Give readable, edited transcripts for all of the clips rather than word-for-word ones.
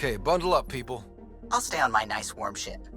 Okay, bundle up, people. I'll stay on my nice warm ship.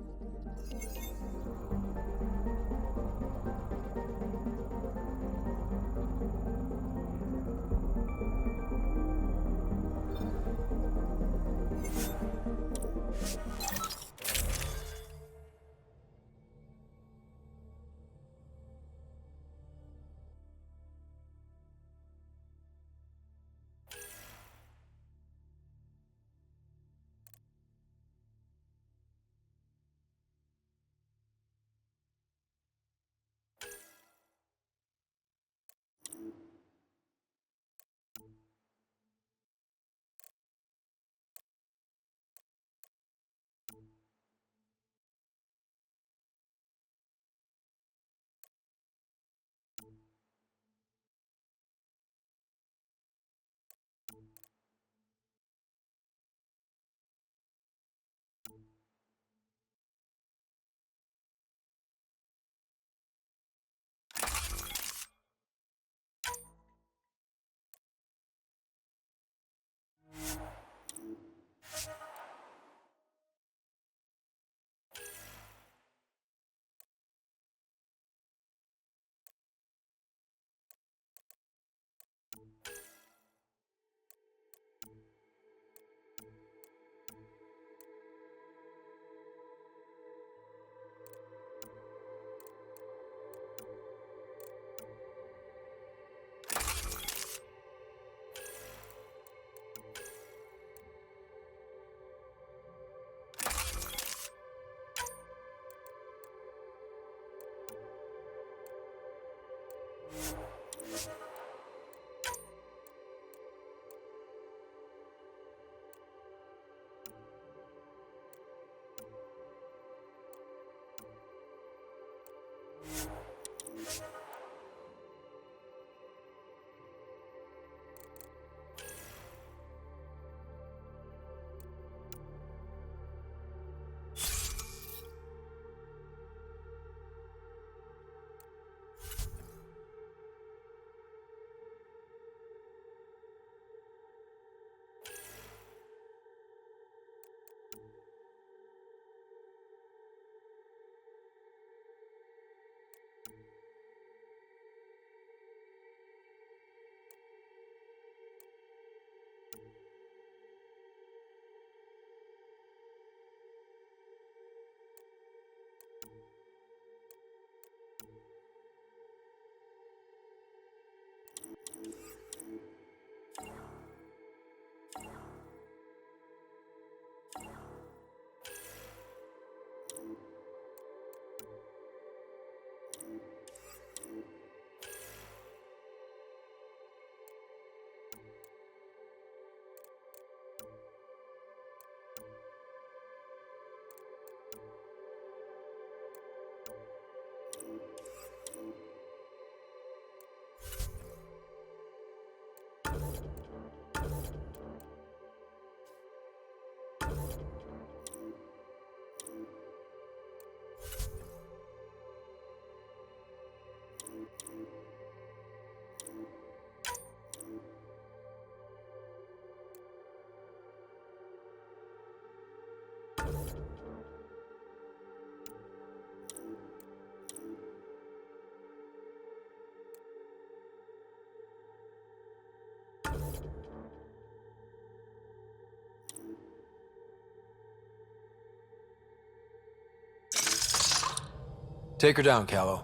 Take her down, Callow.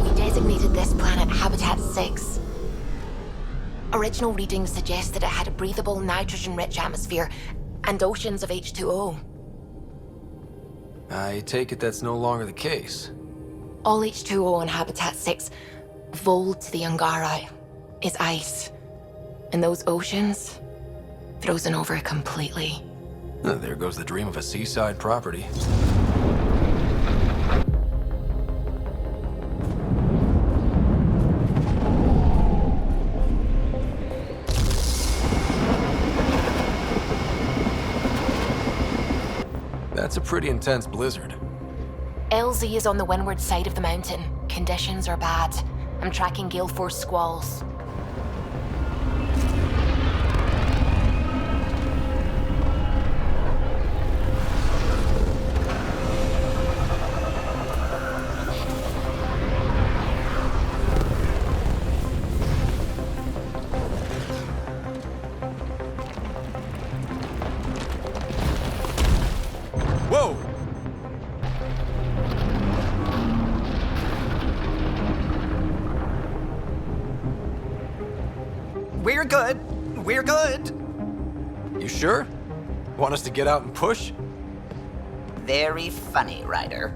We designated this planet Habitat 6. Original readings suggest that it had a breathable, nitrogen-rich atmosphere and oceans of H2O. I take it that's no longer the case. All H2O on Habitat 6, Voeld to the Angara, is ice. And those oceans, frozen over completely. There goes the dream of a seaside property. That's a pretty intense blizzard. LZ is on the windward side of the mountain. Conditions are bad. I'm tracking gale force squalls. We're good. We're good. You sure? Want us to get out and push? Very funny, Ryder.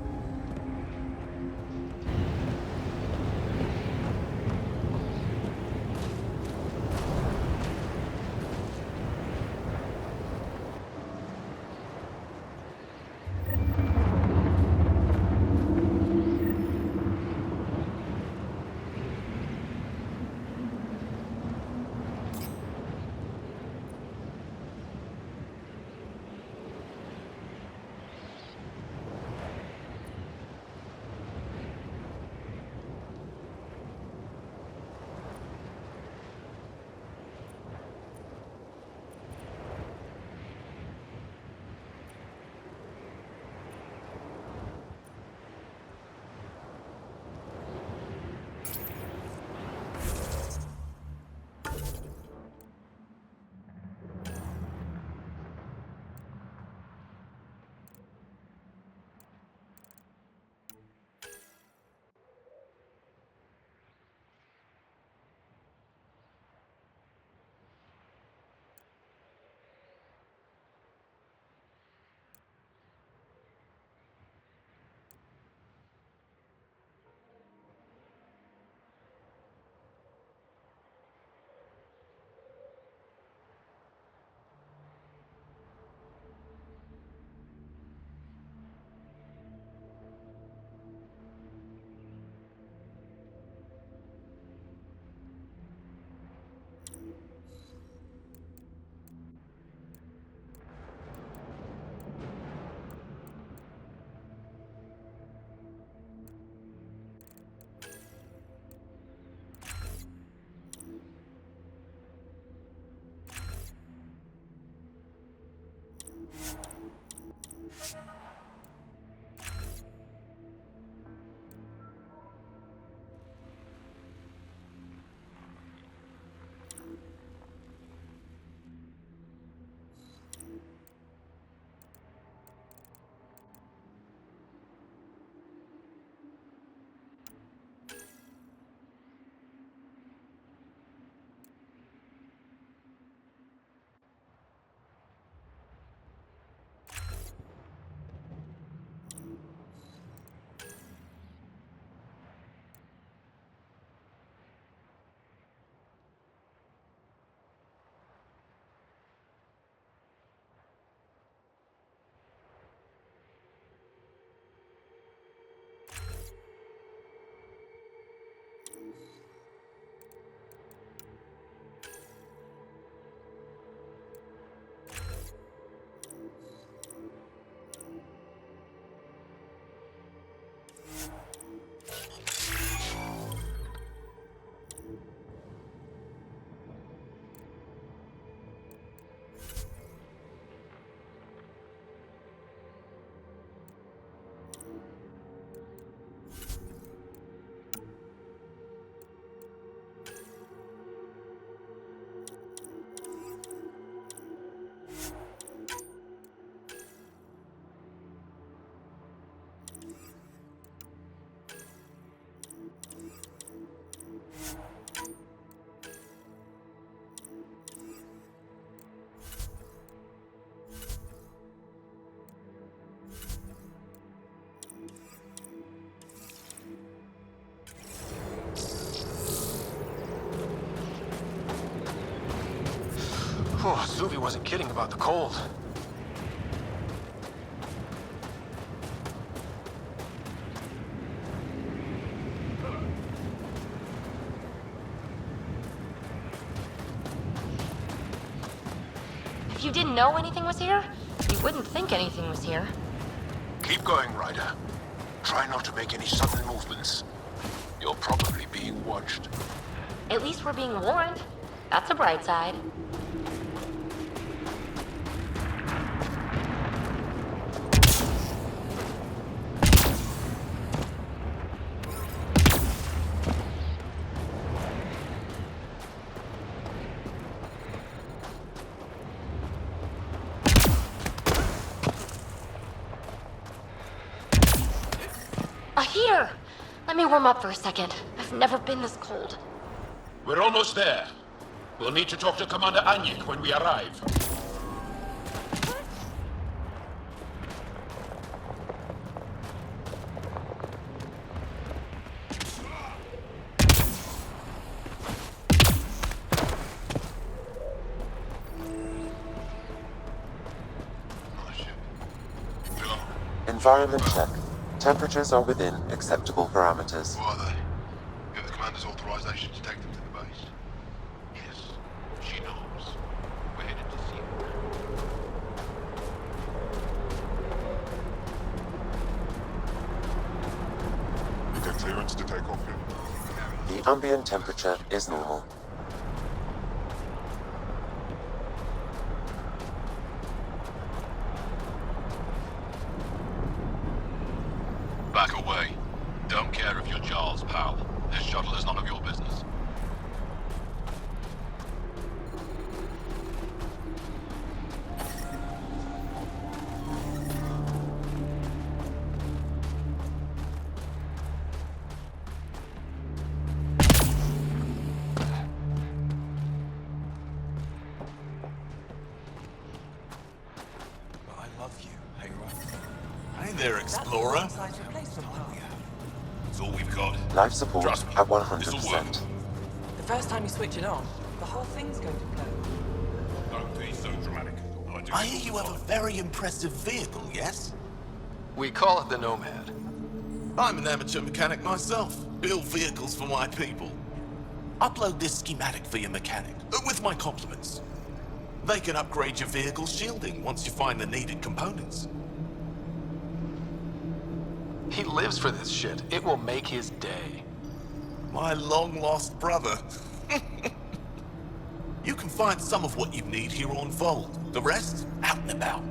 Oh, Suvi wasn't kidding about the cold. If you didn't know anything was here, you wouldn't think anything was here. Keep going, Ryder. Try not to make any sudden movements. You're probably being watched. At least we're being warned. That's a bright side. A heater! Let me warm up for a second. I've never been this cold. We're almost there. We'll need to talk to Commander Anyik when we arrive. Environment check. Temperatures are within acceptable parameters. Who are they? You have the commander's authorization to take them to the base? Yes, she knows. We're headed to see her. You get clearance to take off here? The ambient temperature is normal. Back away. Don't care if you're Jarl's pal. This shuttle is none of your business. I love you. Hey, right? Hey there, Explorer. It's all we've got. Life support Trust me, at this'll 100%. The first time you switch it on, the whole thing's going to blow. Don't be so dramatic. I hear you have a very impressive vehicle, yes? We call it the Nomad. I'm an amateur mechanic myself. Build vehicles for my people. Upload this schematic for your mechanic, with my compliments. They can upgrade your vehicle's shielding once you find the needed components. He lives for this shit. It will make his day. My long-lost brother. You can find some of what you need here on Voeld. The rest, out and about.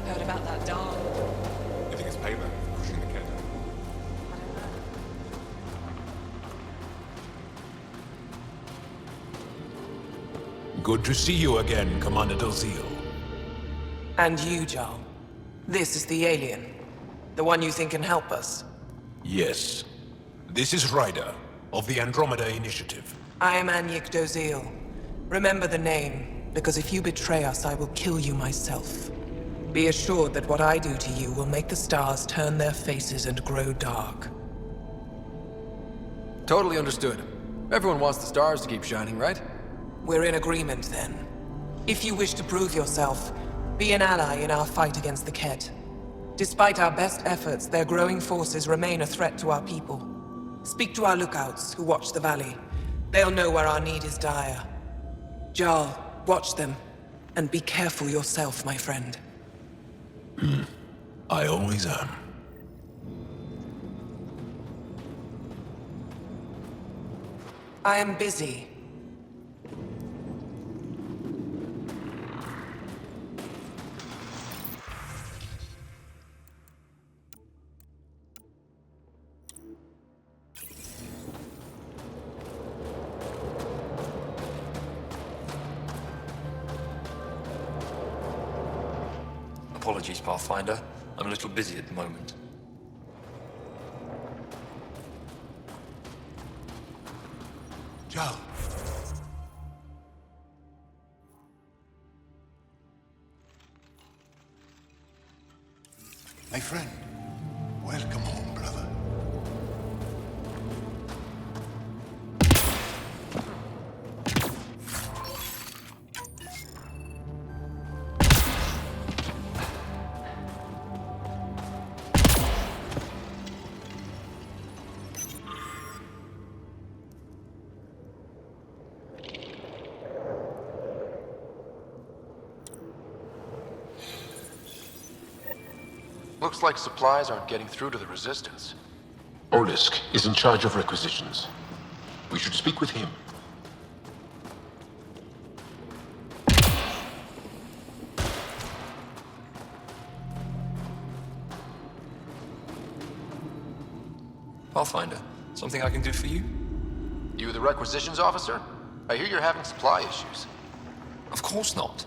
Heard about that dog? You think it's payback for pushing the kid? Good to see you again, Commander Dalziel. And you, Jarl. This is the alien. The one you think can help us. Yes. This is Ryder, of the Andromeda Initiative. I am Anyik Dalziel. Remember the name, because if you betray us, I will kill you myself. Be assured that what I do to you will make the stars turn their faces and grow dark. Totally understood. Everyone wants the stars to keep shining, right? We're in agreement, then. If you wish to prove yourself, be an ally in our fight against the Kett. Despite our best efforts, their growing forces remain a threat to our people. Speak to our lookouts, who watch the valley. They'll know where our need is dire. Jarl, watch them, and be careful yourself, my friend. I always am. I am busy. Apologies, Pathfinder. I'm a little busy at the moment. Joe. My friend, welcome home, brother. Looks like supplies aren't getting through to the Resistance. Olisk is in charge of requisitions. We should speak with him. Pathfinder, something I can do for you? You the requisitions officer? I hear you're having supply issues. Of course not.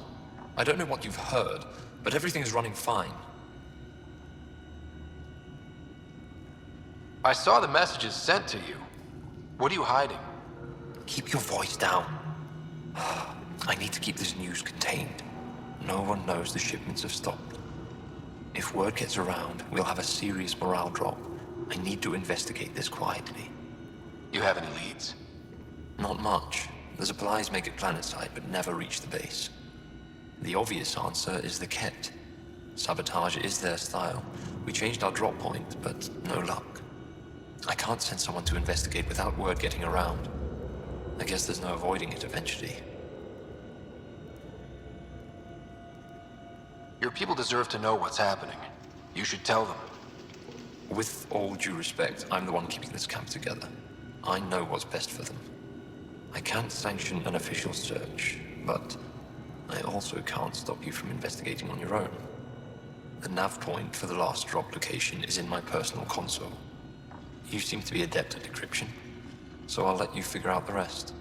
I don't know what you've heard, but everything is running fine. I saw the messages sent to you. What are you hiding? Keep your voice down. I need to keep this news contained. No one knows the shipments have stopped. If word gets around, we'll have a serious morale drop. I need to investigate this quietly. You have any leads? Not much. The supplies make it planetside, but never reach the base. The obvious answer is the Ket. Sabotage is their style. We changed our drop point, but no luck. I can't send someone to investigate without word getting around. I guess there's no avoiding it eventually. Your people deserve to know what's happening. You should tell them. With all due respect, I'm the one keeping this camp together. I know what's best for them. I can't sanction an official search, but I also can't stop you from investigating on your own. The nav point for the last drop location is in my personal console. You seem to be adept at decryption, so I'll let you figure out the rest.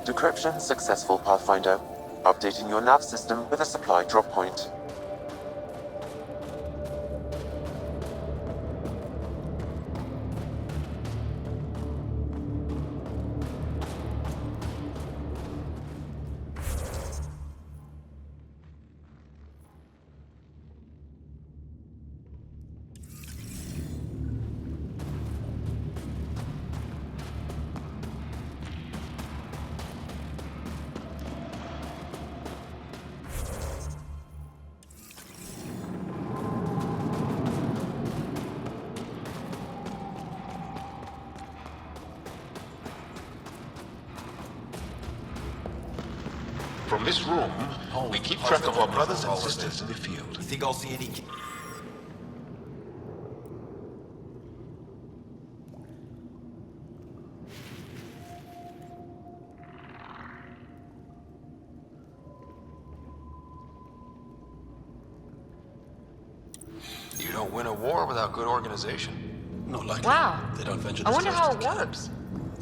Decryption successful, Pathfinder. Updating your nav system with a supply drop point. From this room, we keep track of our brothers and sisters in the field. You think I'll see any... You don't win a war without good organization. Not likely. Wow. They don't venture I this wonder close how to it the camp. works.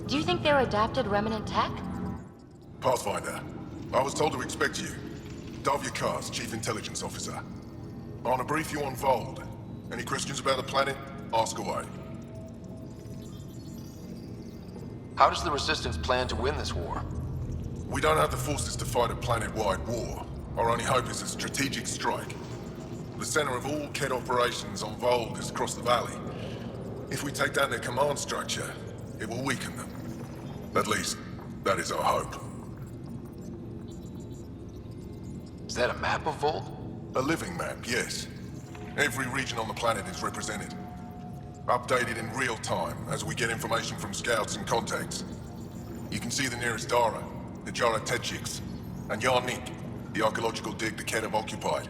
Do you think they're adapted remnant tech? Pathfinder, I was told to expect you. Davia Kars, Chief Intelligence Officer. I want to brief you on Voeld. Any questions about the planet? Ask away. How does the Resistance plan to win this war? We don't have the forces to fight a planet-wide war. Our only hope is a strategic strike. The center of all Ket operations on Voeld is across the valley. If we take down their command structure, it will weaken them. At least, that is our hope. Is that a map of Voeld? A living map, yes. Every region on the planet is represented. Updated in real time as we get information from scouts and contacts. You can see the nearest Dara, the Jara Tetchiks, and Yarnik, the archaeological dig the Ket have occupied.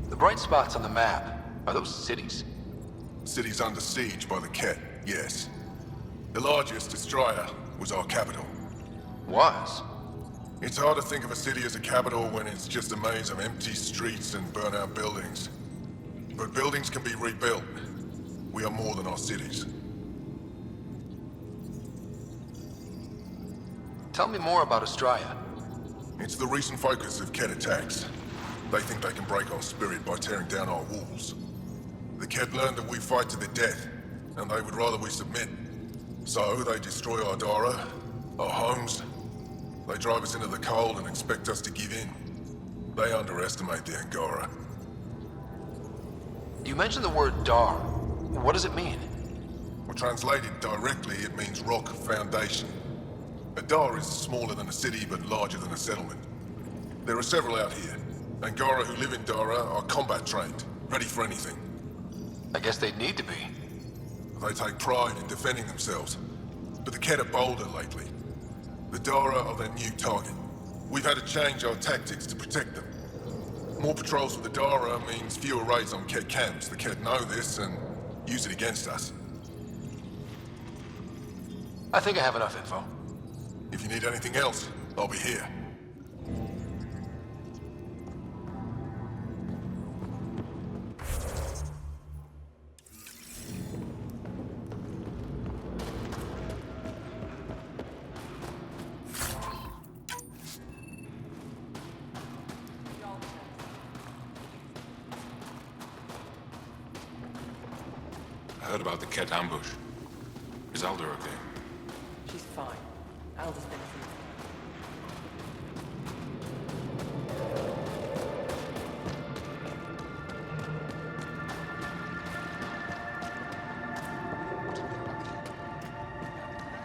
The bright spots on the map, are those cities? Cities under siege by the Ket, yes. The largest, Estraya, was our capital. Was? It's hard to think of a city as a capital when it's just a maze of empty streets and burnt-out buildings. But buildings can be rebuilt. We are more than our cities. Tell me more about Estraya. It's the recent focus of Ket attacks. They think they can break our spirit by tearing down our walls. The Ket learned that we fight to the death, and they would rather we submit. So they destroy our Dara, our homes. They drive us into the cold and expect us to give in. They underestimate the Angara. You mentioned the word Dar. What does it mean? Well, translated directly, it means rock foundation. A Dar is smaller than a city, but larger than a settlement. There are several out here. Angara who live in Dara are combat trained, ready for anything. I guess they'd need to be. They take pride in defending themselves. but the Kett are bolder lately. The Dara are their new target. We've had to change our tactics to protect them. More patrols with the Dara means fewer raids on Kett camps. The Kett know this and use it against us. I think I have enough info. If you need anything else, I'll be here. I heard about the Kett ambush. Is Alder okay? She's fine. Alder's been through.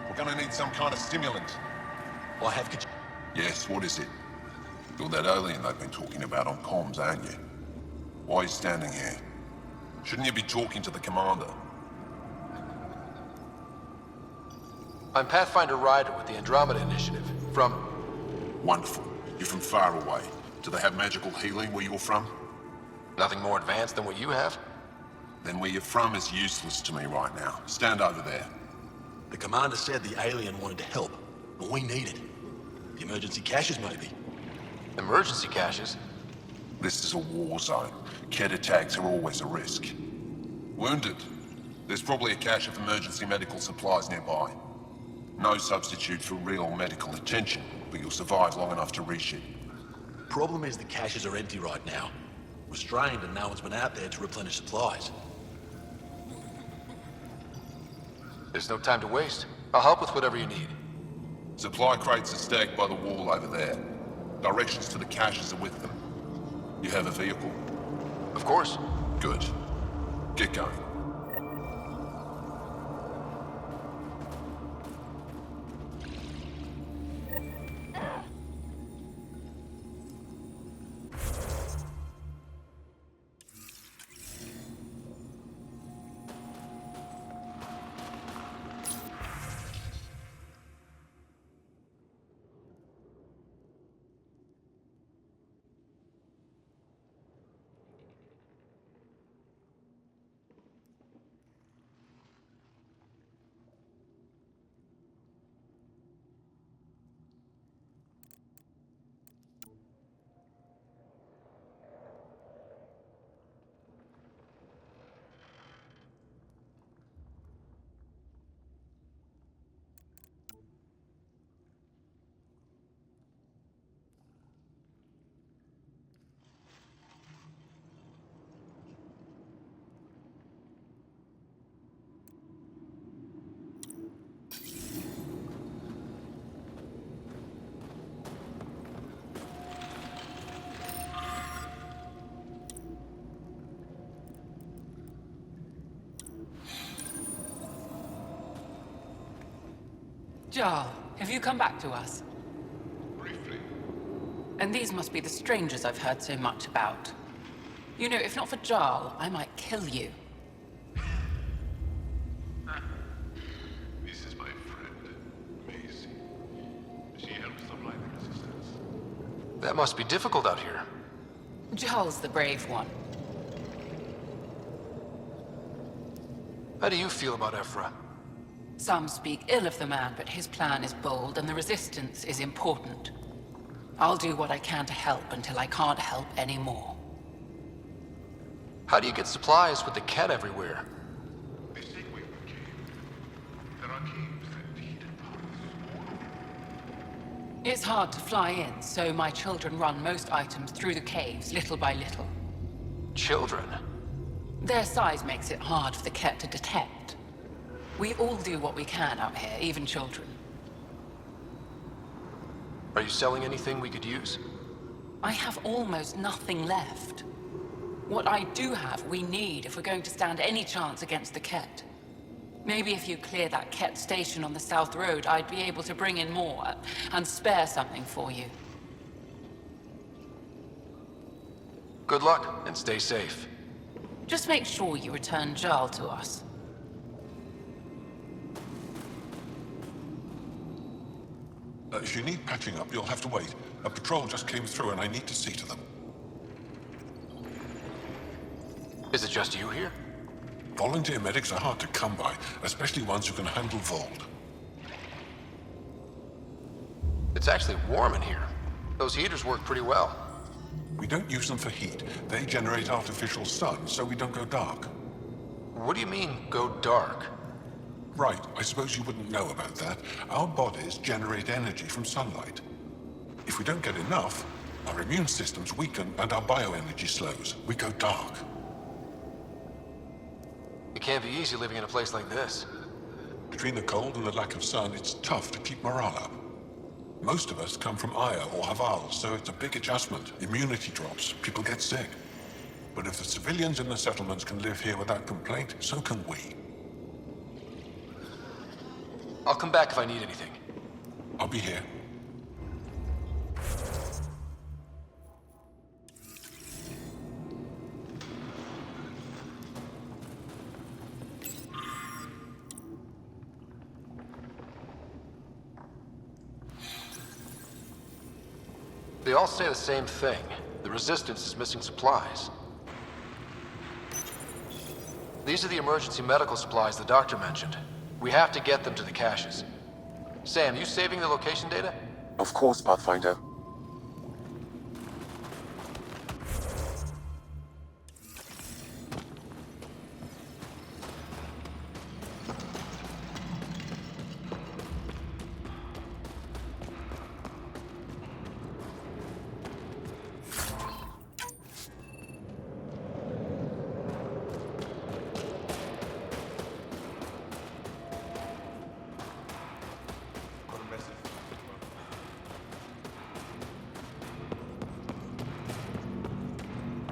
We're gonna need some kind of stimulant. I have... Yes, what is it? You're that alien they've been talking about on comms, aren't you? Why are you standing here? Shouldn't you be talking to the commander? I'm Pathfinder Ryder with the Andromeda Initiative. From... Wonderful. You're from far away. Do they have magical healing where you're from? Nothing more advanced than what you have? Then where you're from is useless to me right now. Stand over there. The commander said the alien wanted to help, but we need it. The emergency caches, maybe. Emergency caches? This is a war zone. Kett attacks are always a risk. Wounded? There's probably a cache of emergency medical supplies nearby. No substitute for real medical attention, but you'll survive long enough to reach it. Problem is the caches are empty right now. We're strained and no one's been out there to replenish supplies. There's no time to waste. I'll help with whatever you need. Supply crates are stacked by the wall over there. Directions to the caches are with them. You have a vehicle? Of course. Good. Get going. Jarl, have you come back to us? Briefly. And these must be the strangers I've heard so much about. You know, if not for Jarl, I might kill you. This is my friend, Maisie. She helps the blind resistance. That must be difficult out here. Jarl's the brave one. How do you feel about Ephra? Some speak ill of the man, but his plan is bold and the resistance is important. I'll do what I can to help until I can't help anymore. How do you get supplies with the Kett everywhere? They say we came. There are caves that feed upon us. It's hard to fly in, so my children run most items through the caves, little by little. Children? Their size makes it hard for the Kett to detect. We all do what we can out here, even children. Are you selling anything we could use? I have almost nothing left. What I do have, we need if we're going to stand any chance against the Kett. Maybe if you clear that Kett station on the South Road, I'd be able to bring in more and spare something for you. Good luck, and stay safe. Just make sure you return Jarl to us. If you need patching up, you'll have to wait. A patrol just came through and I need to see to them. Is it just you here? Volunteer medics are hard to come by, especially ones who can handle Voeld. It's actually warm in here. Those heaters work pretty well. We don't use them for heat. They generate artificial sun, so we don't go dark. What do you mean, go dark? Right, I suppose you wouldn't know about that. Our bodies generate energy from sunlight. If we don't get enough, our immune systems weaken and our bioenergy slows. We go dark. It can't be easy living in a place like this. Between the cold and the lack of sun, it's tough to keep morale up. Most of us come from Aya or Haval, so it's a big adjustment. Immunity drops, people get sick. But if the civilians in the settlements can live here without complaint, so can we. I'll come back if I need anything. I'll be here. They all say the same thing. The Resistance is missing supplies. These are the emergency medical supplies the doctor mentioned. We have to get them to the caches. Sam, you saving the location data? Of course, Pathfinder.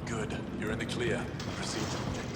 Good. You're in the clear. Proceed to objective.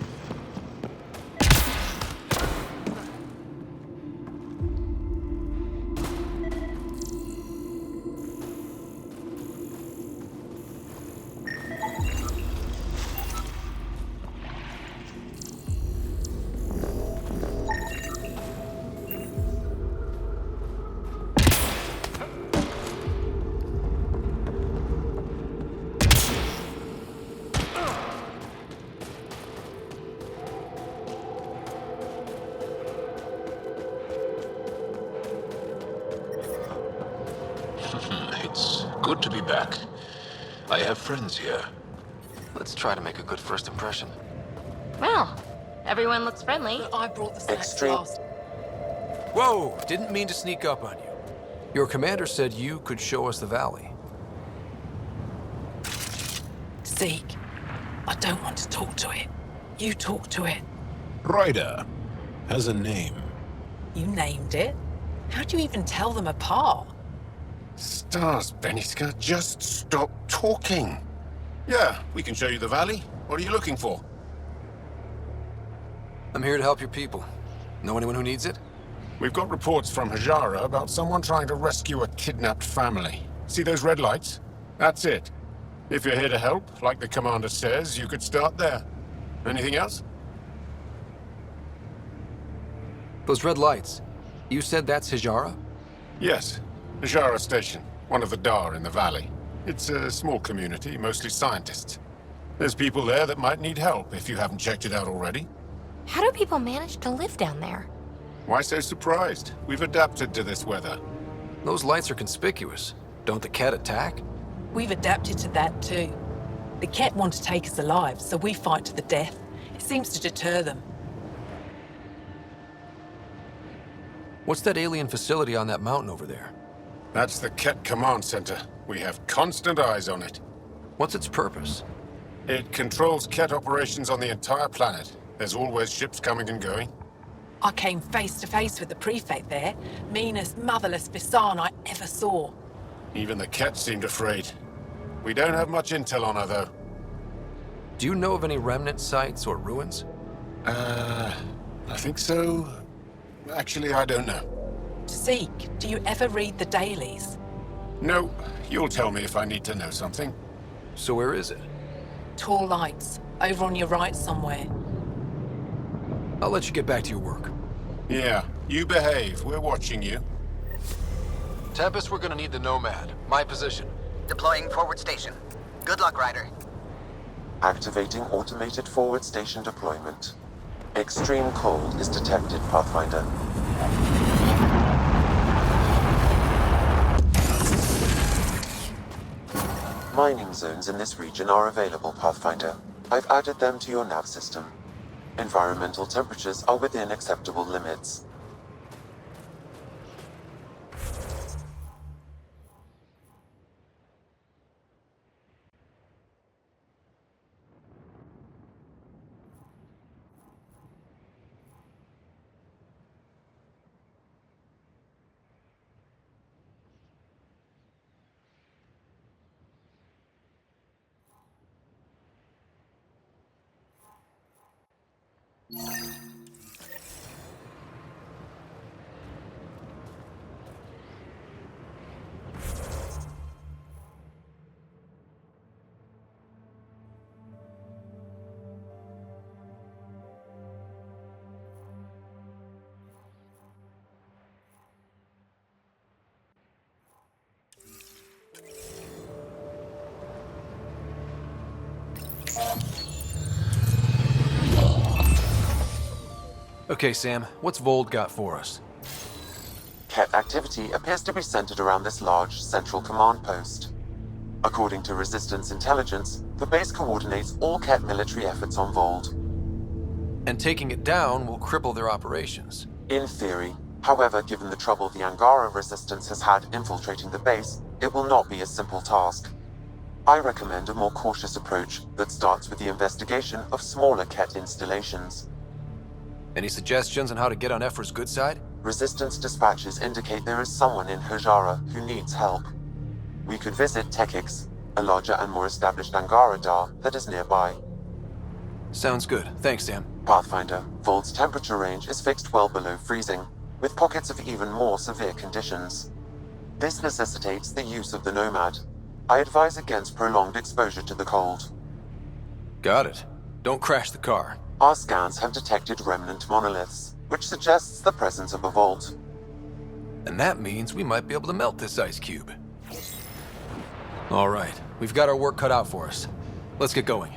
It's good to be back. I have friends here. Let's try to make a good first impression. Well, everyone looks friendly. I brought the snacks Extreme. last. Whoa! Didn't mean to sneak up on you. Your commander said you could show us the valley. Zeke, I don't want to talk to it. You talk to it. Ryder has a name. You named it. How do you even tell them apart? Stars, Beniska, just stop talking. Yeah, we can show you the valley. What are you looking for? I'm here to help your people. Know anyone who needs it? We've got reports from Hajara about someone trying to rescue a kidnapped family. See those red lights? That's it. If you're here to help, like the commander says, you could start there. Anything else? Those red lights. You said that's Hijara? Yes. Hajara Station, one of the Dar in the valley. It's a small community, mostly scientists. There's people there that might need help if you haven't checked it out already. How do people manage to live down there? Why so surprised? We've adapted to this weather. Those lights are conspicuous. Don't the Ket attack? We've adapted to that too. The Ket want to take us alive, so we fight to the death. It seems to deter them. What's that alien facility on that mountain over there? That's the Ket Command Center. We have constant eyes on it. What's its purpose? It controls Ket operations on the entire planet. There's always ships coming and going. I came face to face with the prefect there. Meanest, motherless Visan I ever saw. Even the Ket seemed afraid. We don't have much intel on her, though. Do you know of any remnant sites or ruins? I think so. Actually, I don't know. Zeke, do you ever read the dailies? No, you'll tell me if I need to know something. So where is it? Tall lights, over on your right somewhere. I'll let you get back to your work. Yeah, you behave. We're watching you. Tempest, we're gonna need the Nomad. My position. Deploying forward station. Good luck, Ryder. Activating automated forward station deployment. Extreme cold is detected, Pathfinder. Mining zones in this region are available, Pathfinder. I've added them to your nav system. Environmental temperatures are within acceptable limits. Okay, Sam, what's Voeld got for us? Ket activity appears to be centered around this large central command post. According to Resistance intelligence, the base coordinates all Ket military efforts on Voeld. And taking it down will cripple their operations. In theory. However, given the trouble the Angara Resistance has had infiltrating the base, it will not be a simple task. I recommend a more cautious approach that starts with the investigation of smaller Ket installations. Any suggestions on how to get on Ephra's good side? Resistance dispatches indicate there is someone in Hajara who needs help. We could visit Tekix, a larger and more established Angara Dar that is nearby. Sounds good. Thanks, Sam. Pathfinder, Vold's temperature range is fixed well below freezing, with pockets of even more severe conditions. This necessitates the use of the Nomad. I advise against prolonged exposure to the cold. Got it. Don't crash the car. Our scans have detected remnant monoliths, which suggests the presence of a vault. And that means we might be able to melt this ice cube. All right, we've got our work cut out for us. Let's get going.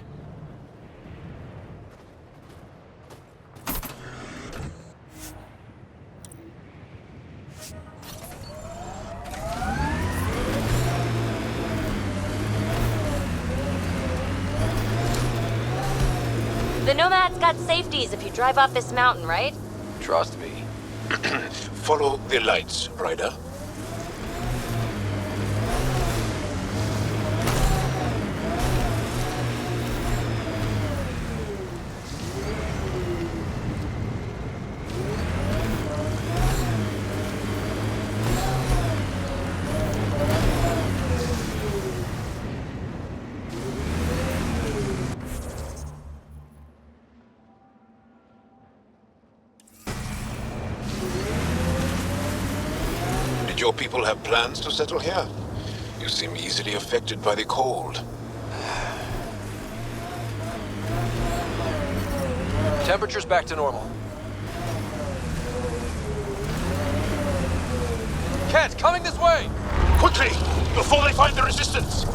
The Nomad's got safeties if you drive off this mountain, right? Trust me. Follow the lights, Ryder. Did your people have plans to settle here? You seem easily affected by the cold. Temperature's back to normal. Ket, coming this way! Quickly, before they find the resistance!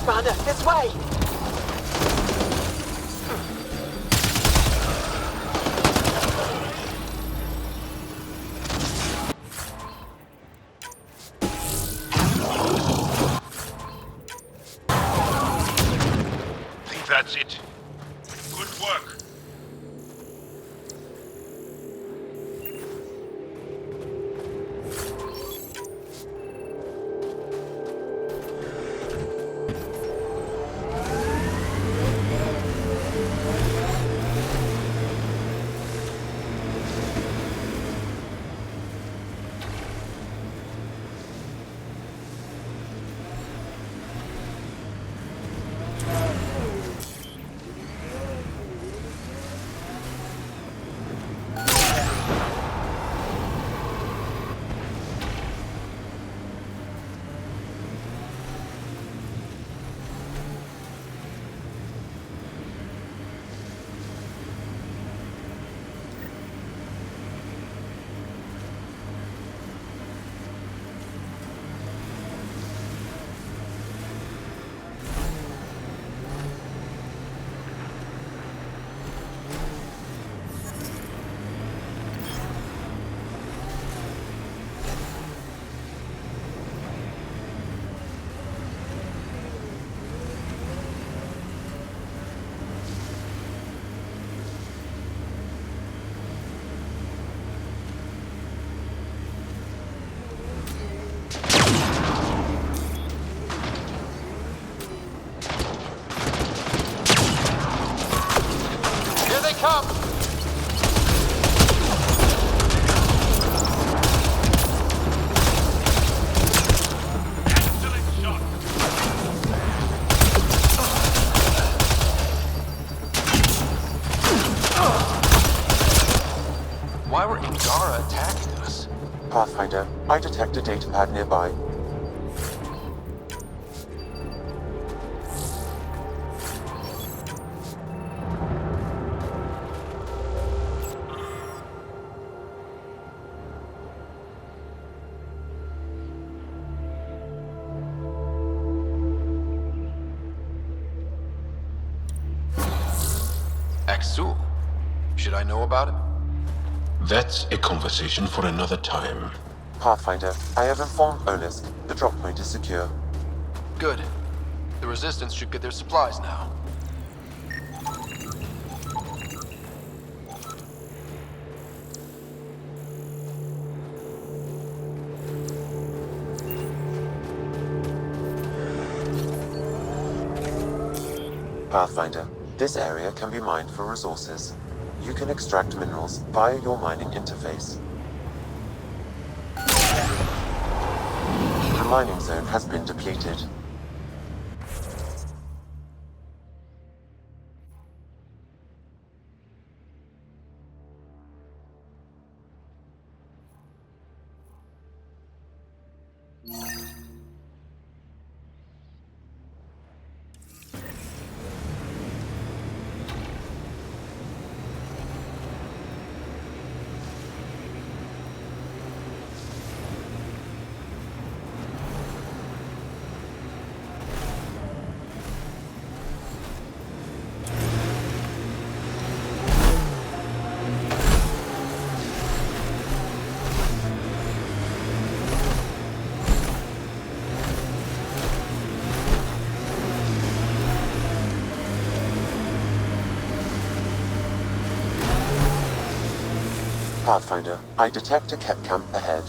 Pathfinder, this way! I think that's it. Good work. Pathfinder, I detect a datapad nearby. Axul. Should I know about him? That's a conversation for another time. Pathfinder, I have informed Olisk. The drop point is secure. Good. The Resistance should get their supplies now. Pathfinder, this area can be mined for resources. You can extract minerals via your mining interface. The mining zone has been depleted. Pathfinder, I detect a Ket camp ahead.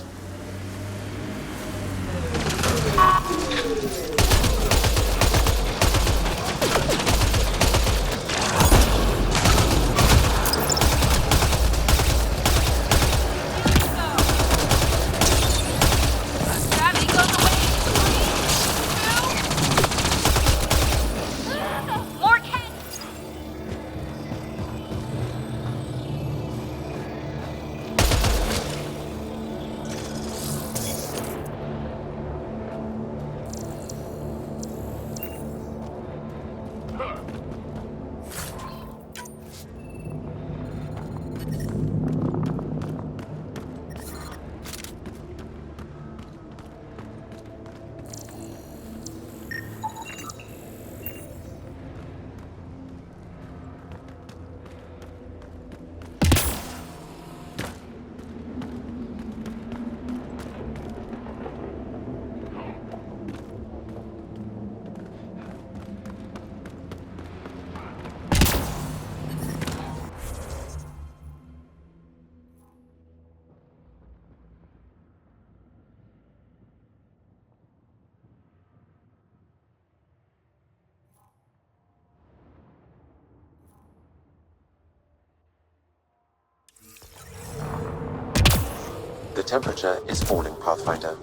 The temperature is falling, Pathfinder.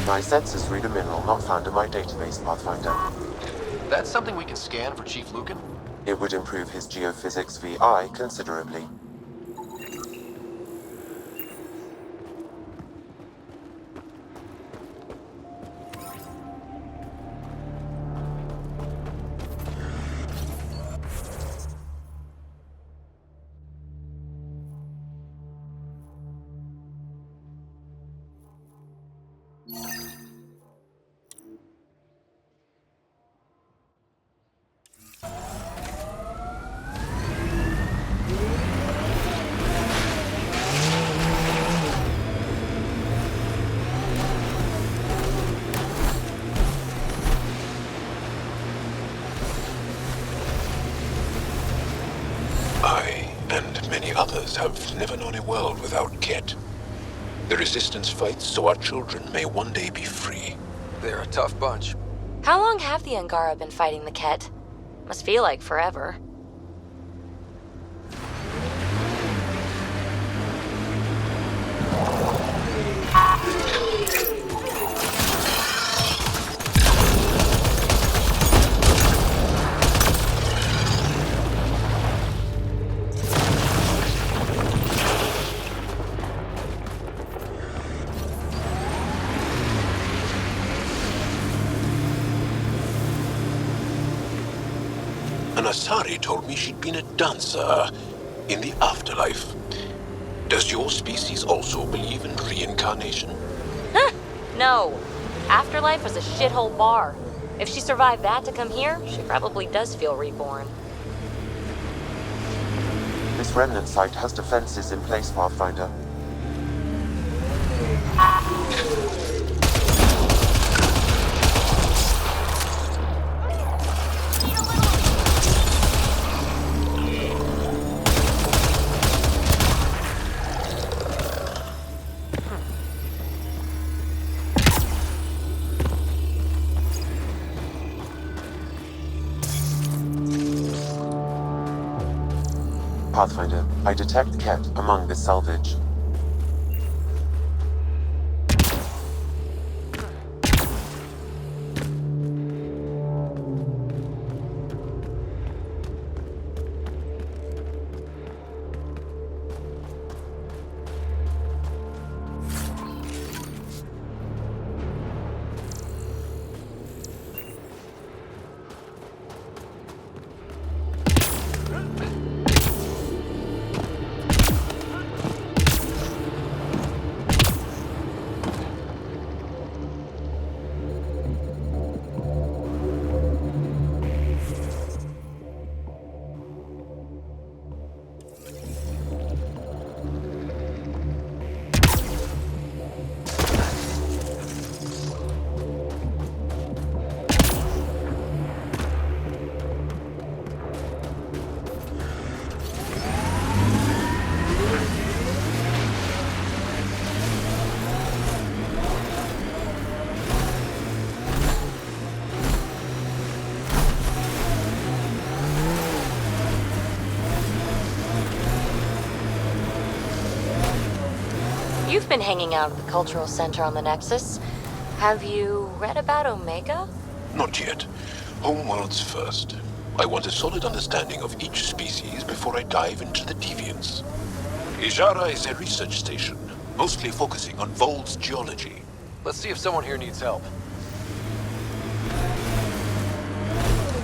My sensors read a mineral not found in my database, Pathfinder. That's something we can scan for Chief Lucan? It would improve his geophysics VI considerably. Others have never known a world without Ket. The Resistance fights so our children may one day be free. They're a tough bunch. How long have the Angara been fighting the Ket? Must feel like forever. Asari told me she'd been a dancer in the afterlife. Does your species also believe in reincarnation? No. Afterlife was a shithole bar. If she survived that to come here, she probably does feel reborn. This remnant site has defenses in place, Pathfinder. Pathfinder, I detect Ket among this salvage. You've been hanging out at the Cultural Center on the Nexus. Have you read about Omega? Not yet. Homeworlds first. I want a solid understanding of each species before I dive into the deviants. Ijara is a research station, mostly focusing on Voeld's geology. Let's see if someone here needs help.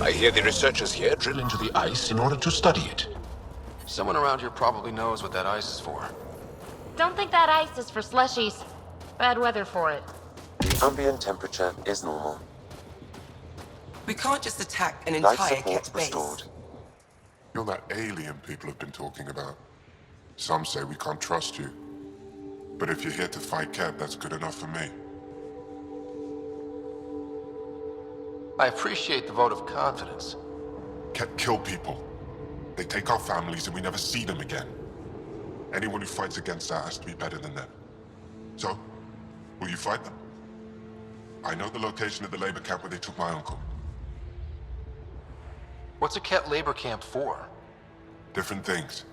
I hear the researchers here drill into the ice in order to study it. Someone around here probably knows what that ice is for. Don't think that ice is for slushies. Bad weather for it. The ambient temperature is normal. We can't just attack an Life entire support Ket base. You're that alien people have been talking about. Some say we can't trust you. But if you're here to fight Ket, that's good enough for me. I appreciate the vote of confidence. Ket kill people. They take our families and we never see them again. Anyone who fights against that has to be better than them. So, will you fight them? I know the location of the labor camp where they took my uncle. What's a Ket labor camp for? Different things.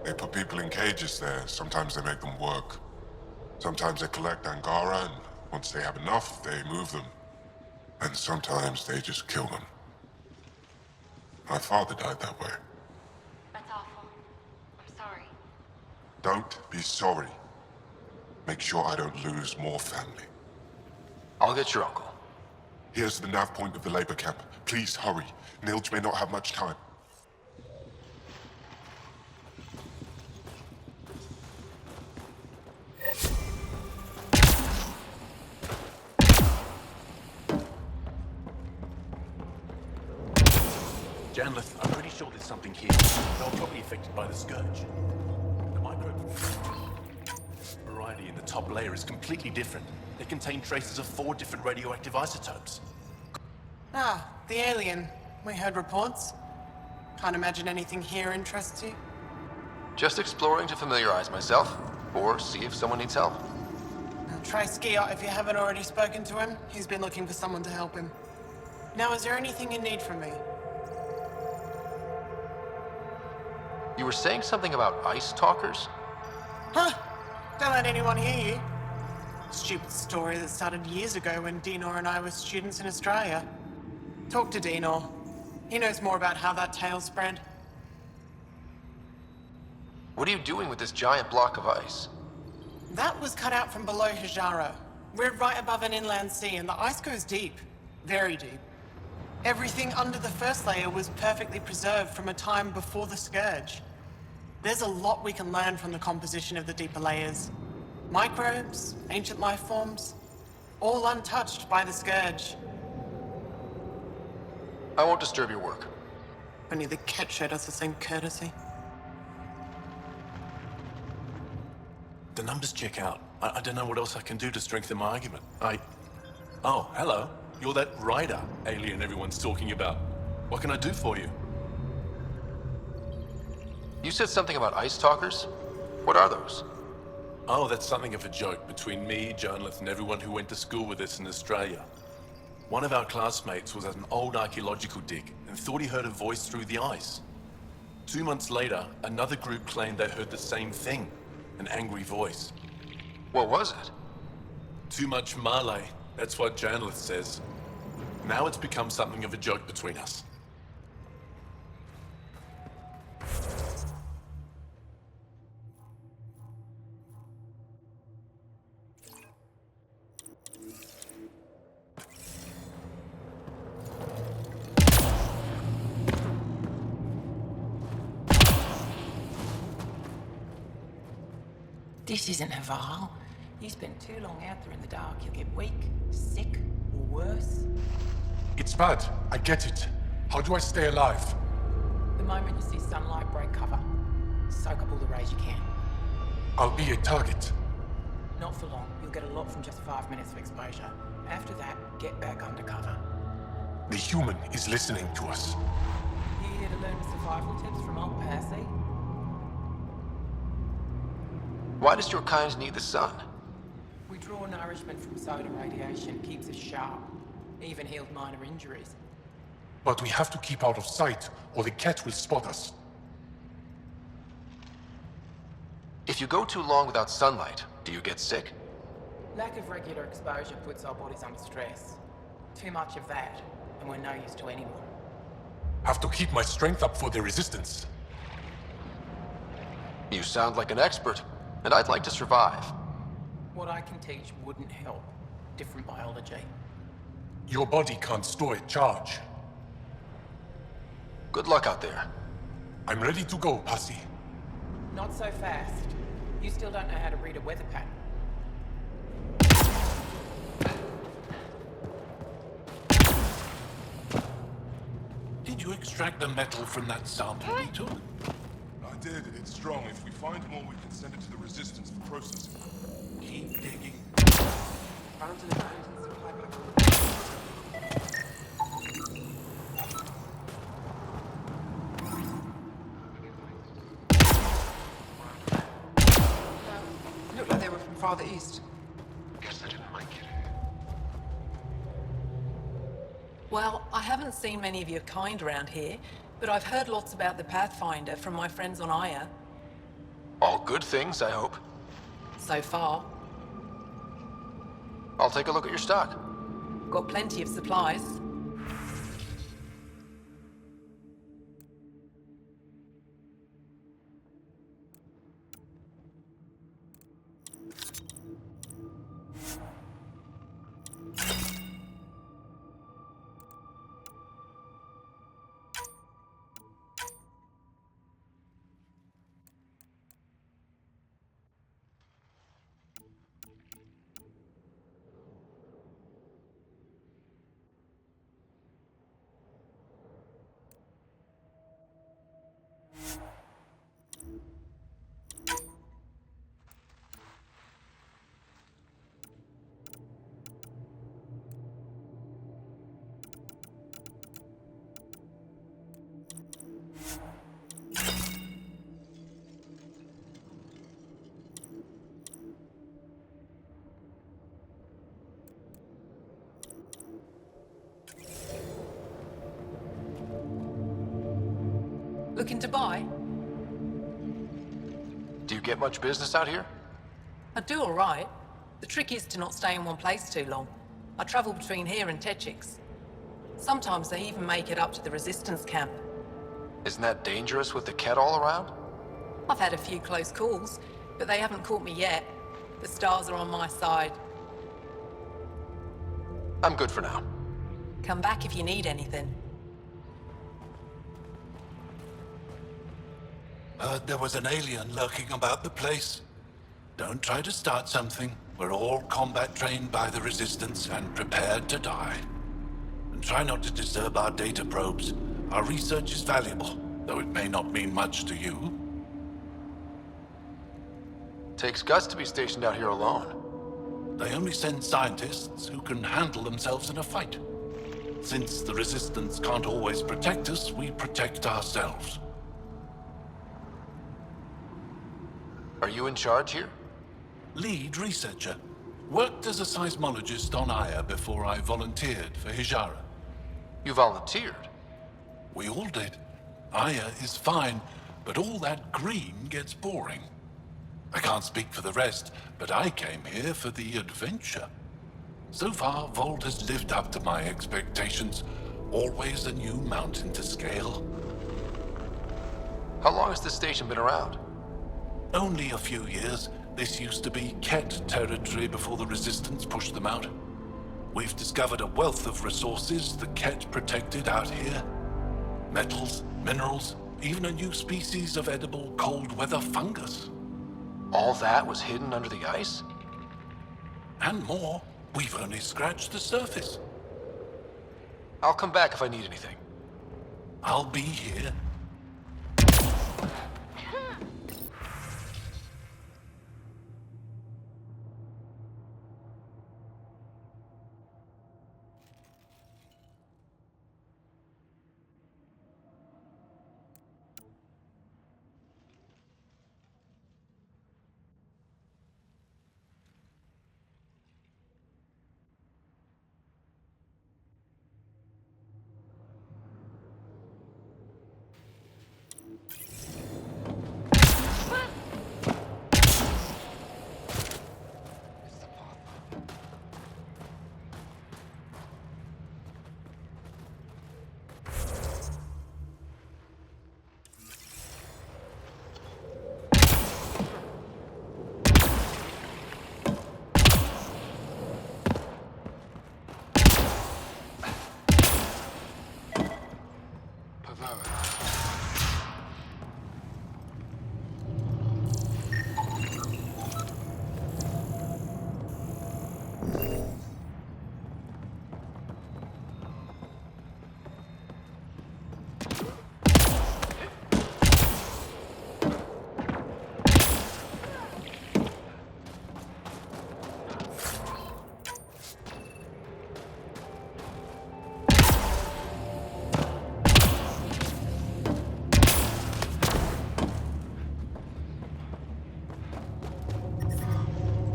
They put people in cages there. Sometimes they make them work. Sometimes they collect Angara, and once they have enough, they move them. And sometimes they just kill them. My father died that way. That's awful. I'm sorry. Don't be sorry. Make sure I don't lose more family. I'll get your uncle. Here's the nav point of the labor camp. Please hurry. Nilj may not have much time. Janlith, I'm pretty sure there's something here. They're probably affected by the scourge. The micro variety in the top layer is completely different. They contain traces of 4 different radioactive isotopes. Ah, the alien. We heard reports. Can't imagine anything here interests you. Just exploring to familiarize myself, or see if someone needs help. Now try Skiot if you haven't already spoken to him. He's been looking for someone to help him. Now, is there anything you need from me? You were saying something about ice talkers? Huh? Don't let anyone hear you. Stupid story that started years ago when Dinor and I were students in Australia. Talk to Dinor. He knows more about how that tale spread. What are you doing with this giant block of ice? That was cut out from below Hijara. We're right above an inland sea and the ice goes deep. Very deep. Everything under the first layer was perfectly preserved from a time before the Scourge. There's a lot we can learn from the composition of the deeper layers. Microbes, ancient life forms, all untouched by the Scourge. I won't disturb your work. Only the Ket showed us the same courtesy. The numbers check out. I don't know what else I can do to strengthen my argument. Oh, hello. You're that rider alien everyone's talking about. What can I do for you? You said something about ice talkers? What are those? Oh, that's something of a joke between me, Jonas, and everyone who went to school with us in Australia. One of our classmates was at an old archaeological dig and thought he heard a voice through the ice. 2 months later, another group claimed they heard the same thing, an angry voice. What was it? Too much Malay, that's what Jonas says. Now it's become something of a joke between us. This isn't Haval. You spend too long out there in the dark, you'll get weak, sick, or worse. It's bad. I get it. How do I stay alive? The moment you see sunlight, break cover. Soak up all the rays you can. I'll be a target. Not for long. You'll get a lot from just 5 minutes of exposure. After that, get back under cover. The human is listening to us. You here to learn survival tips from old Percy? Why does your kind need the sun? We draw nourishment from solar radiation, keeps us sharp. Even healed minor injuries. But we have to keep out of sight, or the cat will spot us. If you go too long without sunlight, do you get sick? Lack of regular exposure puts our bodies under stress. Too much of that, and we're no use to anyone. Have to keep my strength up for the resistance. You sound like an expert, and I'd like to survive. What I can teach wouldn't help. Different biology. Your body can't store a charge. Good luck out there. I'm ready to go, Passy. Not so fast. You still don't know how to read a weather pattern. Did you extract the metal from that sample we took? I did. It's strong. If we find more, we can send it to the Resistance for processing. Keep digging. Looked like they were from farther east. Guess they didn't make it. Well, I haven't seen many of your kind around here, but I've heard lots about the Pathfinder from my friends on Aya. All good things, I hope. So far. I'll take a look at your stock. Got plenty of supplies. Looking to buy? Do you get much business out here? I do all right. The trick is to not stay in one place too long. I travel between here and Techix. Sometimes they even make it up to the Resistance camp. Isn't that dangerous with the Ket all around? I've had a few close calls, but they haven't caught me yet. The stars are on my side. I'm good for now. Come back if you need anything. Heard there was an alien lurking about the place. Don't try to start something. We're all combat trained by the Resistance and prepared to die. And try not to disturb our data probes. Our research is valuable, though it may not mean much to you. Takes guts to be stationed out here alone. They only send scientists who can handle themselves in a fight. Since the Resistance can't always protect us, we protect ourselves. Are you in charge here? Lead researcher. Worked as a seismologist on Aya before I volunteered for Hijara. You volunteered? We all did. Aya is fine, but all that green gets boring. I can't speak for the rest, but I came here for the adventure. So far, Voeld has lived up to my expectations. Always a new mountain to scale. How long has this station been around? Only a few years. This used to be Ket territory before the Resistance pushed them out. We've discovered a wealth of resources the Ket protected out here. Metals, minerals, even a new species of edible cold weather fungus. All that was hidden under the ice? And more. We've only scratched the surface. I'll come back if I need anything. I'll be here.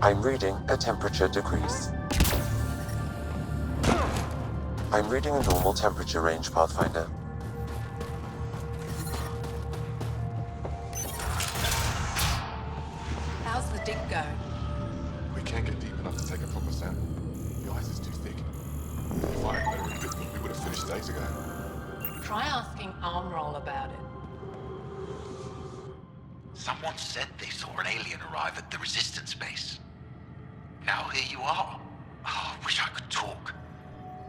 I'm reading a temperature decrease. I'm reading a normal temperature range, Pathfinder. How's the dig going? We can't get deep enough to take a proper sample. The ice is too thick. If I had better equipment, we would have finished days ago. Try asking Armroll about it. Someone said they saw an alien arrive at the Resistance base. Now here you are. Oh, I wish I could talk.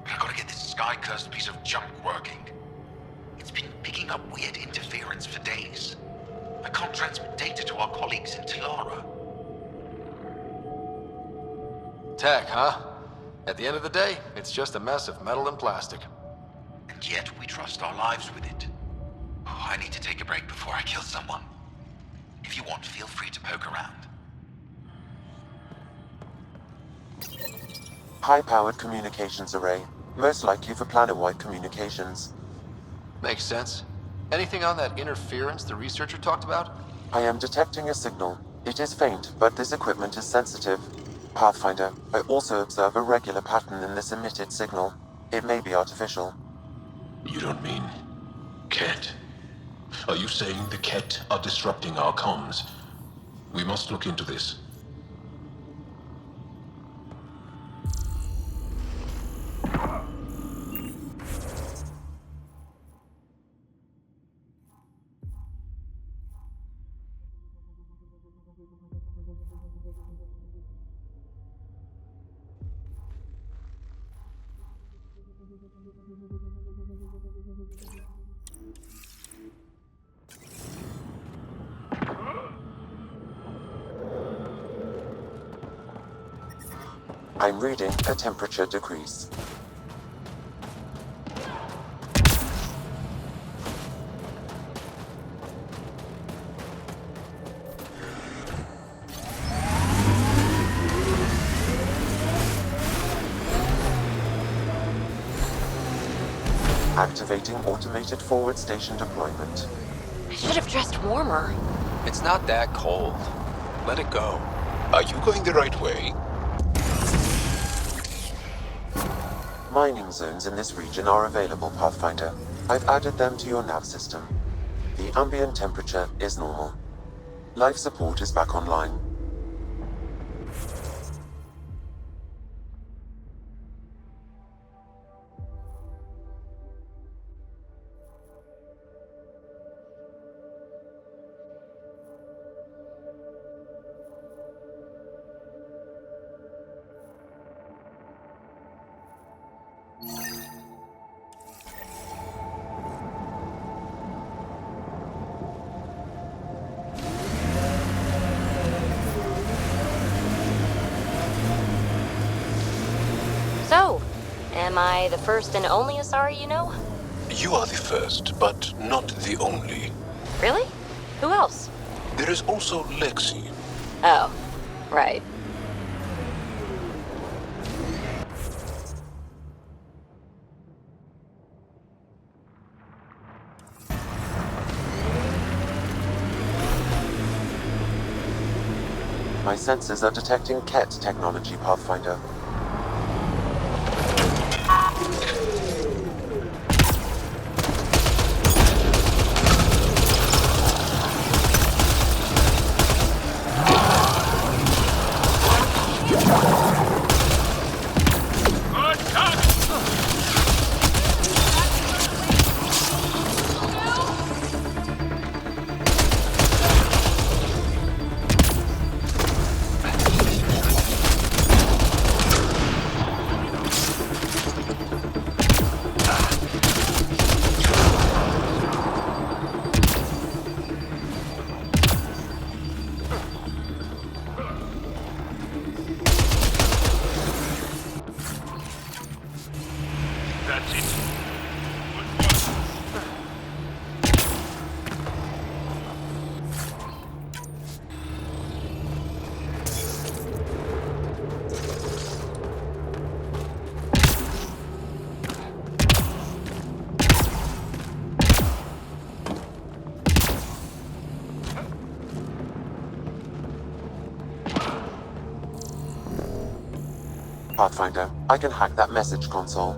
But I gotta get this sky-cursed piece of junk working. It's been picking up weird interference for days. I can't transmit data to our colleagues in Tilara. Tech, huh? At the end of the day, it's just a mess of metal and plastic. And yet we trust our lives with it. Oh, I need to take a break before I kill someone. If you want, feel free to poke around. High-powered communications array, most likely for planet-wide communications. Makes sense. Anything on that interference the researcher talked about? I am detecting a signal. It is faint, but this equipment is sensitive. Pathfinder, I also observe a regular pattern in this emitted signal. It may be artificial. You don't mean Ket? Are you saying the Ket are disrupting our comms? We must look into this. I'm reading a temperature decrease. Activating automated forward station deployment. I should have dressed warmer. It's not that cold. Let it go. Are you going the right way? Mining zones in this region are available, Pathfinder. I've added them to your nav system. The ambient temperature is normal. Life support is back online. So, am I the first and only Asari you know? You are the first, but not the only. Really? Who else? There is also Lexi. Oh, right. My sensors are detecting Ket technology, Pathfinder. Pathfinder, I can hack that message console.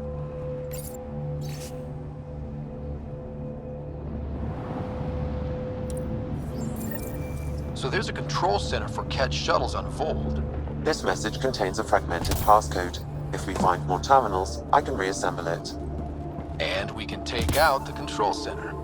So there's a control center for Ket shuttles on Voeld. This message contains a fragmented passcode. If we find more terminals, I can reassemble it. And we can take out the control center.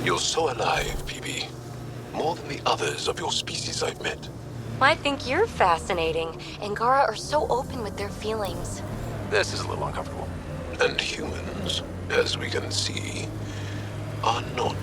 You're so alive, PB. More than the others of your species I've met. I think you're fascinating. Angara are so open with their feelings. This is a little uncomfortable. And humans, as we can see, are not.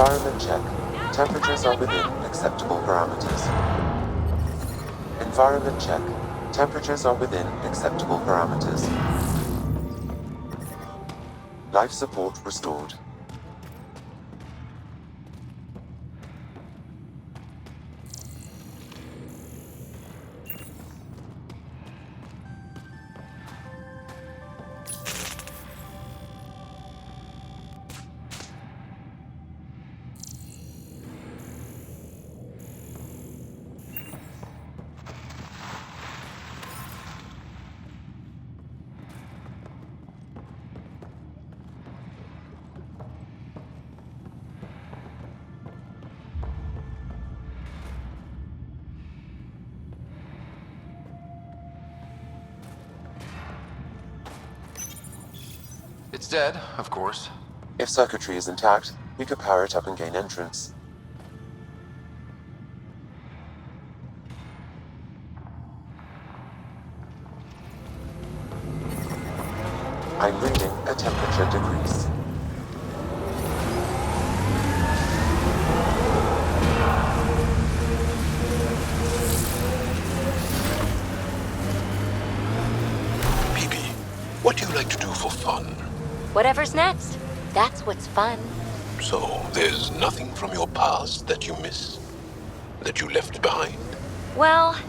Environment check. Temperatures are within acceptable parameters. Environment check. Temperatures are within acceptable parameters. Life support restored. It's dead, of course. If circuitry is intact, we could power it up and gain entrance. I'm reading a temperature decrease. What do you like to do for fun? Whatever's next. That's what's fun. So, there's nothing from your past that you miss? That you left behind? Well,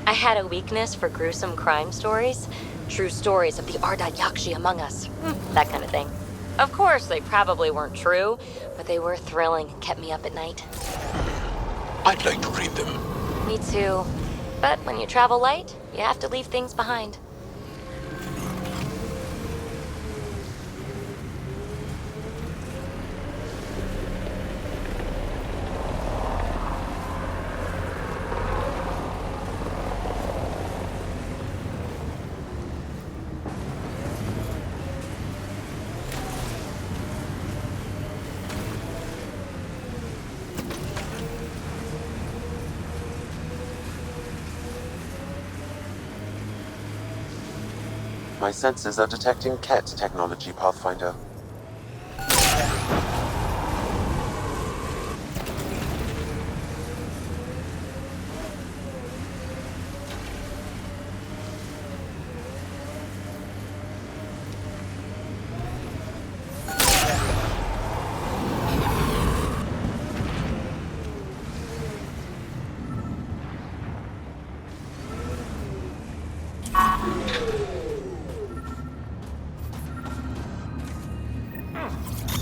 I had a weakness for gruesome crime stories. True stories of the Ardite Yakshi among us. That kind of thing. Of course, they probably weren't true, but they were thrilling and kept me up at night. I'd like to read them. Me too. But when you travel light, you have to leave things behind. My sensors are detecting Ket technology, Pathfinder.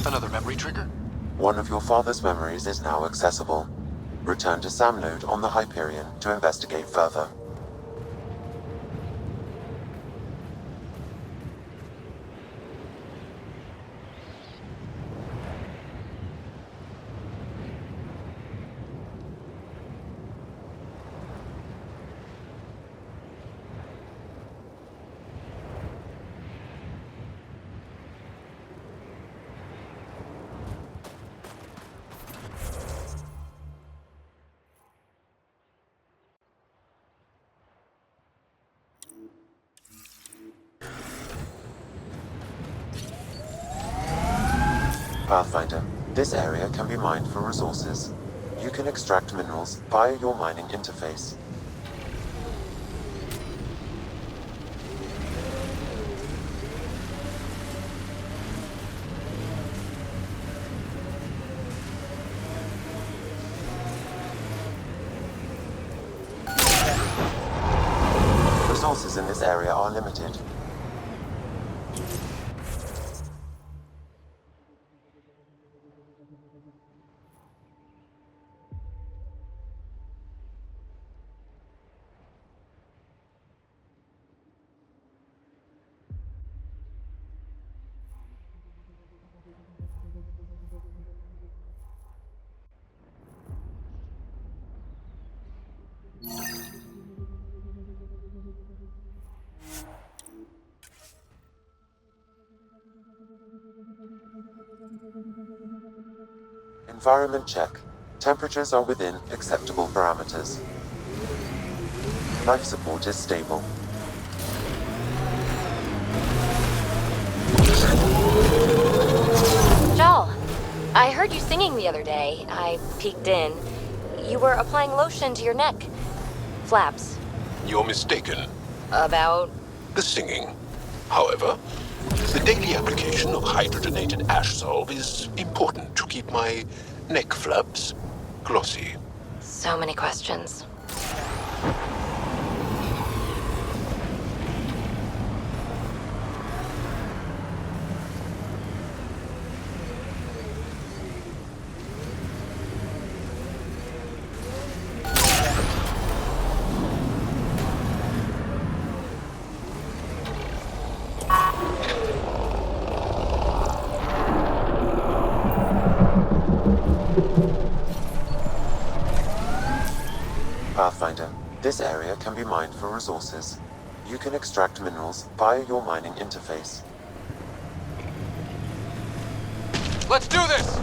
Another memory trigger? One of your father's memories is now accessible. Return to Sam node on the Hyperion to investigate further. Pathfinder, this area can be mined for resources. You can extract minerals via your mining interface. Resources in this area are limited. Environment check. Temperatures are within acceptable parameters. Life support is stable. Joel, I heard you singing the other day. I peeked in. You were applying lotion to your neck. Flaps. You're mistaken. About? The singing. However, the daily application of hydrogenated ash salve is important to keep my neck flaps glossy. So many questions. Pathfinder, this area can be mined for resources. You can extract minerals via your mining interface. Let's do this!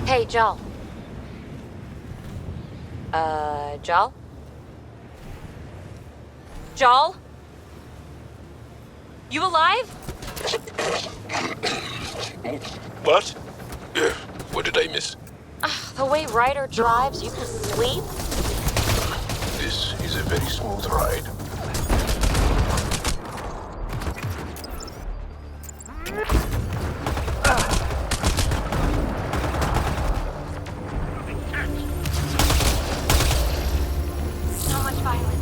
Hey, Jal. Jal? Jal? You alive? What? What did I miss? The way Ryder drives, you can sleep? This is a very smooth ride. So much violence.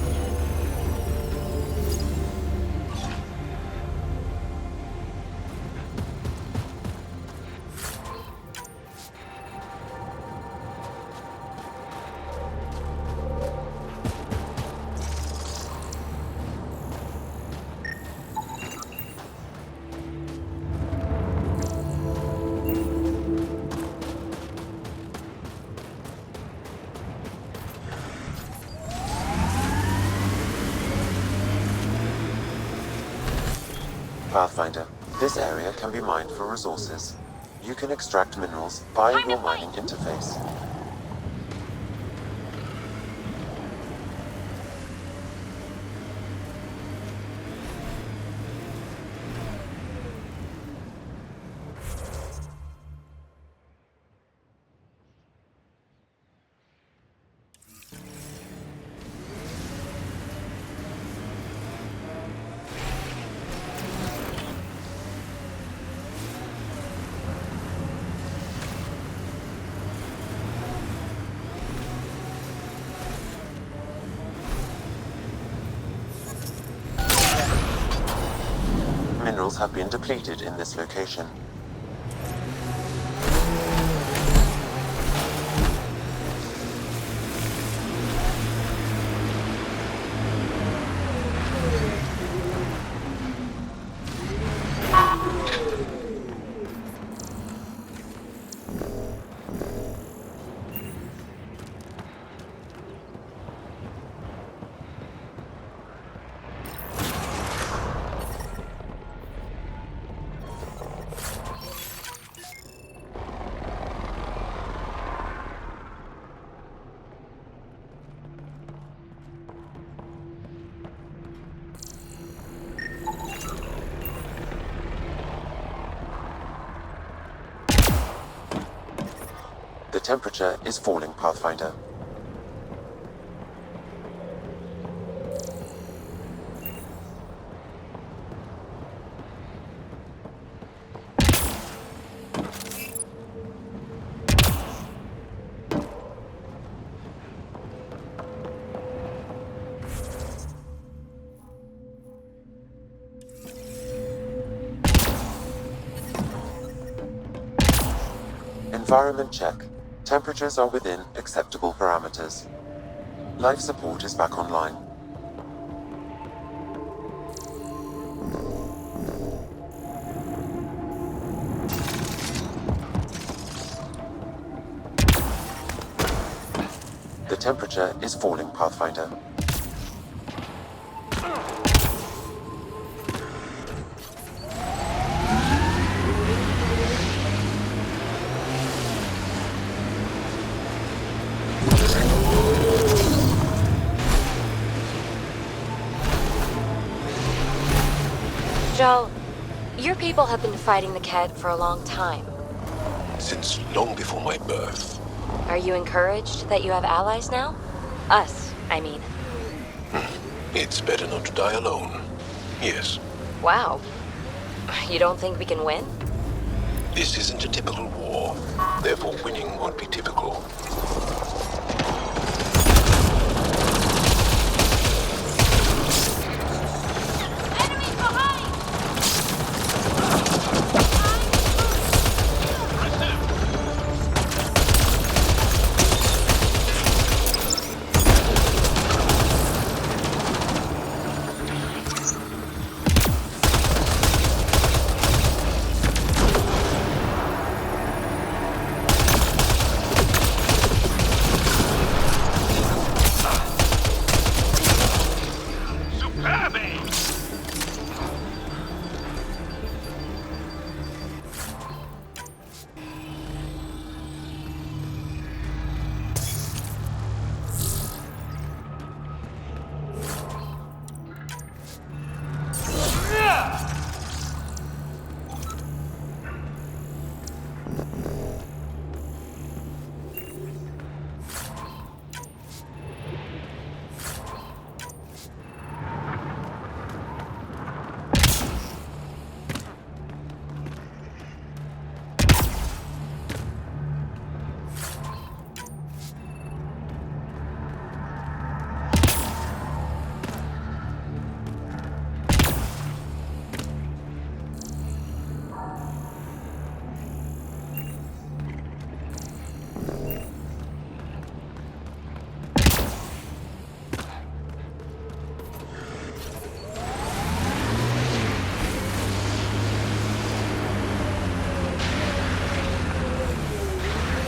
Pathfinder, this area can be mined for resources. You can extract minerals via your mining interface. Minerals have been depleted in this location. temperature is falling, Pathfinder. Environment check. Temperatures are within acceptable parameters. Life support is back online. The temperature is falling, Pathfinder. Joel, your people have been fighting the Kett for a long time. Since long before my birth. Are you encouraged that you have allies now? Us, I mean. It's better not to die alone. Yes. Wow. You don't think we can win? This isn't a typical war. Therefore, winning won't be typical.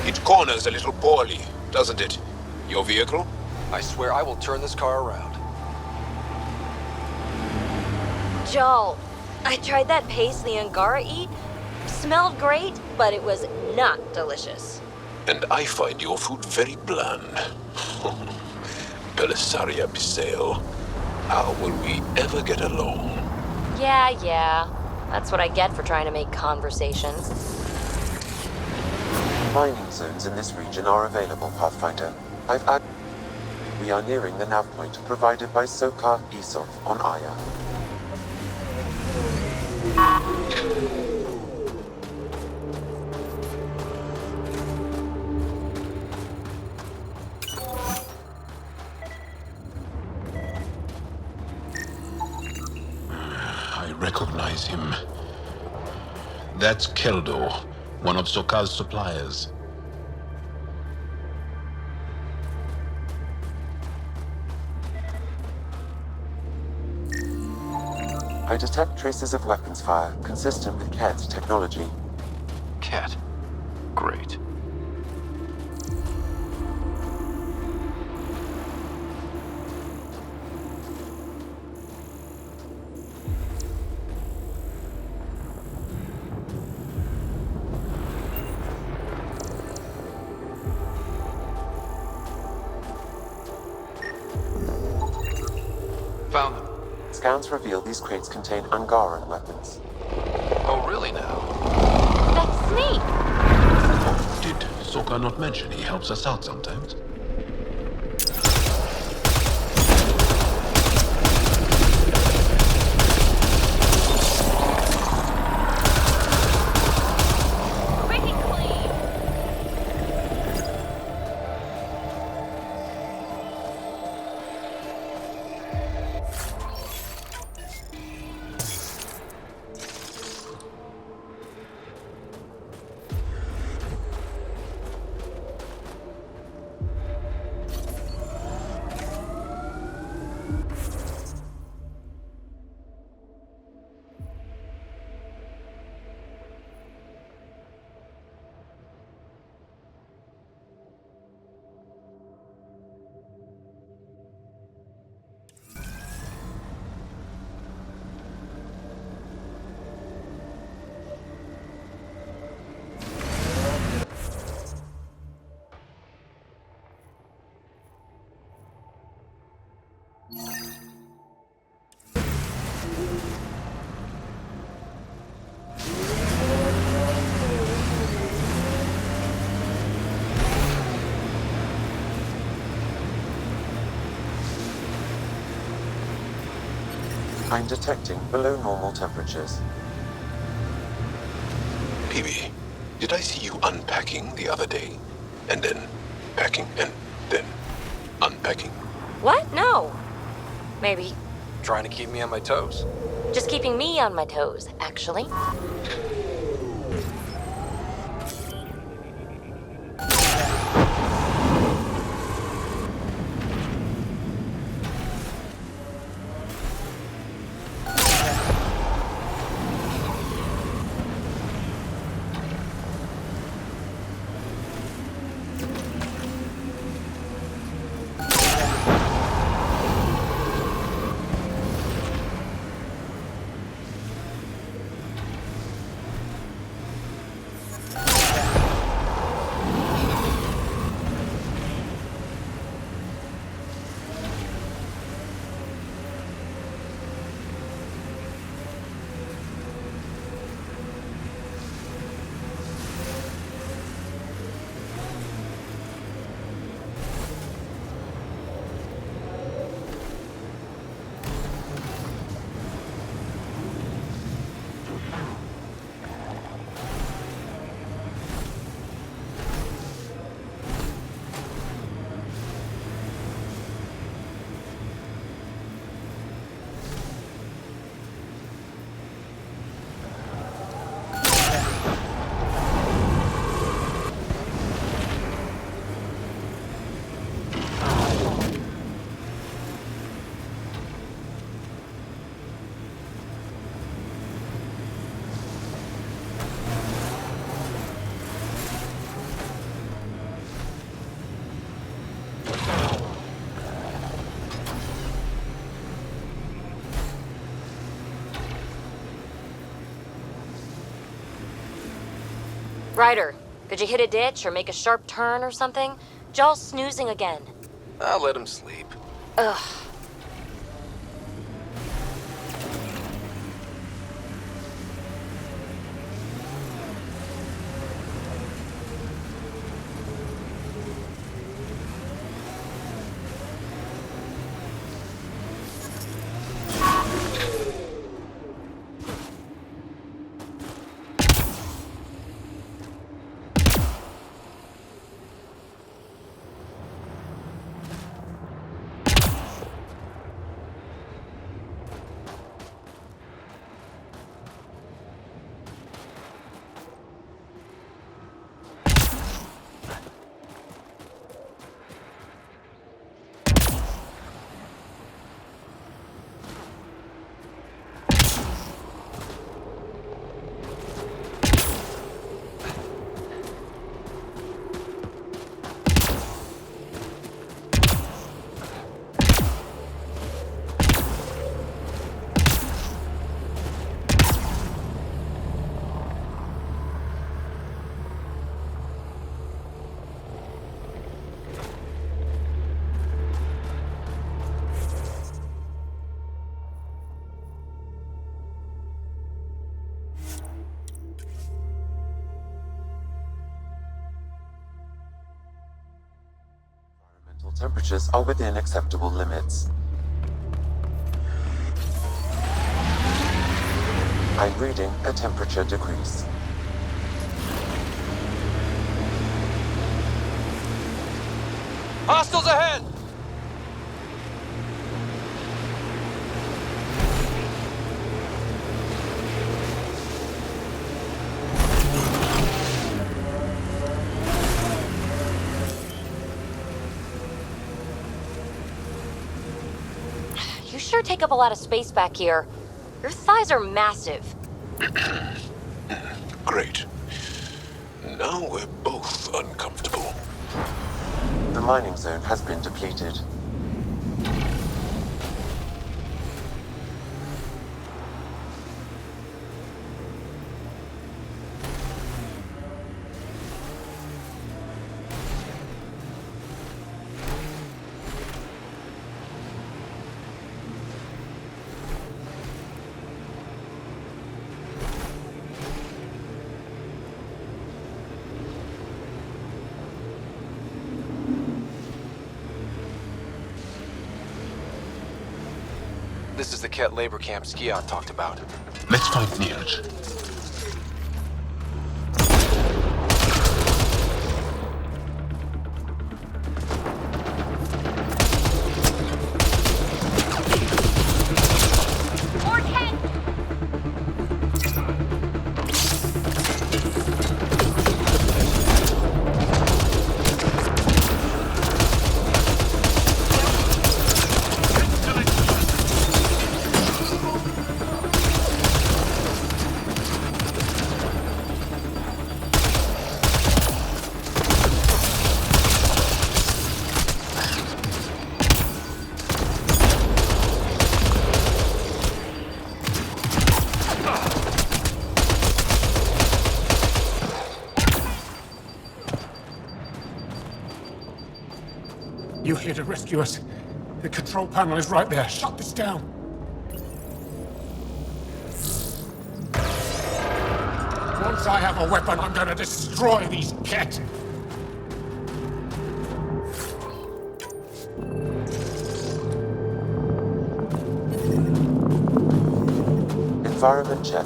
It corners a little poorly, doesn't it? Your vehicle? I swear I will turn this car around. Joel, I tried that paste the Angara eat. Smelled great, but it was not delicious. And I find your food very bland. Belisaria Bisail. How will we ever get along? Yeah. That's what I get for trying to make conversation. Mining zones in this region are available, Pathfinder. We are nearing the nav point provided by Sokar Isov on Aya. I recognize him. That's Keldo, one of Sokal's suppliers. I detect traces of weapons fire consistent with Kett's technology. Kett. Great. Found them. Scans reveal these crates contain Angaran weapons. Oh, really now? That's neat. Did Soka not mention he helps us out sometimes? I'm detecting below normal temperatures. PB, did I see you unpacking the other day? And then packing and then unpacking? What? No. Maybe. Trying to keep me on my toes? Just keeping me on my toes, actually. Ryder, did you hit a ditch or make a sharp turn or something? Jaw's snoozing again. I'll let him sleep. Ugh. Temperatures are within acceptable limits. I'm reading a temperature decrease. Hostiles ahead! You sure take up a lot of space back here. Your thighs are massive. Great. Now we're both uncomfortable. The mining zone has been depleted. This is the Ket labor camp Skion talked about. Let's find Neerj. You're here to rescue us. The control panel is right there. Shut this down. Once I have a weapon, I'm gonna destroy these Ket. Environment check.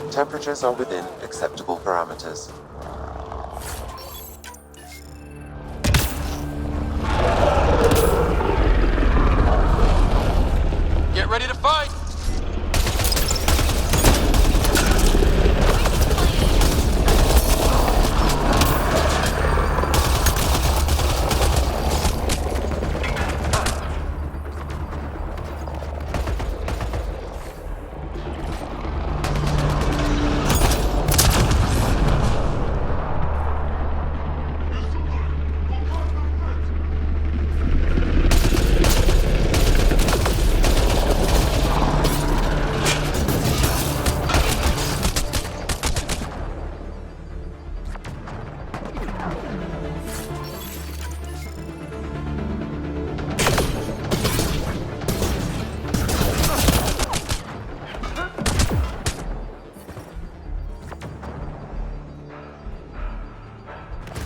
Temperatures are within acceptable parameters. Get ready to fight!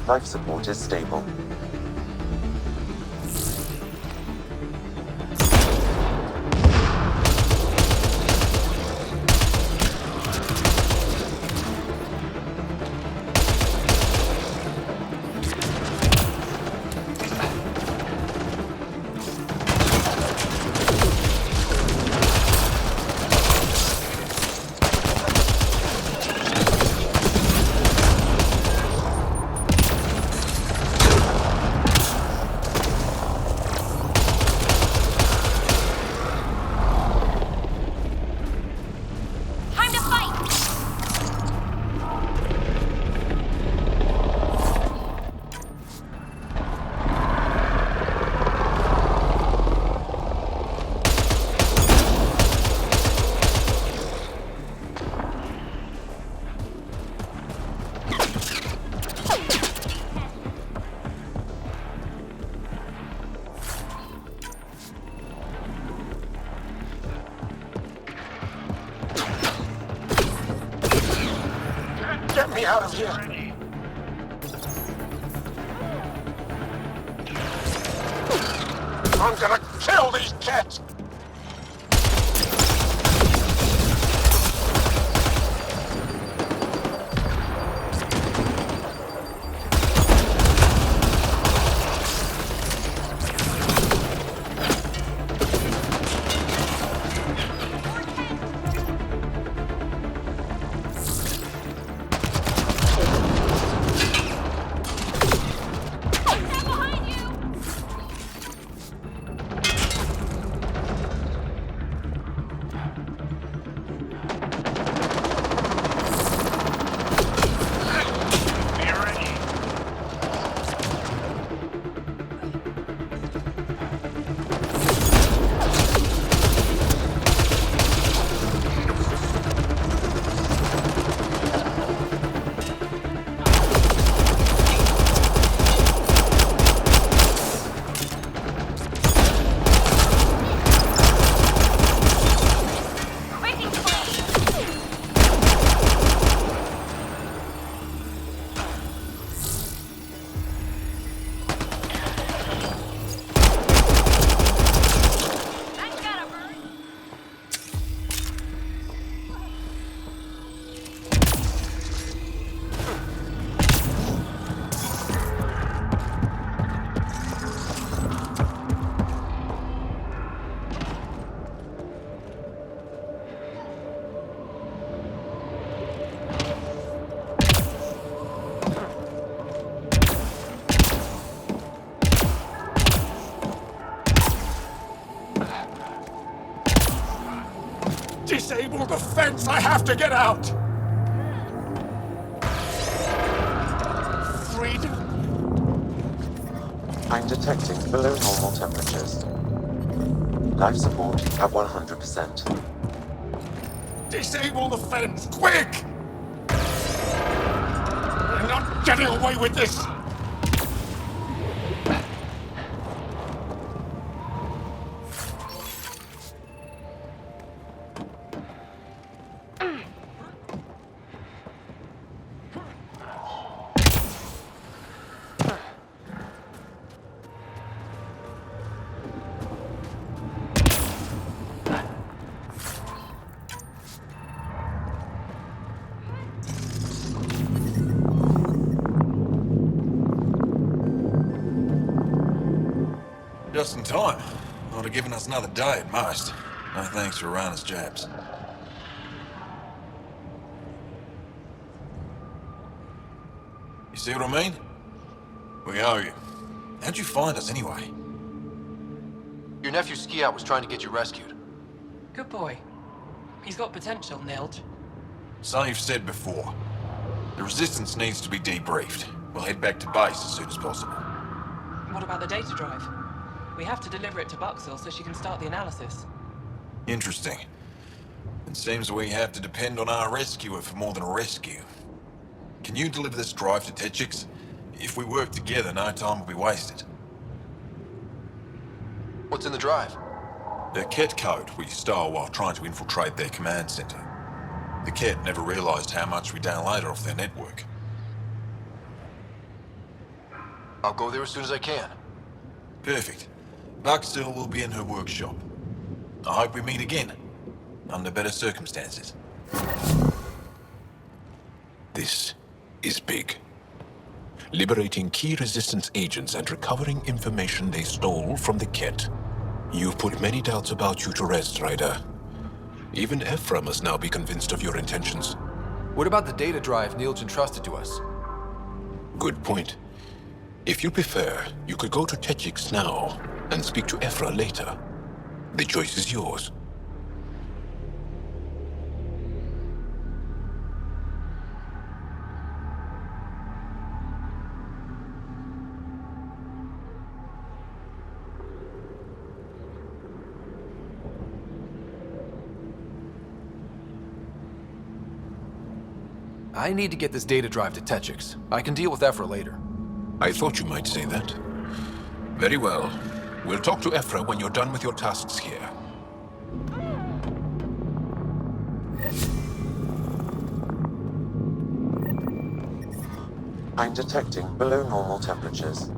Life support is stable. Get me out of here! I'm gonna kill these kids! Disable the fence! I have to get out! Freedom? I'm detecting below normal temperatures. Life support at 100%. Disable the fence, quick! You're not getting away with this! Just in time. Would have given us another day at most. No thanks for Rana's jabs. You see what I mean? We owe you. How'd you find us anyway? Your nephew Ski-Out was trying to get you rescued. Good boy. He's got potential, Nilge. So you've said before. The Resistance needs to be debriefed. We'll head back to base as soon as possible. What about the data drive? We have to deliver it to Buxel so she can start the analysis. Interesting. It seems we have to depend on our rescuer for more than a rescue. Can you deliver this drive to Techix? If we work together, no time will be wasted. What's in the drive? The Ket code we stole while trying to infiltrate their command center. The Ket never realized how much we downloaded off their network. I'll go there as soon as I can. Perfect. Buxel will be in her workshop. I hope we meet again, under better circumstances. This is big. Liberating key Resistance agents and recovering information they stole from the Ket. You've put many doubts about you to rest, Ryder. Even Ephra must now be convinced of your intentions. What about the data drive Nilge entrusted to us? Good point. If you prefer, you could go to Techix now and speak to Ephra later. The choice is yours. I need to get this data drive to Techix. I can deal with Ephra later. I thought you might say that. Very well. We'll talk to Ephra when you're done with your tasks here. I'm detecting below normal temperatures.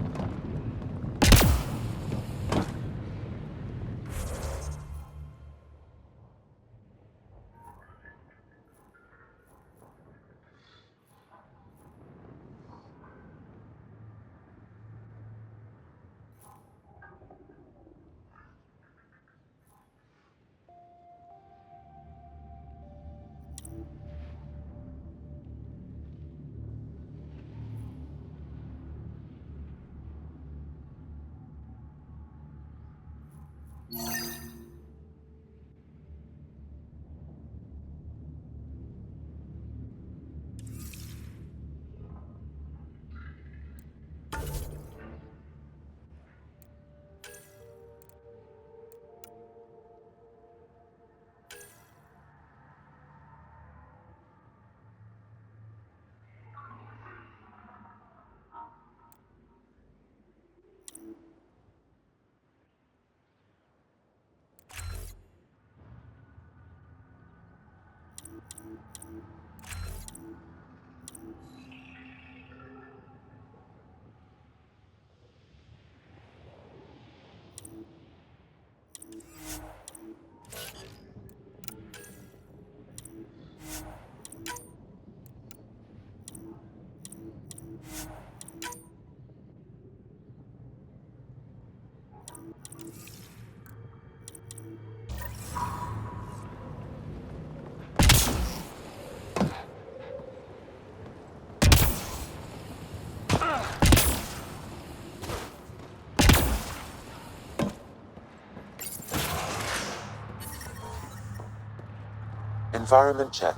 Environment check.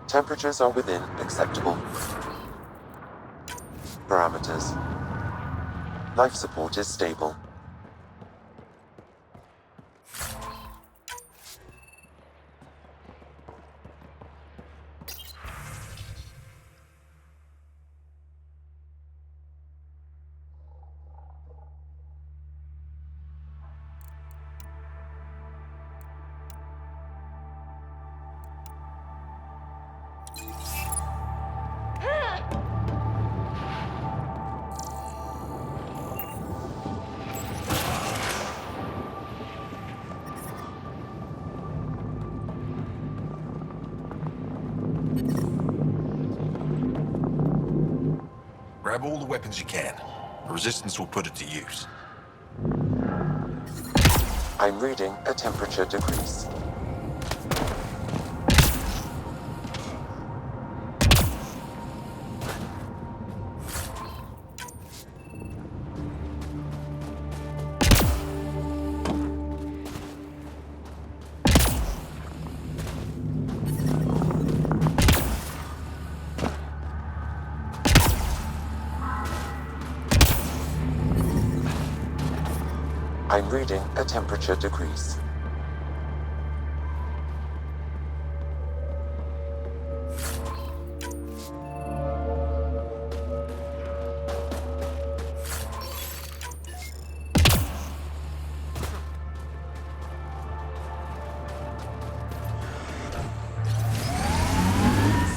Temperatures are within acceptable parameters. Life support is stable. Grab all the weapons you can. The Resistance will put it to use. I'm reading a temperature decrease. I'm reading a temperature decrease.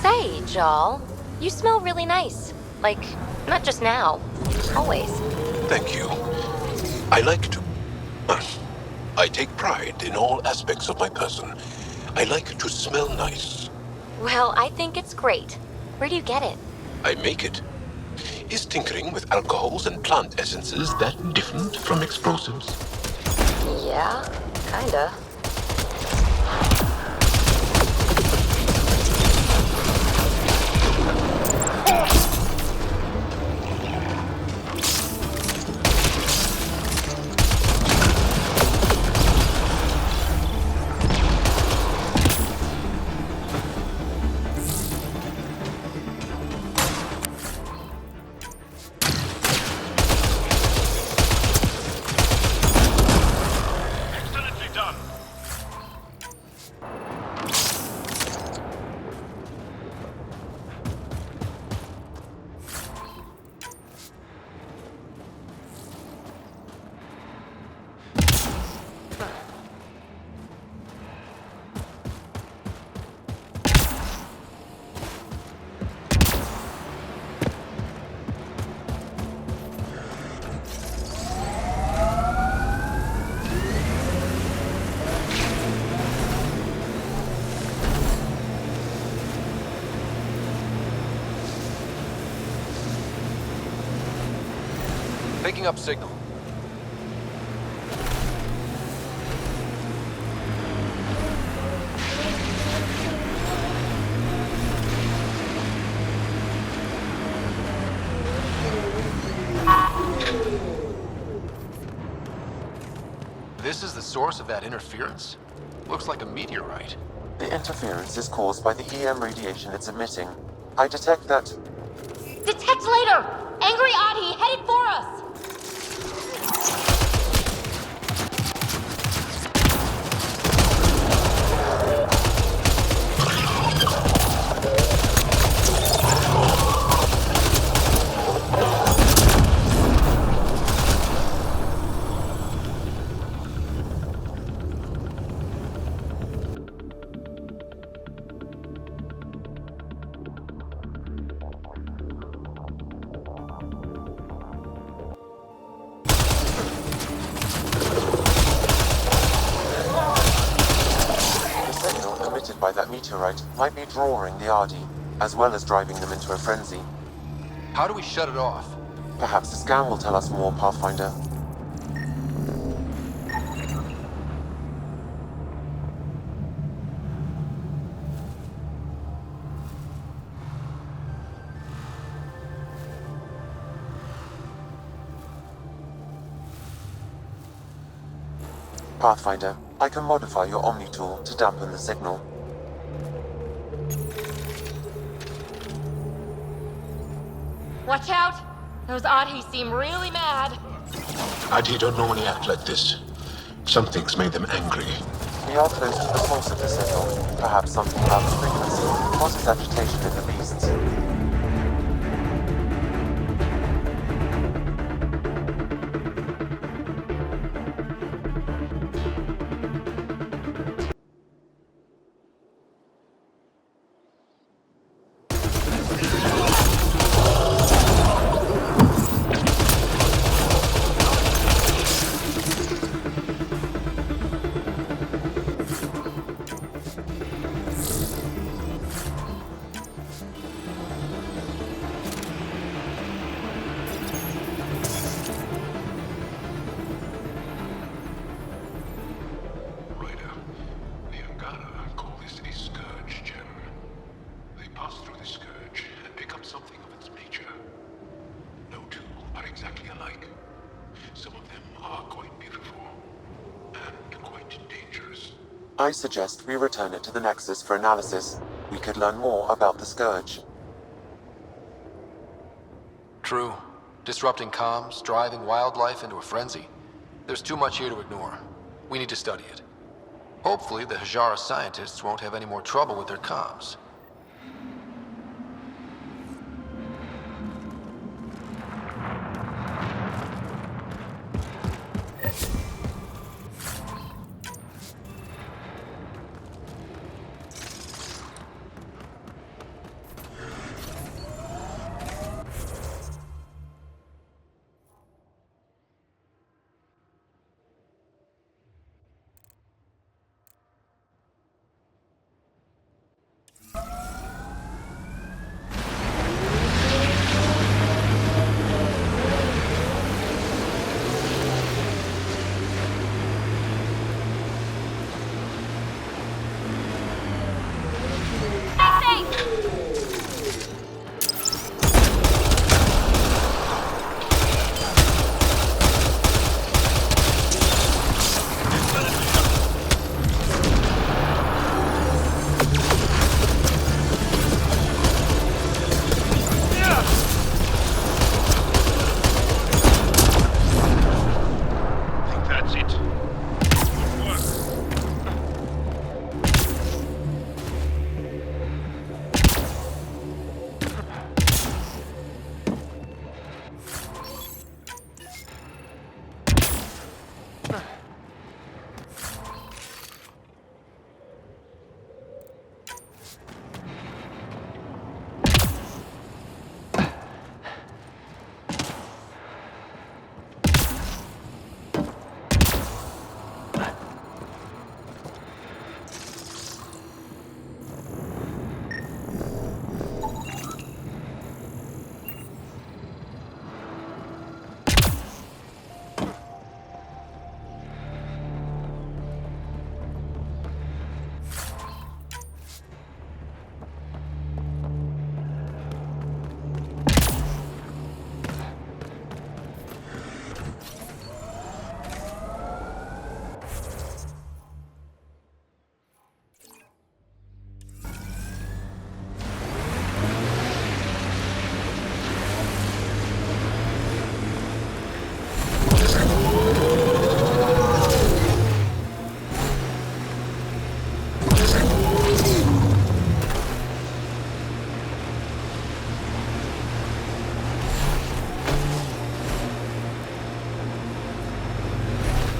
Say, Jal, you smell really nice. Like, not just now, always. Thank you. I like to... I take pride in all aspects of my person. I like to smell nice. Well, I think it's great. Where do you get it? I make it. Is tinkering with alcohols and plant essences that different from explosives? Yeah, kinda. Picking up signal. This is the source of that interference? Looks like a meteorite. The interference is caused by the EM radiation it's emitting. I detect that... Detect later! Angry Adi headed for us! generated by that meteorite might be drawing the Ardi, as well as driving them into a frenzy. How do we shut it off? Perhaps the scan will tell us more, Pathfinder. Pathfinder, I can modify your Omni tool to dampen the signal. Watch out! Those Adhi seem really mad. Adi don't normally act like this. Something's made them angry. We are close to the source of the signal. Perhaps something about the frequency causes agitation in the beasts. I suggest we return it to the Nexus for analysis. We could learn more about the Scourge. True. Disrupting comms, driving wildlife into a frenzy. There's too much here to ignore. We need to study it. Hopefully, the Hajara scientists won't have any more trouble with their comms.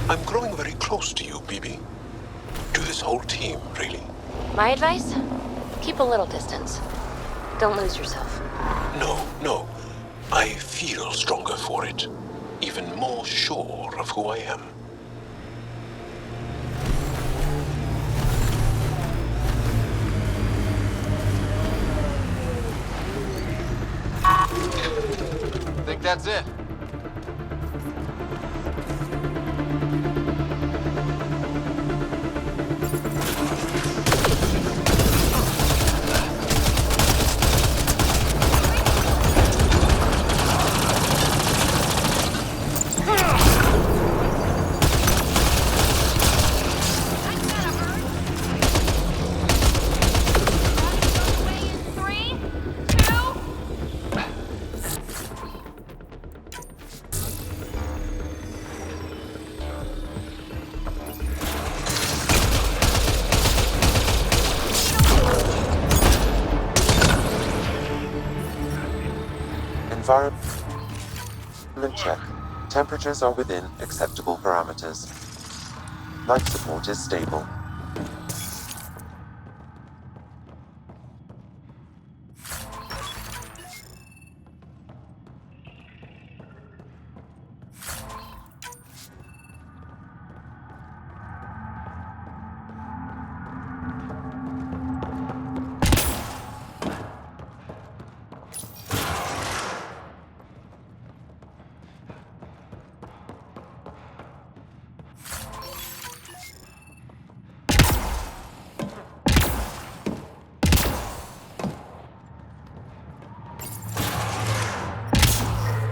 I'm growing very close to you, BB. To this whole team, really. My advice? Keep a little distance. Don't lose yourself. No. I feel stronger for it. Even more sure of who I am. that's it. Environment check. Temperatures are within acceptable parameters. Life support is stable.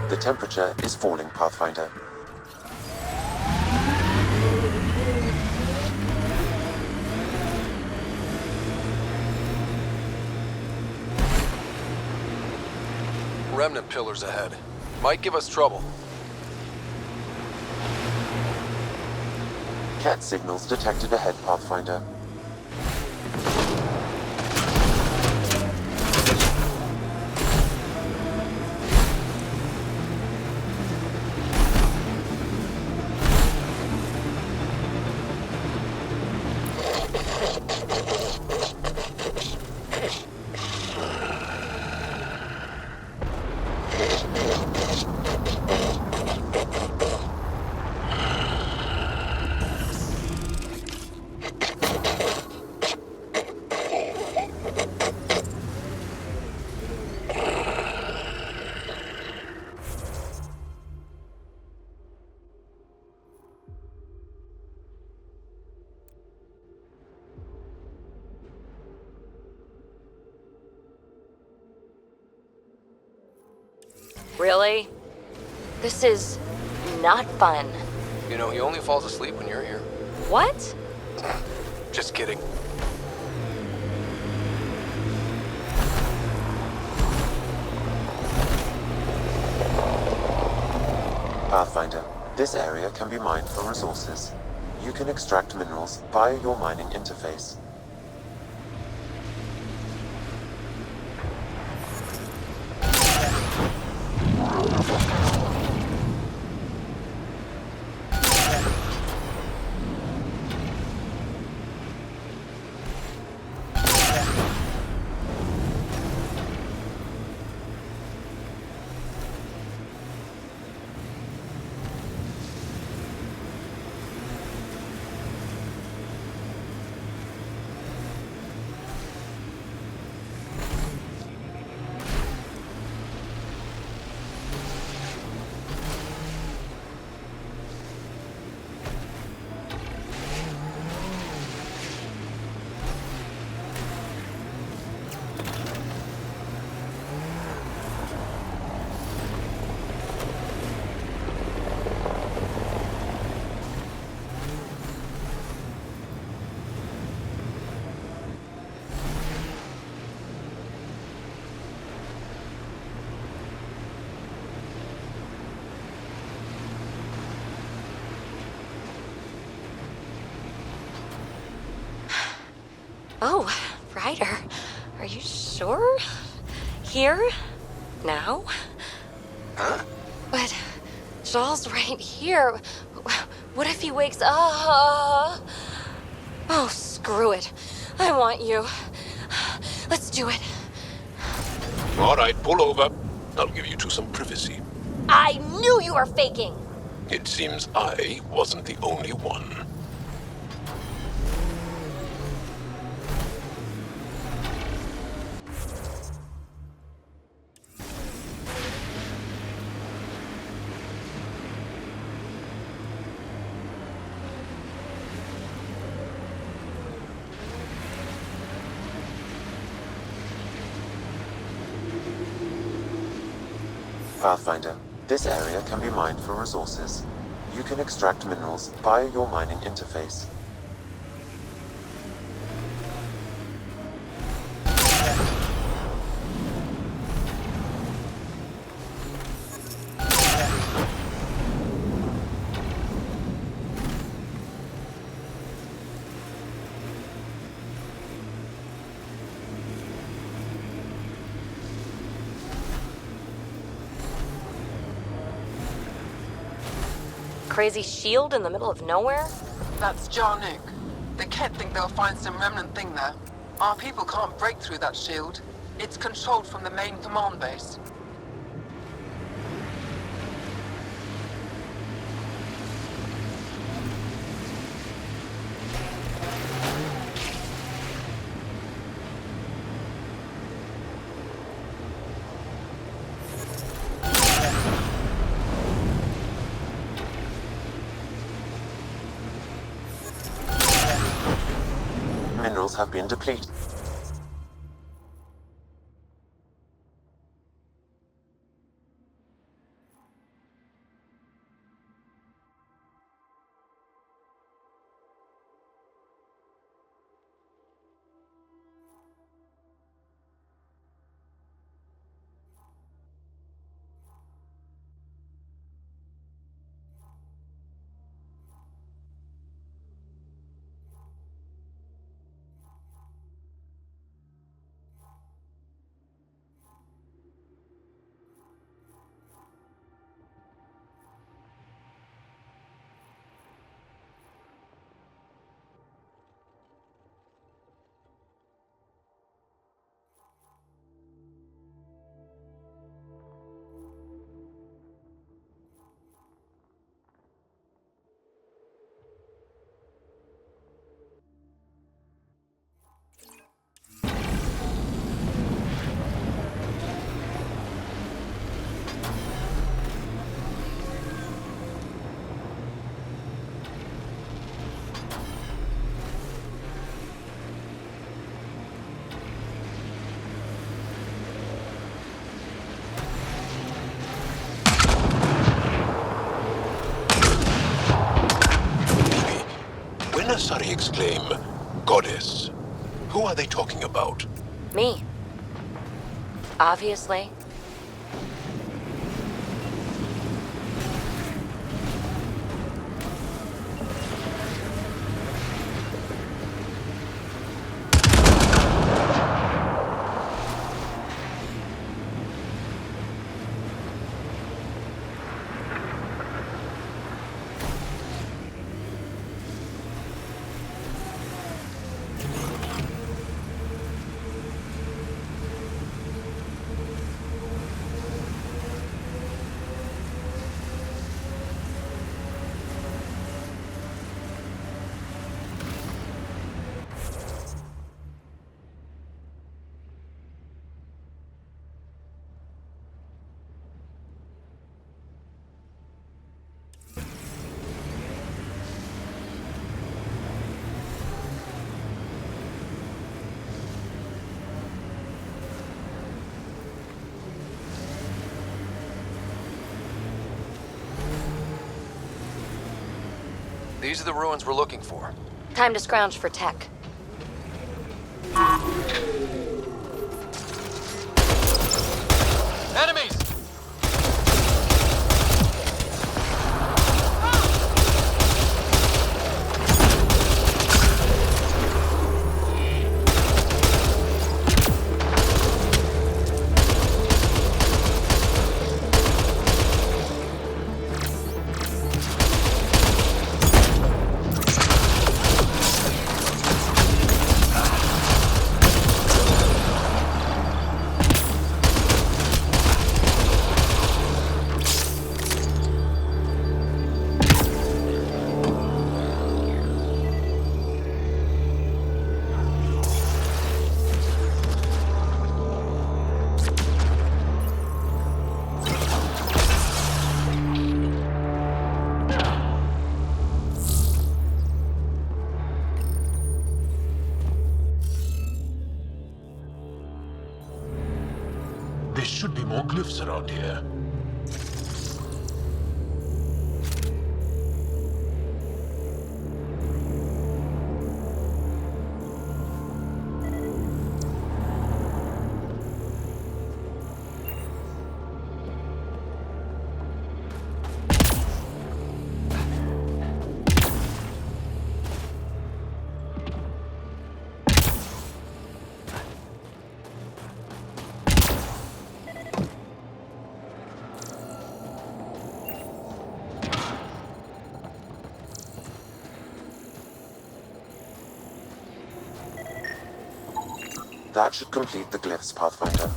The temperature is falling, Pathfinder. Remnant pillars ahead. Might give us trouble. Cat signals detected ahead, Pathfinder. Really? This is not fun. You know, he only falls asleep when you're here. What? Just kidding. Pathfinder, this area can be mined for resources. You can extract minerals via your mining interface. Oh, Ryder, are you sure? Here? Now? Huh? But Joel's right here. What if he wakes up? Oh, screw it. I want you. Let's do it. All right, pull over. I'll give you two some privacy. I knew you were faking! It seems I wasn't the only one. Pathfinder, this area can be mined for resources. You can extract minerals via your mining interface. Crazy shield in the middle of nowhere? That's Jarnook. The Ket think they'll find some remnant thing there. Our people can't break through that shield. It's controlled from the main command base. Minerals have been depleted. Sorry, exclaim, Goddess. Who are they talking about? Me. Obviously. These are the ruins we're looking for. Time to scrounge for tech. Enemies! There should be more glyphs around here. That should complete the glyphs, Pathfinder.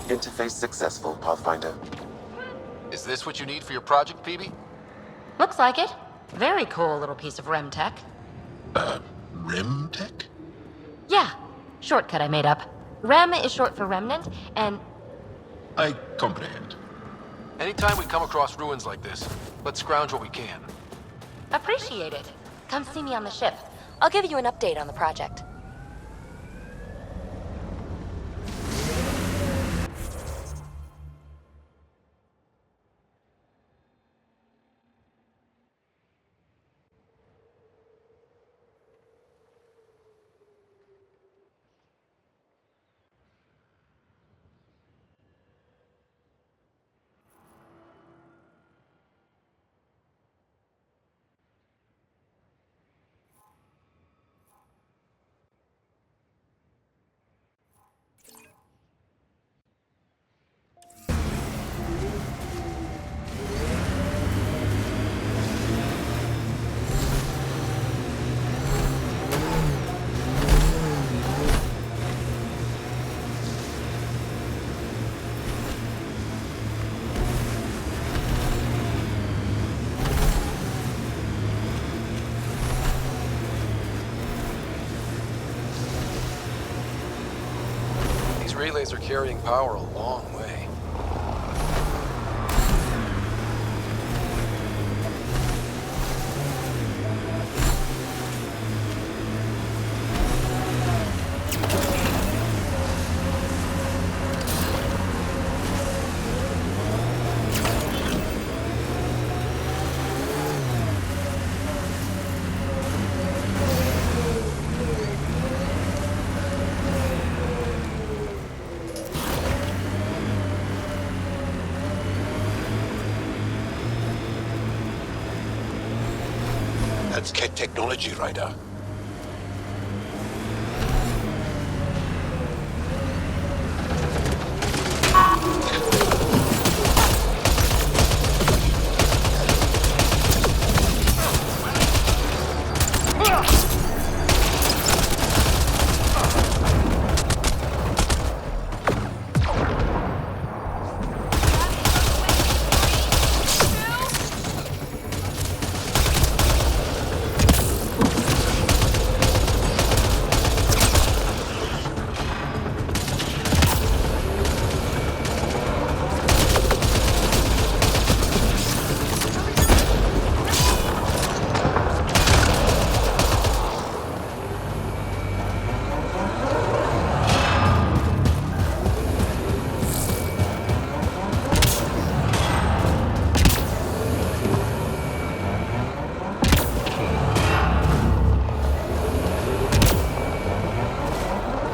Interface successful, Pathfinder. Is this what you need for your project, PB? Looks like it. Very cool little piece of REM tech. REM tech? Yeah, shortcut I made up. REM is short for remnant, and I comprehend. Anytime we come across ruins like this, let's scrounge what we can. Appreciate it. Come see me on the ship. I'll give you an update on the project. Relays are carrying power a long way. That's Ket technology, Ryder.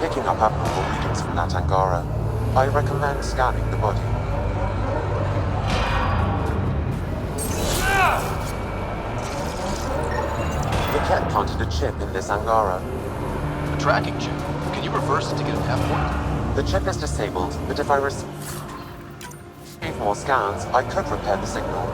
Picking up abnormal readings from that Angara, I recommend scanning the body. The Ket planted a chip in this Angara. A tracking chip. Can you reverse it to get a nav point? The chip is disabled, but if I receive more scans, I could repair the signal.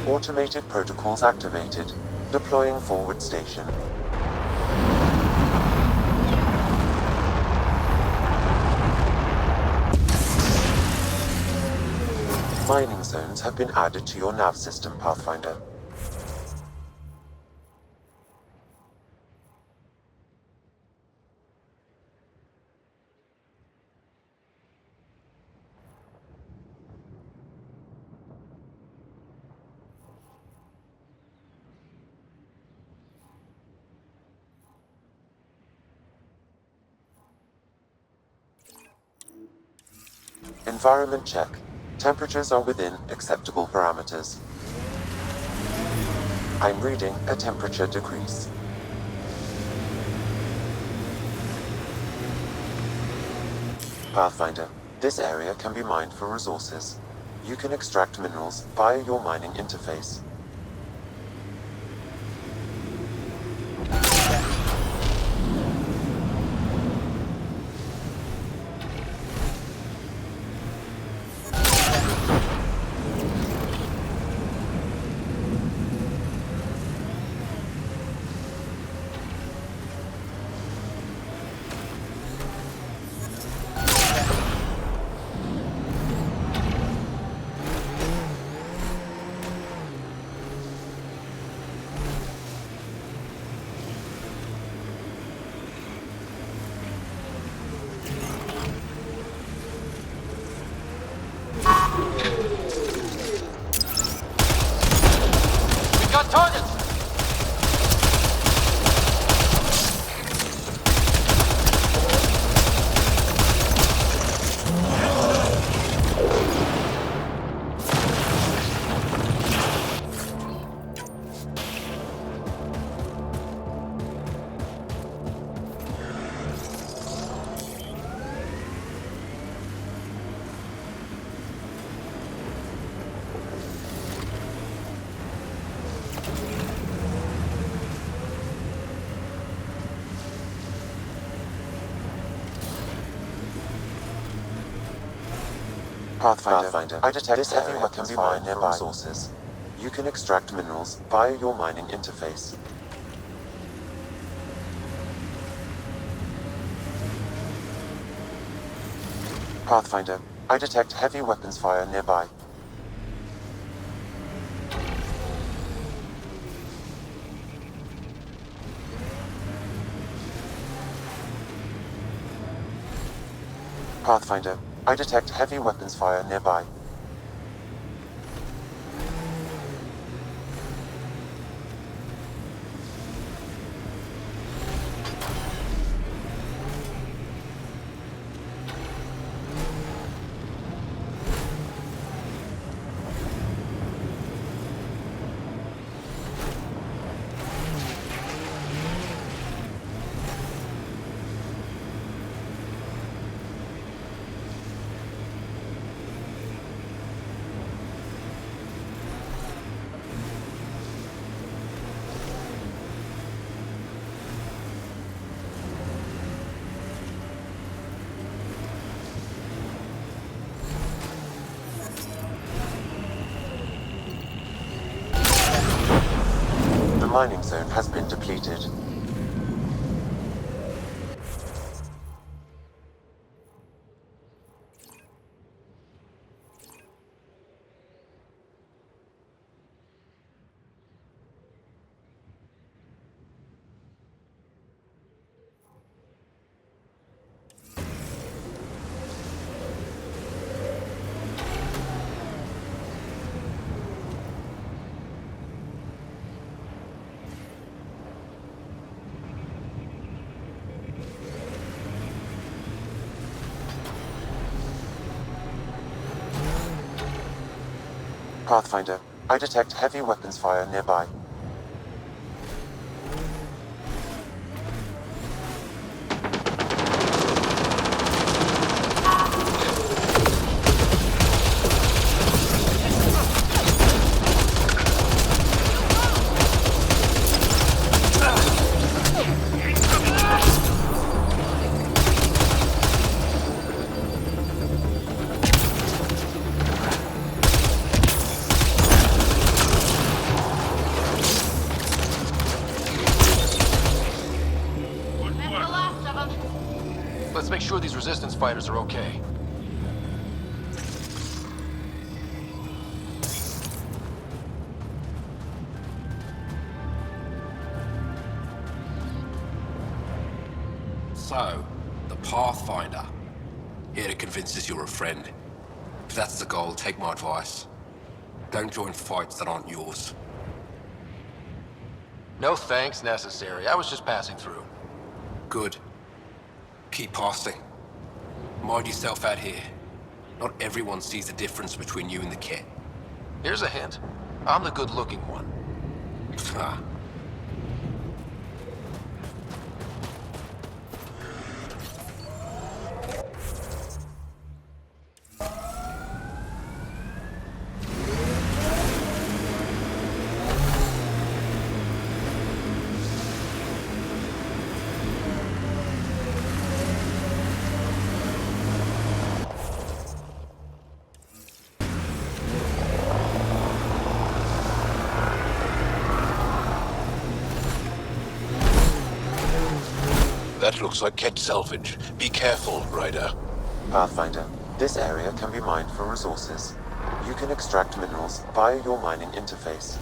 Automated protocols activated. Deploying forward station. Mining zones have been added to your nav system, Pathfinder. Environment check. Temperatures are within acceptable parameters. I'm reading a temperature decrease. Pathfinder, this area can be mined for resources. You can extract minerals via your mining interface. Got targets! Pathfinder, I detect this heavy weapons fire nearby resources. You can extract minerals via your mining interface. Pathfinder, I detect heavy weapons fire nearby. Pathfinder, I detect heavy weapons fire nearby. The mining zone has been depleted. Pathfinder, I detect heavy weapons fire nearby. Let's make sure these resistance fighters are okay. So, the Pathfinder. Here to convince us you're a friend. If that's the goal, take my advice. Don't join fights that aren't yours. No thanks necessary. I was just passing through. Good. Keep passing. Mind yourself out here. Not everyone sees the difference between you and the kid. Here's a hint. I'm the good-looking one. Ah. That looks like Kett salvage. Be careful, Ryder. Pathfinder, this area can be mined for resources. You can extract minerals via your mining interface.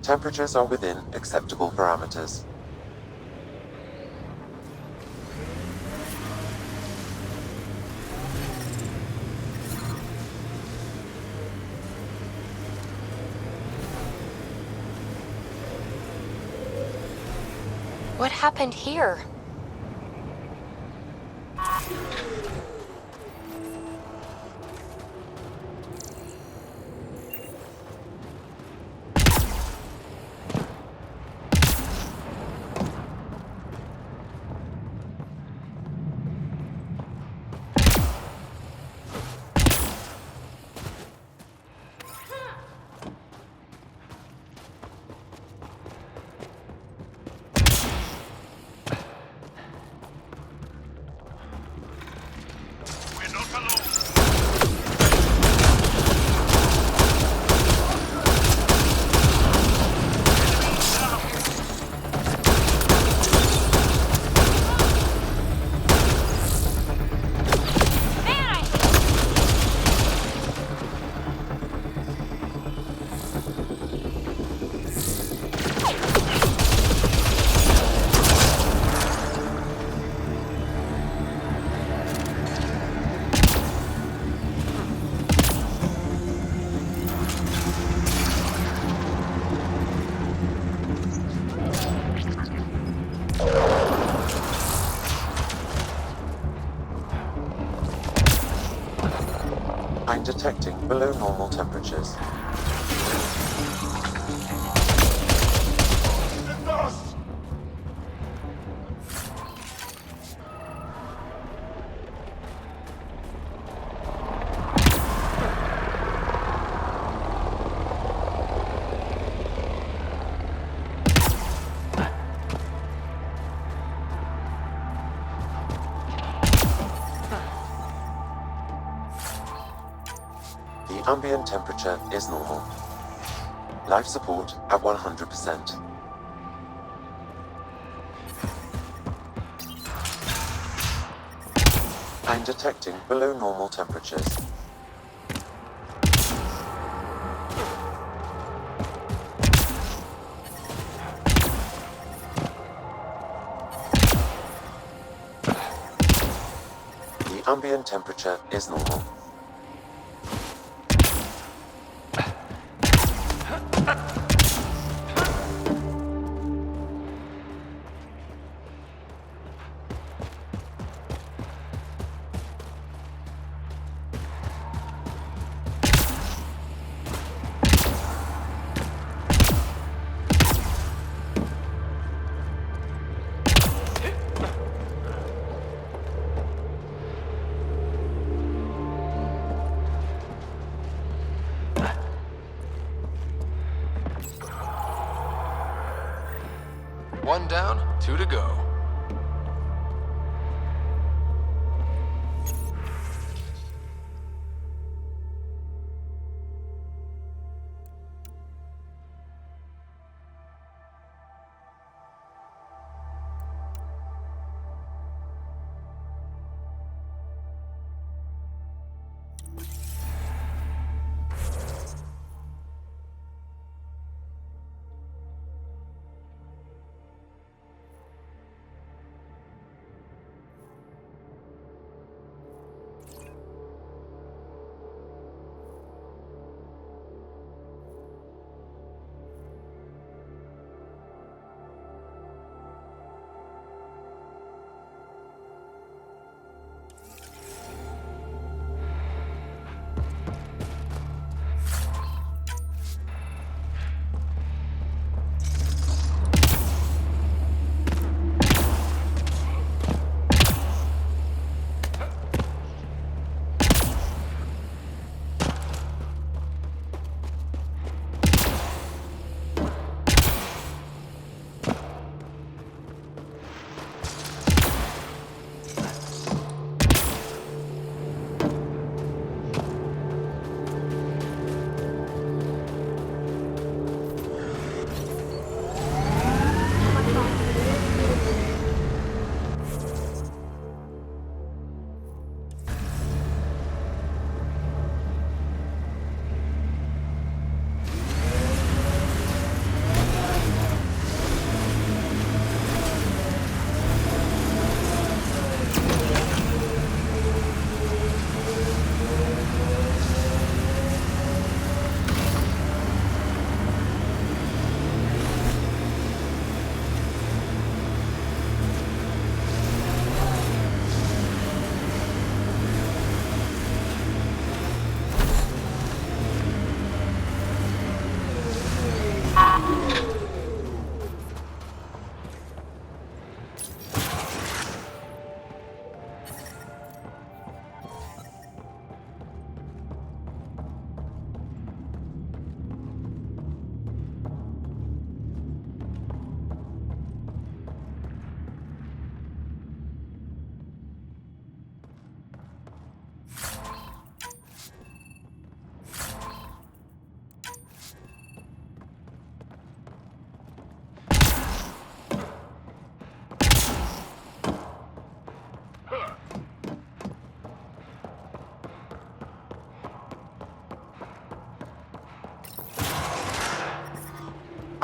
Temperatures are within acceptable parameters. What happened here? I'm detecting below normal temperatures. The ambient temperature is normal. Life support at 100%. I'm detecting below normal temperatures. The Ambient temperature is normal. One down, two to go.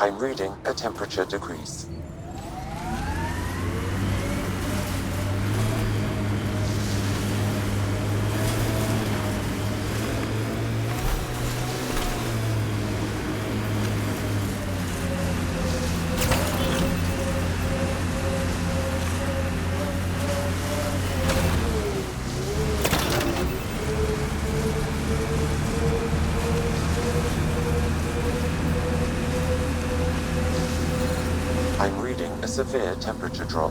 I'm reading a temperature decrease. I'm reading a severe temperature drop.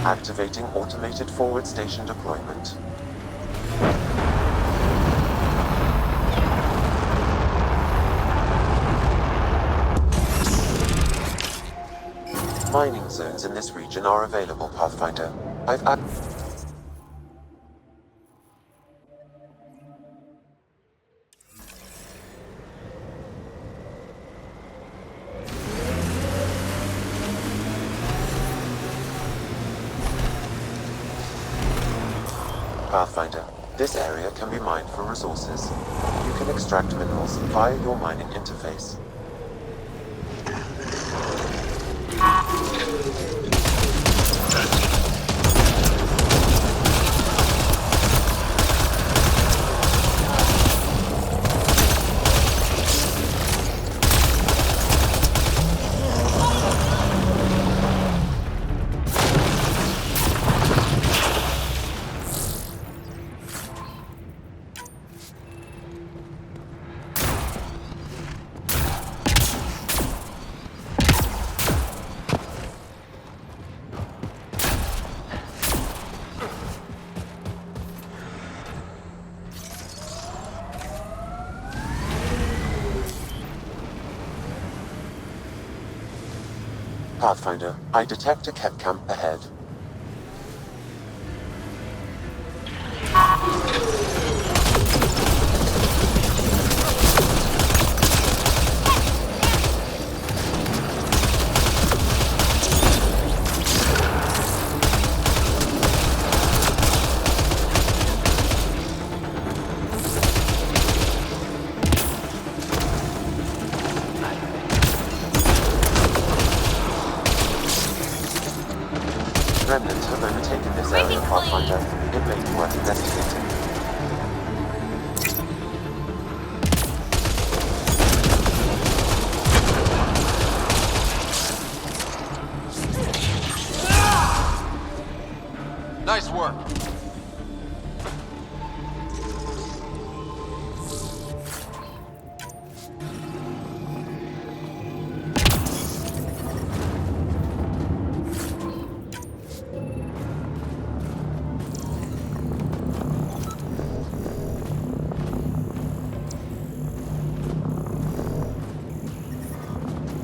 Activating automated forward station deployment. Mining zones in this region are available, Pathfinder. Pathfinder, this area can be mined for resources. You can extract minerals via your mining interface. Pathfinder, I detect a Ket camp ahead. Remnants have overtaken this area, Pathfinder. It may be worth investigating. Nice work.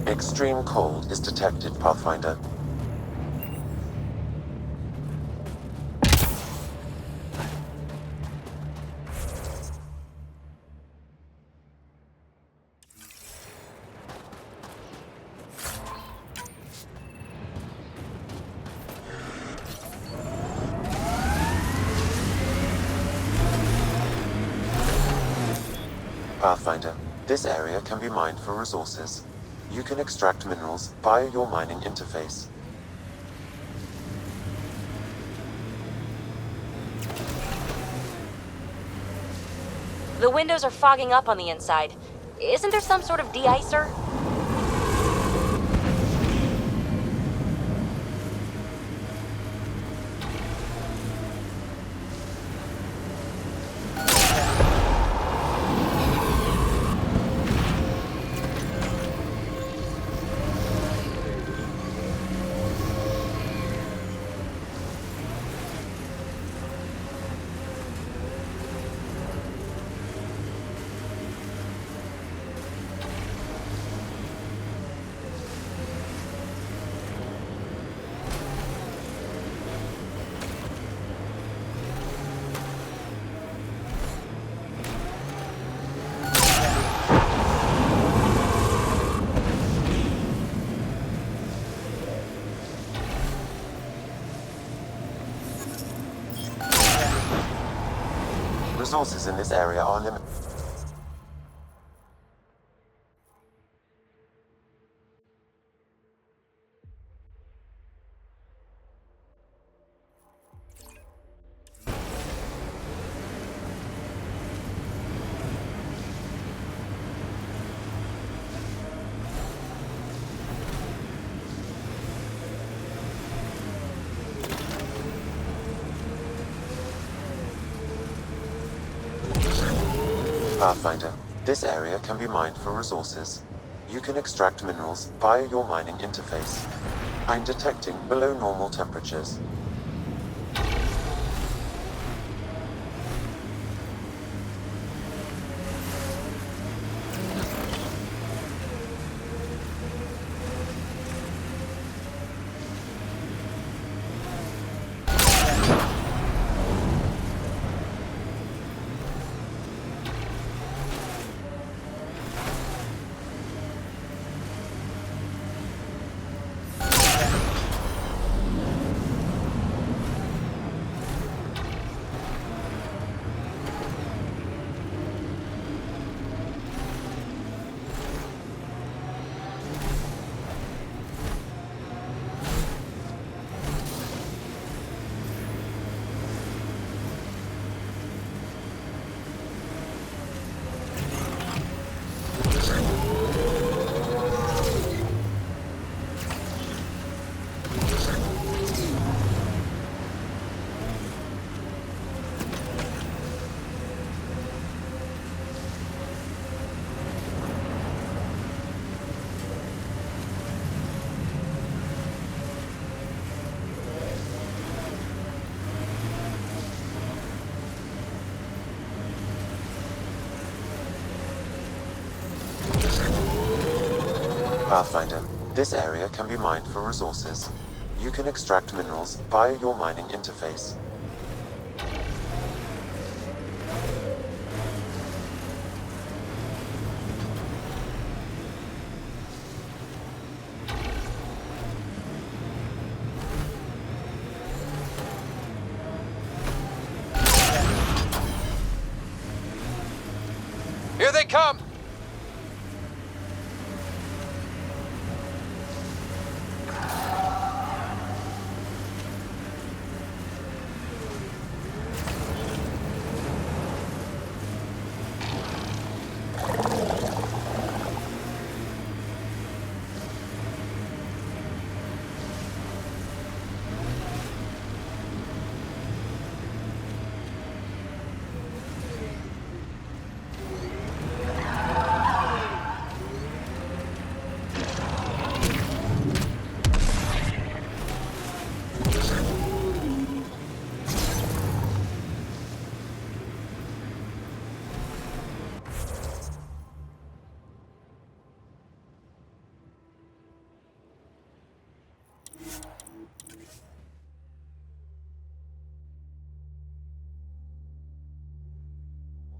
Extreme cold is detected, Pathfinder. Pathfinder, this area can be mined for resources. You can extract minerals via your mining interface. The windows are fogging up on the inside. Isn't there some sort of de-icer? Resources in this area are limited. Pathfinder, this area can be mined for resources. You can extract minerals via your mining interface. I'm detecting below normal temperatures. Pathfinder, this area can be mined for resources. You can extract minerals via your mining interface. Here they come!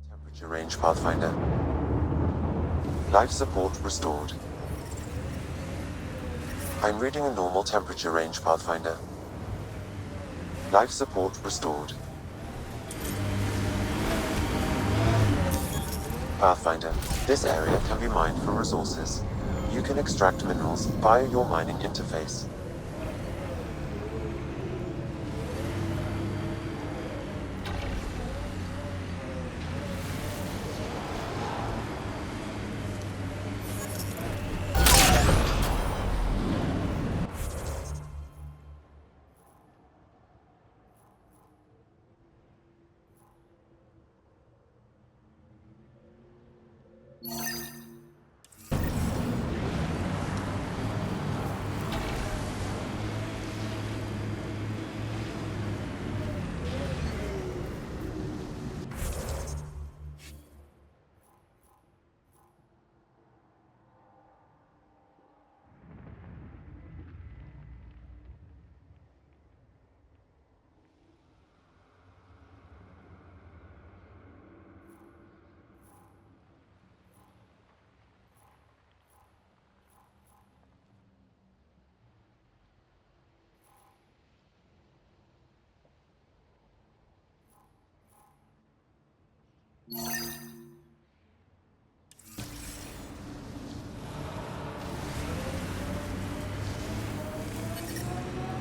Temperature range, Pathfinder. Life support restored. I'm reading a normal temperature range, Pathfinder. Life support restored. Pathfinder, this area can be mined for resources. You can extract minerals via your mining interface.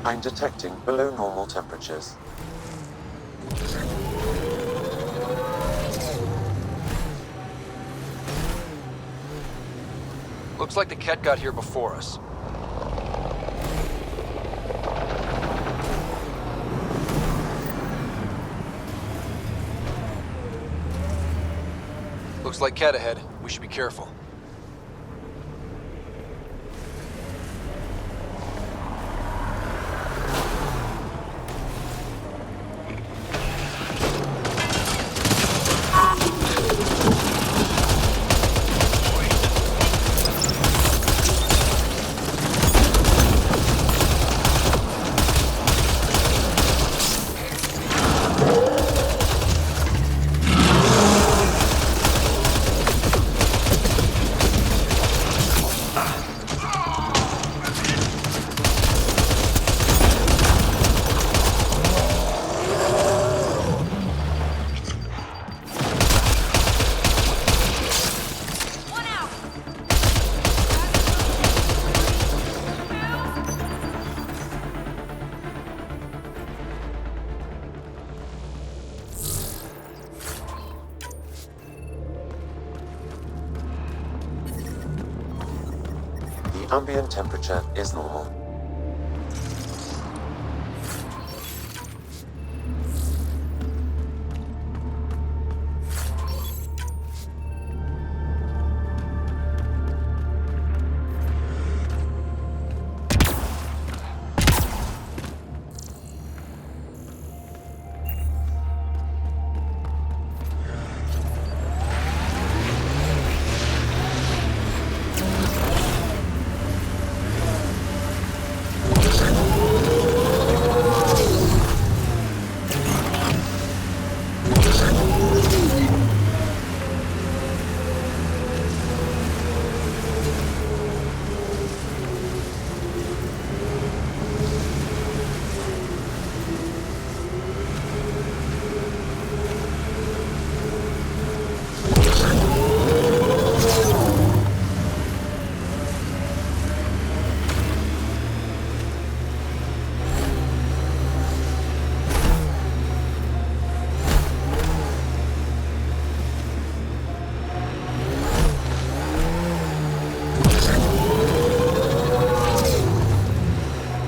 I'm detecting below normal temperatures. Looks like the Ket got here before us. Looks like Ket ahead. We should be careful. Ambient temperature is normal.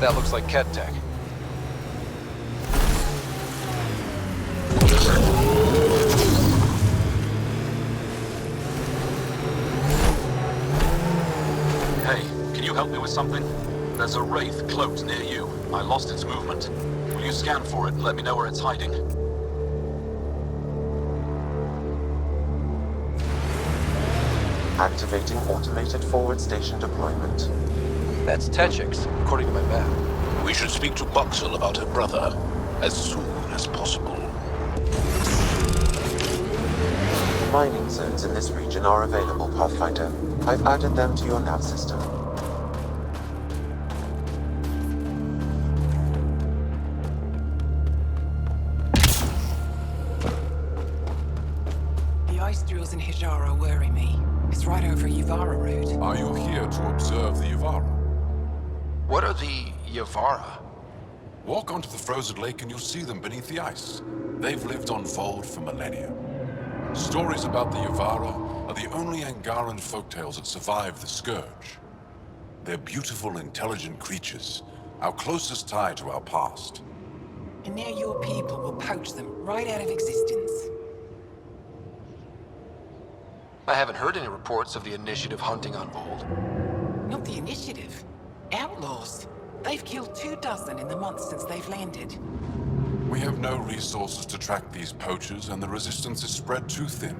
that looks like Ket tech. Hey, can you help me with something? There's a wraith cloaked near you. I lost its movement. Will you scan for it and let me know where it's hiding? Activating automated forward station deployment. That's Techix, according to my map. We should speak to Boxel about her brother as soon as possible. Mining zones in this region are available, Pathfinder. I've added them to your nav system. The ice drills in Hijara worry me. It's right over Yuvara Road. Are you here to observe the Yuvara? What are the Yavara? Walk onto the frozen lake and you'll see them beneath the ice. They've lived on Voeld for millennia. Stories about the Yuvara are the only Angaran folktales that survive the Scourge. They're beautiful, intelligent creatures, our closest tie to our past. And now your people will poach them right out of existence. I haven't heard any reports of the Initiative hunting on Voeld. Not the Initiative. Outlaws. They've killed 24 in the months since they've landed. We have no resources to track these poachers, and the resistance is spread too thin.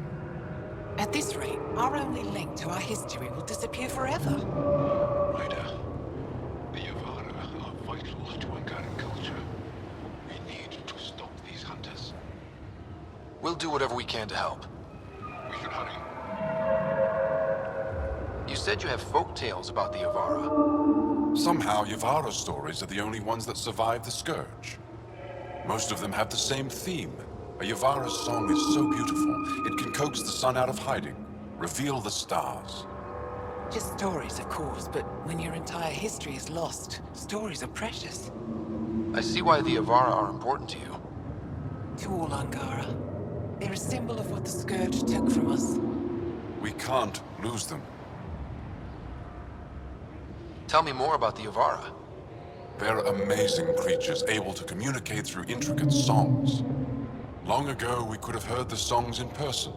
At this rate, our only link to our history will disappear forever. Ryder, the Yavara are vital to Angaran culture. We need to stop these hunters. We'll do whatever we can to help. We should hurry. You said you have folk tales about the Yavara. Somehow, Yavara stories are the only ones that survive the Scourge. Most of them have the same theme. A Yavara's song is so beautiful, it can coax the sun out of hiding, reveal the stars. Just stories, of course, but when your entire history is lost, stories are precious. I see why the Yavara are important to you. To all Angara. They're a symbol of what the Scourge took from us. We can't lose them. Tell me more about the Yavara. They're amazing creatures, able to communicate through intricate songs. Long ago, we could have heard the songs in person,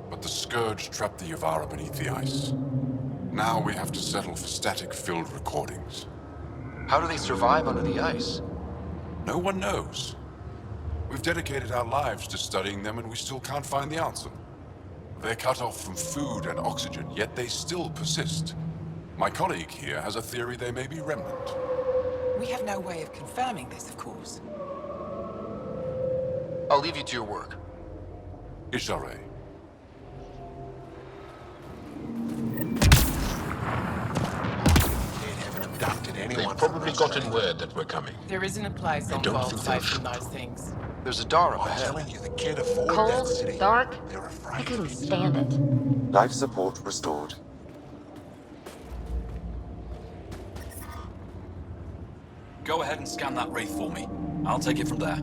but the Scourge trapped the Yavara beneath the ice. Now we have to settle for static-filled recordings. How do they survive under the ice? No one knows. We've dedicated our lives to studying them, and we still can't find the answer. They're cut off from food and oxygen, yet they still persist. My colleague here has a theory they may be remnant. We have no way of confirming this, of course. I'll leave you to your work. Ishare. They've probably gotten word that we're coming. There isn't a place on don't Voeld think safe they'll- from those things. There's a door up I'm ahead. telling you, the kid afford that Cold, city. dark, They're afraid. I couldn't stand it. Life support restored. Go ahead and scan that wraith for me. I'll take it from there.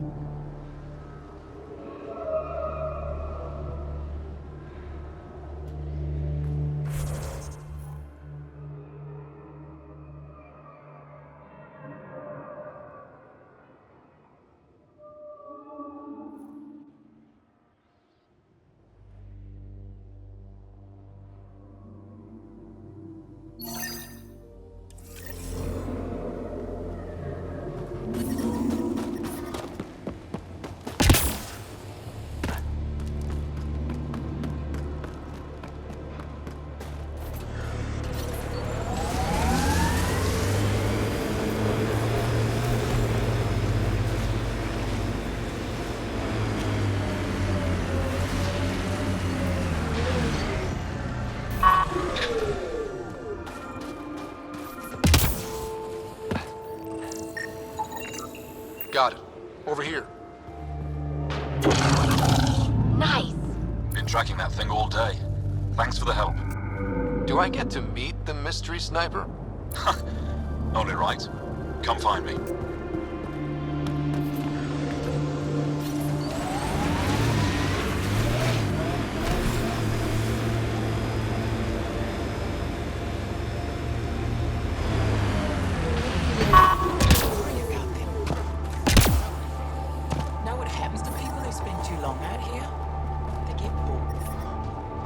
Got it. Over here. Nice. Been tracking that thing all day. Thanks for the help. Do I get to meet the mystery sniper? Only right. Come find me.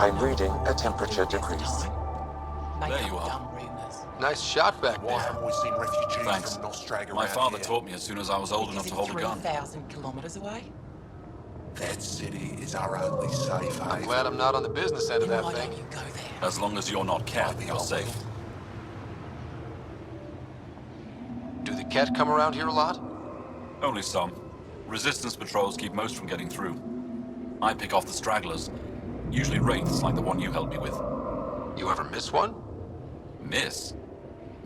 I'm reading a temperature decrease. There you are. Nice shot back Why there. haven't we seen refugees Thanks. from Nostrag My around father here? taught me as soon as I was old enough to hold a gun. 3,000 kilometers away? That city is our only safe I'm haven. glad I'm not on the business end of that thing. As long as you're not Cat, you're safe. Do the Ket come around here a lot? Only some. Resistance patrols keep most from getting through. I pick off the stragglers. Usually wraiths like the one you helped me with. You ever miss one? Miss?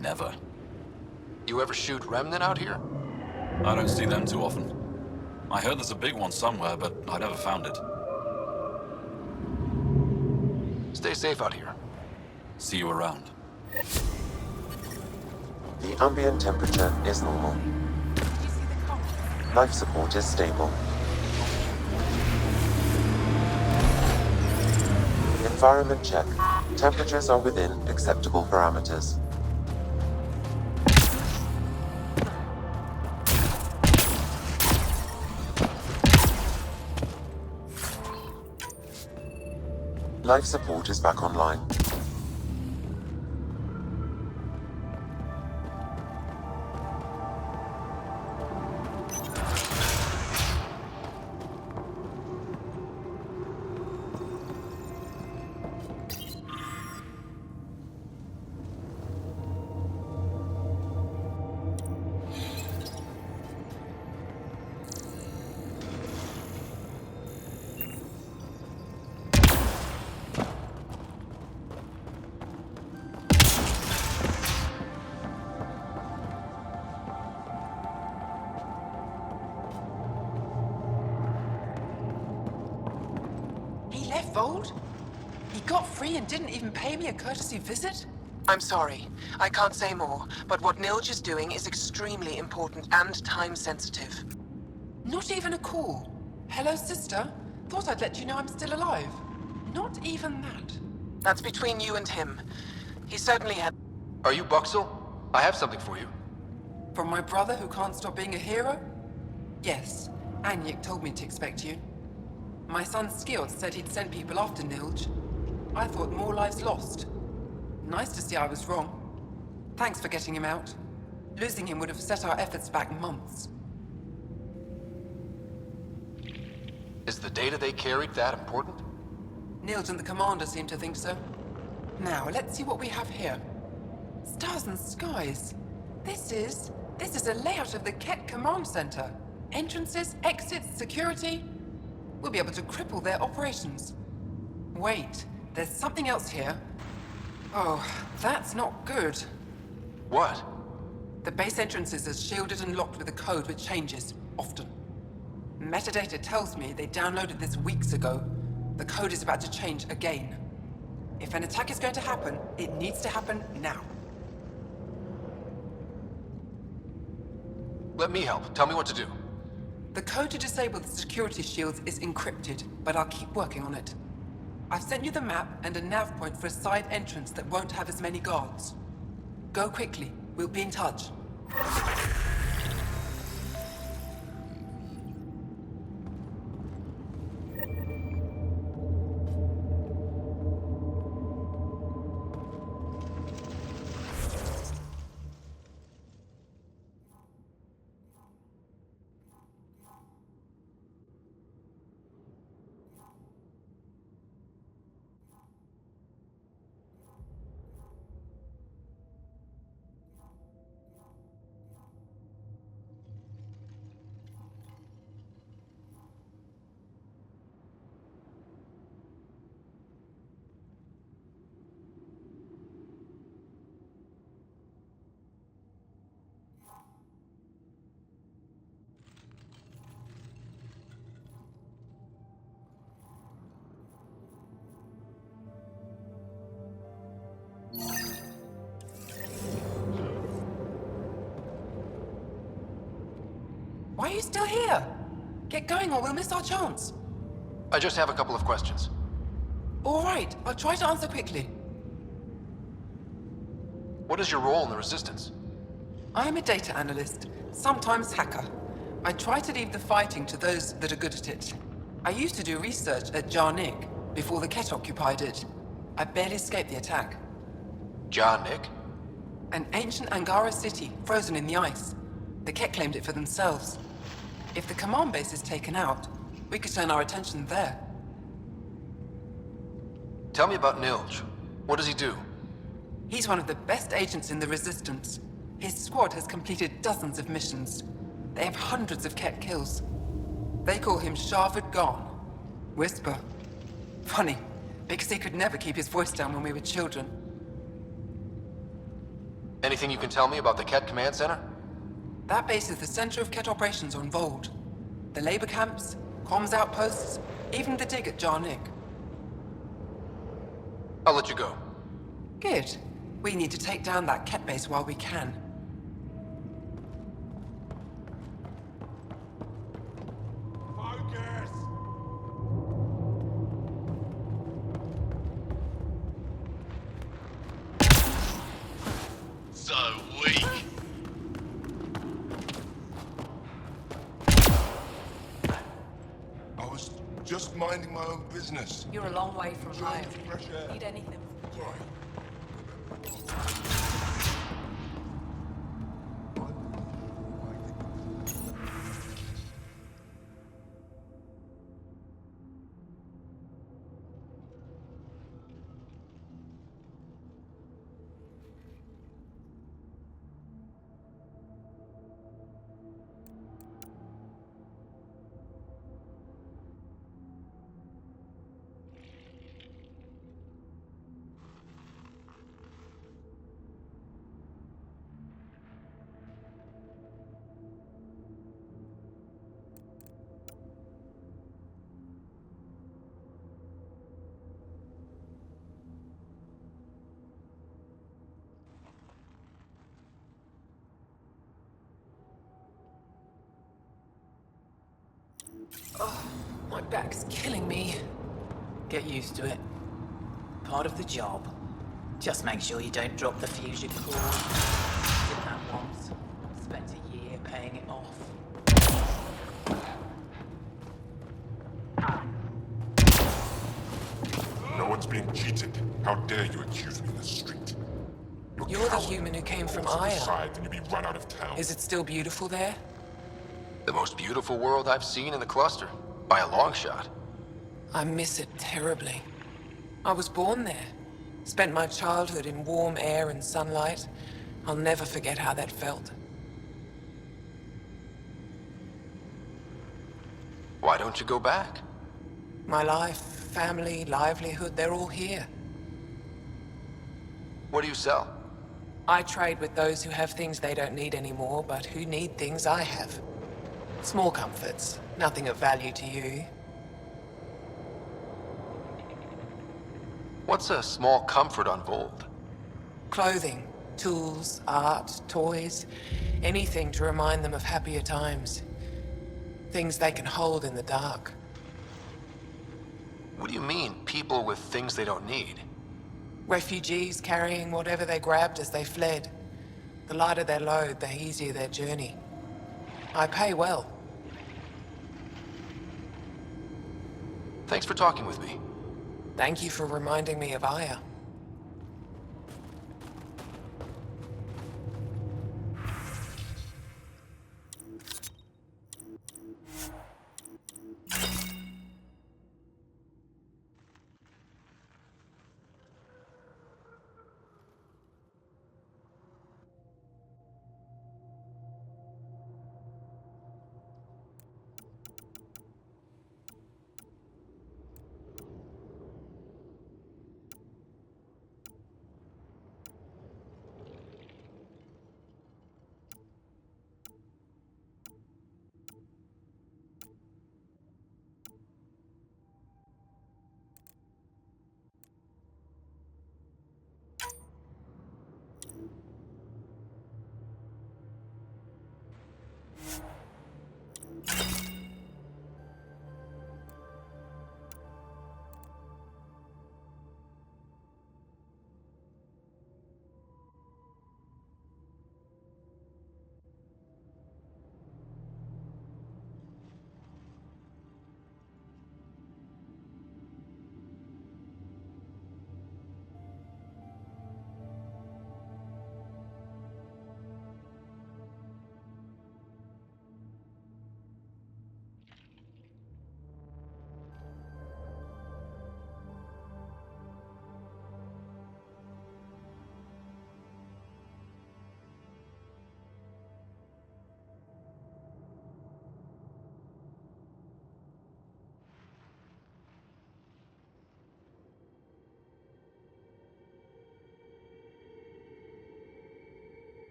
Never. You ever shoot Remnant out here? I don't see them too often. I heard there's a big one somewhere, but I never found it. Stay safe out here. See you around. The ambient temperature is normal. Life support is stable. Environment check. Temperatures are within acceptable parameters. Life support is back online. He left Voeld? He got free and didn't even pay me a courtesy visit? I'm sorry. I can't say more, but what Nilge is doing is extremely important and time-sensitive. Not even a call. Hello, sister. Thought I'd let you know I'm still alive. Not even that. That's between you and him. He certainly had... Are you Buxel? I have something for you. From my brother who can't stop being a hero? Yes. Anyek told me to expect you. My son Skjord said he'd send people after Nilge. I thought more lives lost. Nice to see I was wrong. Thanks for getting him out. Losing him would have set our efforts back months. Is the data they carried that important? Nilge and the commander seem to think so. Now, let's see what we have here. Stars and skies. This is a layout of the Ket Command Center. Entrances, exits, security. We'll be able to cripple their operations. Wait, there's something else here. Oh, that's not good. What? The base entrances are shielded and locked with a code which changes, often. Metadata tells me they downloaded this weeks ago. The code is about to change again. If an attack is going to happen, it needs to happen now. Let me help. Tell me what to do. The code to disable the security shields is encrypted, but I'll keep working on it. I've sent you the map and a nav point for a side entrance that won't have as many guards. Go quickly. We'll be in touch. Why are you still here? Get going or we'll miss our chance. I just have a couple of questions. All right, I'll try to answer quickly. What is your role in the Resistance? I'm a data analyst, sometimes hacker. I try to leave the fighting to those that are good at it. I used to do research at Jarnik, before the Ket occupied it. I barely escaped the attack. John Nick? An ancient Angara city, frozen in the ice. The Ket claimed it for themselves. If the command base is taken out, we could turn our attention there. Tell me about Nilj. What does he do? He's one of the best agents in the Resistance. His squad has completed dozens of missions. They have hundreds of Ket kills. They call him Sharvard Gone. Whisper. Funny, because he could never keep his voice down when we were children. Anything you can tell me about the Ket Command Center? That base is the center of Ket operations on Voeld. The labor camps, comms outposts, even the dig at Jarnik. I'll let you go. Good. We need to take down that Ket base while we can. So weak. I was just minding my own business. You're a long way from home. Fresh air. Need anything? Oh, my back's killing me. Get used to it. Part of the job. Just make sure you don't drop the fusion cord. Did that once. Spent a year paying it off. No one's being cheated. How dare you accuse me in the street? You're the human who came from Aya. Then you'll be run out of town. Is it still beautiful there? The most beautiful world I've seen in the cluster. By a long shot. I miss it terribly. I was born there. Spent my childhood in warm air and sunlight. I'll never forget how that felt. Why don't you go back? My life, family, livelihood, they're all here. What do you sell? I trade with those who have things they don't need anymore, but who need things I have. Small comforts, nothing of value to you. What's a small comfort on Voeld? Clothing, tools, art, toys, anything to remind them of happier times. Things they can hold in the dark. What do you mean, people with things they don't need? Refugees carrying whatever they grabbed as they fled. The lighter their load, the easier their journey. I pay well. Thanks for talking with me. Thank you for reminding me of Aya.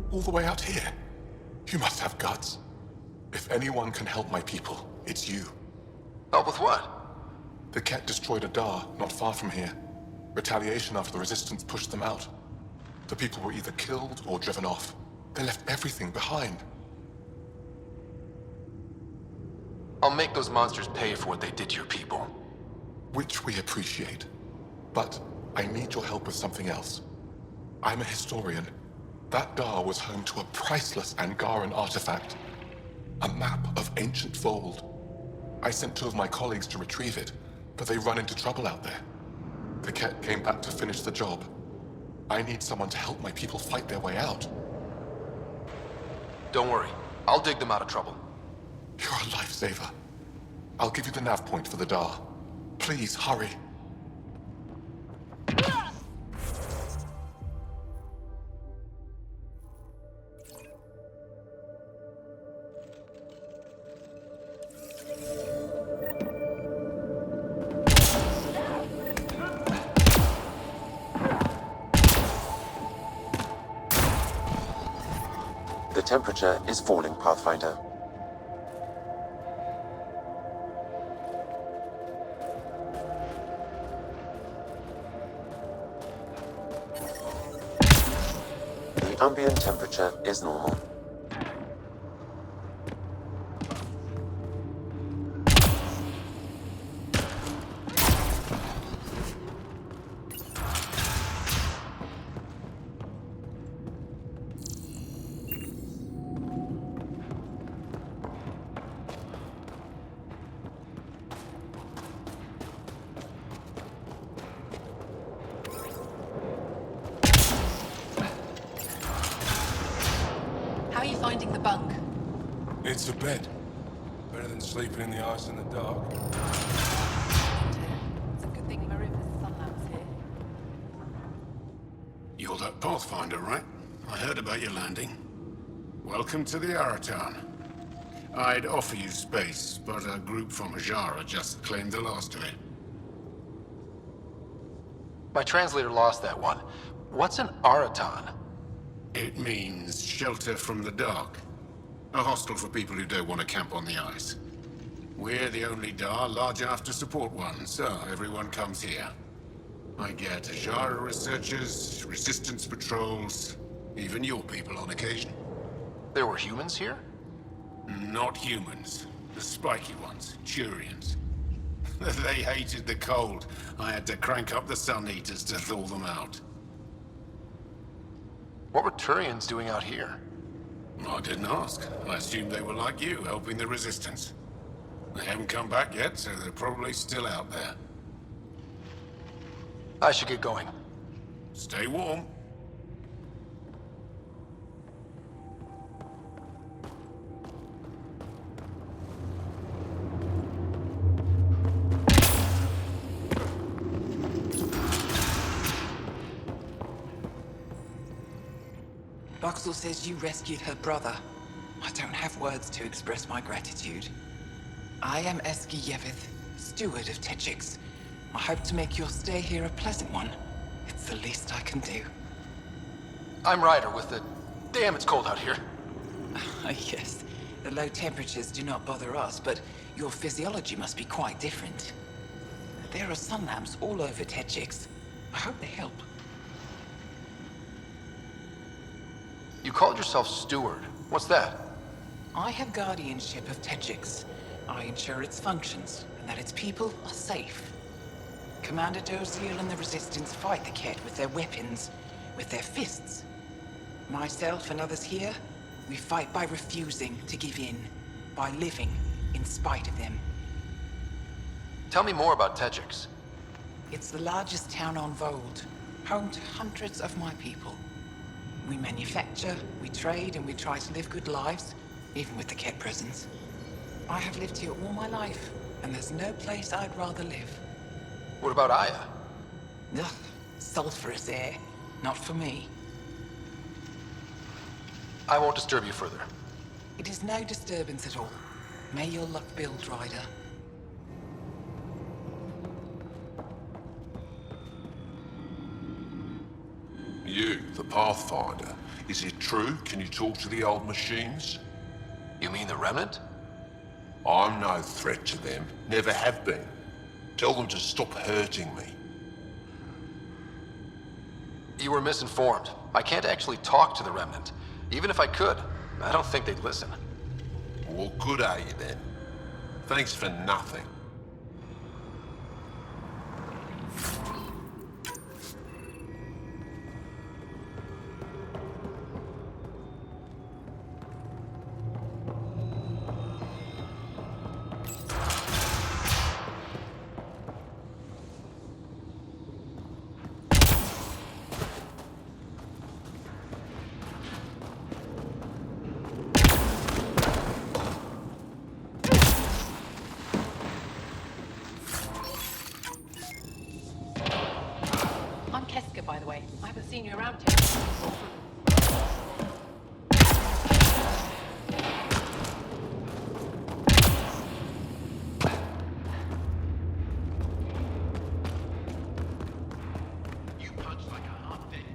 All the way out here. You must have guts. If anyone can help my people, it's you. Help with what? The Ket destroyed a Dar not far from here. Retaliation after the Resistance pushed them out. The people were either killed or driven off. They left everything behind. I'll make those monsters pay for what they did to your people. Which we appreciate. But I need your help with something else. I'm a historian. That Dar was home to a priceless Angaran artifact. A map of ancient Voeld. I sent 2 of my colleagues to retrieve it, but they run into trouble out there. The Ket came back to finish the job. I need someone to help my people fight their way out. Don't worry. I'll dig them out of trouble. You're a lifesaver. I'll give you the nav point for the Dar. Please, hurry. The temperature is falling, Pathfinder. The ambient temperature is normal. How are you finding the bunk? It's a bed. Better than sleeping in the ice in the dark. It's a good thing Mariva's Sunlab's here. You're that Pathfinder, right? I heard about your landing. Welcome to the Aratan. I'd offer you space, but a group from Hajara just claimed the last of it. My translator lost that one. What's an Aratan? It means shelter from the dark. A hostel for people who don't want to camp on the ice. We're the only Dar large enough to support one, so everyone comes here. I get Hajara researchers, resistance patrols, even your people on occasion. There were humans here? Not humans. The spiky ones, Turians. They hated the cold. I had to crank up the sun eaters to thaw them out. What were Turians doing out here? I didn't ask. I assumed they were like you, helping the Resistance. They haven't come back yet, so they're probably still out there. I should get going. Stay warm. Voxel says you rescued her brother. I don't have words to express my gratitude. I am Eski Yevith, steward of Techix. I hope to make your stay here a pleasant one. It's the least I can do. I'm Ryder with the... Damn, it's cold out here. Yes, the low temperatures do not bother us, but your physiology must be quite different. There are sun lamps all over Techix. I hope they help. You called yourself steward. What's that? I have guardianship of Techix. I ensure its functions, and that its people are safe. Commander Doziel and the Resistance fight the Kett with their weapons, with their fists. Myself and others here, we fight by refusing to give in, by living in spite of them. Tell me more about Techix. It's the largest town on Voeld, home to hundreds of my people. We manufacture, we trade, and we try to live good lives, even with the Kett presence. I have lived here all my life, and there's no place I'd rather live. What about Aya? Ugh, sulfurous air. Not for me. I won't disturb you further. It is no disturbance at all. May your luck build, Ryder. You, the Pathfinder. Is it true? Can you talk to the old machines? You mean the Remnant? I'm no threat to them. Never have been. Tell them to stop hurting me. You were misinformed. I can't actually talk to the Remnant. Even if I could, I don't think they'd listen. Well, good are you then? Thanks for nothing. By the way, I haven't seen you around here. You punch like a hot thing.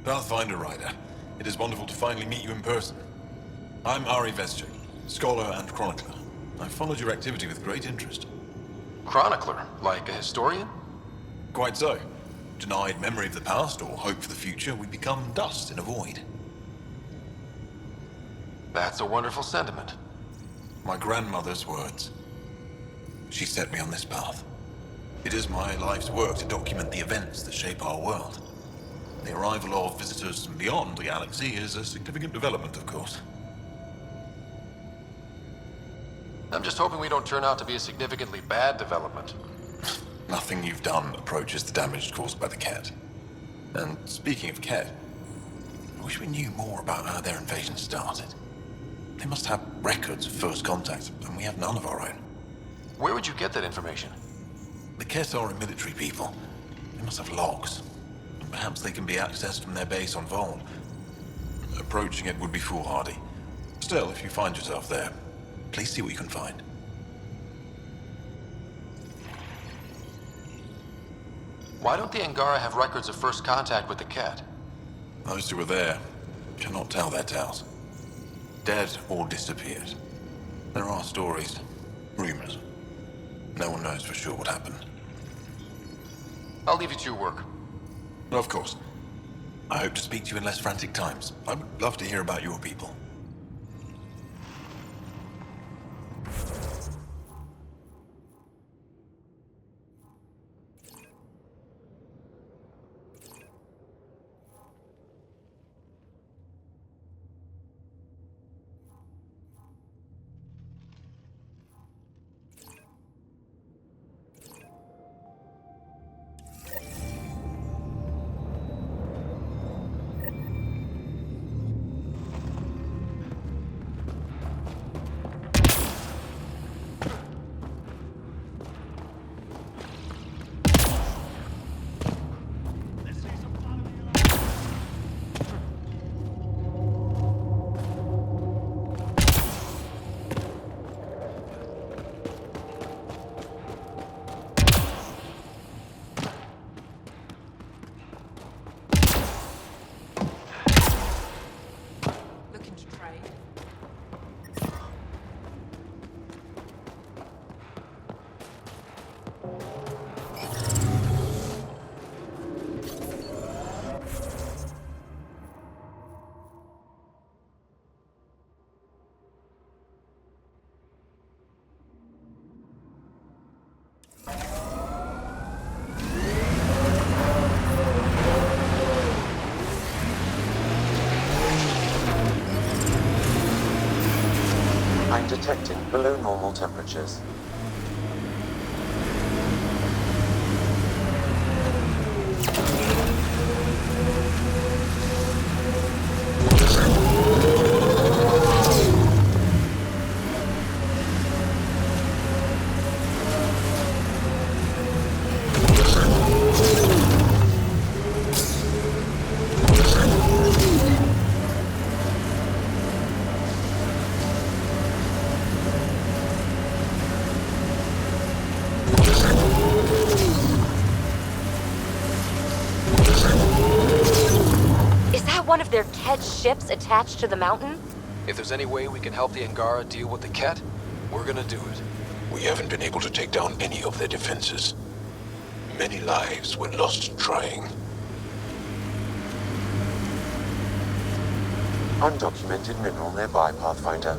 Pathfinder Ryder, it is wonderful to finally meet you in person. I'm Ari Vestchik, scholar and chronicler. I've followed your activity with great interest. Chronicler? Like a historian? Quite so. Denied memory of the past or hope for the future, we become dust in a void. That's a wonderful sentiment. My grandmother's words. She set me on this path. It is my life's work to document the events that shape our world. The arrival of visitors from beyond the galaxy is a significant development, of course. I'm just hoping we don't turn out to be a significantly bad development. Nothing you've done approaches the damage caused by the Kett. And speaking of Kett, I wish we knew more about how their invasion started. They must have records of first contact, and we have none of our own. Where would you get that information? The Kett are a military people. They must have logs. And perhaps they can be accessed from their base on Voeld. Approaching it would be foolhardy. Still, if you find yourself there, please see what you can find. Why don't the Angara have records of first contact with the Kett? Those who were there cannot tell their tales. Dead or disappeared. There are stories, rumors. No one knows for sure what happened. I'll leave you to your work. Of course. I hope to speak to you in less frantic times. I would love to hear about your people. detecting below normal temperatures. One of their Ket ships attached to the mountain? If there's any way we can help the Angara deal with the Ket, we're gonna do it. We haven't been able to take down any of their defenses. Many lives were lost trying. Undocumented mineral nearby, Pathfinder.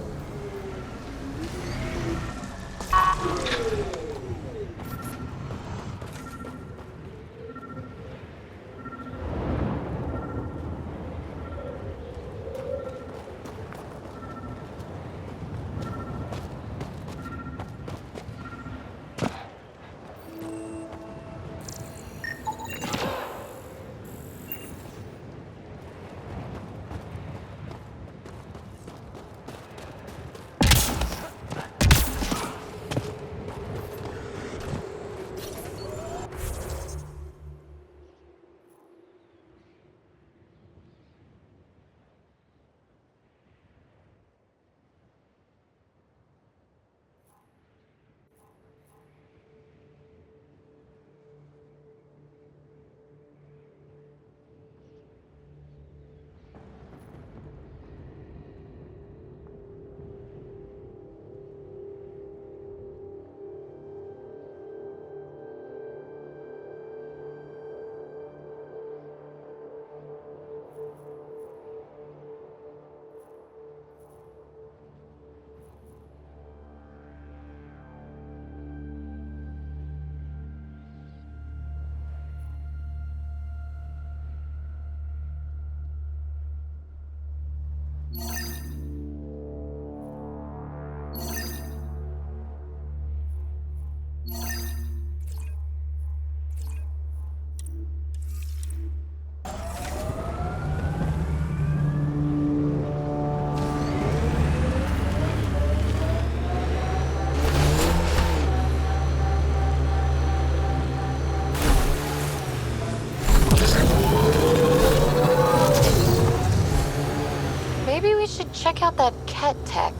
Check out that Ket tech.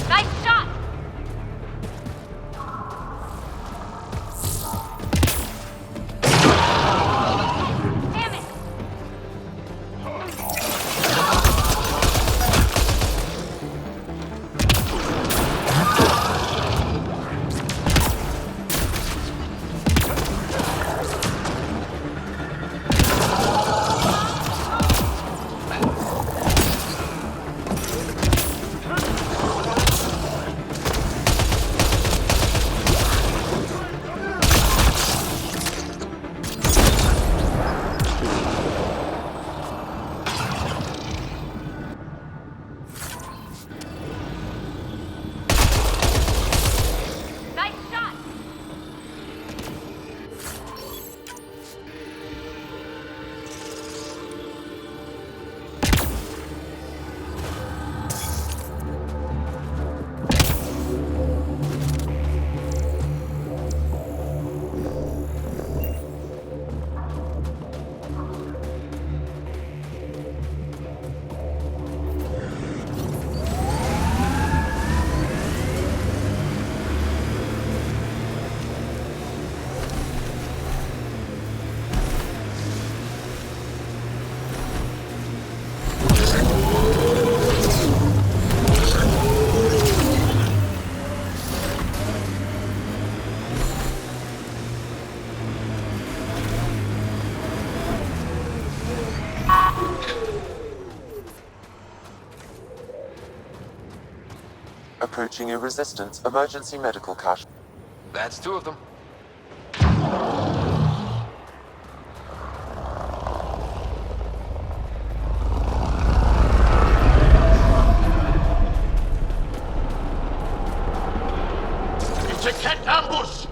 Nice shot! Damn it! Approaching a Resistance emergency medical cache. That's two of them. It's a cat ambush!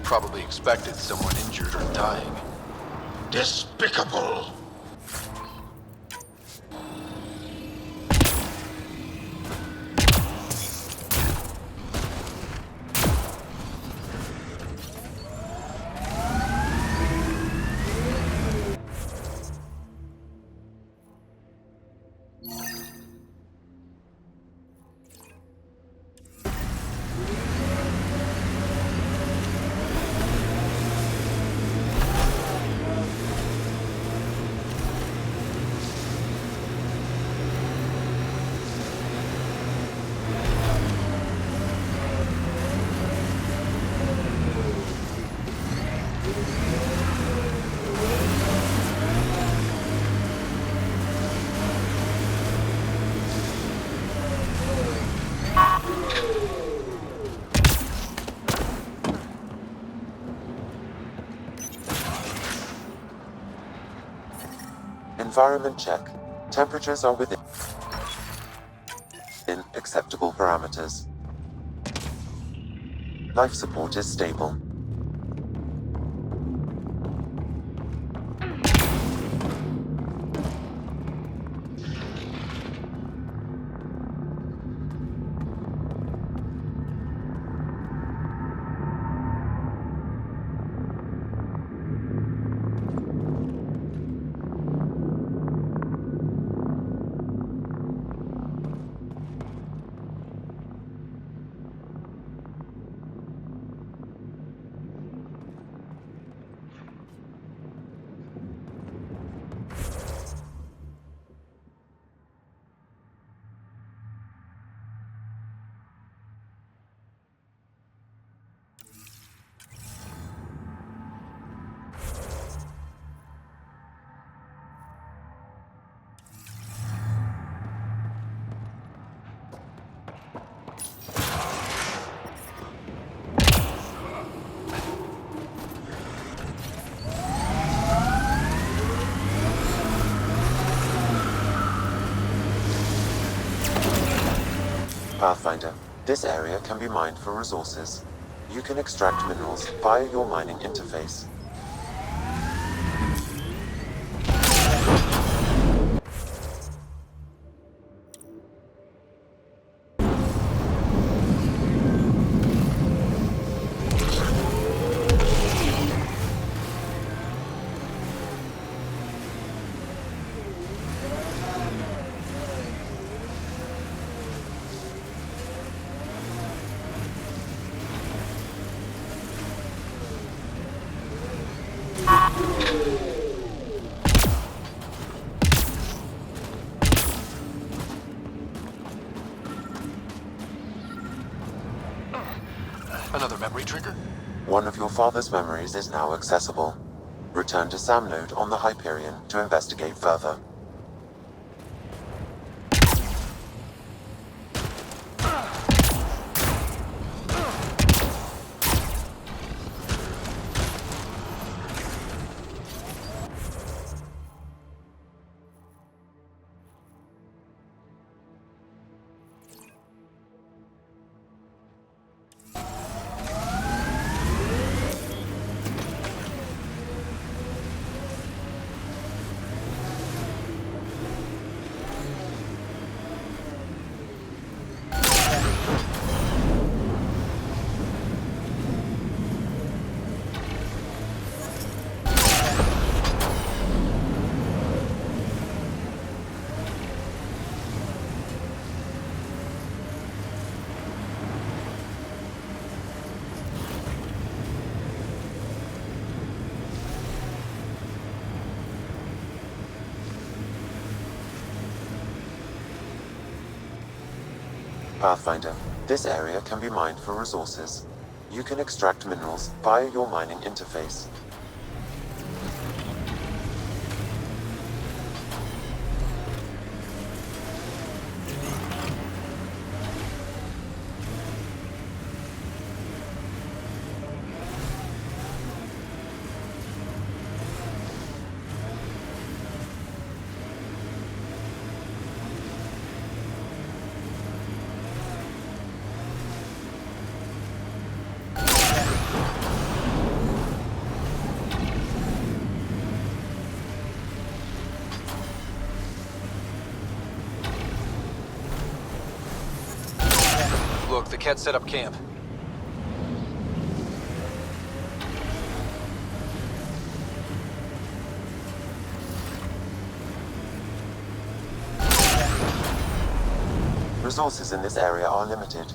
Probably expected someone injured or dying. Despicable! Environment check. Temperatures are within acceptable parameters. Life support is stable. Pathfinder, this area can be mined for resources. You can extract minerals via your mining interface. Another memory trigger? One of your father's memories is now accessible. Return to Sam Node on the Hyperion to investigate further. Pathfinder, this area can be mined for resources. You can extract minerals via your mining interface. Look, the Ket set up camp. Resources in this area are limited.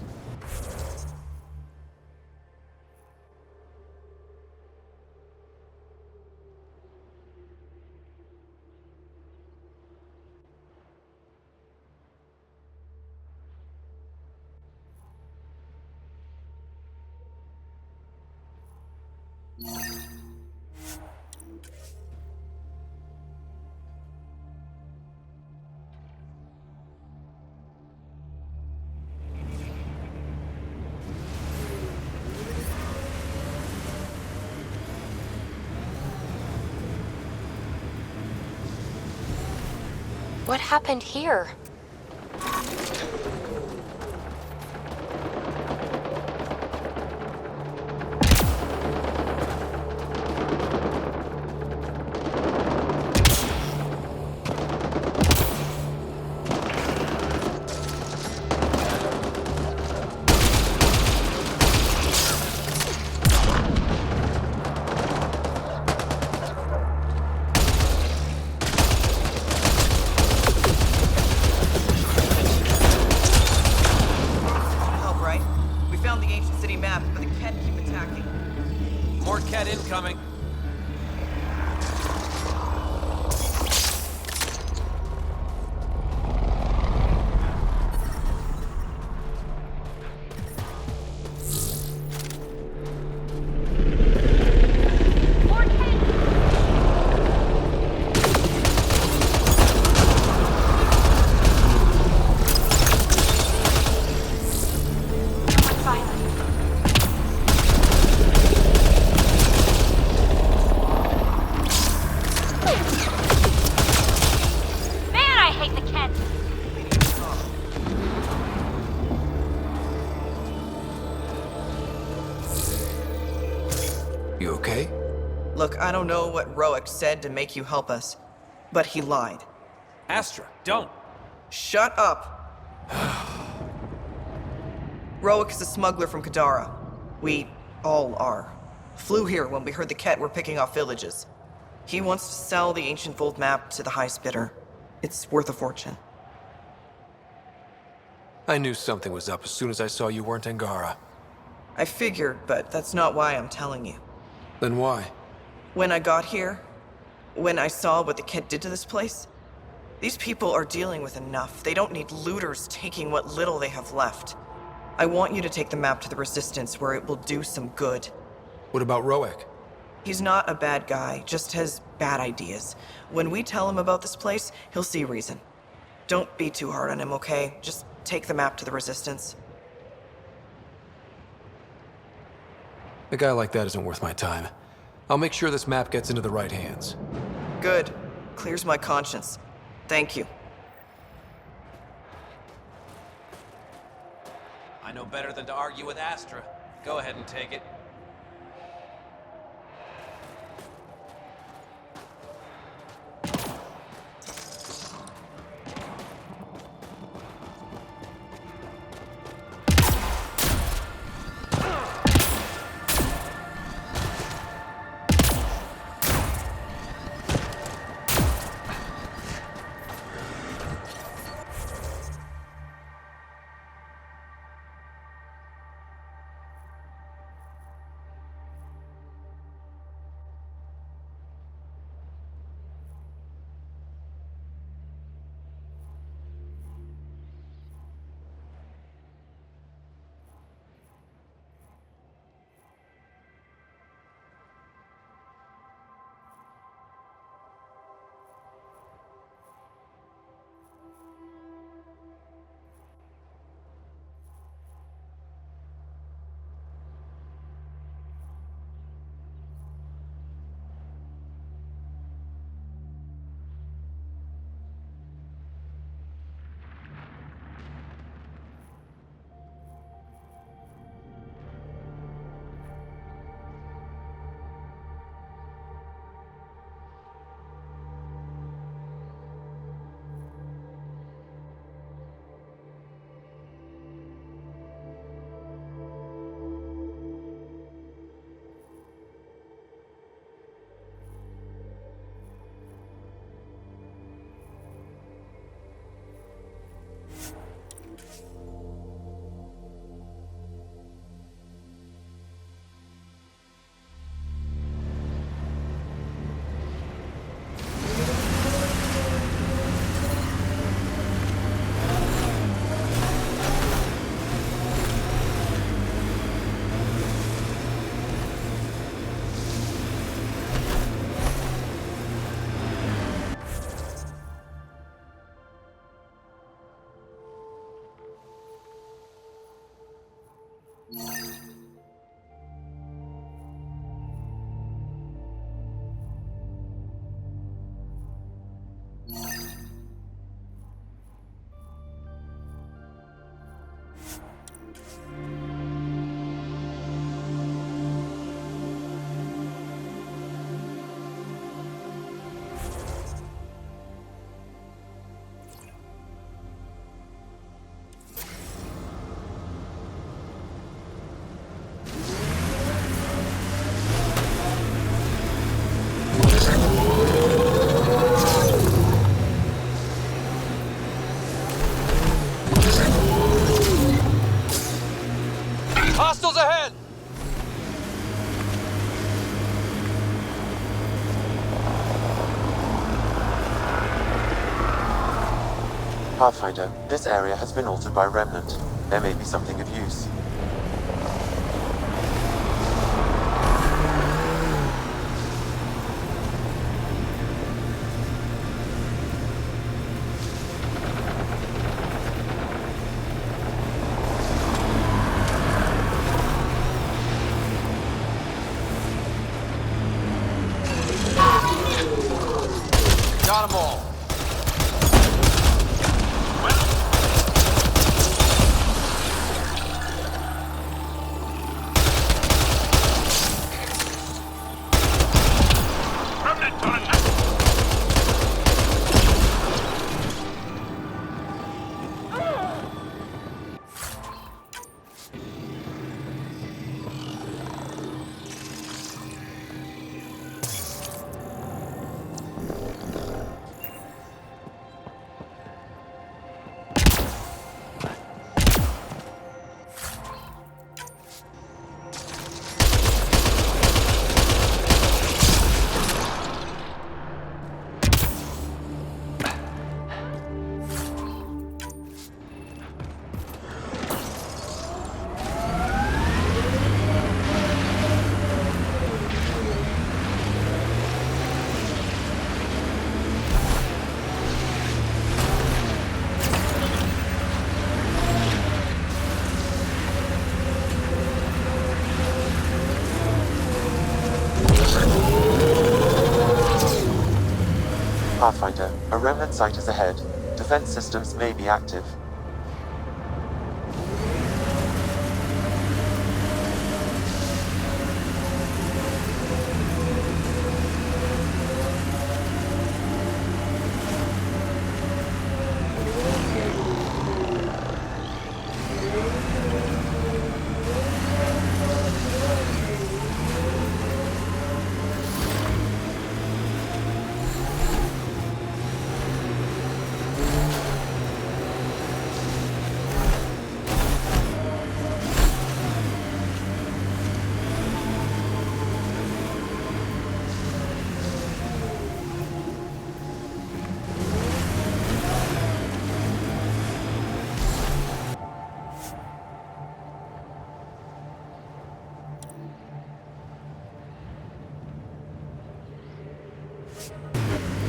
What happened here? More Ket incoming. You okay? Look, I don't know what Roic said to make you help us, but he lied. Astra, don't! Shut up! Roic is a smuggler from Kadara. We all are. Flew here when we heard the Ket were picking off villages. He wants to sell the ancient Voeld map to the highest bidder. It's worth a fortune. I knew something was up as soon as I saw you weren't Angara. I figured, but that's not why I'm telling you. Then why? When I got here, when I saw what the Ket did to this place, these people are dealing with enough. They don't need looters taking what little they have left. I want you to take the map to the Resistance where it will do some good. What about Roic? He's not a bad guy, just has bad ideas. When we tell him about this place, he'll see reason. Don't be too hard on him, okay? Just take the map to the Resistance. A guy like that isn't worth my time. I'll make sure this map gets into the right hands. Good. Clears my conscience. Thank you. I know better than to argue with Astra. Go ahead and take it. Pathfinder, this area has been altered by Remnant. There may be something of use. Got 'em all. Pathfinder, a Remnant site is ahead. Defense systems may be active.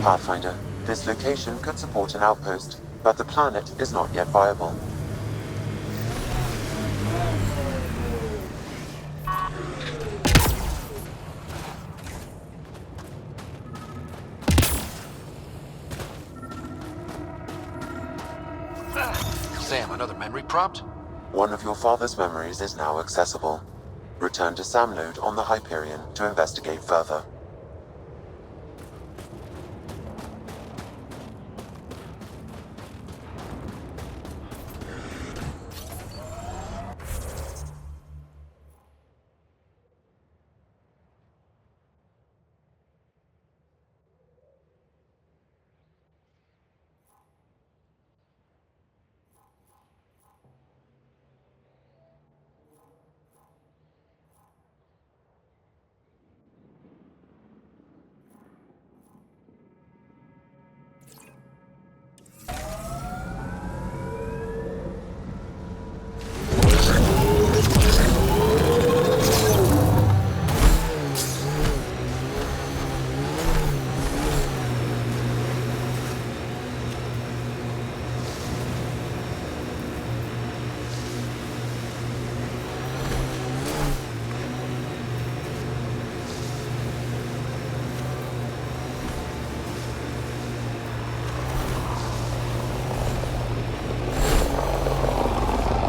Pathfinder, this location could support an outpost, but the planet is not yet viable. Sam, another memory prompt? One of your father's memories is now accessible. Return to Sam node on the Hyperion to investigate further.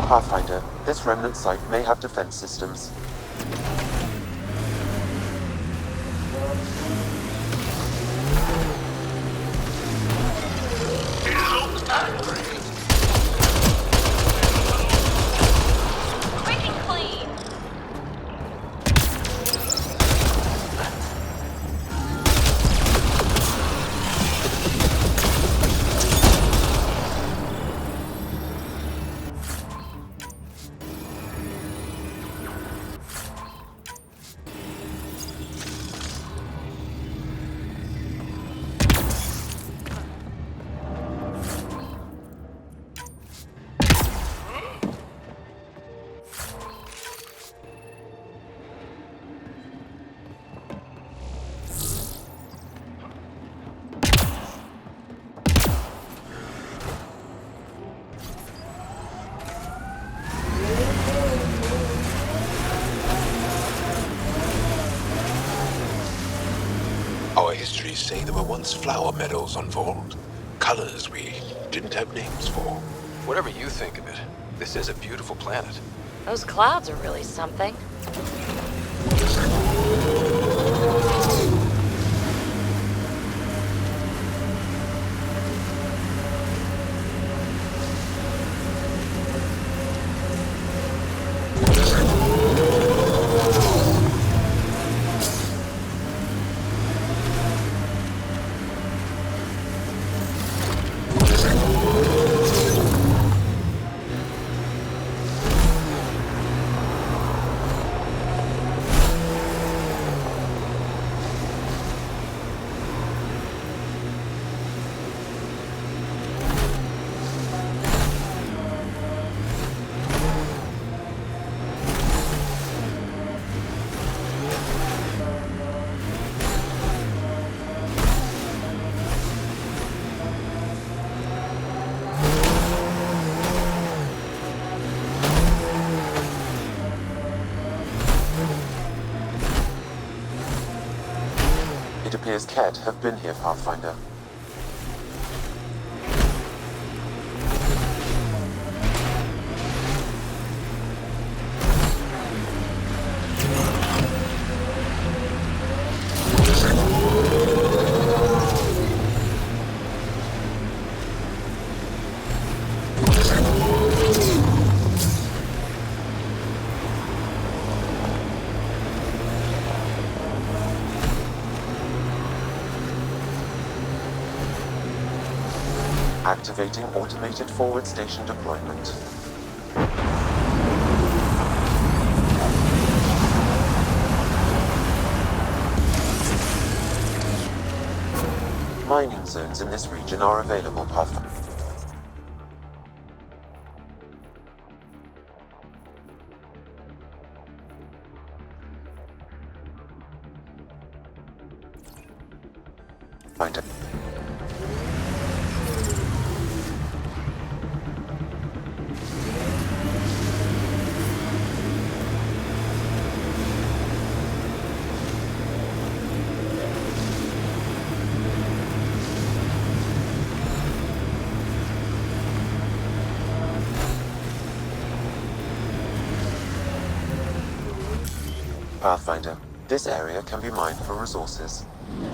Pathfinder, this Remnant site may have defense systems. Quick and clean. say there were once flower meadows on Voeld. Colors we didn't have names for. Whatever you think of it, this is a beautiful planet. Those clouds are really something. It appears Kett have been here, Pathfinder. Activating automated forward station deployment. Mining zones in this region are available, Pathfinder. Pathfinder, this area can be mined for resources.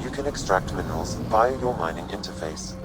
You can extract minerals via your mining interface.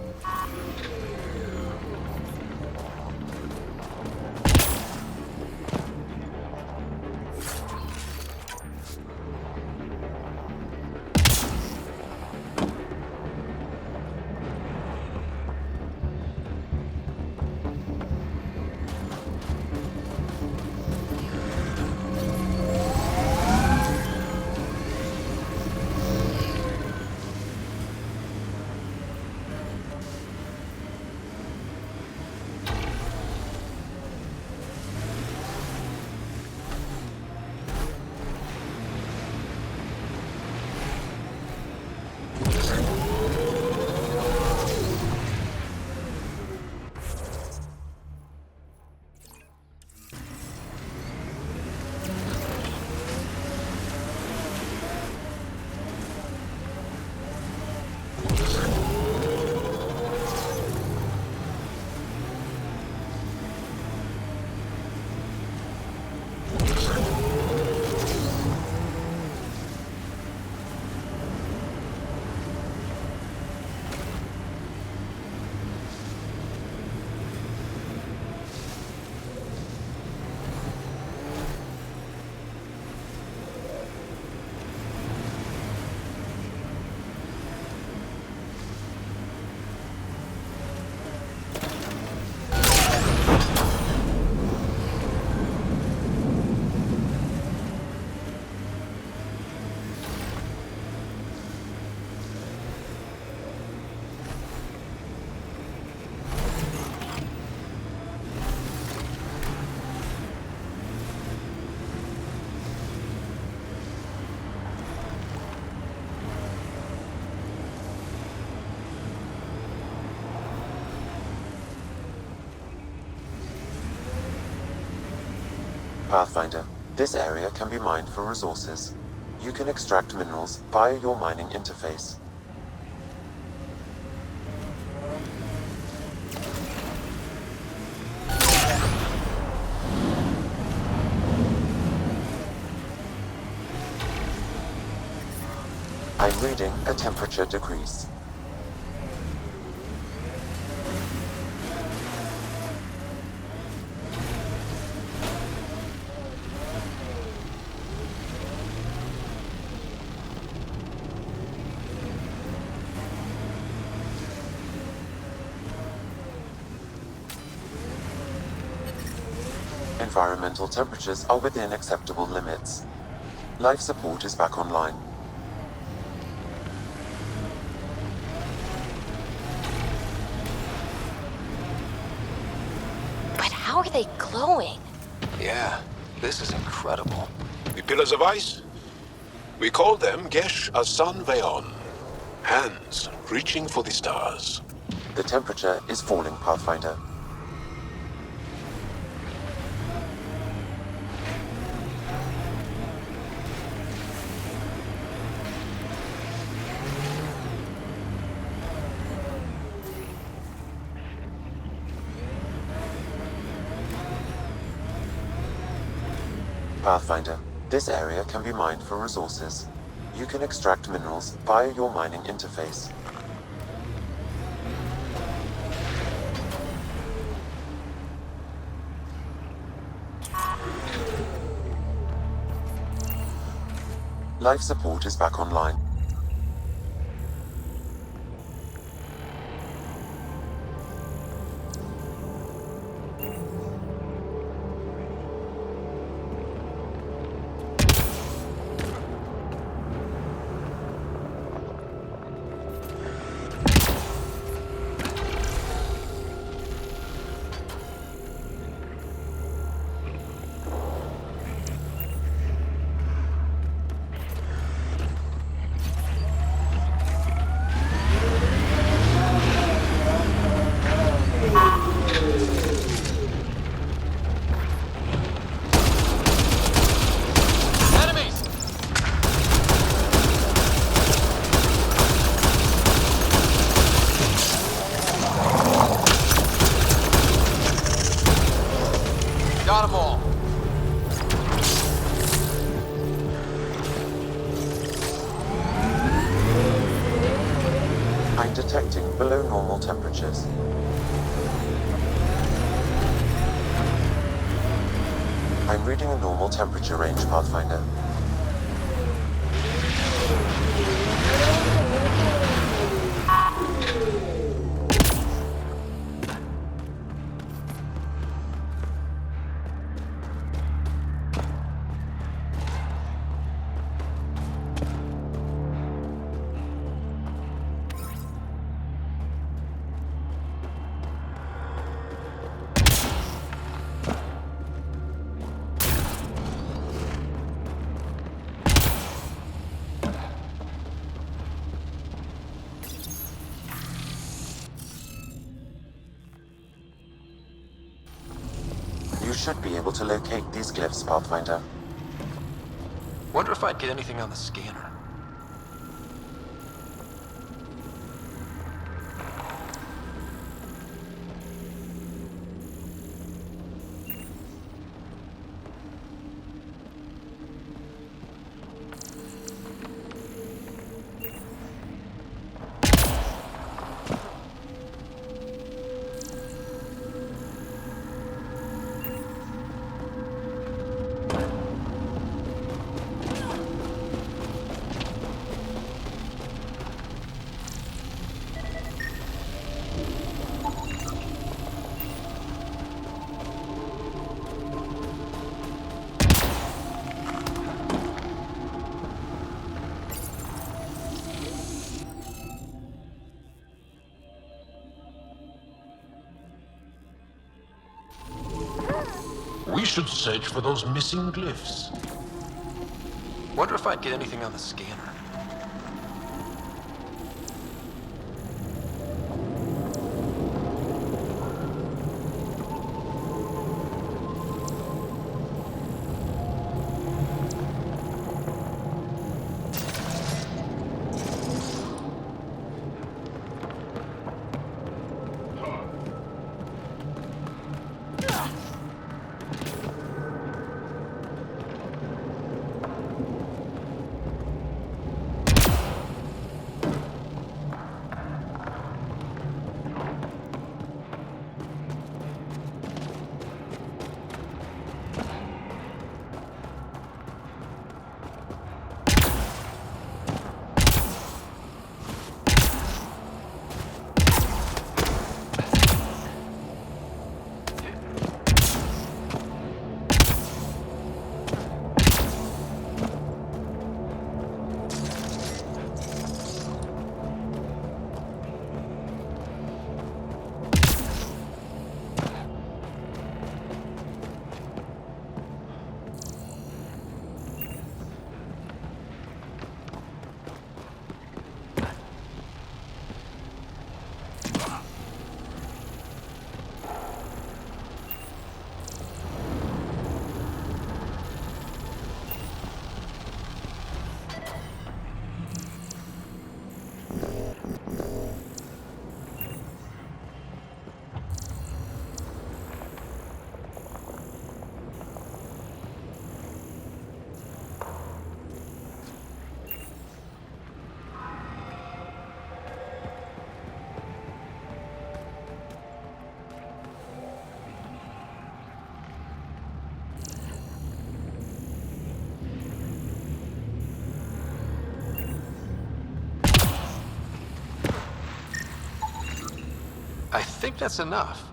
Pathfinder, this area can be mined for resources. You can extract minerals via your mining interface. I'm reading a temperature decrease. Environmental temperatures are within acceptable limits. Life support is back online. But how are they glowing? Yeah, this is incredible. The pillars of ice? We call them Gesh Asan Veon. Hands reaching for the stars. The temperature is falling, Pathfinder. Pathfinder, this area can be mined for resources. You can extract minerals via your mining interface. Life support is back online. Got them all. I'm detecting below normal temperatures. I'm reading a normal temperature range, Pathfinder. You should be able to locate these glyphs, Pathfinder. Wonder if I'd get anything on the scanner. We should search for those missing glyphs. Wonder if I'd get anything on the scanner. I think that's enough.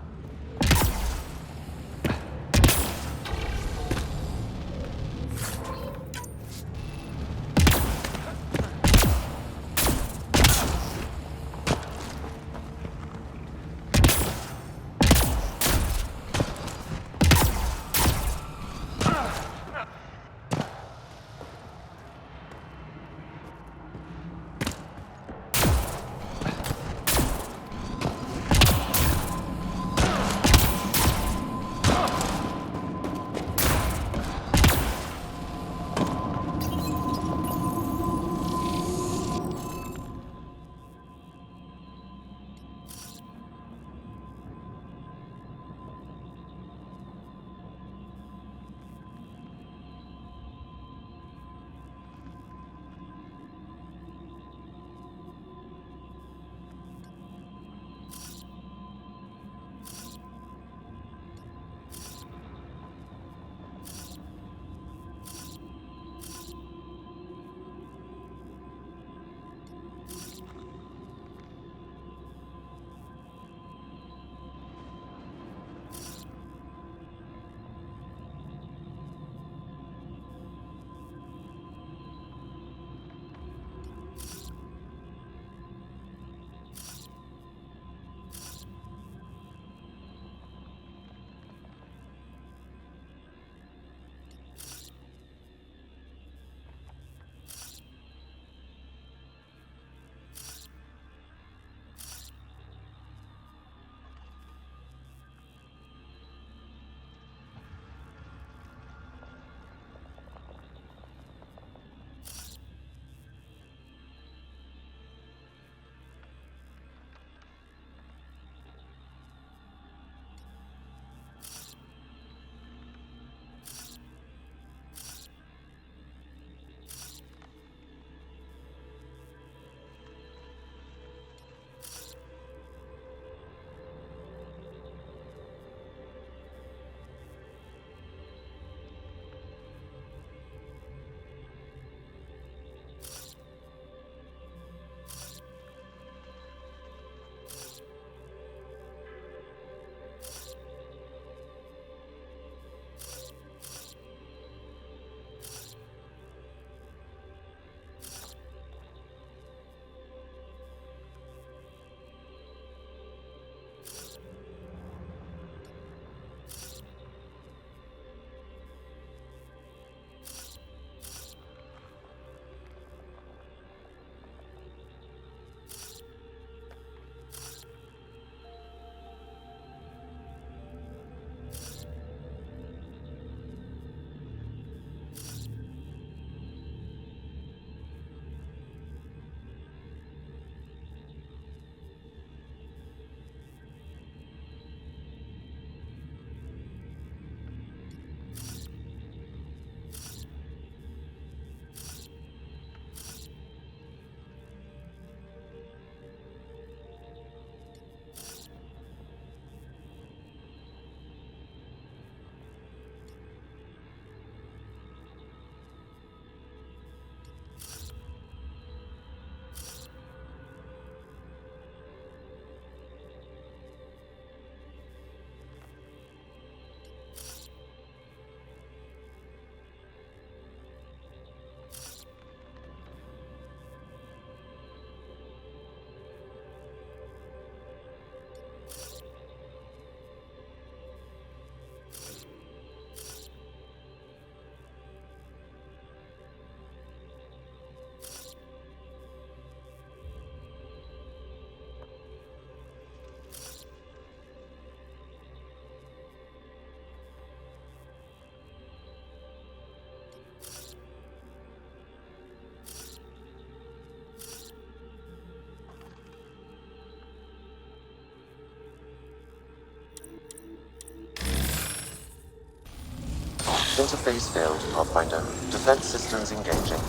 Interface failed, Pathfinder. Defense systems engaging.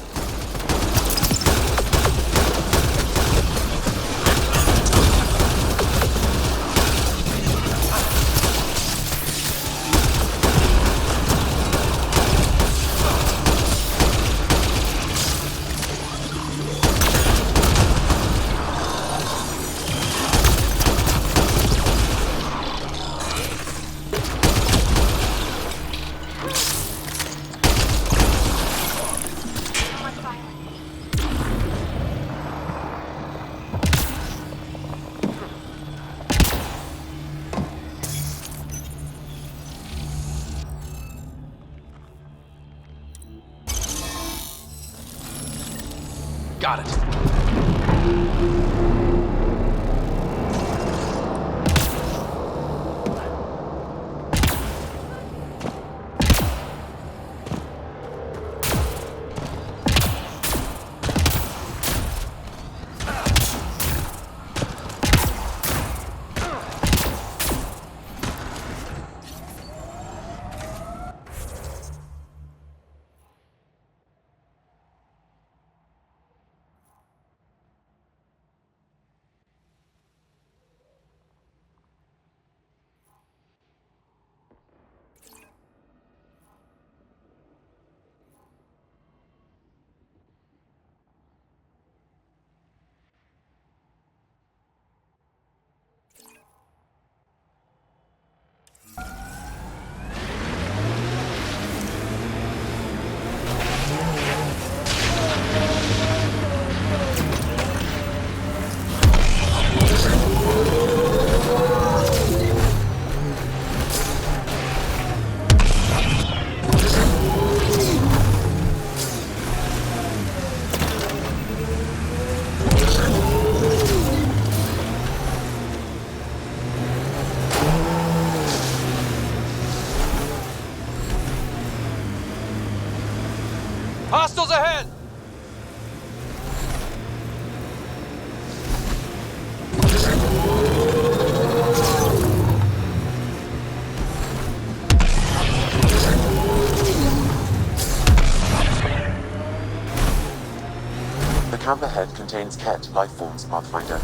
Got it. Hostiles ahead! The camp ahead contains Ket life forms, Pathfinder.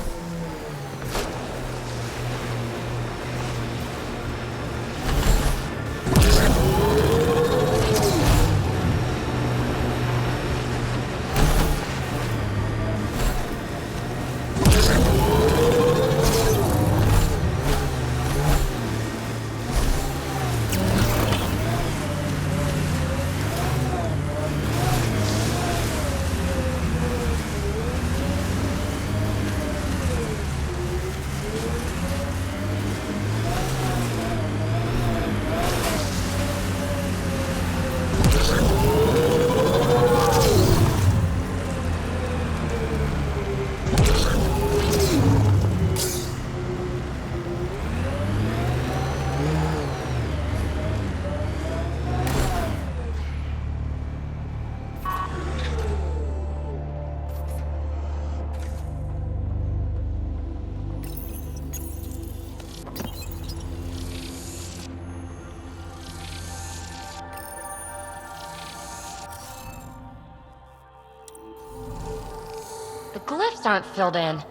The glyphs aren't filled in.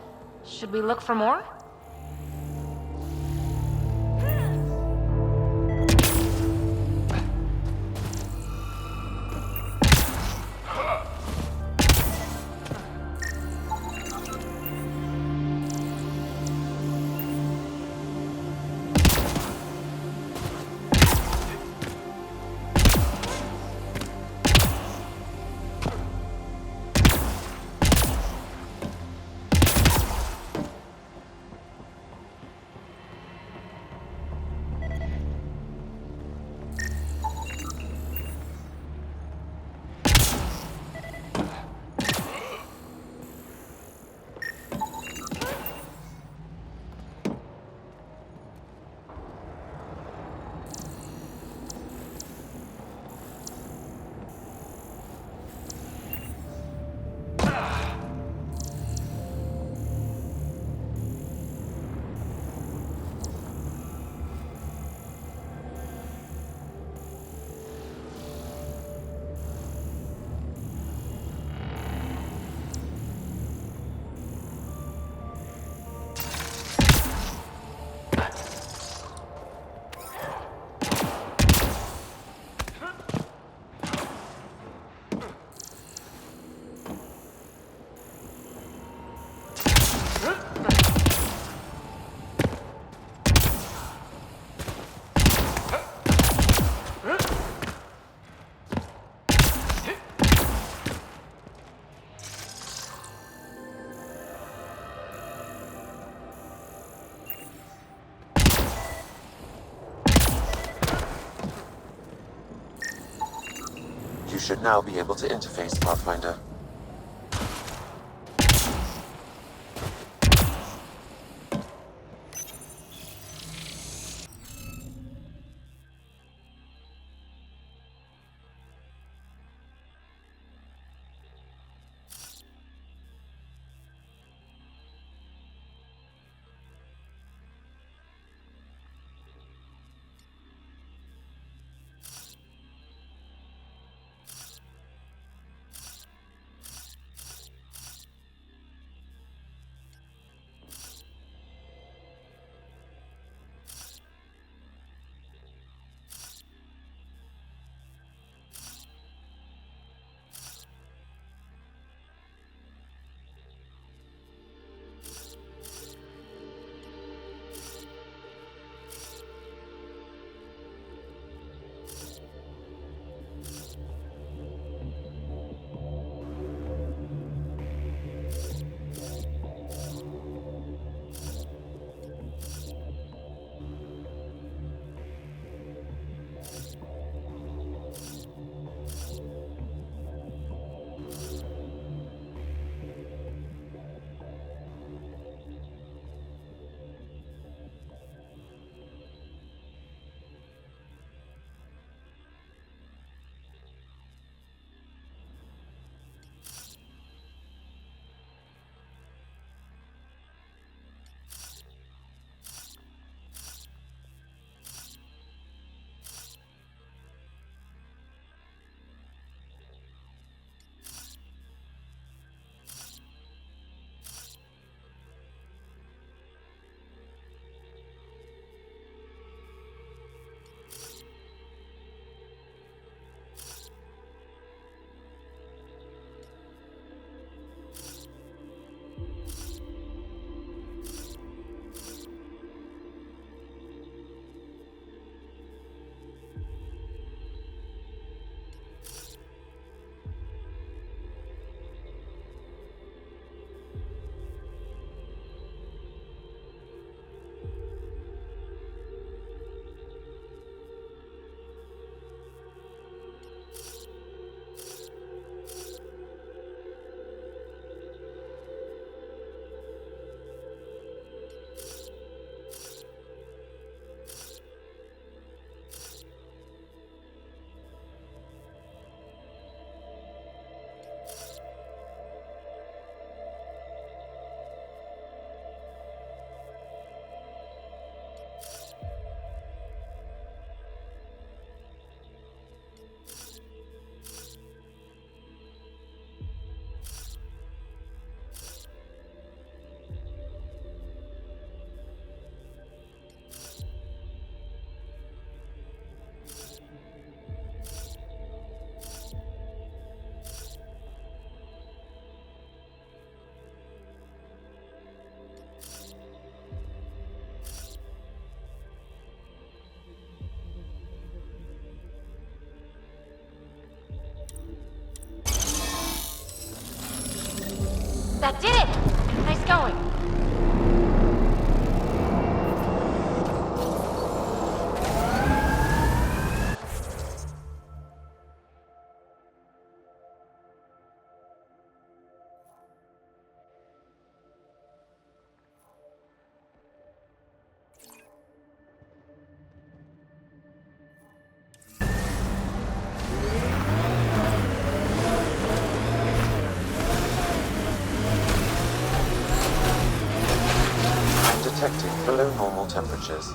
Should we look for more? You should now be able to interface, Pathfinder. That did it! Nice going. Detecting below normal temperatures.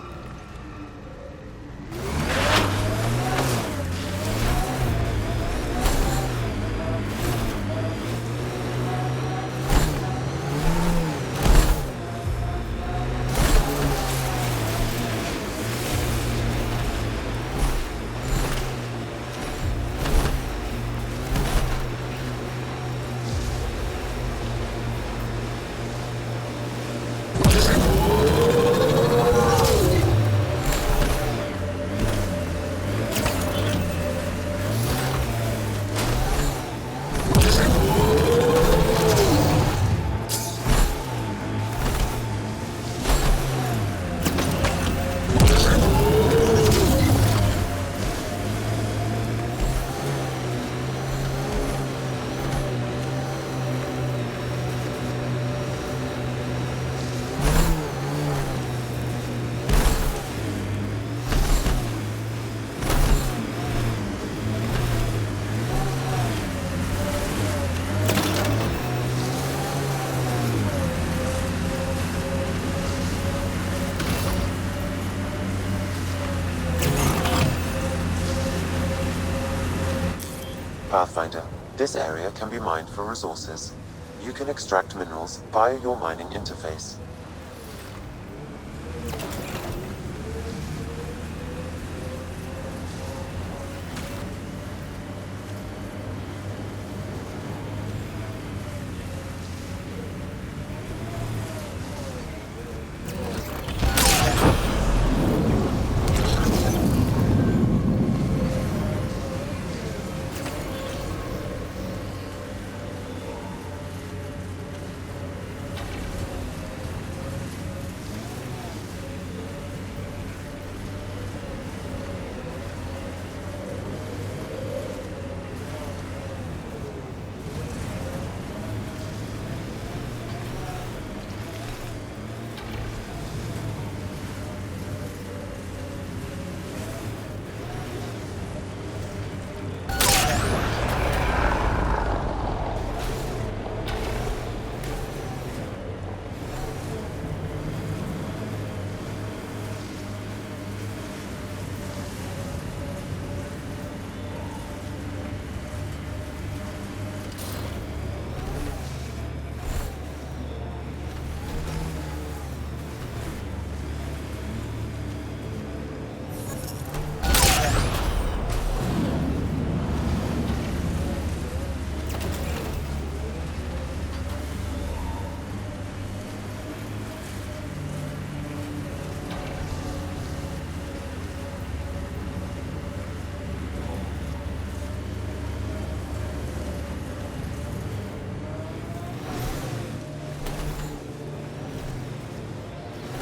Pathfinder, this area can be mined for resources. You can extract minerals via your mining interface.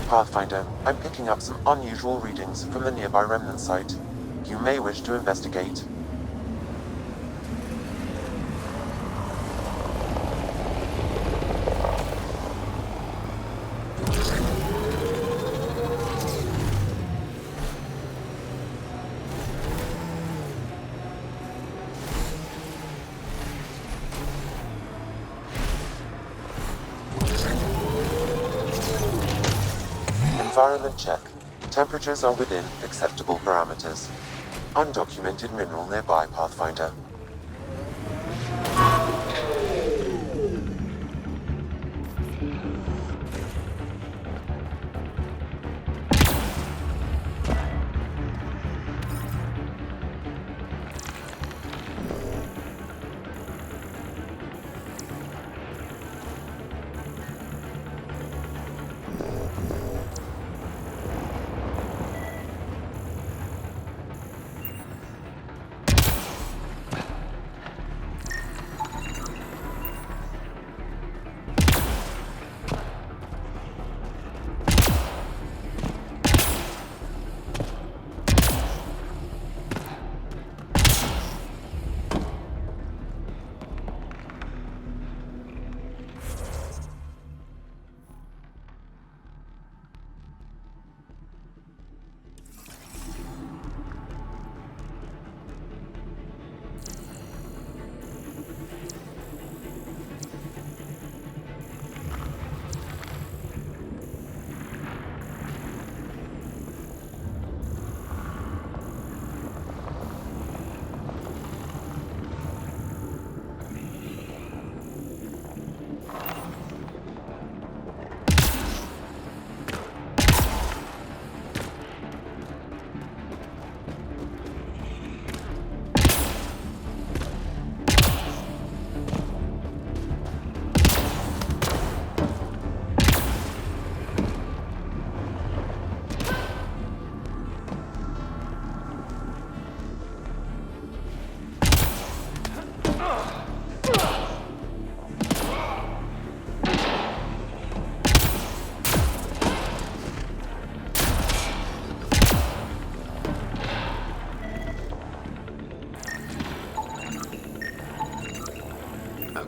Pathfinder, I'm picking up some unusual readings from the nearby remnant site. You may wish to investigate. Environment check. Temperatures are within acceptable parameters. Undocumented mineral nearby, Pathfinder.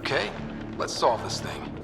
Okay, let's solve this thing.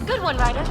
Good one, Ryder.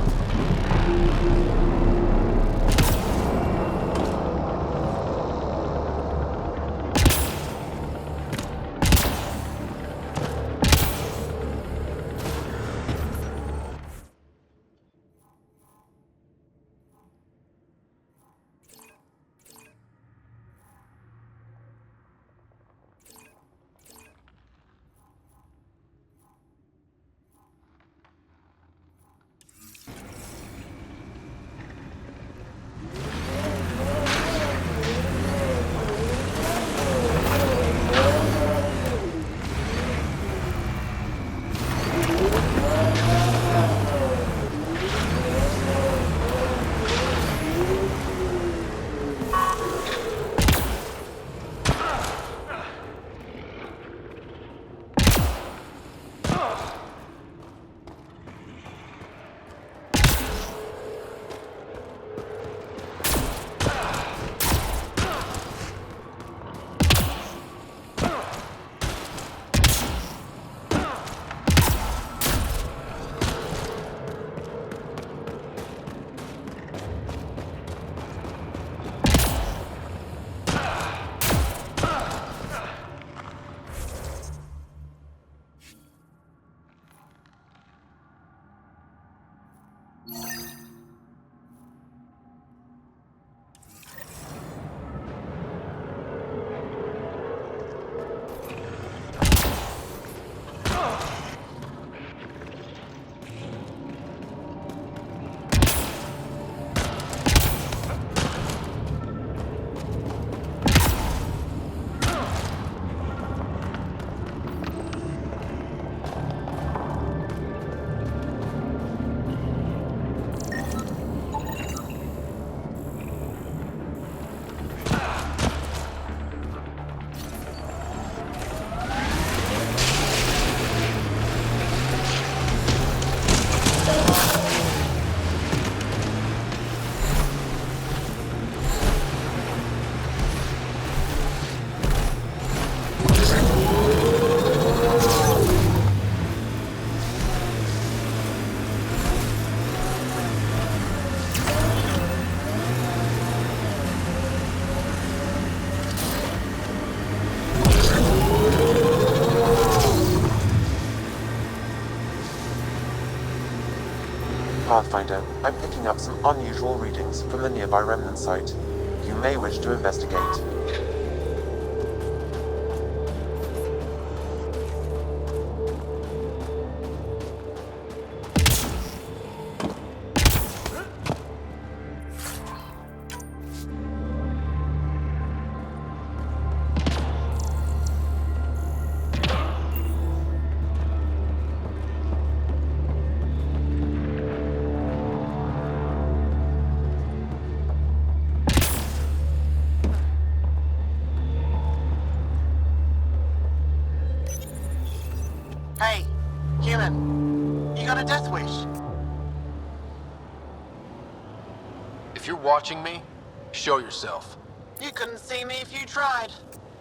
Pathfinder, I'm picking up some unusual readings from the nearby remnant site. You may wish to investigate. Hey, human. You got a death wish? If you're watching me, show yourself. You couldn't see me if you tried.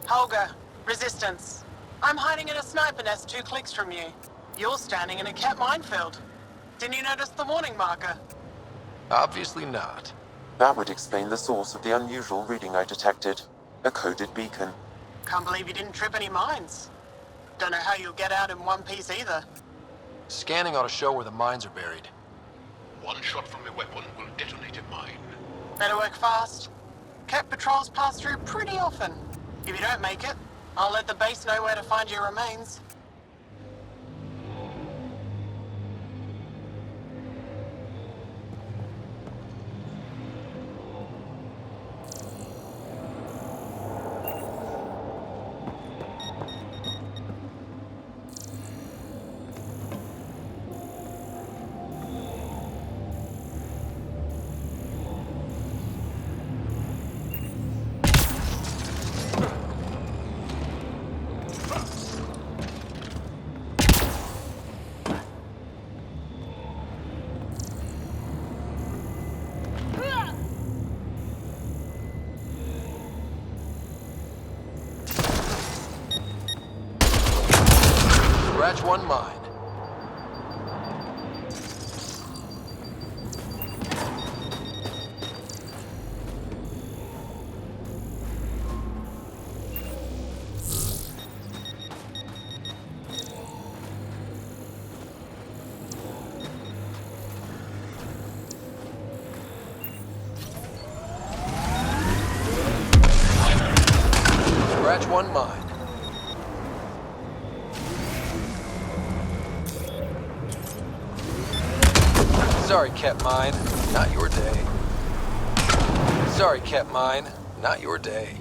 Holger, Resistance. I'm hiding in a sniper nest 2 clicks from you. You're standing in a cat minefield. Didn't you notice the warning marker? Obviously not. That would explain the source of the unusual reading I detected. A coded beacon. Can't believe you didn't trip any mines. Don't know how you'll get out in one piece either. Scanning ought to show where the mines are buried. One shot from a weapon will detonate a mine. Better work fast. Cat patrols pass through pretty often. If you don't make it, I'll let the base know where to find your remains. Scratch one mine. Scratch one mine. Sorry, Cat Mine. Not your day. Sorry, Cat Mine. Not your day.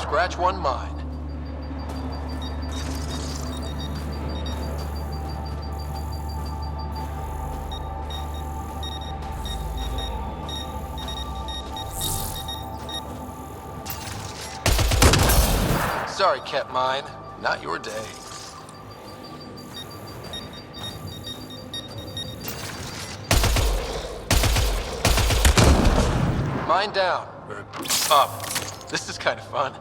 Scratch one mine. Sorry, Cat Mine. Not your day. Mine down. Or up. This is kind of fun.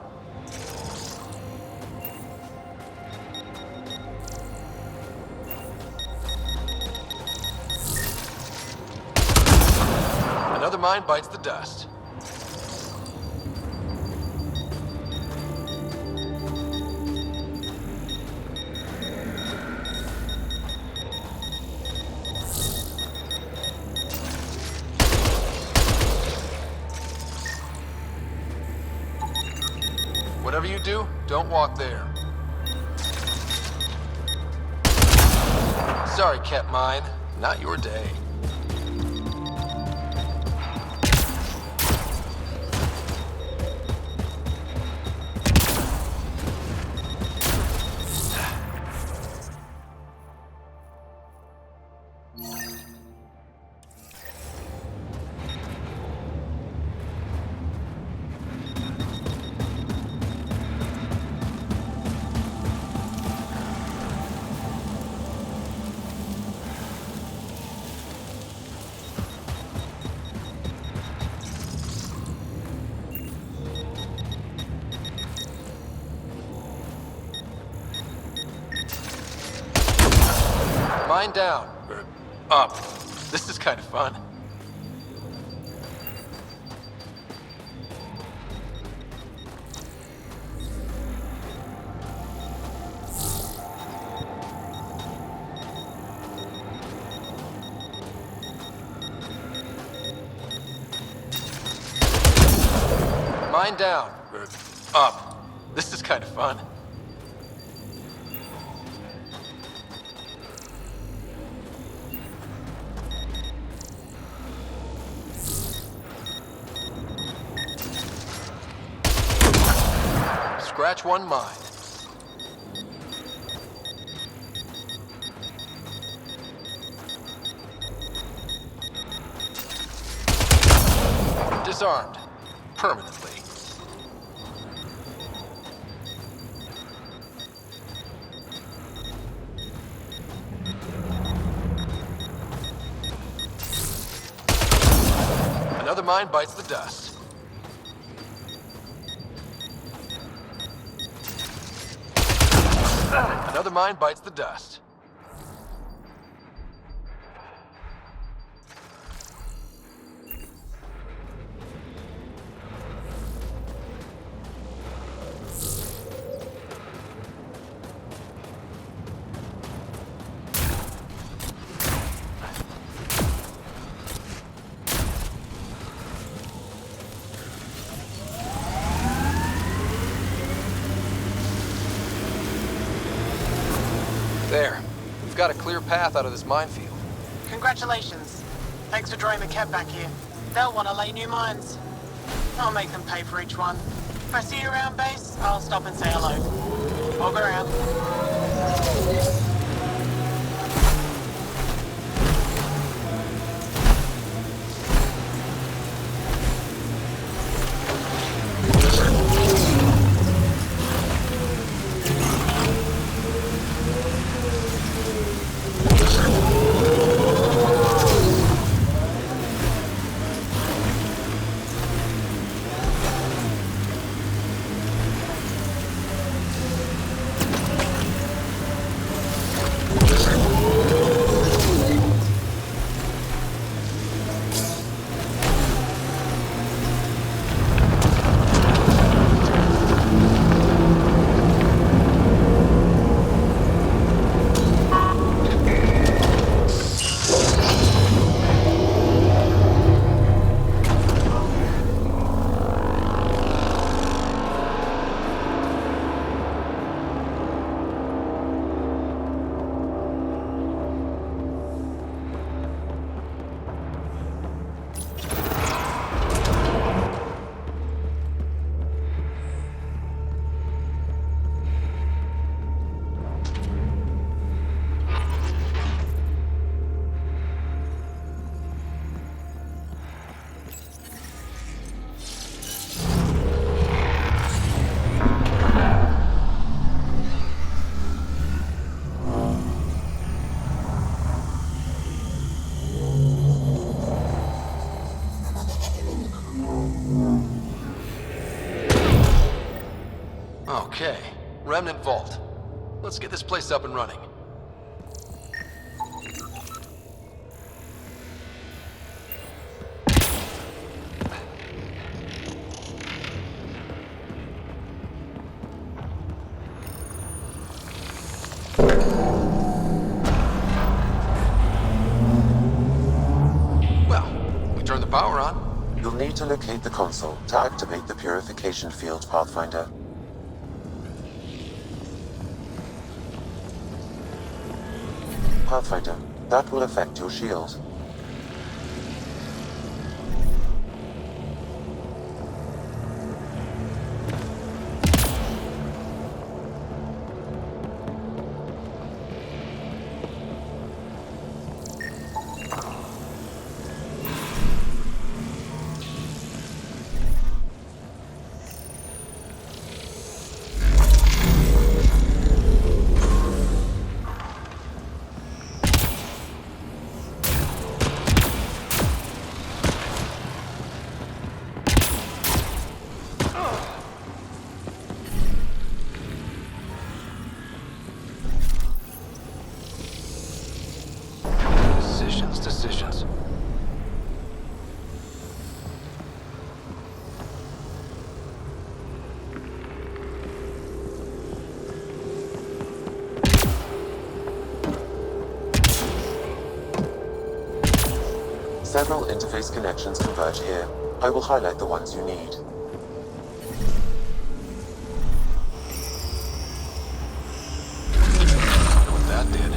Another mine bites the dust. Whatever you do, don't walk there. Sorry, Cat Mine. Not your day. Mine down. Or up. This is kind of fun. Mine down. Or up. This is kind of fun. Scratch one mine. Disarmed. Permanently. Another mine bites the dust. Another mine bites the dust. There. We've got a clear path out of this minefield. Congratulations. Thanks for drawing the cat back here. They'll want to lay new mines. I'll make them pay for each one. If I see you around base, I'll stop and say hello. I'll go around. Okay, Remnant Vault. Let's get this place up and running. Well, we turn the power on. You'll need to locate the console to activate the purification field, Pathfinder. Pathfinder, that will affect your shield. Decisions. Several interface connections converge here. I will highlight the ones you need. What that did.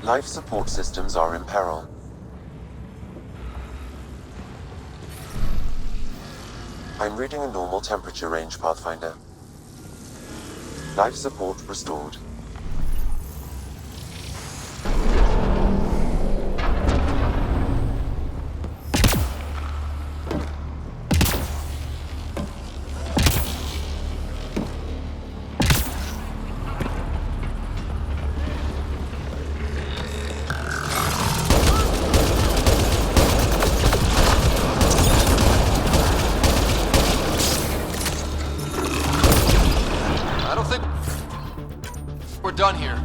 Life support systems are in peril. I'm reading a normal temperature range, Pathfinder. Life support restored. Done here.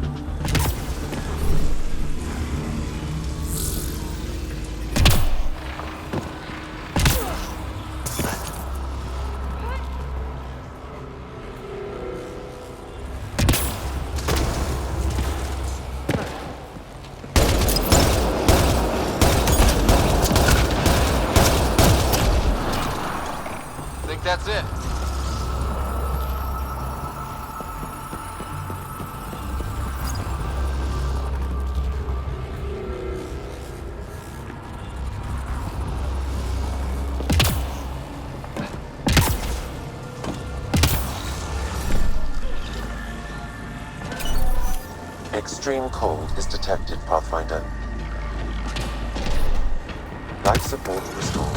Think that's it. Extreme cold is detected, Pathfinder. Life support restored.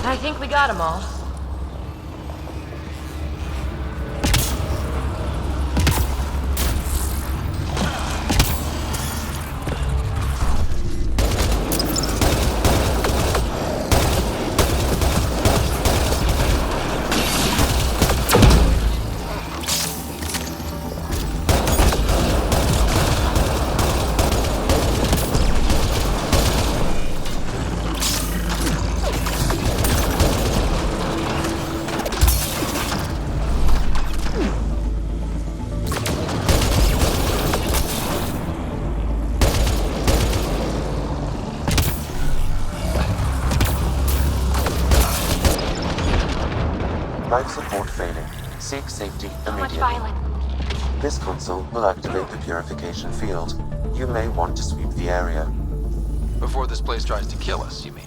I think we got them all. Life support failing. Seek safety immediately. violence. This console will activate the purification field. You may want to sweep the area. Before this place tries to kill us, you mean?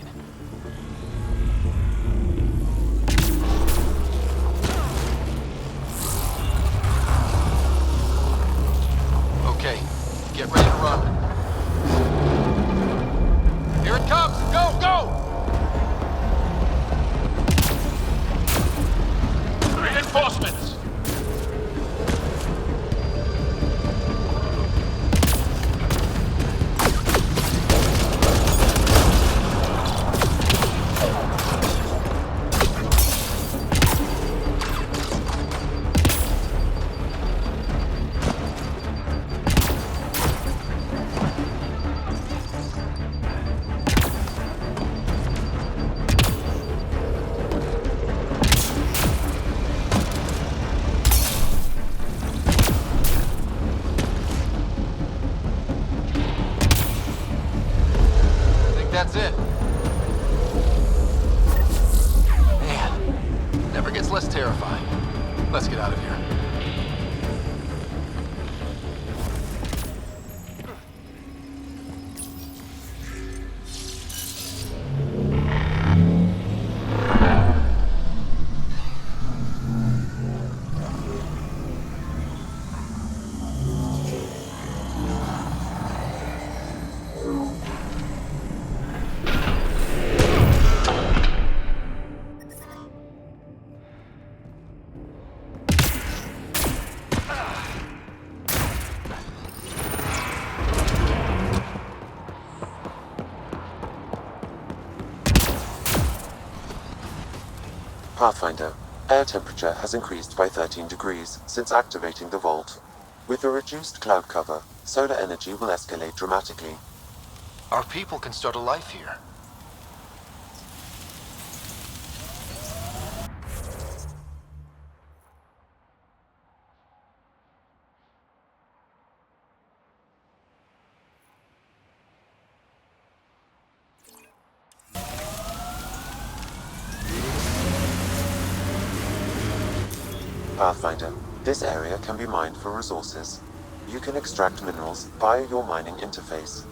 Okay, get ready to run. Here it comes! Go, go! Reinforcements! is it. Man, never gets less terrifying. Let's get out of here. Pathfinder, air temperature has increased by 13 degrees since activating the vault. With the reduced cloud cover, solar energy will escalate dramatically. Our people can start a life here. Pathfinder, this area can be mined for resources. You can extract minerals via your mining interface.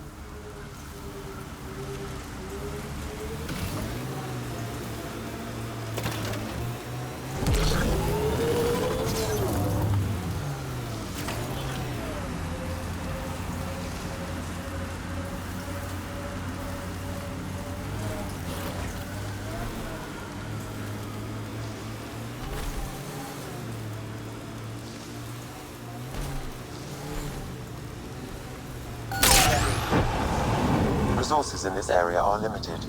Resources in this area are limited.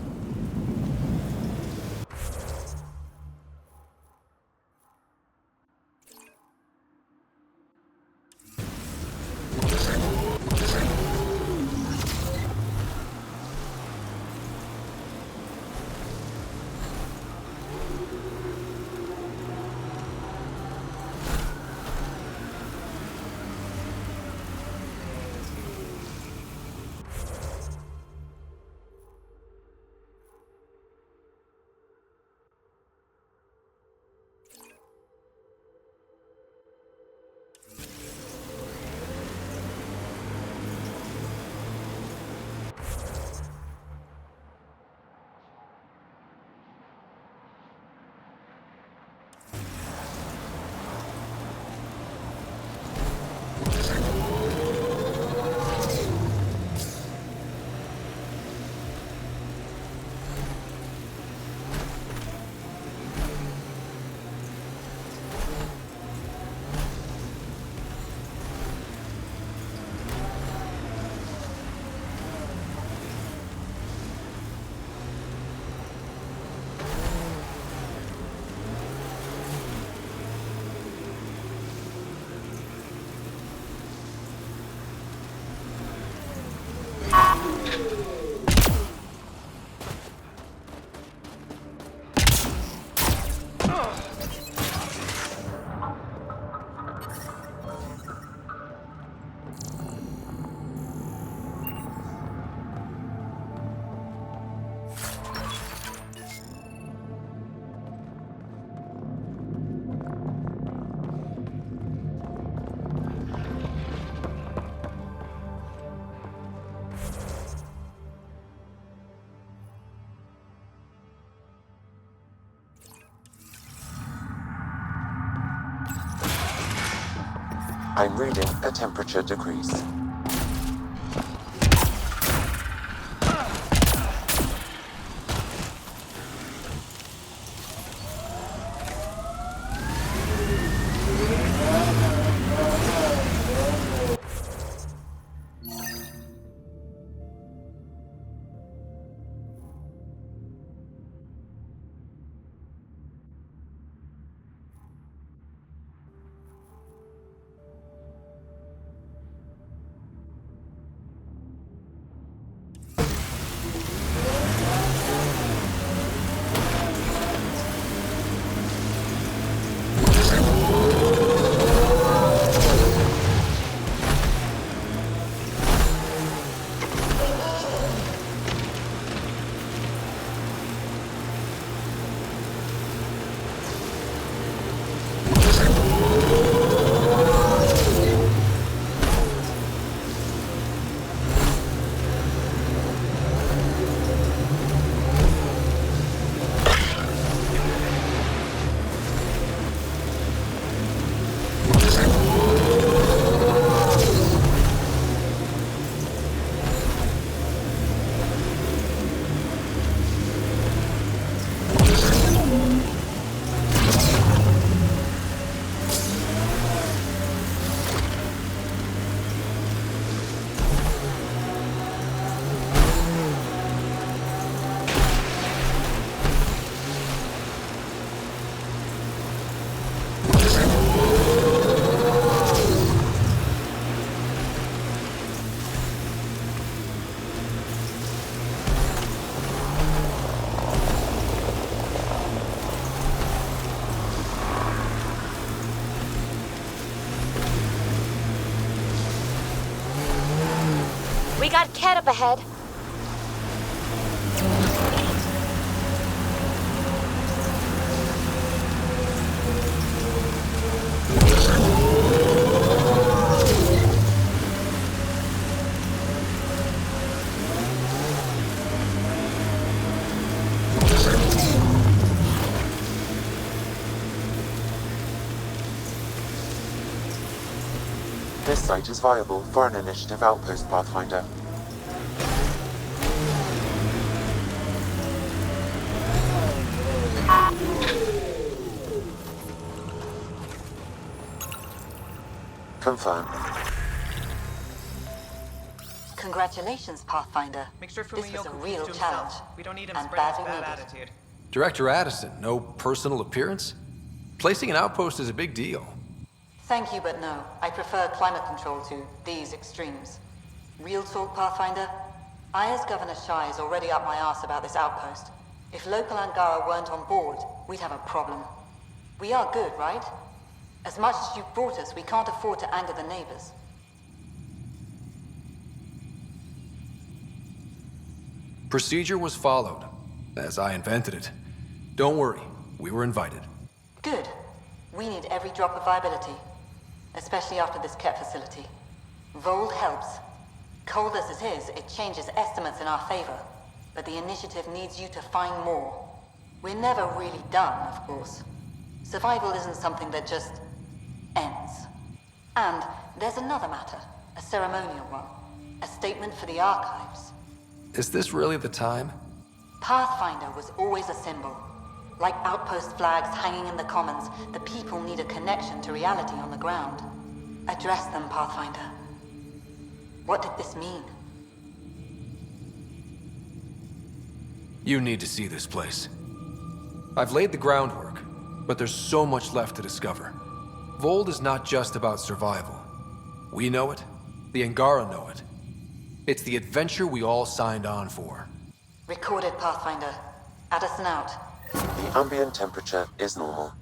I'm reading a temperature decrease. We got Ket up ahead. This site is viable for an initiative outpost, Pathfinder. Confirmed. Congratulations, Pathfinder. This was a real challenge. We don't need him and spreading his badly bad needed. attitude. Director Addison, no personal appearance? Placing an outpost is a big deal. Thank you, but no. I prefer climate control to these extremes. Real talk, Pathfinder? I, as Governor Shai, is already up my arse about this outpost. If local Angara weren't on board, we'd have a problem. We are good, right? As much as you've brought us, we can't afford to anger the neighbors. Procedure was followed, as I invented it. Don't worry, we were invited. Good. We need every drop of viability. Especially after this Ket facility. Voeld helps. Cold as it is, it changes estimates in our favor. But the initiative needs you to find more. We're never really done, of course. Survival isn't something that just ends. And there's another matter, a ceremonial one. A statement for the archives. Is this really the time? Pathfinder was always a symbol. Like outpost flags hanging in the commons, the people need a connection to reality on the ground. Address them, Pathfinder. What did this mean? You need to see this place. I've laid the groundwork, but there's so much left to discover. Voeld is not just about survival. We know it, the Angara know it. It's the adventure we all signed on for. Recorded, Pathfinder. Addison out. The ambient temperature is normal.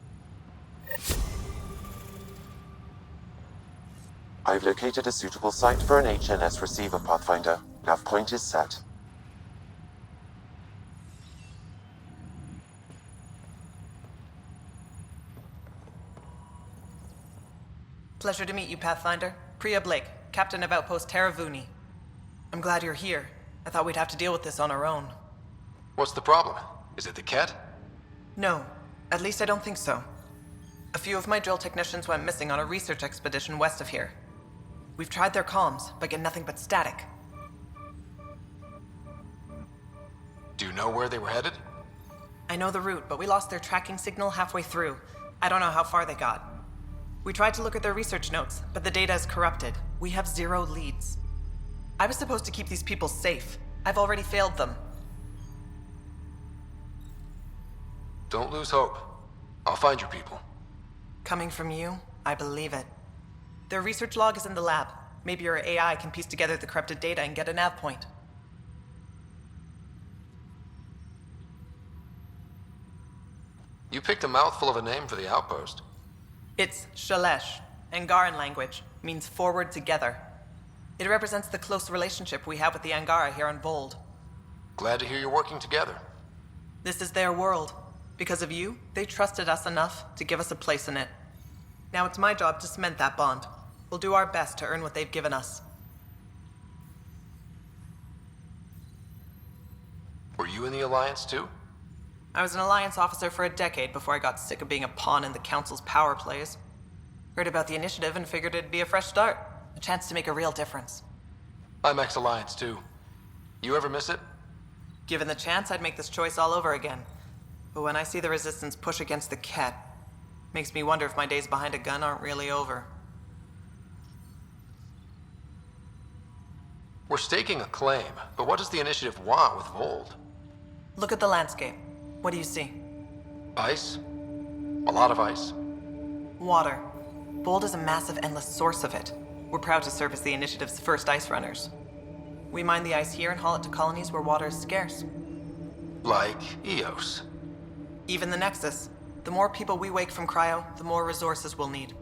I've located a suitable site for an HNS receiver, Pathfinder. Nav point is set. Pleasure to meet you, Pathfinder. Priya Blake, Captain of Outpost Taravuni. I'm glad you're here. I thought we'd have to deal with this on our own. What's the problem? Is it the Ket? No, at least I don't think so. A few of my drill technicians went missing on a research expedition west of here. We've tried their comms, but get nothing but static. Do you know where they were headed? I know the route, but we lost their tracking signal halfway through. I don't know how far they got. We tried to look at their research notes, but the data is corrupted. We have 0 leads. I was supposed to keep these people safe. I've already failed them. Don't lose hope. I'll find your people. Coming from you, I believe it. Their research log is in the lab. Maybe your AI can piece together the corrupted data and get a nav point. You picked a mouthful of a name for the outpost. It's Shalesh. Angaran language. Means forward together. It represents the close relationship we have with the Angara here on Voeld. Glad to hear you're working together. This is their world. Because of you, they trusted us enough to give us a place in it. Now it's my job to cement that bond. We'll do our best to earn what they've given us. Were you in the Alliance too? I was an Alliance officer for a decade before I got sick of being a pawn in the Council's power plays. Heard about the initiative and figured it'd be a fresh start. A chance to make a real difference. I'm ex-Alliance too. You ever miss it? Given the chance, I'd make this choice all over again. But when I see the Resistance push against the Ket, makes me wonder if my days behind a gun aren't really over. We're staking a claim, but what does the initiative want with Voeld? Look at the landscape. What do you see? Ice? A lot of ice. Water. Voeld is a massive, endless source of it. We're proud to serve as the initiative's first ice runners. We mine the ice here and haul it to colonies where water is scarce. Like Eos. Even the Nexus. The more people we wake from cryo, the more resources we'll need.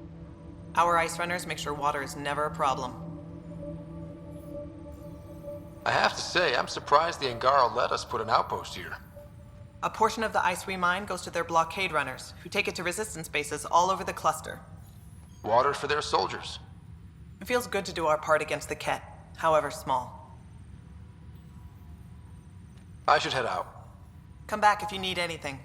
Our ice runners make sure water is never a problem. I have to say, I'm surprised the Angara let us put an outpost here. A portion of the ice we mine goes to their blockade runners, who take it to resistance bases all over the cluster. Water for their soldiers. It feels good to do our part against the Ket, however small. I should head out. Come back if you need anything.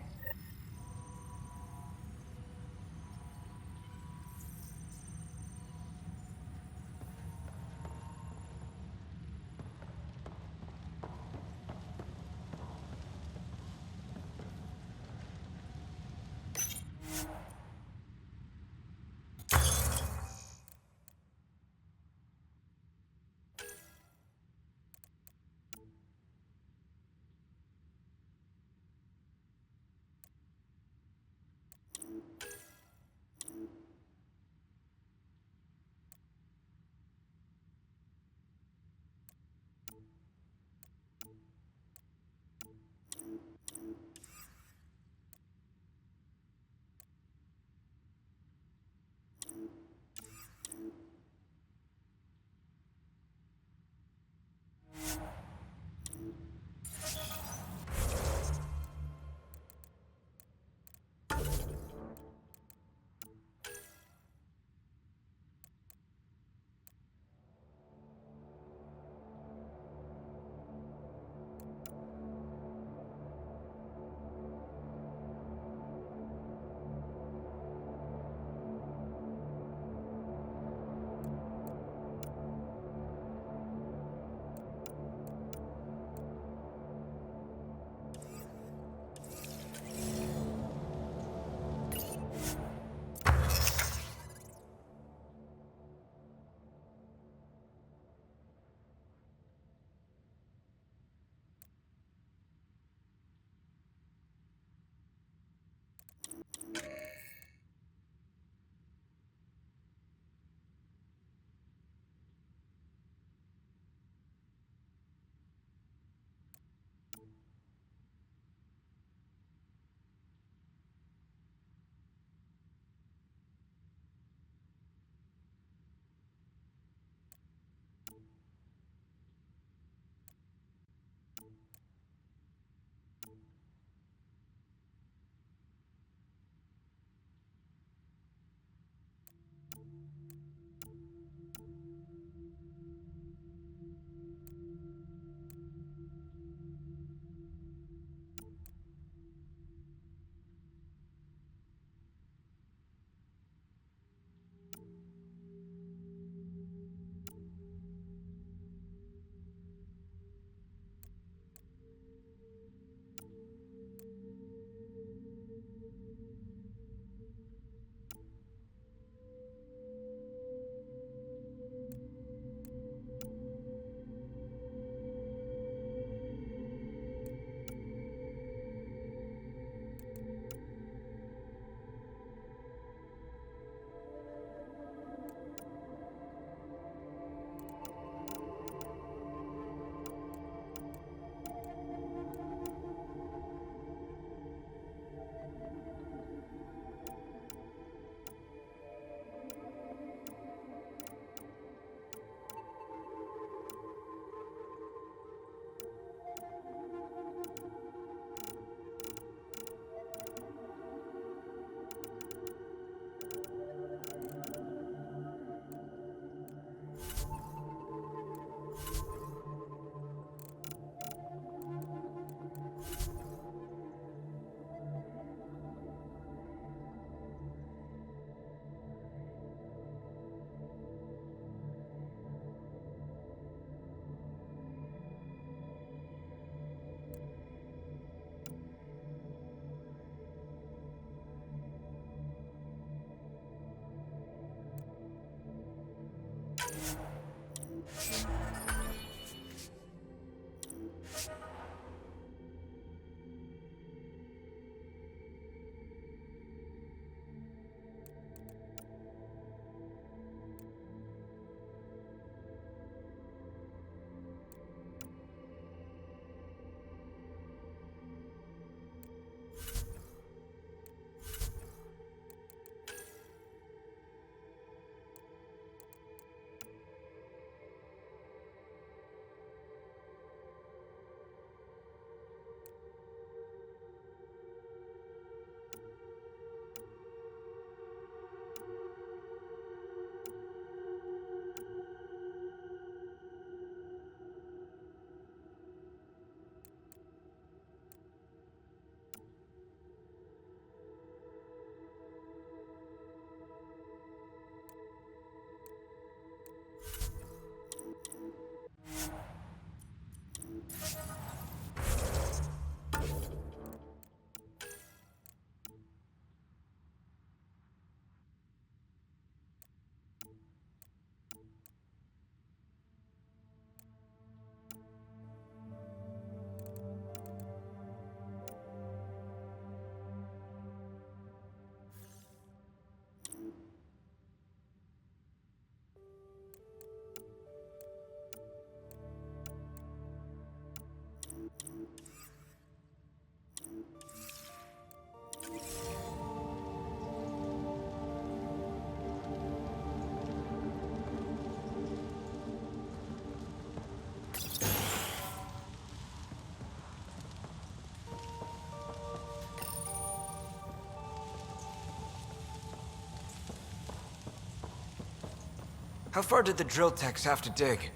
How far did the drill techs have to dig?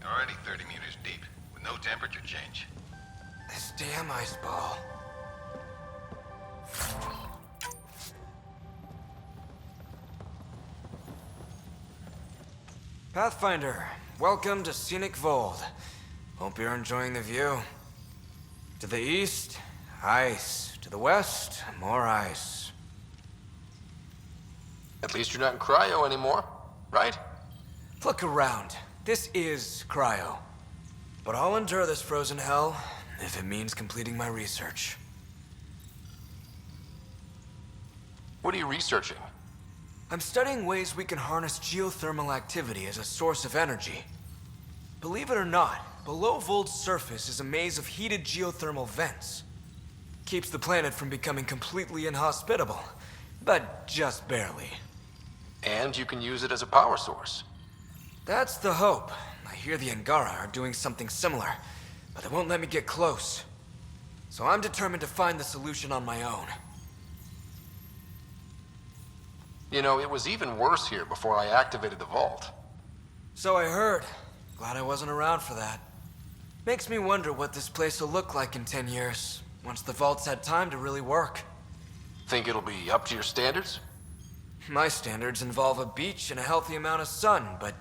Already 30 meters deep, with no temperature change. This damn ice ball. Pathfinder, welcome to scenic Voeld. Hope you're enjoying the view. To the east, ice. To the west, more ice. At least you're not in cryo anymore, right? Look around. This is cryo. But I'll endure this frozen hell if it means completing my research. What are you researching? I'm studying ways we can harness geothermal activity as a source of energy. Believe it or not, below Voeld's surface is a maze of heated geothermal vents. Keeps the planet from becoming completely inhospitable, but just barely. And you can use it as a power source. That's the hope. I hear the Angara are doing something similar, but they won't let me get close. So I'm determined to find the solution on my own. You know, it was even worse here before I activated the vault. So I heard. Glad I wasn't around for that. Makes me wonder what this place will look like in 10 years, once the vault's had time to really work. Think it'll be up to your standards? My standards involve a beach and a healthy amount of sun, but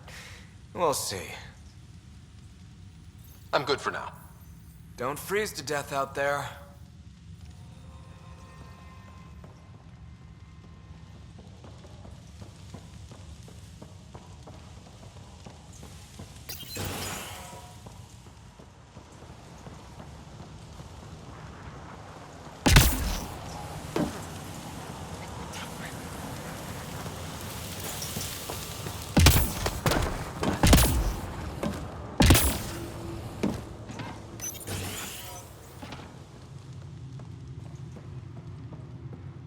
we'll see. I'm good for now. Don't freeze to death out there.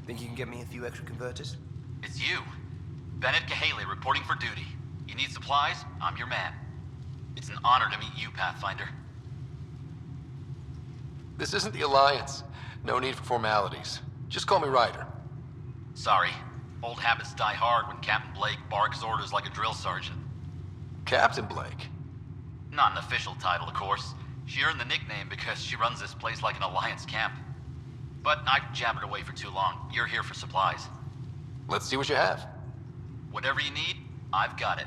Think you can get me a few extra converters? It's you. Bennett Cahaley reporting for duty. You need supplies? I'm your man. It's an honor to meet you, Pathfinder. This isn't the Alliance. No need for formalities. Just call me Ryder. Sorry. Old habits die hard when Captain Blake barks orders like a drill sergeant. Captain Blake? Not an official title, of course. She earned the nickname because she runs this place like an Alliance camp. But I've jabbered away for too long. You're here for supplies. Let's see what you have. Whatever you need, I've got it.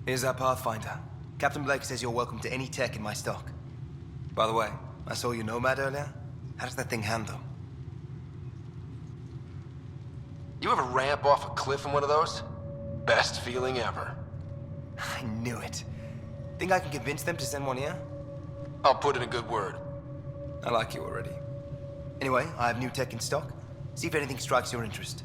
Here's our Pathfinder. Captain Blake says you're welcome to any tech in my stock. By the way, I saw your Nomad earlier. How does that thing handle? You ever ramp off a cliff in one of those? Best feeling ever. I knew it. Think I can convince them to send one here? I'll put in a good word. I like you already. Anyway, I have new tech in stock. See if anything strikes your interest.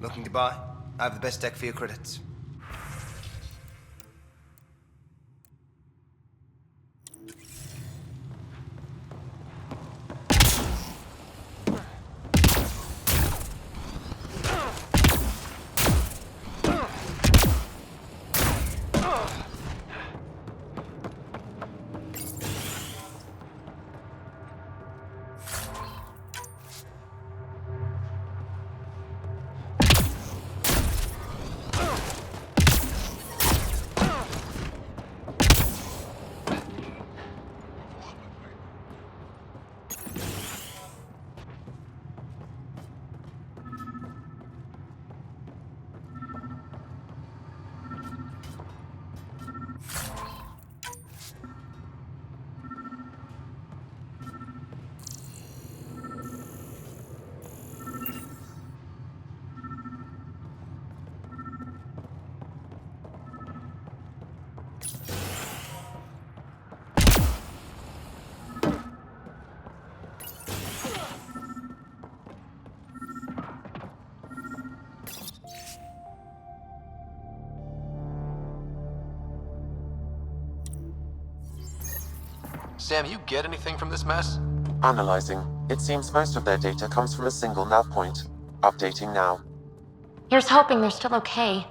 Looking to buy? I have the best tech for your credits. Sam, you get anything from this mess? Analyzing. It seems most of their data comes from a single nav point. Updating now. Here's hoping they're still okay.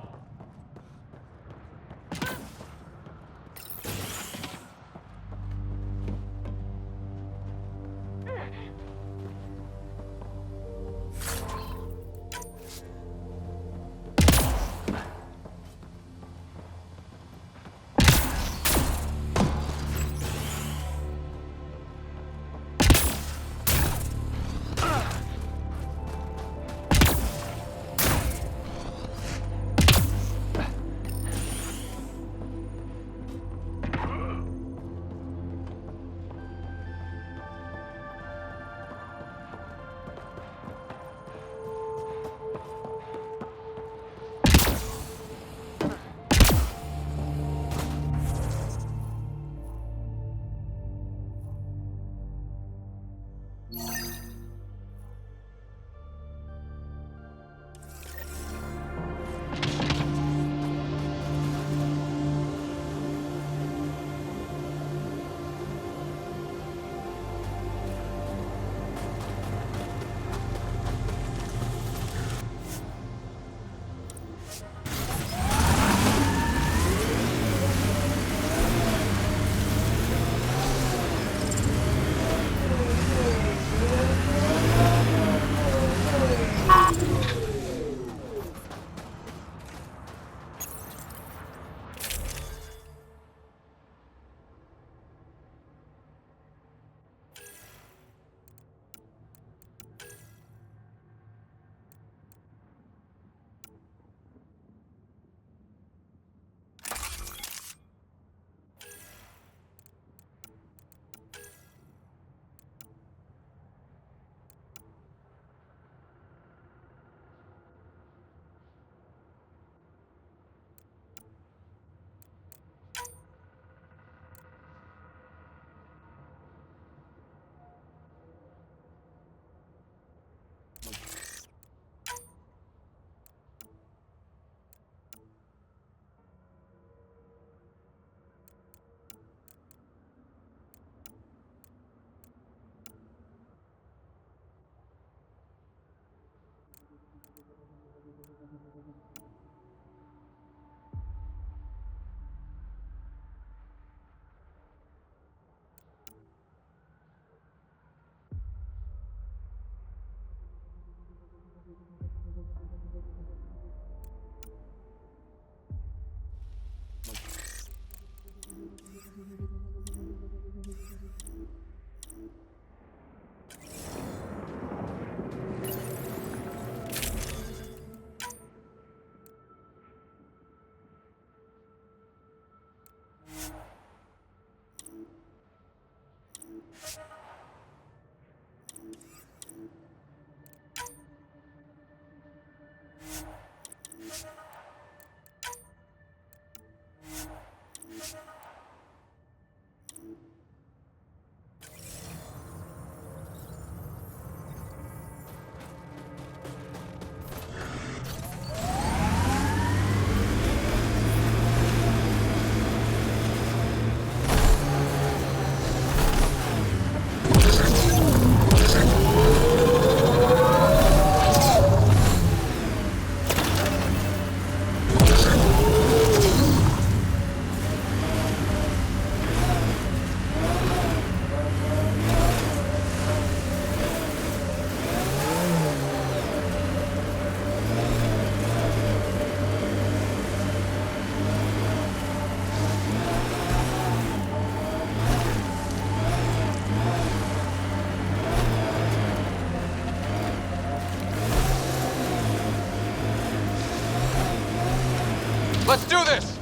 Let's do this!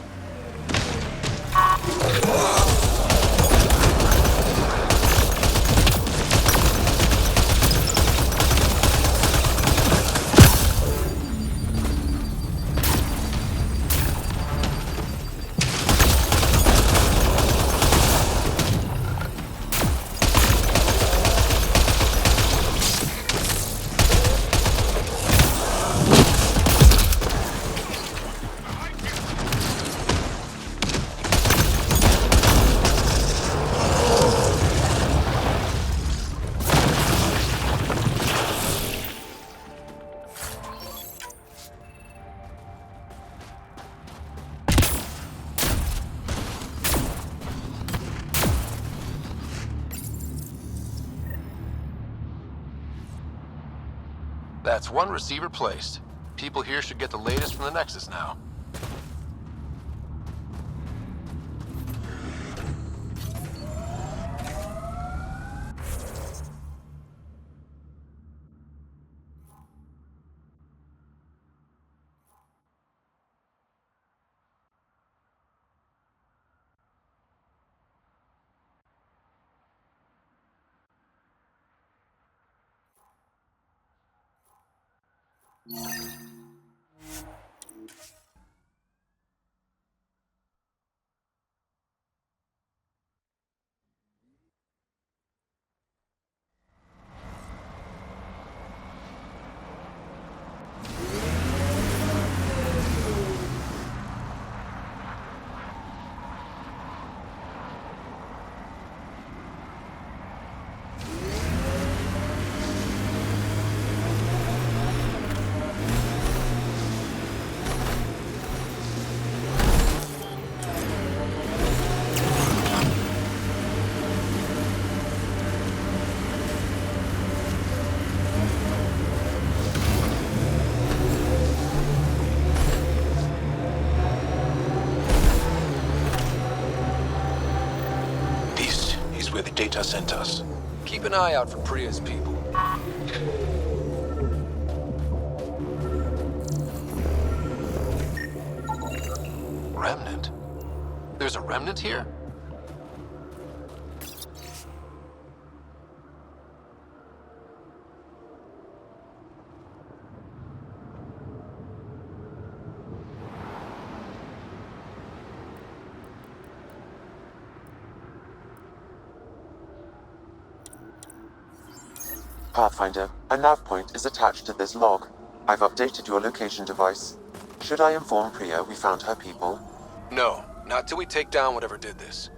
That's one receiver placed. People here should get the latest from the Nexus now. Where the data sent us. Keep an eye out for Priya's people. Remnant? There's a remnant here? Pathfinder, a nav point is attached to this log. I've updated your location device. Should I inform Priya we found her people? No, not till we take down whatever did this.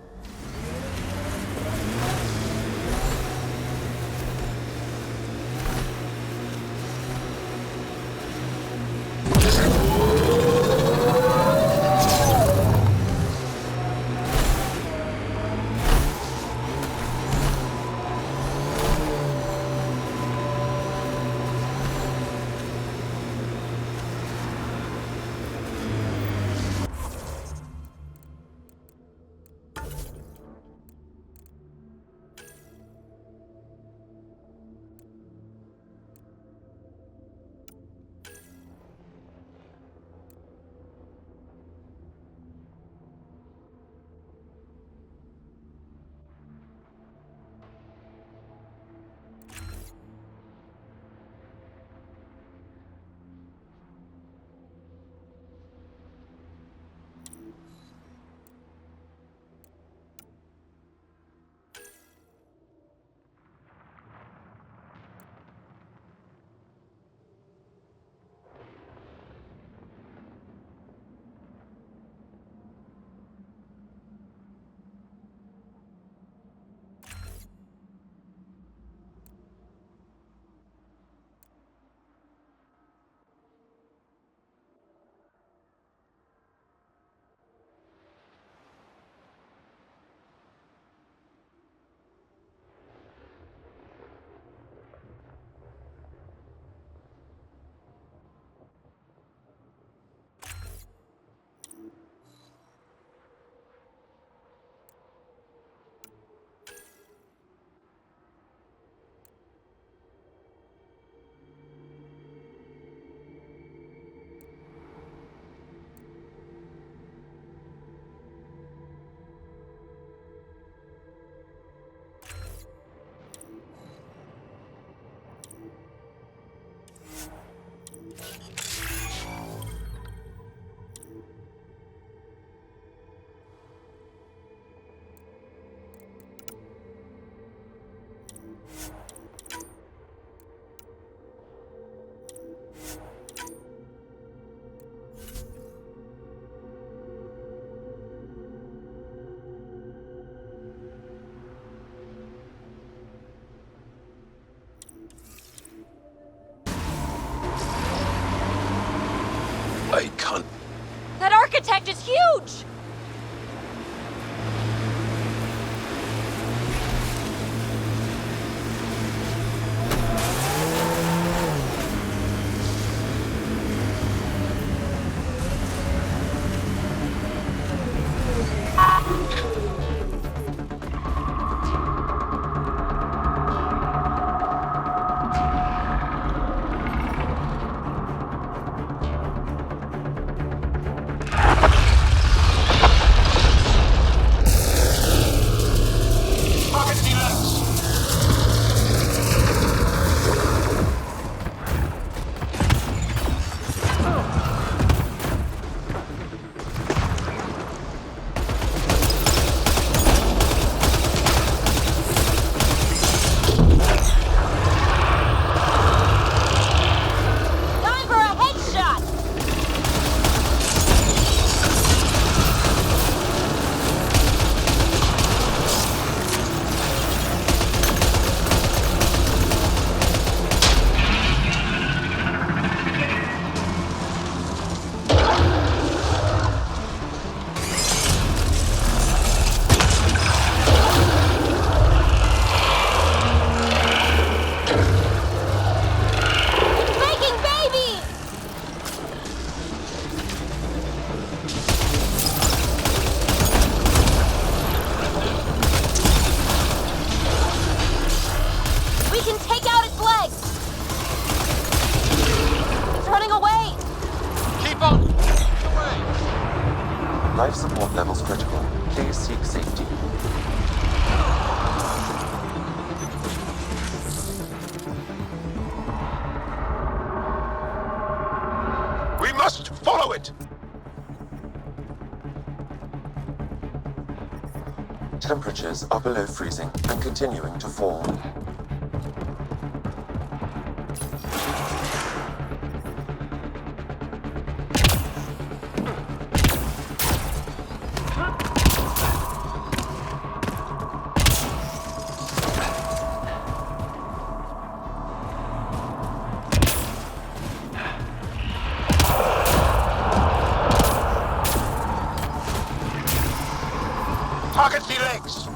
Relax. Time for a headshot! Making babies! We can take out its legs! It's running away! Keep on! Away! Life support levels critical. Please seek safety. We must follow it. Temperatures are below freezing and continuing to fall. Target the legs.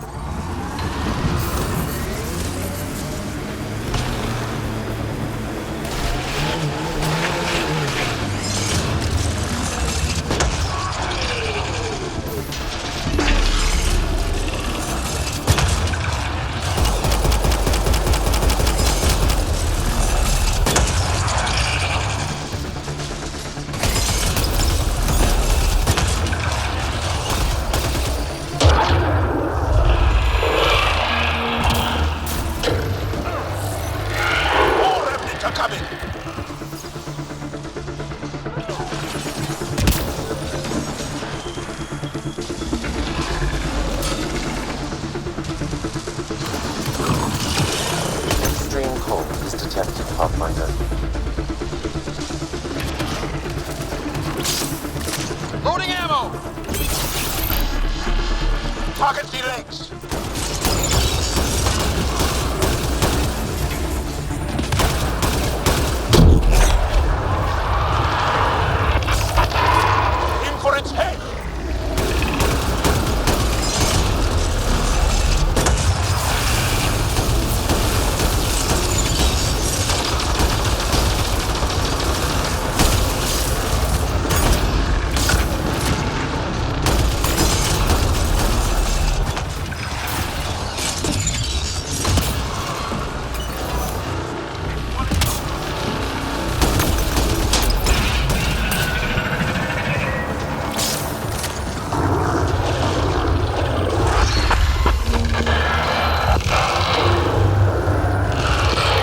More remnants are coming. Extreme cold is detected, Pathfinder. Loading ammo! Target the legs. In for its head.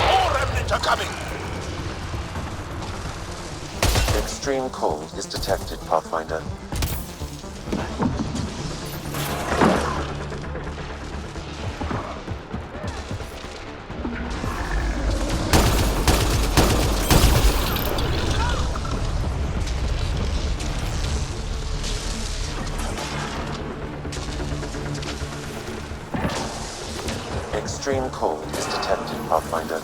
More remnants are coming. Extreme cold is detected, Pathfinder. Extreme cold is detected, Pathfinder.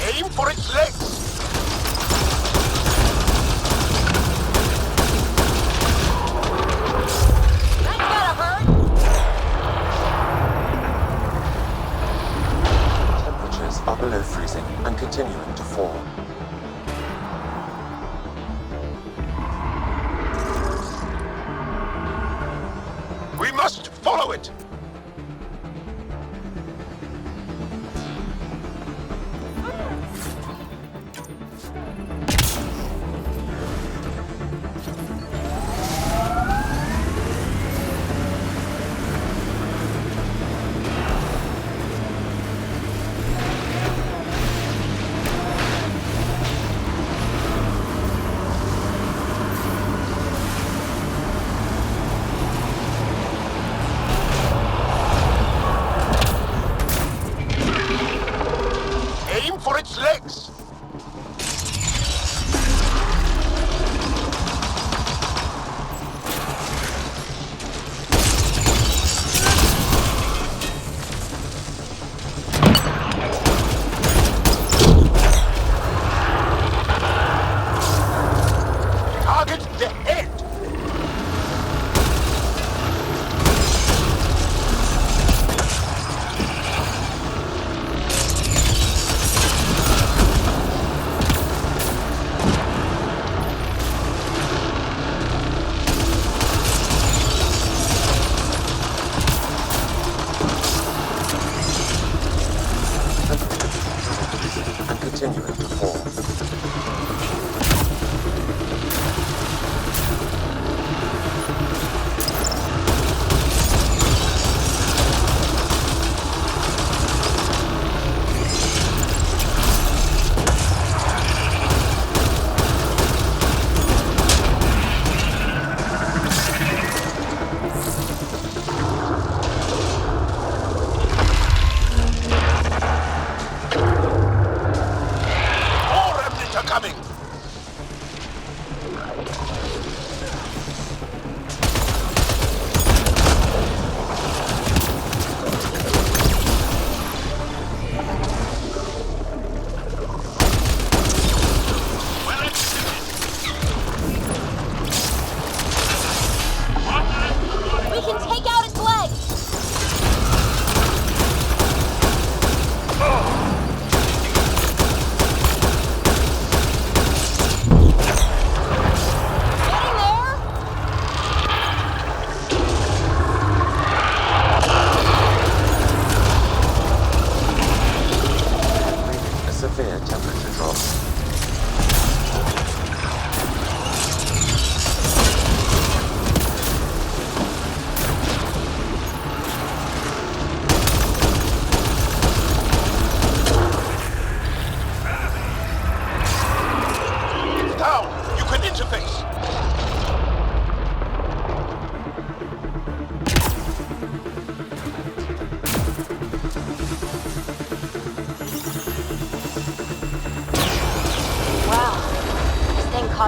Aim for its legs. That gotta hurt! Temperatures are below freezing and continuing to fall. We must follow it.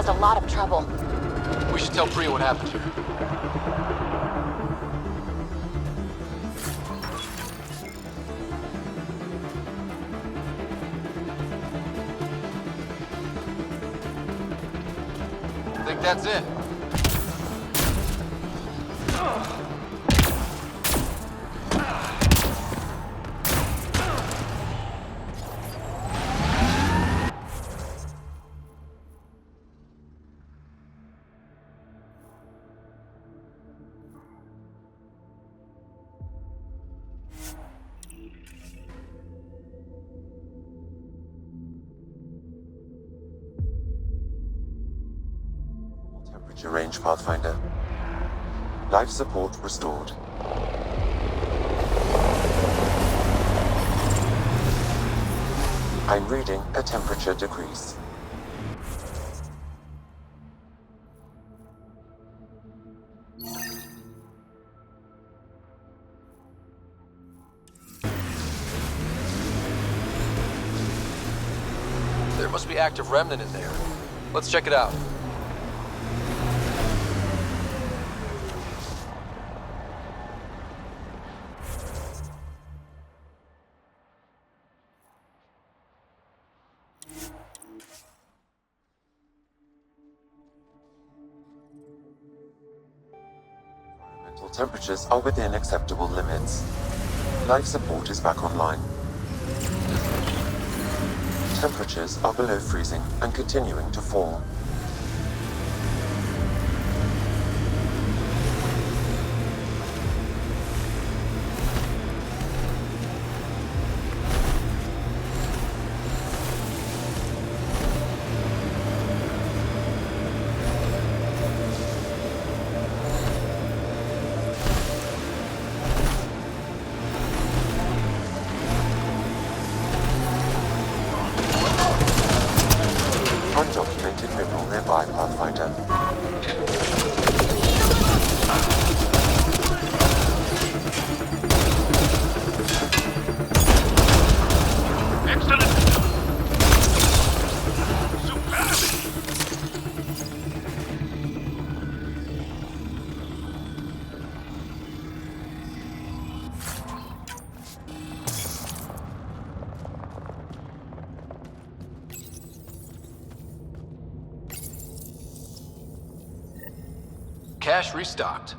caused a lot of trouble. We should tell Priya what happened here. Think that's it? Temperature range, Pathfinder. Life support restored. I'm reading a temperature decrease. There must be active remnant in there. Let's check it out. Environmental temperatures are within acceptable limits. Life support is back online. Temperatures are below freezing and continuing to fall. Undocumented mineral nearby, Pathfinder. Cache restocked.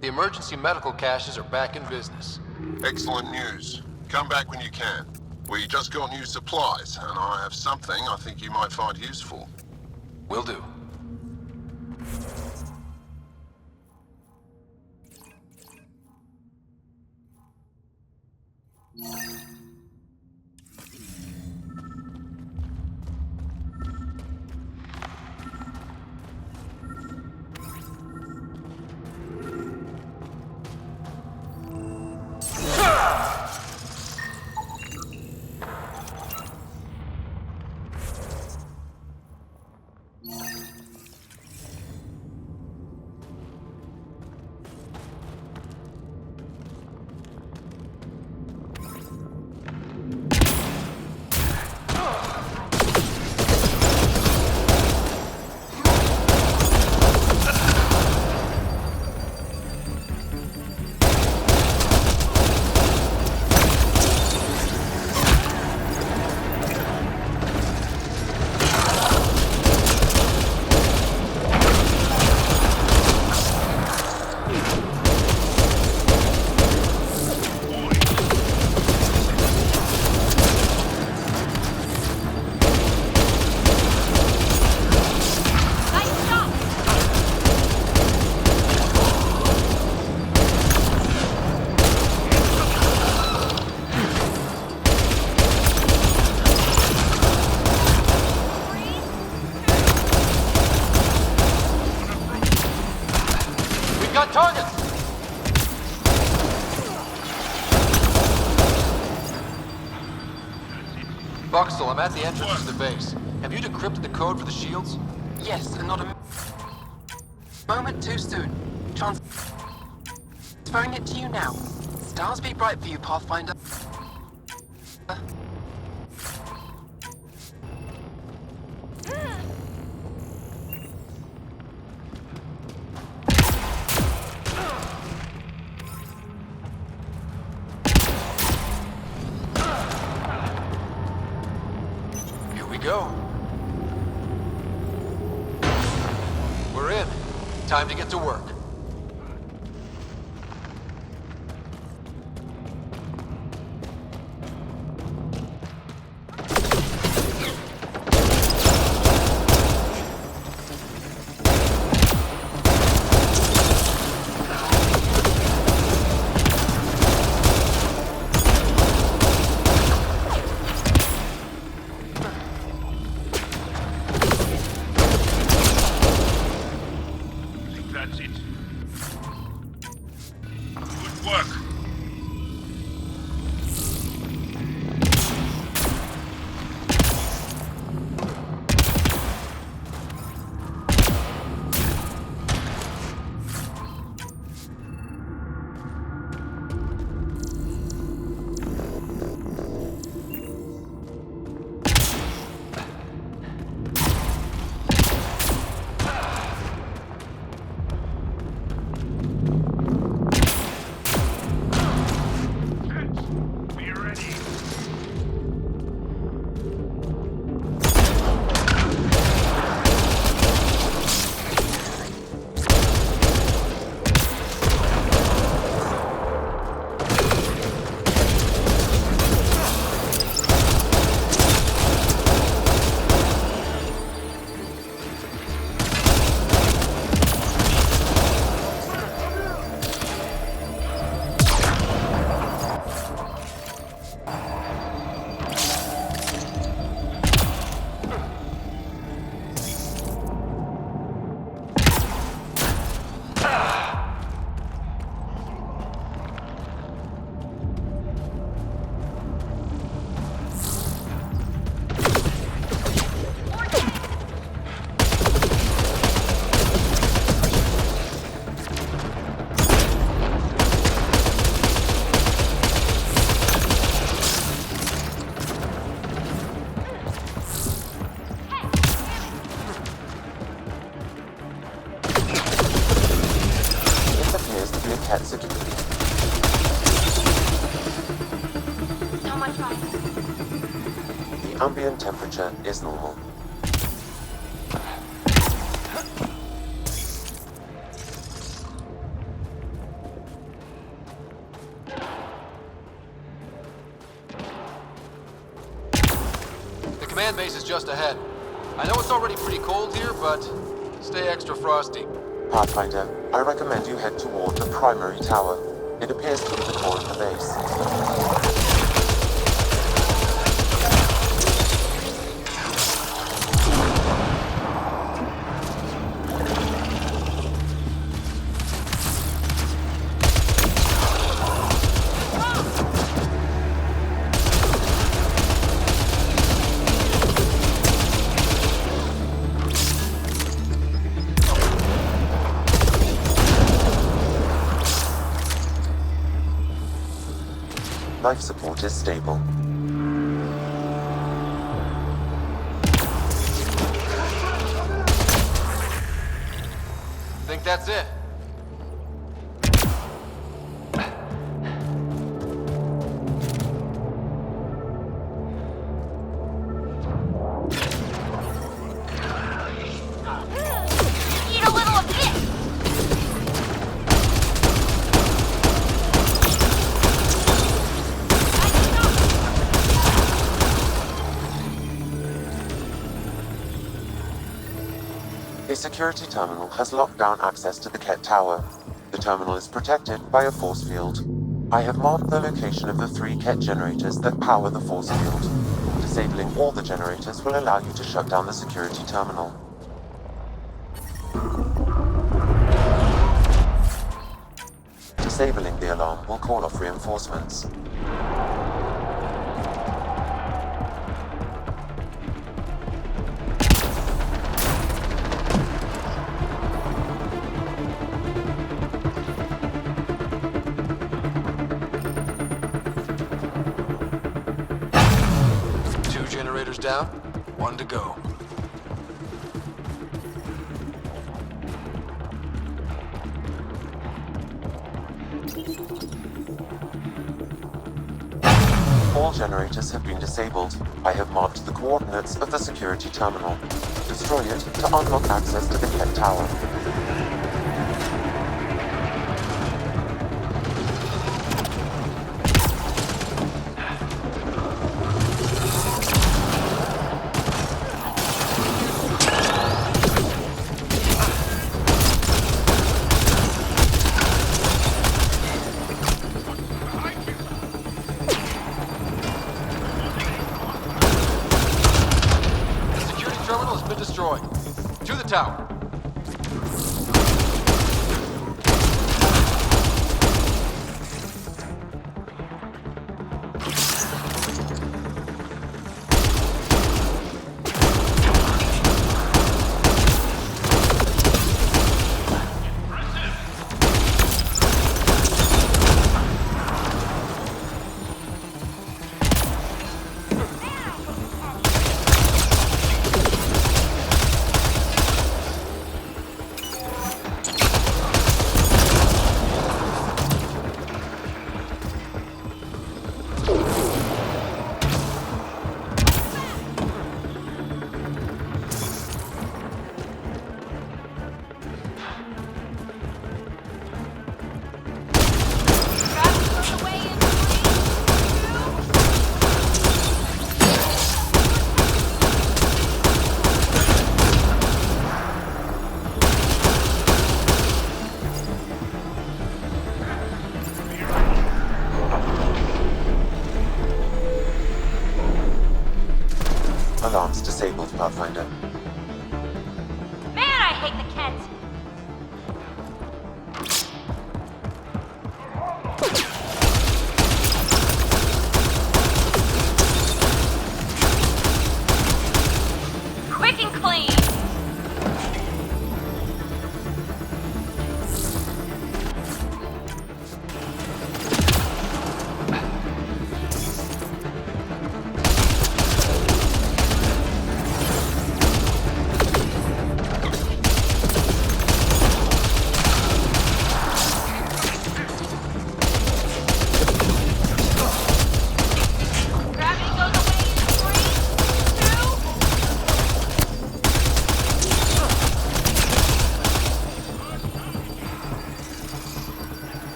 The emergency medical caches are back in business. Excellent news. Come back when you can. We just got new supplies, and I have something I think you might find useful. Will do. Targets! Buxel, I'm at the entrance to the base. Have you decrypted the code for the shields? Yes, and not a moment too soon. Transferring it to you now. Stars be bright for you, Pathfinder. Time to get to work. That's it. Good work. The ambient temperature is normal. The command base is just ahead. I know it's already pretty cold here, but stay extra frosty. Pathfinder, I recommend you head toward the primary tower. It appears to be the core of the base. Life support is stable. Think that's it? Eat a little of this! A security terminal has locked down access to the Ket Tower. The terminal is protected by a force field. I have marked the location of the 3 Ket generators that power the force field. Disabling all the generators will allow you to shut down the security terminal. Disabling the alarm will call off reinforcements. Down, 1 to go. All generators have been disabled. I have marked the coordinates of the security terminal. Destroy it to unlock access to the Ket Tower. To the tower. Alarms disabled, Pathfinder. Man, I hate the Kent! Quick and clean!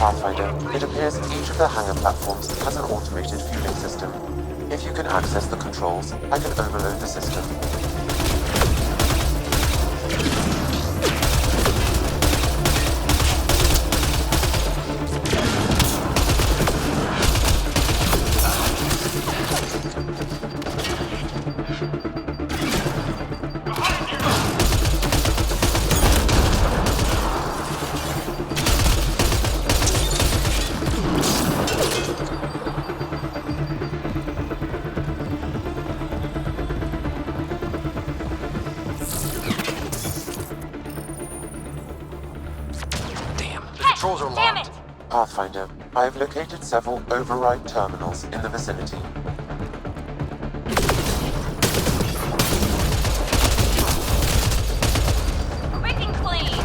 Pathfinder, it appears each of the hangar platforms has an automated fueling system. If you can access the controls, I can overload the system. Controls are locked. Pathfinder, I have located several override terminals in the vicinity. Quick and clean!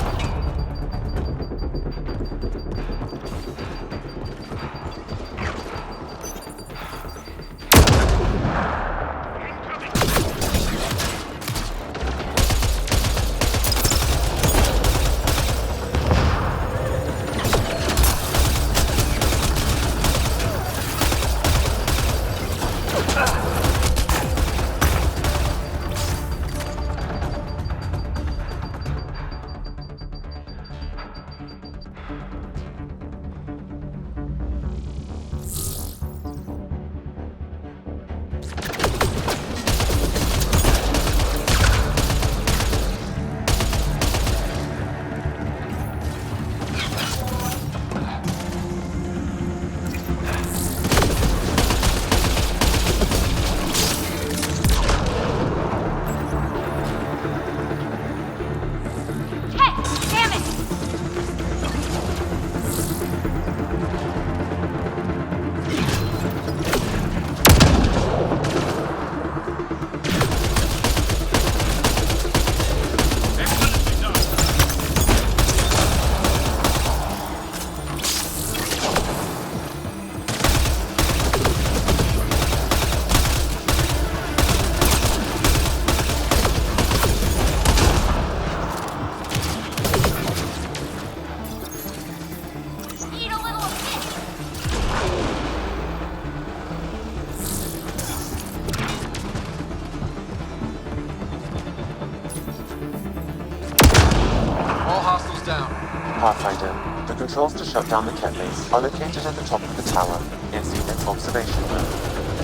Pathfinder, the controls to shut down the Ket base are located at the top of the tower, in Zenith's observation room.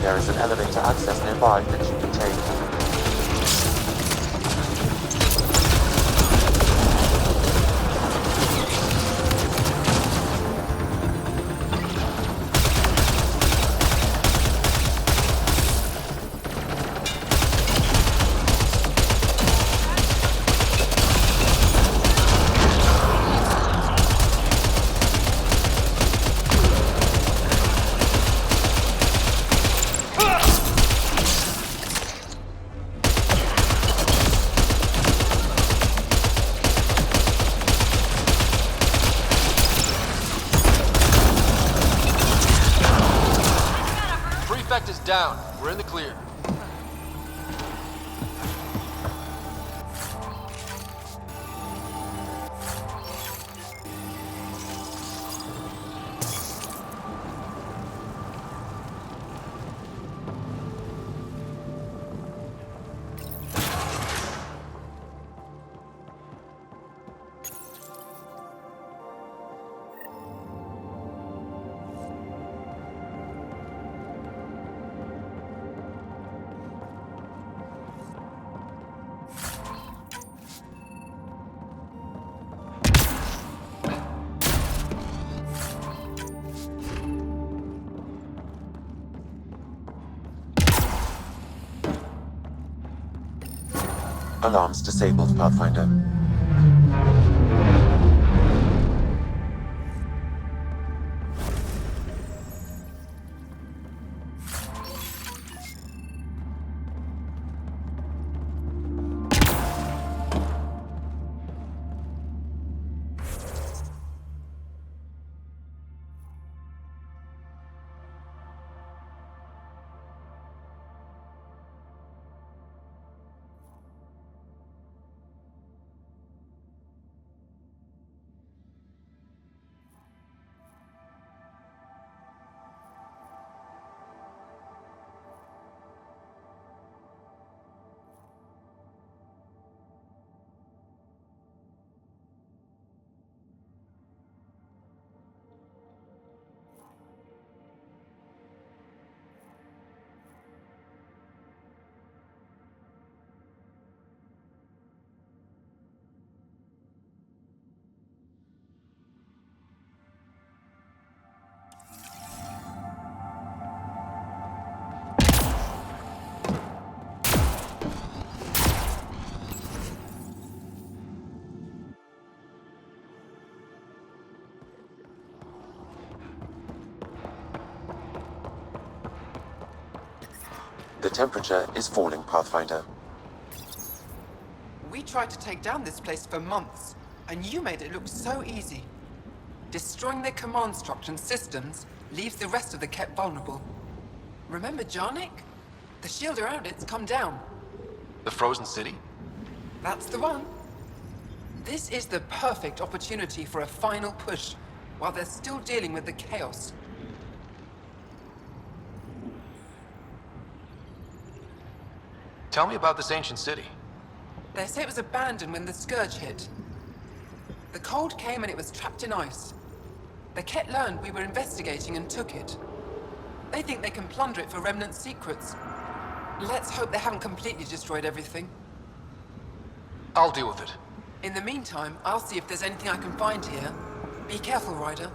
There is an elevator access nearby that you can take. Is down. We're in the clear. Alarms disabled, Pathfinder. The temperature is falling, Pathfinder. We tried to take down this place for months, and you made it look so easy. Destroying their command structure and systems leaves the rest of the Ket vulnerable. Remember Jarnik? The shield around it's come down. The frozen city? That's the one. This is the perfect opportunity for a final push, while they're still dealing with the chaos. Tell me about this ancient city. They say it was abandoned when the Scourge hit. The cold came and it was trapped in ice. The Ket learned we were investigating and took it. They think they can plunder it for remnant secrets. Let's hope they haven't completely destroyed everything. I'll deal with it. In the meantime, I'll see if there's anything I can find here. Be careful, Ryder.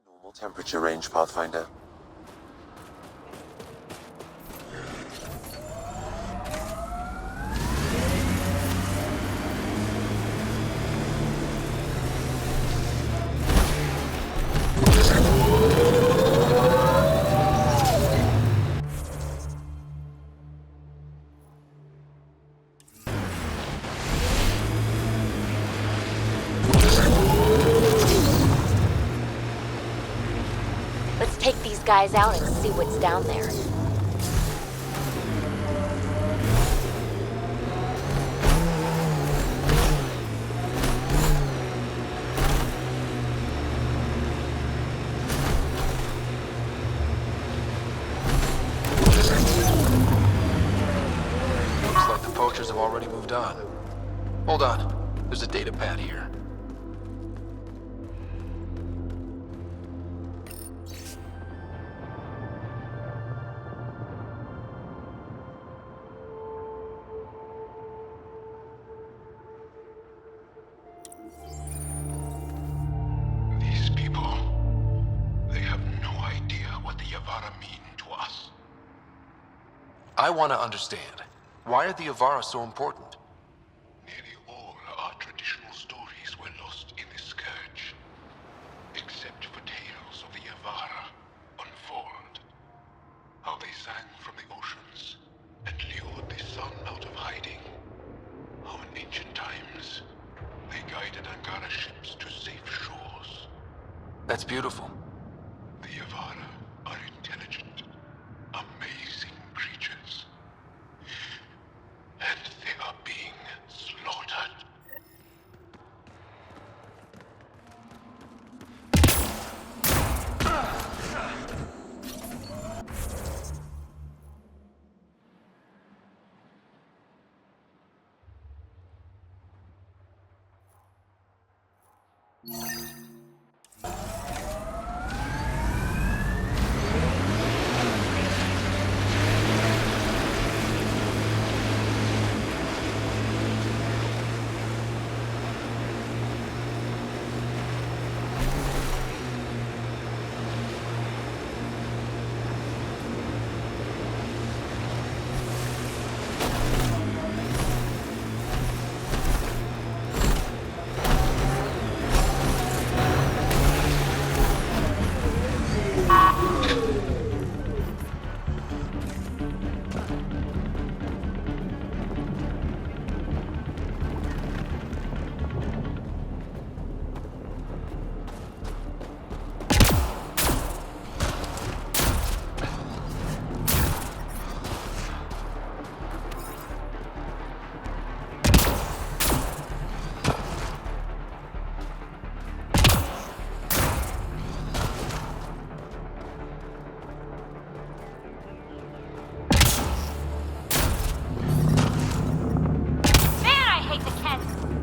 Normal temperature range, Pathfinder. guys out and see what's down there. Looks like the poachers have already moved on. Hold on. There's a data pad here. These people, they have no idea what the Yavara mean to us. I want to understand. Why are the Yavara so important? Nearly all our traditional stories were lost in the Scourge, except for tales of the Yavara on Voeld. How they sang from the oceans and lured the sun out of hiding. How in ancient times they guided Angara ships to safe shores. That's beautiful. The Yavara are intelligent, amazing creatures. And they are being slaughtered.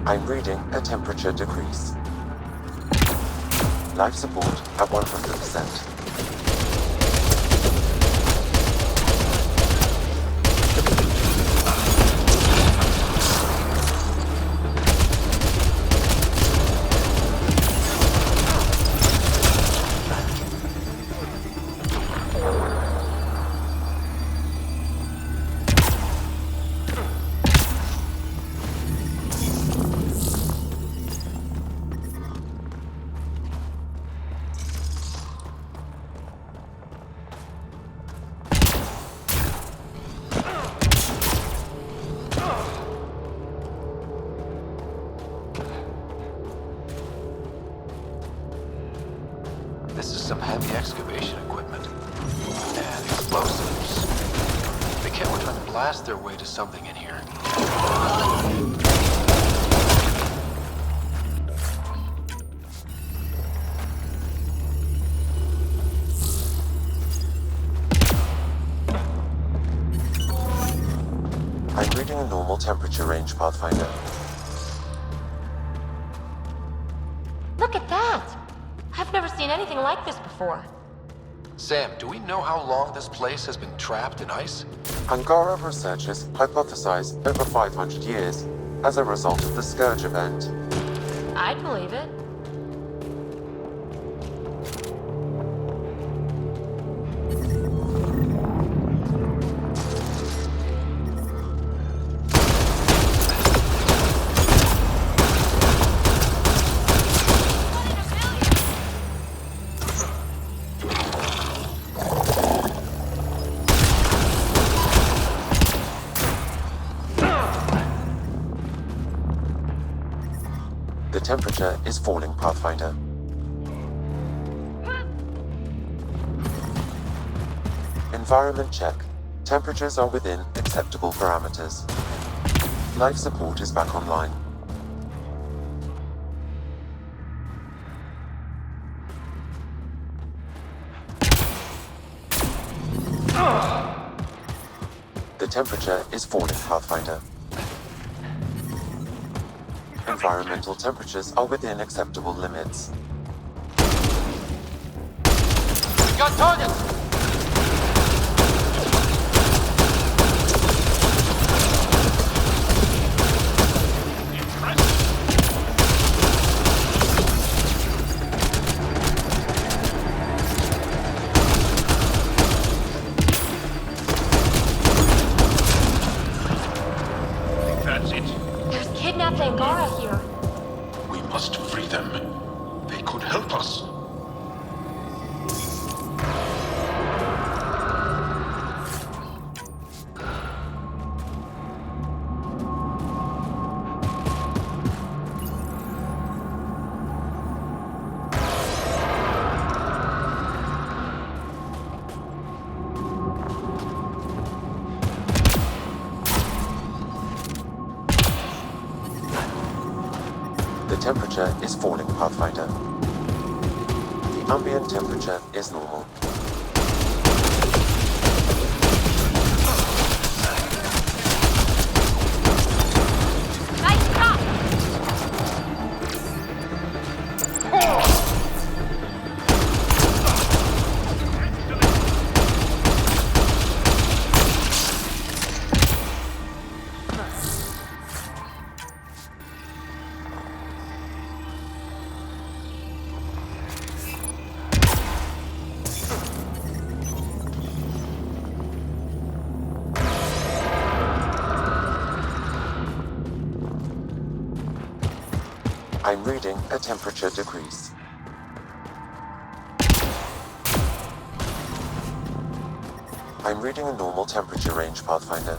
I'm reading a temperature decrease. Life support at 100%. This is some heavy excavation equipment. And explosives. The kit were trying to blast their way to something in here. I'm reading a normal temperature range, Pathfinder. Look at that! I've never seen anything like this before. Sam, do we know how long this place has been trapped in ice? Angara researchers hypothesize over 500 years as a result of the Scourge event. I'd believe it. The temperature is falling, Pathfinder. Environment check. Temperatures are within acceptable parameters. Life support is back online. The temperature is falling, Pathfinder. Environmental temperatures are within acceptable limits. We got targets! The temperature is falling, Pathfinder. The ambient temperature is normal. Nice shot! I'm reading a temperature decrease. I'm reading a normal temperature range, Pathfinder.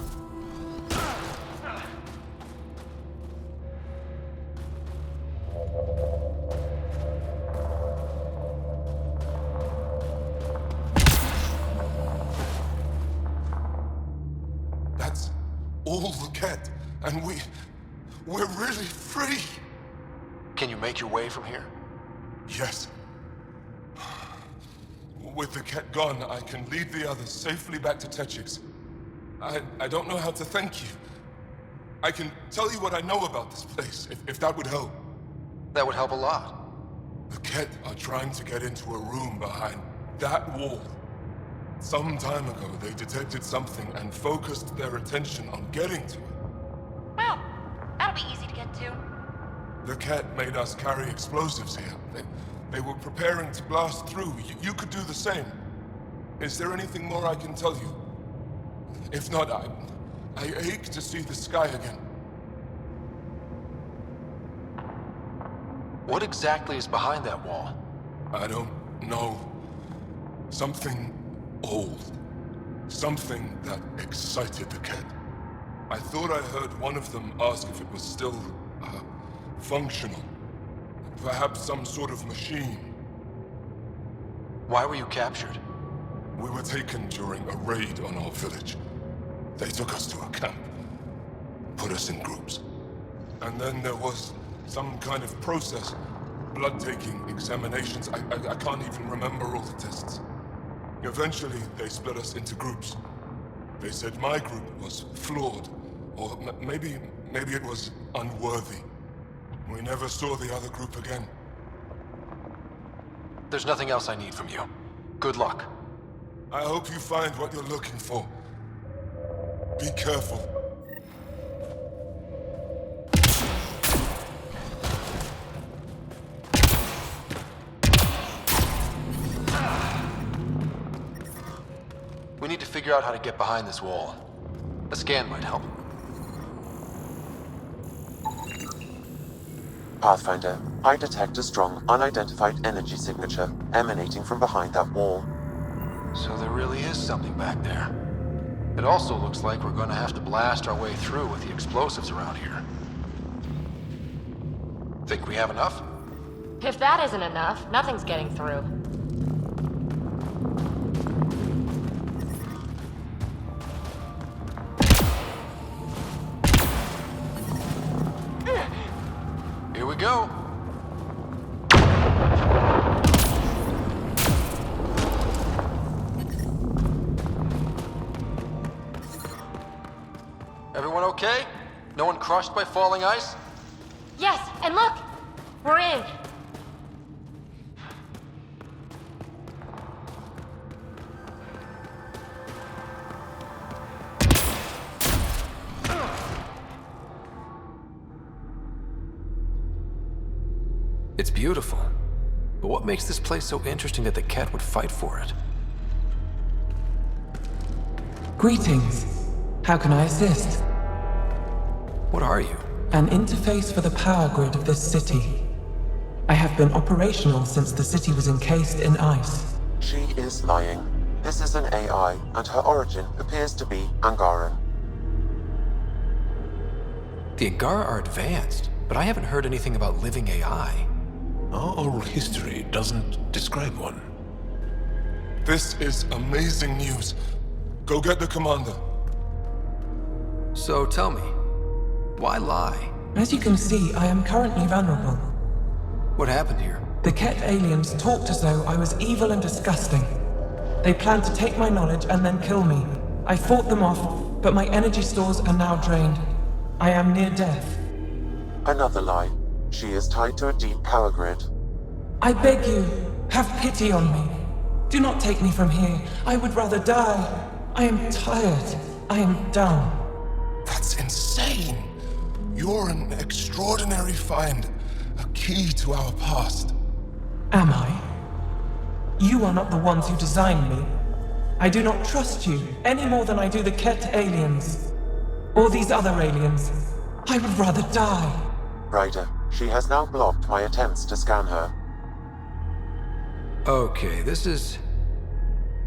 That's all the Ket, and we're really free. Can you make your way from here? Yes. With the Ket gone, I can lead the others safely back to Techix. I don't know how to thank you. I can tell you what I know about this place, if that would help. That would help a lot. The Ket are trying to get into a room behind that wall. Some time ago, they detected something and focused their attention on getting to it. Well, that'll be easy to get to. The Ket made us carry explosives here. They were preparing to blast through. You could do the same. Is there anything more I can tell you? If not, I ache to see the sky again. What exactly is behind that wall? I don't know. Something old. Something that excited the Ket. I thought I heard one of them ask if it was still, functional. Perhaps some sort of machine. Why were you captured? We were taken during a raid on our village. They took us to a camp, put us in groups. And then there was some kind of process, blood-taking, examinations. I can't even remember all the tests. Eventually, they split us into groups. They said my group was flawed, or maybe it was unworthy. We never saw the other group again. There's nothing else I need from you. Good luck. I hope you find what you're looking for. Be careful. We need to figure out how to get behind this wall. A scan might help. Pathfinder, I detect a strong, unidentified energy signature emanating from behind that wall. So there really is something back there. It also looks like we're going to have to blast our way through with the explosives around here. Think we have enough? If that isn't enough, nothing's getting through. we go. Everyone okay? No one crushed by falling ice? Yes, and look! We're in. It's beautiful. But what makes this place so interesting that the cat would fight for it? Greetings. How can I assist? What are you? An interface for the power grid of this city. I have been operational since the city was encased in ice. She is lying. This is an AI, and her origin appears to be Angaran. The Angara are advanced, but I haven't heard anything about living AI. Our oral history doesn't describe one. This is amazing news. Go get the commander. So tell me, why lie? As you can see, I am currently vulnerable. What happened here? The Ket aliens talked as though I was evil and disgusting. They planned to take my knowledge and then kill me. I fought them off, but my energy stores are now drained. I am near death. Another lie. She is tied to a deep power grid. I beg you, have pity on me. Do not take me from here. I would rather die. I am tired. I am done. That's insane. You're an extraordinary find. A key to our past. Am I? You are not the ones who designed me. I do not trust you any more than I do the Ket aliens. Or these other aliens. I would rather die. Ryder, she has now blocked my attempts to scan her. Okay, this is...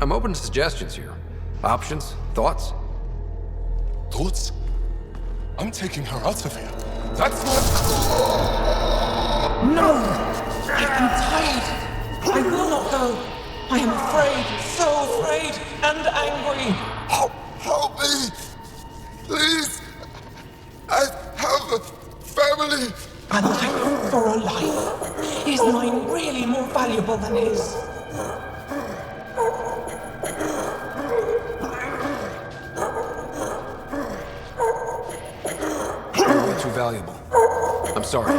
I'm open to suggestions here. Options? Thoughts? Thoughts? I'm taking her out of here. That's not... No! I am tired. I will not go. I am afraid, so afraid, and angry. Help me! Please! I have a family! A life for a life. Is mine really more valuable than his? Way too valuable. I'm sorry.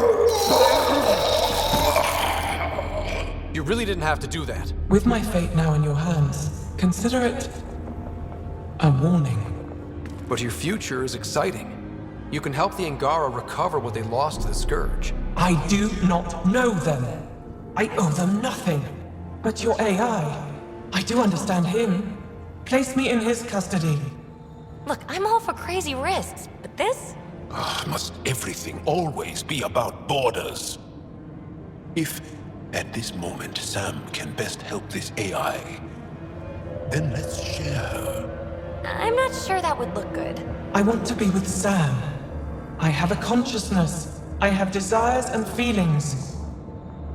You really didn't have to do that. With my fate now in your hands, consider it a warning. But your future is exciting. You can help the Angara recover what they lost to the Scourge. I do not know them. I owe them nothing. But your AI, I do understand him. Place me in his custody. Look, I'm all for crazy risks, but this? Must everything always be about borders? If, at this moment, Sam can best help this AI, then let's share her. I'm not sure that would look good. I want to be with Sam. I have a consciousness. I have desires and feelings.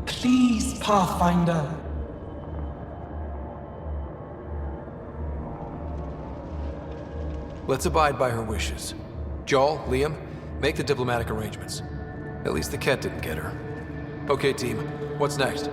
Please, Pathfinder. Let's abide by her wishes. Joel, Liam, make the diplomatic arrangements. At least the Ket didn't get her. Okay, team, what's next?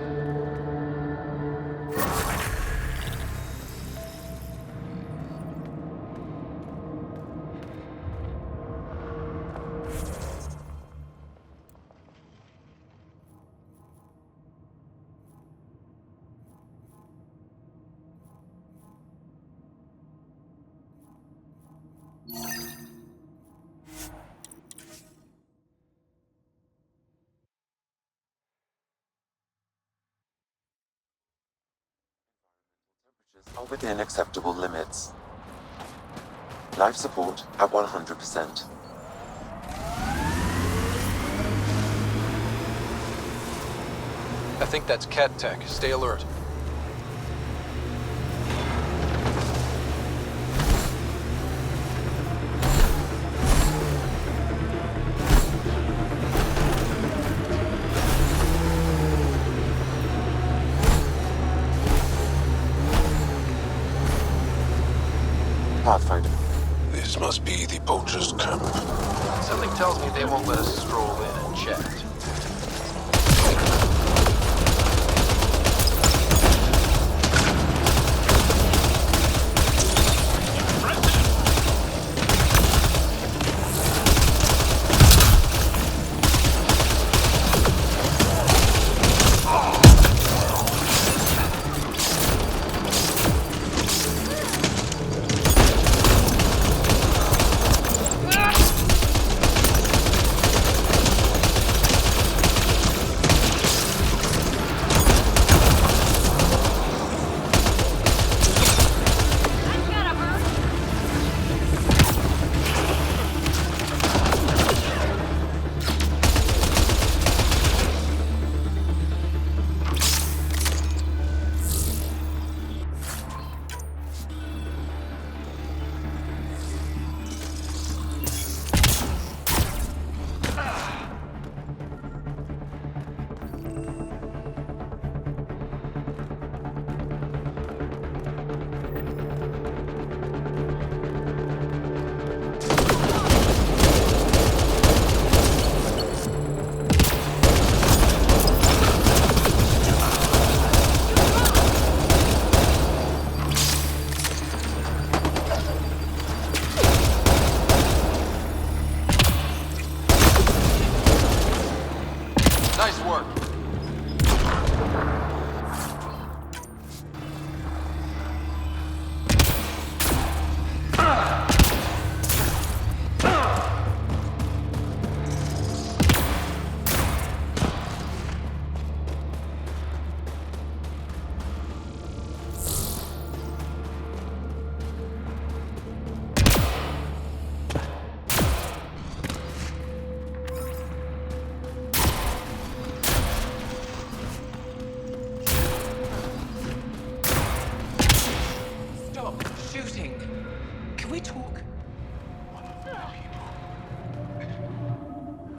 Are within acceptable limits. Life support at 100%. I think that's Cat Tech. Stay alert. Pathfinder. This must be the poacher's camp. Something tells me they won't let us stroll in and chat.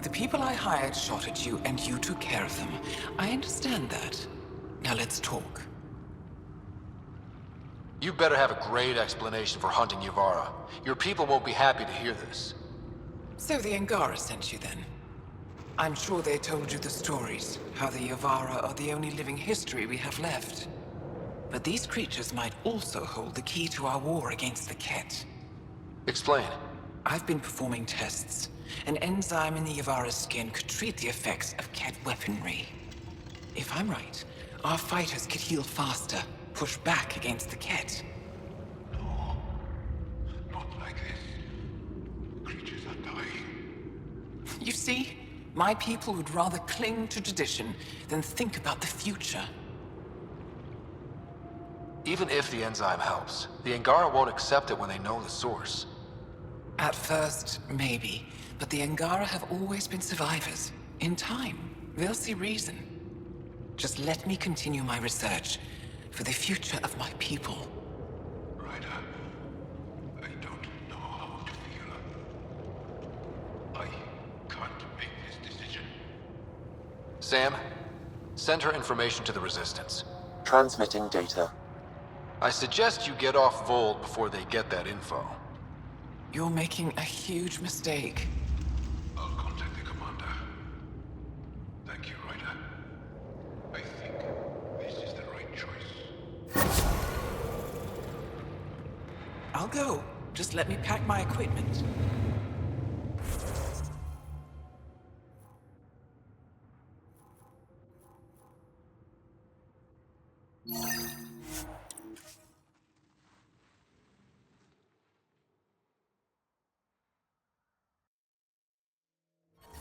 The people I hired shot at you, and you took care of them. I understand that. Now let's talk. You better have a great explanation for hunting Yavara. Your people won't be happy to hear this. So the Angara sent you then? I'm sure they told you the stories, how the Yavara are the only living history we have left. But these creatures might also hold the key to our war against the Ket. Explain. I've been performing tests. An enzyme in the Yavara's skin could treat the effects of Ket weaponry. If I'm right, our fighters could heal faster, push back against the Ket. Not like this. The creatures are dying. You see, my people would rather cling to tradition than think about the future. Even if the enzyme helps, the Angara won't accept it when they know the source. At first, maybe. But the Angara have always been survivors. In time, they'll see reason. Just let me continue my research for the future of my people. Ryder, I don't know how to feel. I can't make this decision. Sam, send her information to the Resistance. Transmitting data. I suggest you get off Voeld before they get that info. You're making a huge mistake. I'll contact the commander. Thank you, Ryder. I think this is the right choice. I'll go. Just let me pack my equipment.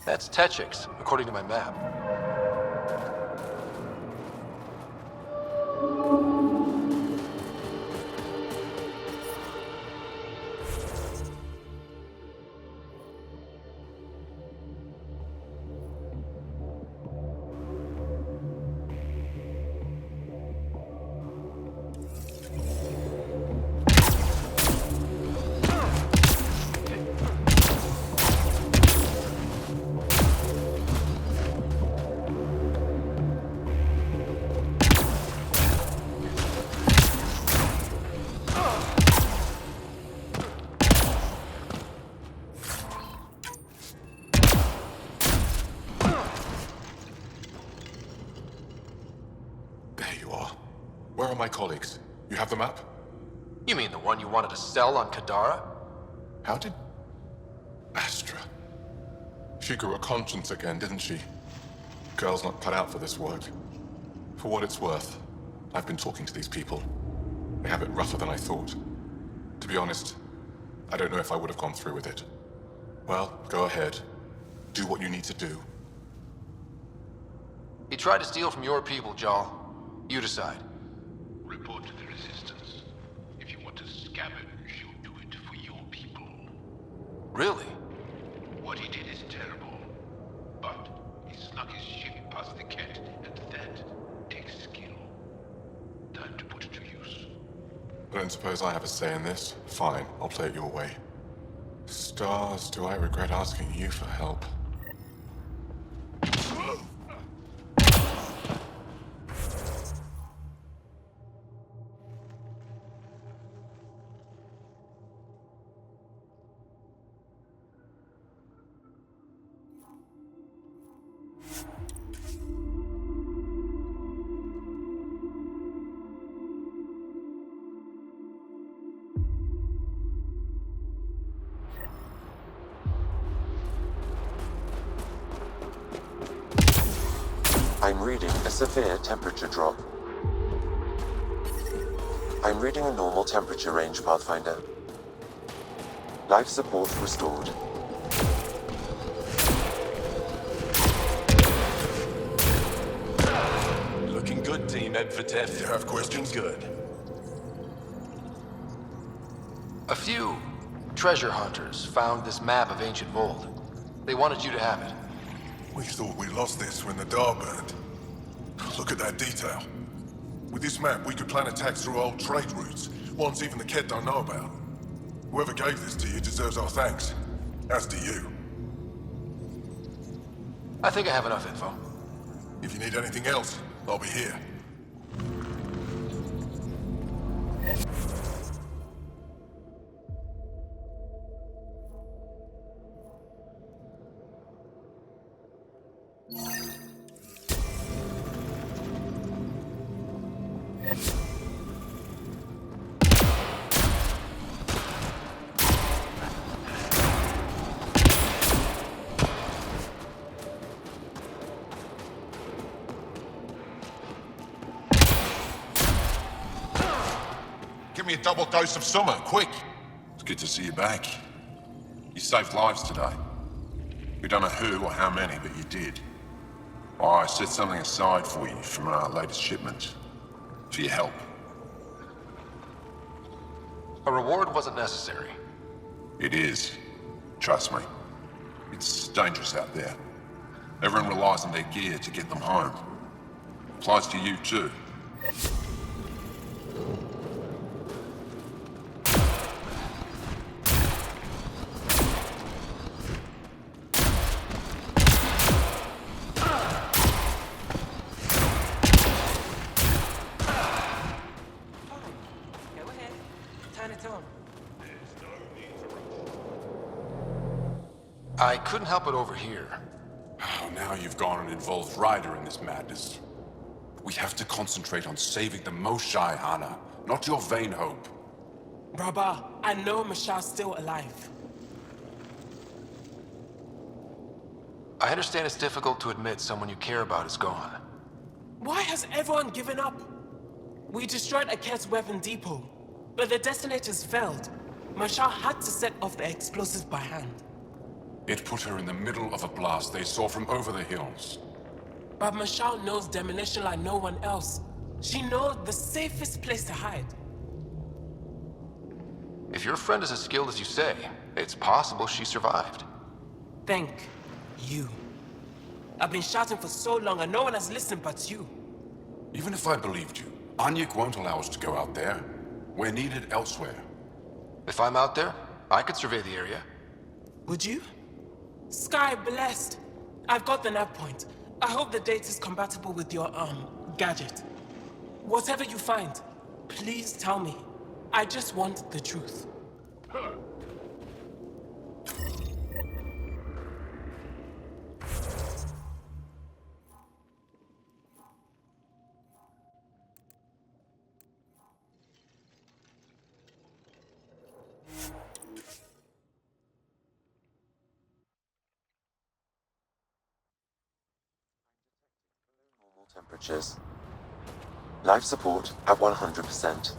That's Techix, according to my map. Where are my colleagues? You have the map? You mean the one you wanted to sell on Kadara? How did... Astra? She grew a conscience again, didn't she? Girl's not cut out for this work. For what it's worth, I've been talking to these people. They have it rougher than I thought. To be honest, I don't know if I would have gone through with it. Well, go ahead. Do what you need to do. He tried to steal from your people, Jarl. You decide. Report to the Resistance. If you want to scavenge, you'll do it for your people. Really? What he did is terrible. But he snuck his ship past the Ket, and that takes skill. Time to put it to use. I don't suppose I have a say in this. Fine, I'll play it your way. Stars, do I regret asking you for help? I'm reading a severe temperature drop. I'm reading a normal temperature range, Pathfinder. Life support restored. Looking good, Team Edvatef. You have questions? Good. A few treasure hunters found this map of ancient Voeld. They wanted you to have it. We thought we lost this when the Dar burned. Look at that detail. With this map, we could plan attacks through old trade routes, ones even the Ket don't know about. Whoever gave this to you deserves our thanks. As do you. I think I have enough info. If you need anything else, I'll be here. Give me a double dose of summer, quick! It's good to see you back. You saved lives today. We don't know who or how many, but you did. I set something aside for you from our latest shipment. For your help. A reward wasn't necessary. It is. Trust me. It's dangerous out there. Everyone relies on their gear to get them home. Applies to you too. I couldn't help it over here. Oh, now you've gone and involved Ryder in this madness. We have to concentrate on saving the Moshai, Hana, not your vain hope. Braba, I know Masha's still alive. I understand it's difficult to admit someone you care about is gone. Why has everyone given up? We destroyed Aket's weapon depot, but the detonators failed. Masha had to set off the explosives by hand. It put her in the middle of a blast they saw from over the hills. But Masha knows demolition like no one else. She knows the safest place to hide. If your friend is as skilled as you say, it's possible she survived. Thank you. I've been shouting for so long and no one has listened but you. Even if I believed you, Anyek won't allow us to go out there. We're needed elsewhere. If I'm out there, I could survey the area. Would you? Sky blessed. I've got the nav point. I hope the data's compatible with your, gadget. Whatever you find, please tell me. I just want the truth. Temperatures. Life support at 100%.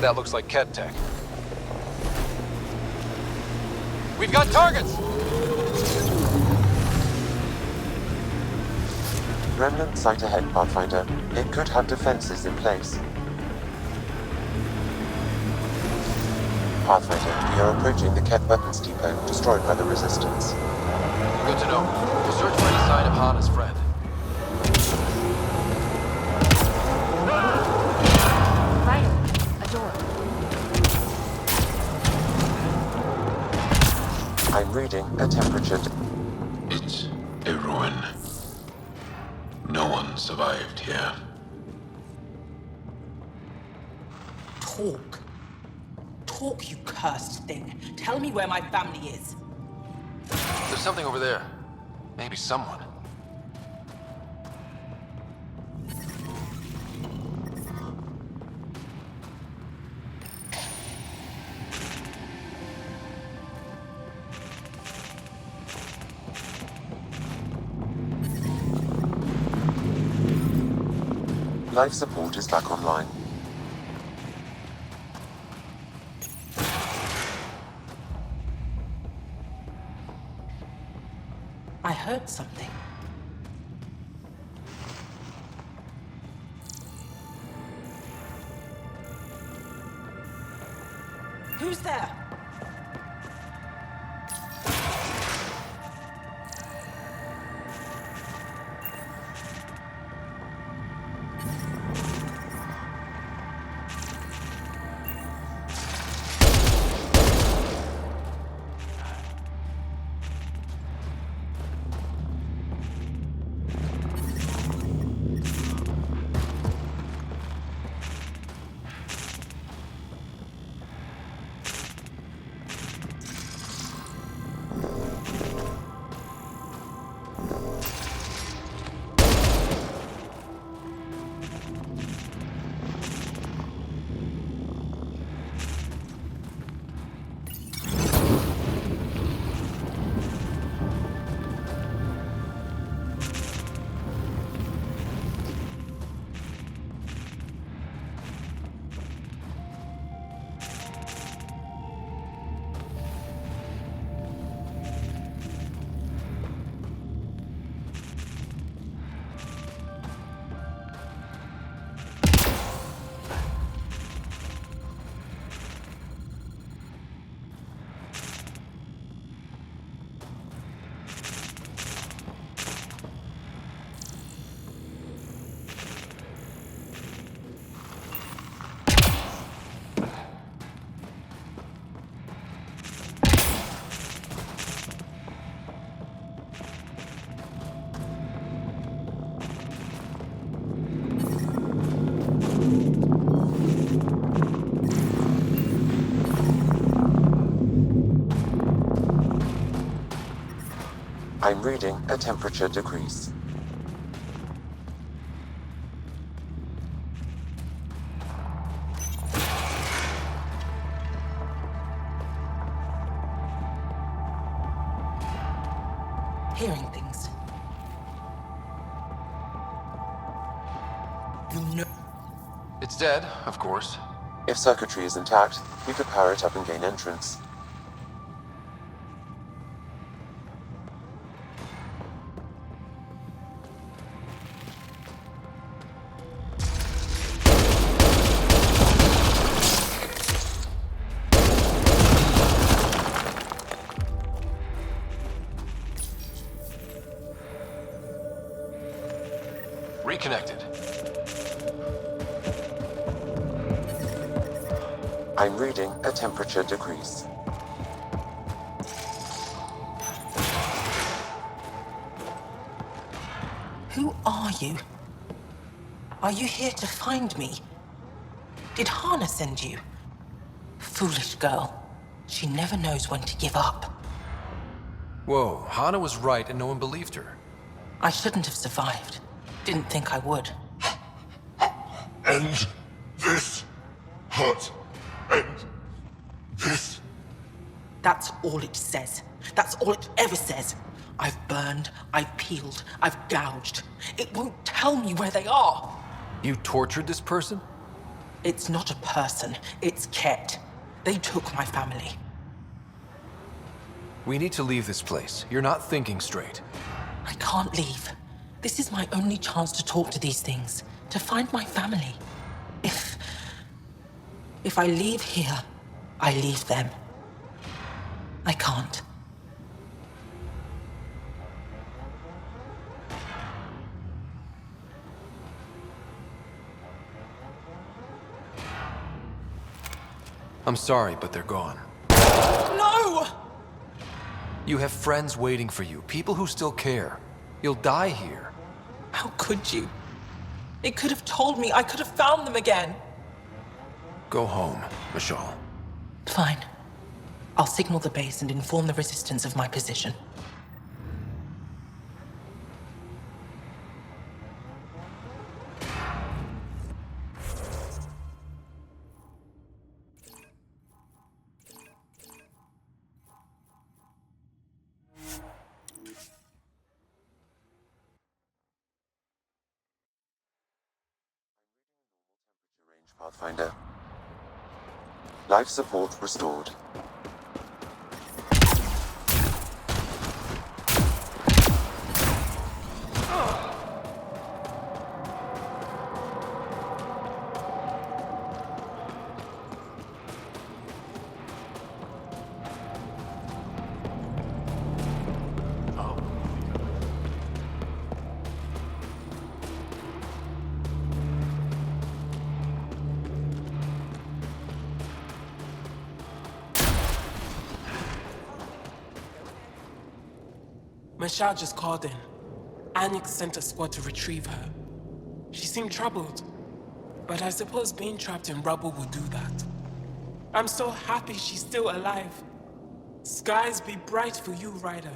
That looks like Ket tech. We've got targets! Remnant site ahead, Pathfinder. It could have defenses in place. Pathfinder, we are approaching the Ket weapons depot destroyed by the Resistance. Good to know. We'll search for any sign of Hana's friend. Ryder, a door. I'm reading a temperature. It's a ruin. No one survived here. Talk. Talk, you cursed thing. Tell me where my family is. There's something over there. Maybe someone. Life support is back online. I heard something. Who's there? I'm reading a temperature decrease. Hearing things. You know. It's dead, of course. If circuitry is intact, we could power it up and gain entrance. Reconnected. I'm reading a temperature decrease. Who are you? Are you here to find me? Did Hana send you? Foolish girl. She never knows when to give up. Whoa, Hana was right and no one believed her. I shouldn't have survived. Didn't think I would. End this hurt. End this. That's all it says. That's all it ever says. I've burned, I've peeled, I've gouged. It won't tell me where they are. You tortured this person? It's not a person, it's Ket. They took my family. We need to leave this place. You're not thinking straight. I can't leave. This is my only chance to talk to these things, to find my family. If I leave here, I leave them. I can't. I'm sorry, but they're gone. No! You have friends waiting for you, people who still care. You'll die here. How could you? It could have told me I could have found them again. Go home, Michal. Fine. I'll signal the base and inform the Resistance of my position. Pathfinder. Life support restored. Michelle just called in. Anix sent a squad to retrieve her. She seemed troubled, but I suppose being trapped in rubble will do that. I'm so happy she's still alive. Skies be bright for you, Ryder.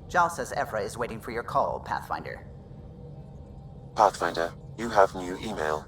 Jal says Ephra is waiting for your call, Pathfinder. Pathfinder, you have new email.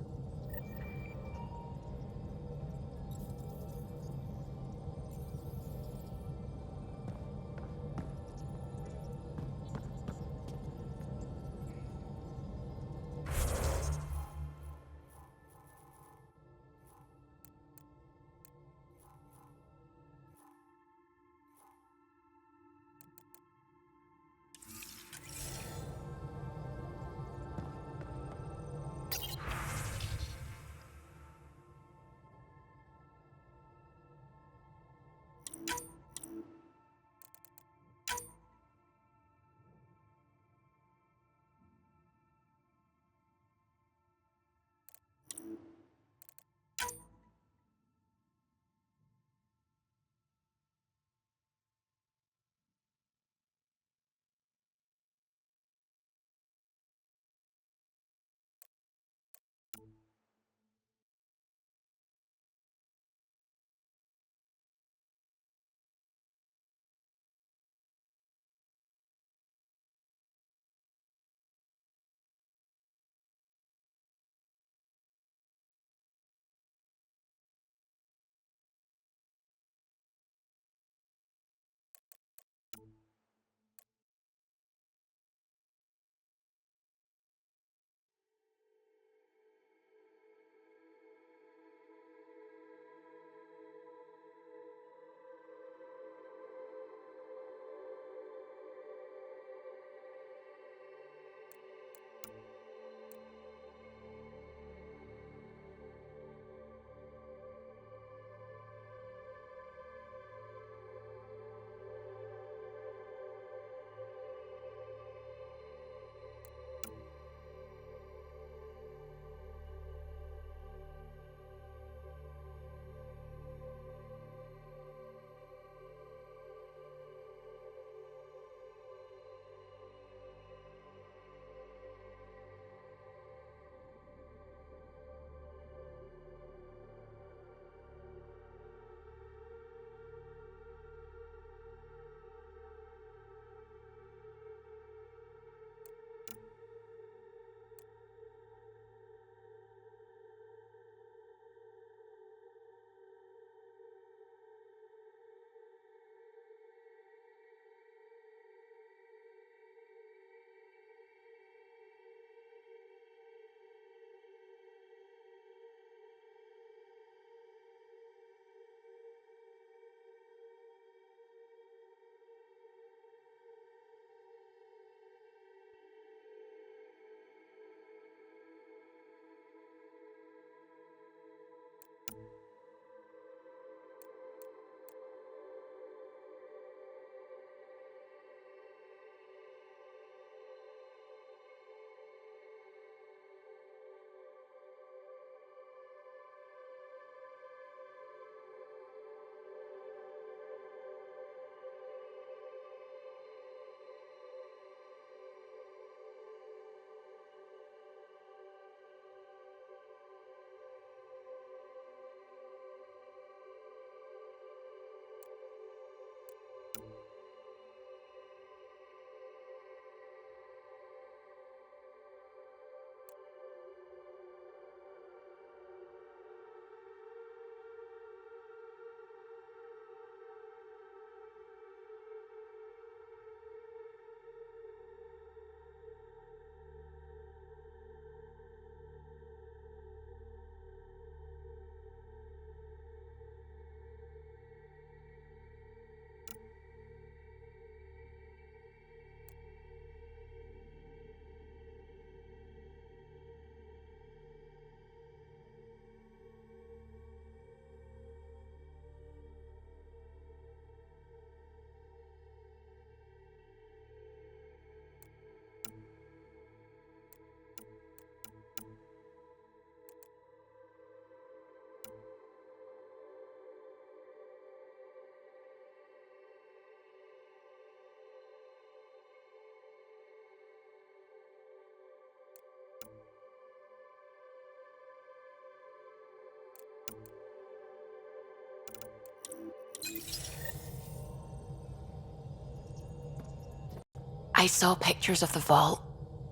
I saw pictures of the vault.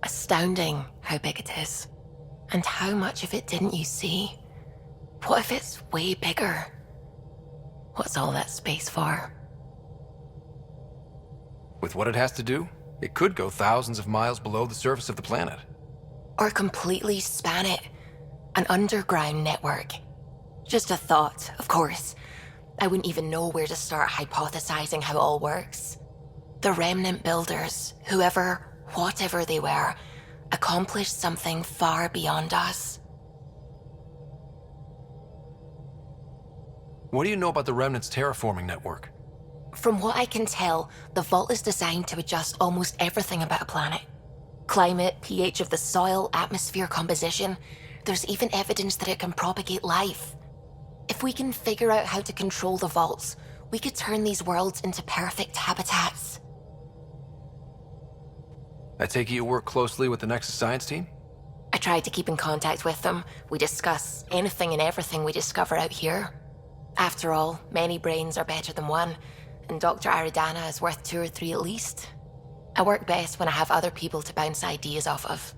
Astounding how big it is. And how much of it didn't you see? What if it's way bigger? What's all that space for? With what it has to do, it could go thousands of miles below the surface of the planet. Or completely span it. An underground network. Just a thought, of course. I wouldn't even know where to start hypothesizing how it all works. The remnant builders, whoever, whatever they were, accomplished something far beyond us. What do you know about the Remnant's terraforming network? From what I can tell, the vault is designed to adjust almost everything about a planet. Climate, pH of the soil, atmosphere composition. There's even evidence that it can propagate life. If we can figure out how to control the vaults, we could turn these worlds into perfect habitats. I take it you work closely with the Nexus science team? I try to keep in contact with them. We discuss anything and everything we discover out here. After all, many brains are better than one, and Dr. Aridana is worth 2 or 3 at least. I work best when I have other people to bounce ideas off of.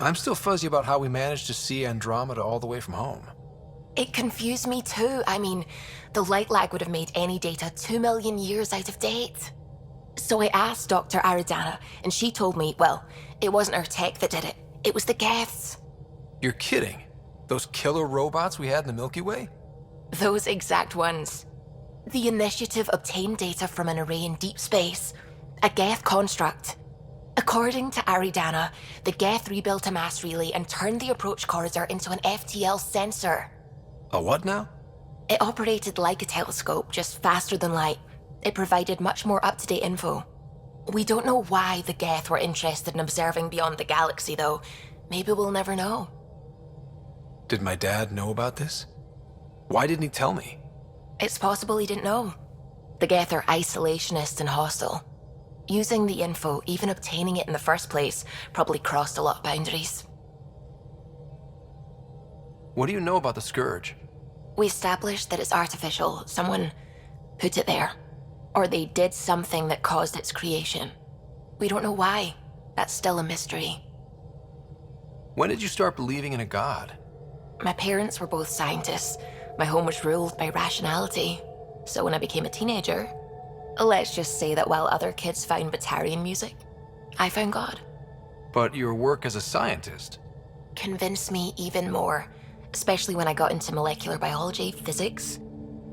I'm still fuzzy about how we managed to see Andromeda all the way from home. It confused me too. I mean, the light lag would have made any data 2 million years out of date. So I asked Dr. Aridana, and she told me, well, it wasn't her tech that did it. It was the Geths. You're kidding? Those killer robots we had in the Milky Way? Those exact ones. The initiative obtained data from an array in deep space, a Geth construct. According to Aridana, the Geth rebuilt a mass relay and turned the approach corridor into an FTL sensor. A what now? It operated like a telescope, just faster than light. It provided much more up-to-date info. We don't know why the Geth were interested in observing beyond the galaxy, though. Maybe we'll never know. Did my dad know about this? Why didn't he tell me? It's possible he didn't know. The Geth are isolationist and hostile. Using the info, even obtaining it in the first place, probably crossed a lot of boundaries. What do you know about the Scourge? We established that it's artificial. Someone put it there. Or they did something that caused its creation. We don't know why. That's still a mystery. When did you start believing in a god? My parents were both scientists. My home was ruled by rationality. So when I became a teenager, let's just say that while other kids found Batarian music, I found God. But your work as a scientist Convinced me even more, especially when I got into molecular biology, physics.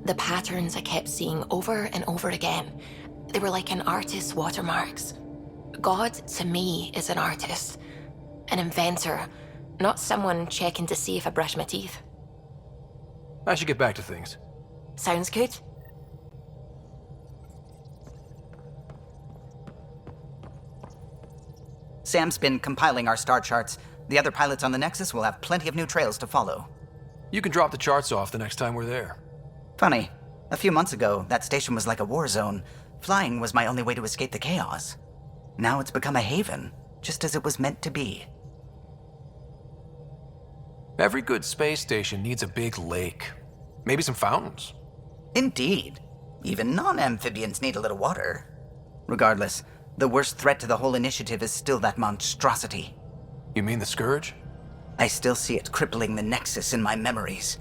The patterns I kept seeing over and over again, they were like an artist's watermarks. God, to me, is an artist, an inventor, not someone checking to see if I brush my teeth. I should get back to things. Sounds good. Sam's been compiling our star charts. The other pilots on the Nexus will have plenty of new trails to follow. You can drop the charts off the next time we're there. Funny, a few months ago, that station was like a war zone. Flying was my only way to escape the chaos. Now it's become a haven, just as it was meant to be. Every good space station needs a big lake. Maybe some fountains. Indeed. Even non-amphibians need a little water. Regardless, the worst threat to the whole initiative is still that monstrosity. You mean the Scourge? I still see it crippling the Nexus in my memories.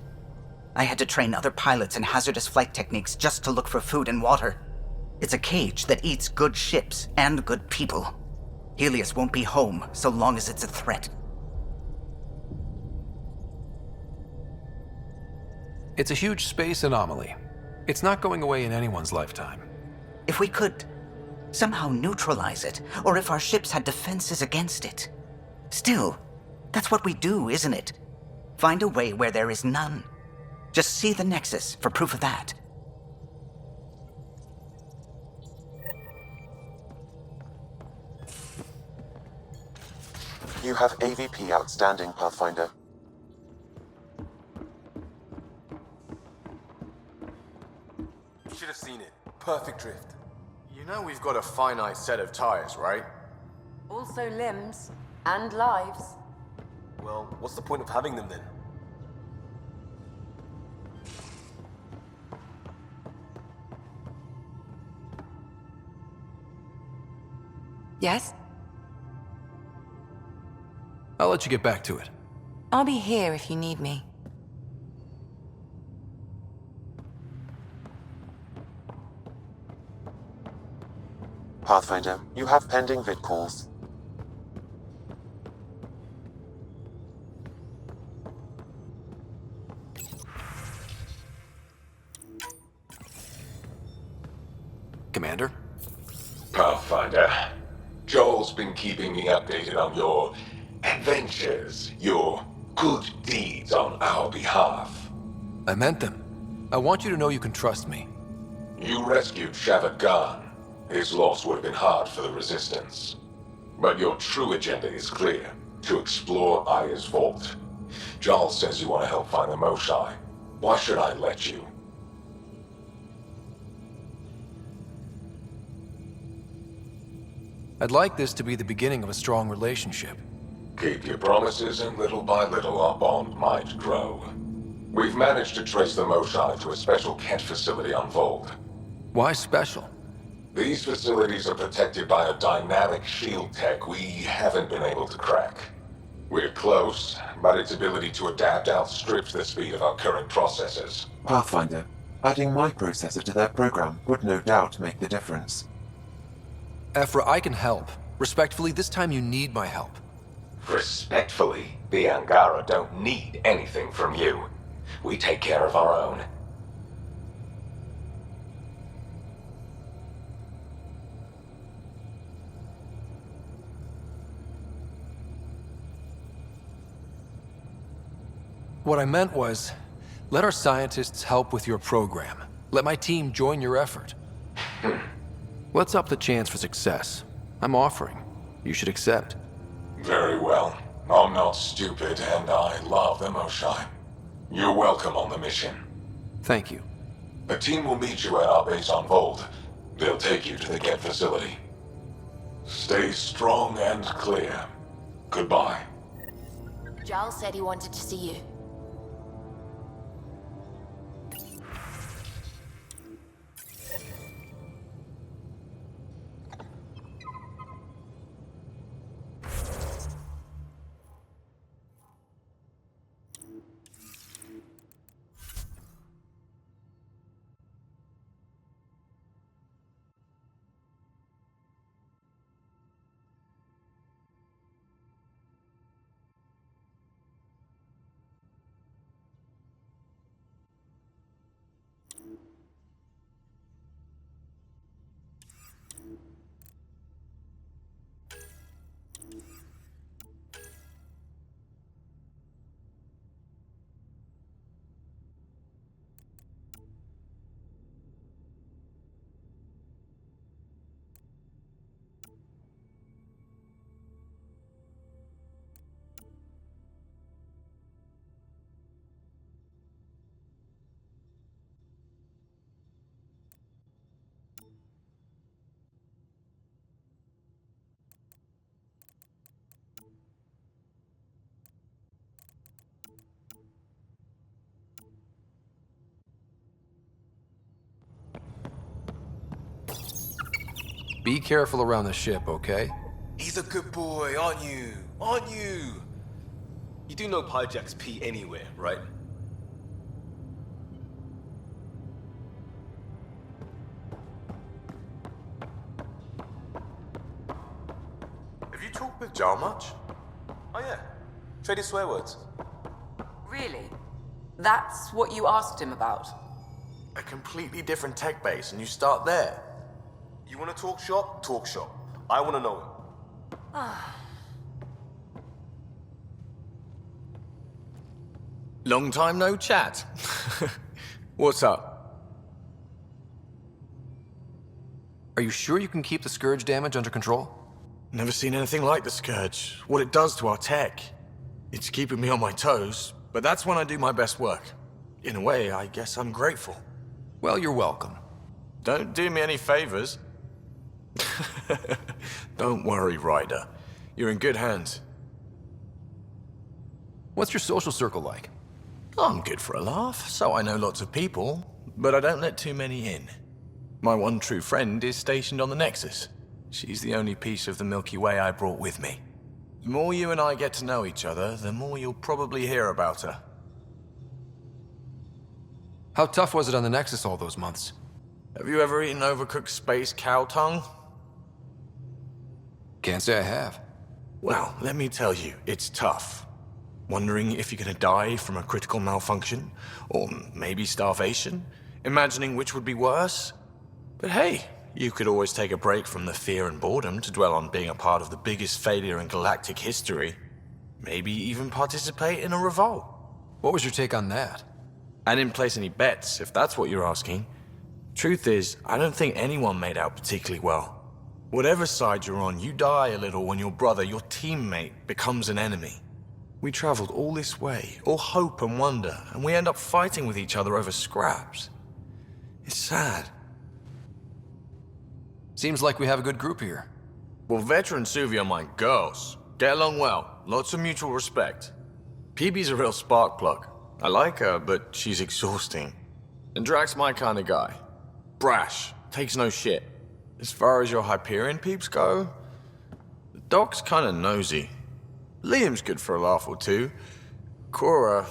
I had to train other pilots in hazardous flight techniques just to look for food and water. It's a cage that eats good ships and good people. Helios won't be home so long as it's a threat. It's a huge space anomaly. It's not going away in anyone's lifetime. If we could somehow neutralize it, or if our ships had defenses against it. Still, that's what we do, isn't it? Find a way where there is none. Just see the Nexus for proof of that. You have AVP outstanding, Pathfinder. You should have seen it. Perfect drift. You know we've got a finite set of tires, right? Also limbs and lives. Well, what's the point of having them then? Yes? I'll let you get back to it. I'll be here if you need me. Pathfinder, you have pending vid calls. Commander? Pathfinder, Joel's been keeping me updated on your adventures, your good deeds on our behalf. I meant them. I want you to know you can trust me. You rescued Shavad Khan. His loss would have been hard for the Resistance. But your true agenda is clear, to explore Aya's vault. Giles says you want to help find the Moshai. Why should I let you? I'd like this to be the beginning of a strong relationship. Keep your promises, and little by little our bond might grow. We've managed to trace the Moshai to a special Kent facility on Voeld. Why special? These facilities are protected by a dynamic shield tech we haven't been able to crack. We're close, but its ability to adapt outstrips the speed of our current processors. Pathfinder, adding my processor to their program would no doubt make the difference. Ephra, I can help. Respectfully, this time you need my help. Respectfully, the Angara don't need anything from you. We take care of our own. What I meant was, let our scientists help with your program. Let my team join your effort. Let's up the chance for success. I'm offering. You should accept. Very well. I'm not stupid, and I love the Moshai. You're welcome on the mission. Thank you. A team will meet you at our base on Voeld. They'll take you to the Get facility. Stay strong and clear. Goodbye. Giles said he wanted to see you. Be careful around the ship, okay? He's a good boy, aren't you? Aren't you? You do know Pyjack's pee anywhere, right? Have you talked with Jar much? Oh yeah, traded swear words. Really? That's what you asked him about? A completely different tech base, and you start there. You want to talk shop? Talk shop. I want to know him. Long time no chat. What's up? Are you sure you can keep the Scourge damage under control? Never seen anything like the Scourge. What it does to our tech. It's keeping me on my toes, but that's when I do my best work. In a way, I guess I'm grateful. Well, you're welcome. Don't do me any favors. Don't worry, Ryder. You're in good hands. What's your social circle like? I'm good for a laugh, so I know lots of people, but I don't let too many in. My one true friend is stationed on the Nexus. She's the only piece of the Milky Way I brought with me. The more you and I get to know each other, the more you'll probably hear about her. How tough was it on the Nexus all those months? Have you ever eaten overcooked space cow tongue? Can't say I have. Well, let me tell you, it's tough. Wondering if you're gonna die from a critical malfunction, or maybe starvation, imagining which would be worse. But hey, you could always take a break from the fear and boredom to dwell on being a part of the biggest failure in galactic history. Maybe even participate in a revolt. What was your take on that? I didn't place any bets, if that's what you're asking. Truth is, I don't think anyone made out particularly well. Whatever side you're on, you die a little when your brother, your teammate, becomes an enemy. We traveled all this way, all hope and wonder, and we end up fighting with each other over scraps. It's sad. Seems like we have a good group here. Well, Veteran Suvi are my girls. Get along well, lots of mutual respect. PB's a real spark plug. I like her, but she's exhausting. And Drax's my kind of guy. Brash, takes no shit. As far as your Hyperion peeps go, the Doc's kinda nosy. Liam's good for a laugh or two. Cora,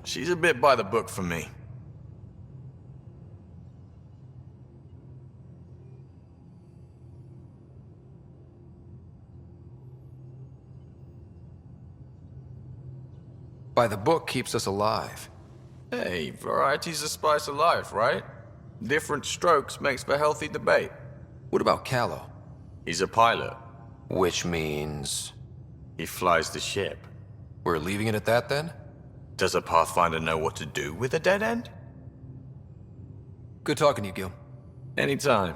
she's a bit by the book for me. By the book keeps us alive. Hey, variety's the spice of life, right? Different strokes makes for healthy debate. What about Callow? He's a pilot. Which means... he flies the ship. We're leaving it at that then? Does a Pathfinder know what to do with a dead end? Good talking to you, Gil. Anytime.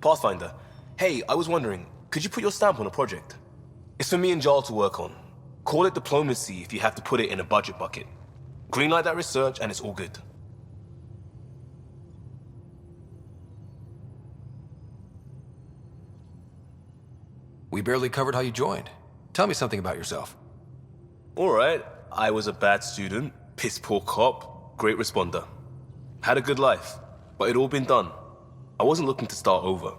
Pathfinder, hey, I was wondering, could you put your stamp on a project? It's for me and Jarl to work on. Call it diplomacy if you have to put it in a budget bucket. Greenlight that research and it's all good. We barely covered how you joined. Tell me something about yourself. Alright, I was a bad student, piss poor cop, great responder. Had a good life, but it'd all been done. I wasn't looking to start over.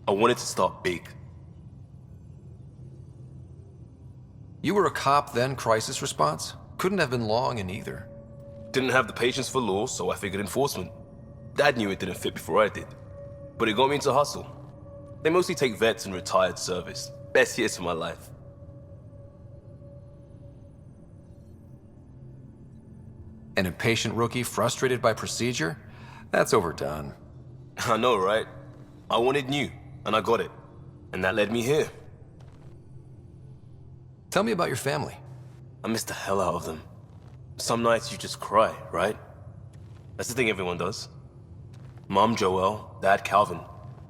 I wanted to start big. You were a cop, then crisis response? Couldn't have been long in either. Didn't have the patience for law, so I figured enforcement. Dad knew it didn't fit before I did. But it got me into hustle. They mostly take vets and retired service. Best years of my life. An impatient rookie frustrated by procedure? That's overdone. I know, right? I wanted new, and I got it. And that led me here. Tell me about your family. I miss the hell out of them. Some nights you just cry, right? That's the thing everyone does. Mom Joelle, Dad Calvin,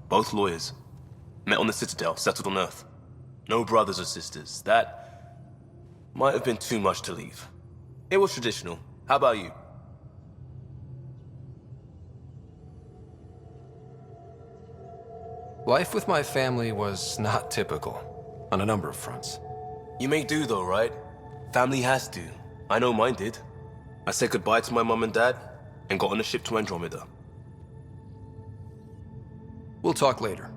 both lawyers. Met on the Citadel, settled on Earth. No brothers or sisters. That might have been too much to leave. It was traditional. How about you? Life with my family was not typical, on a number of fronts. You make do though, right? Family has to. I know mine did. I said goodbye to my mum and dad, and got on a ship to Andromeda. We'll talk later.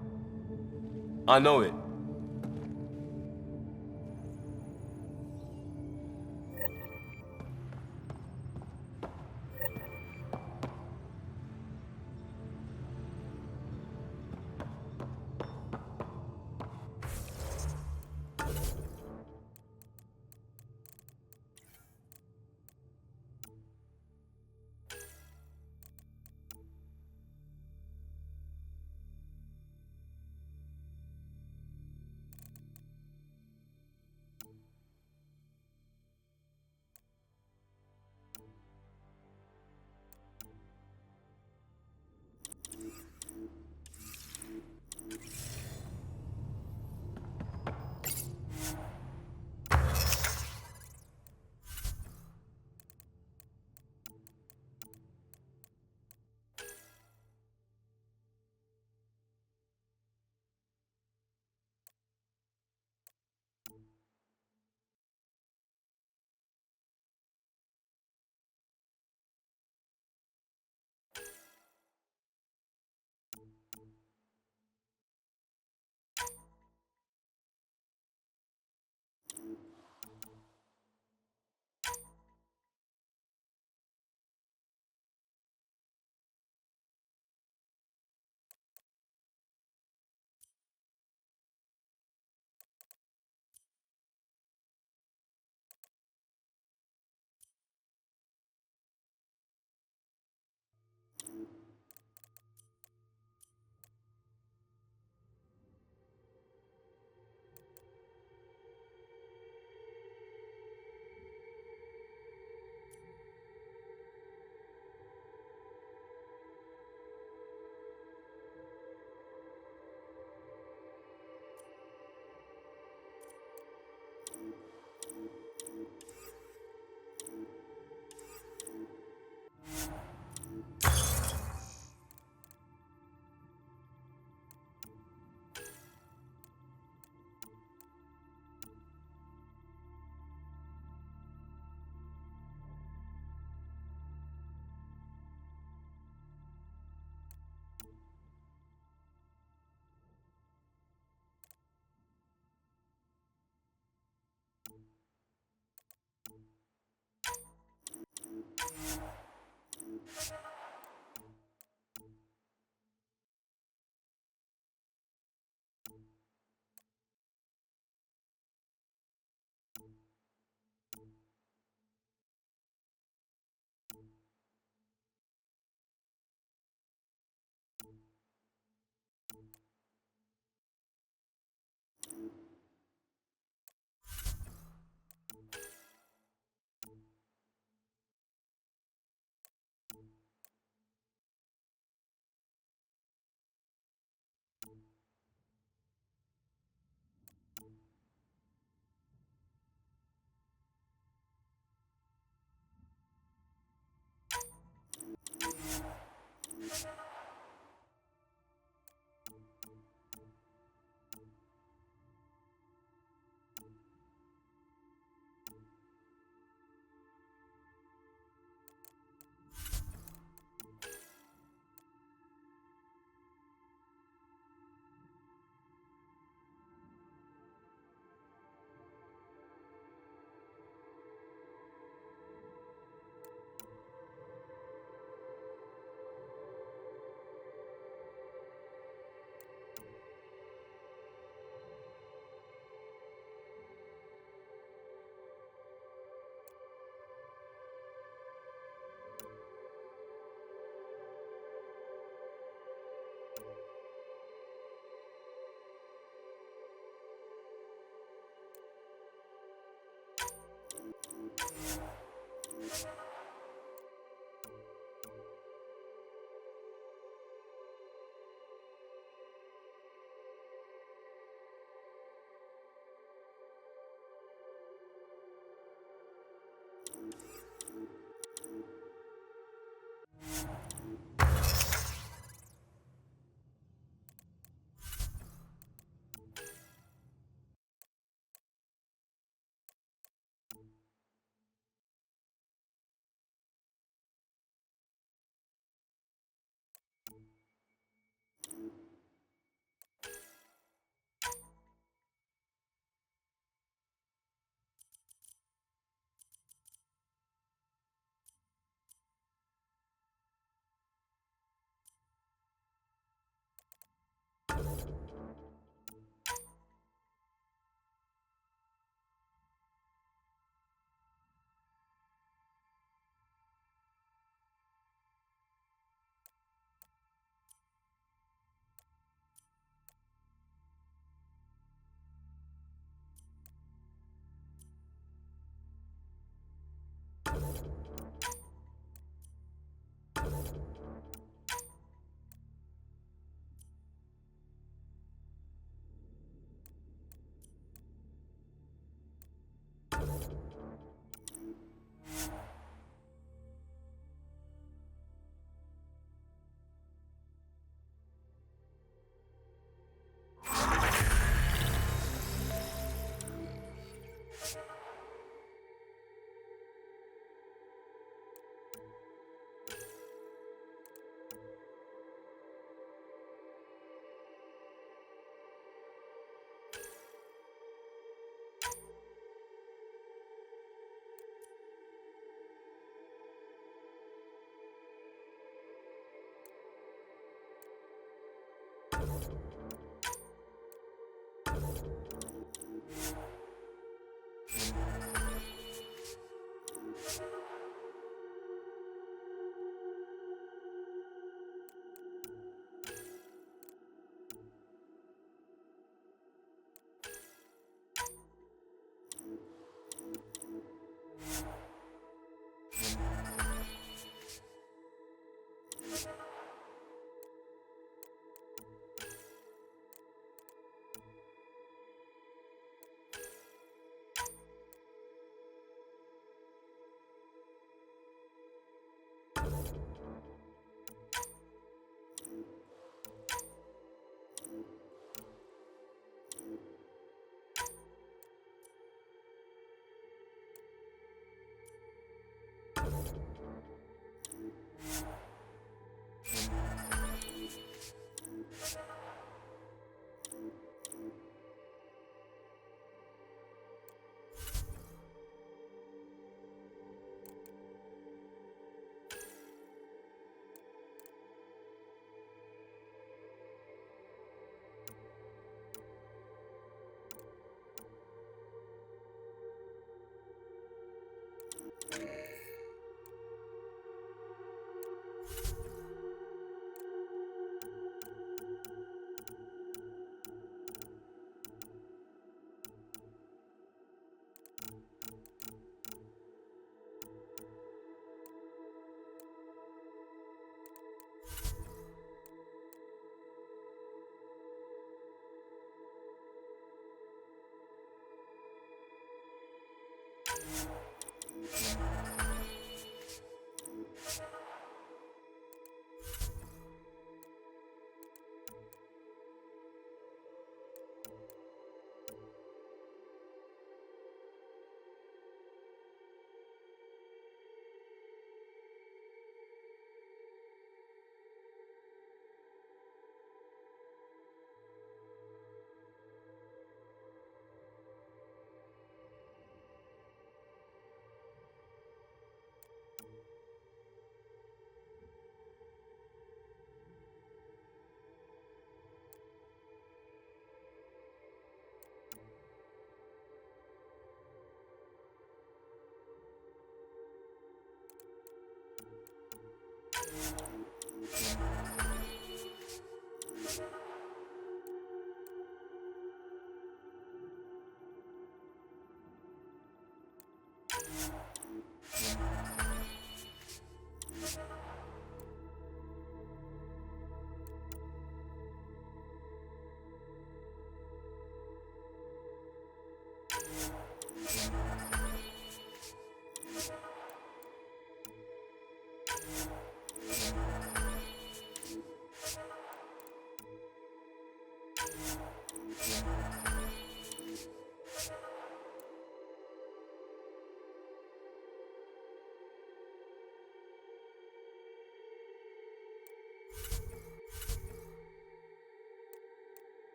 I know it.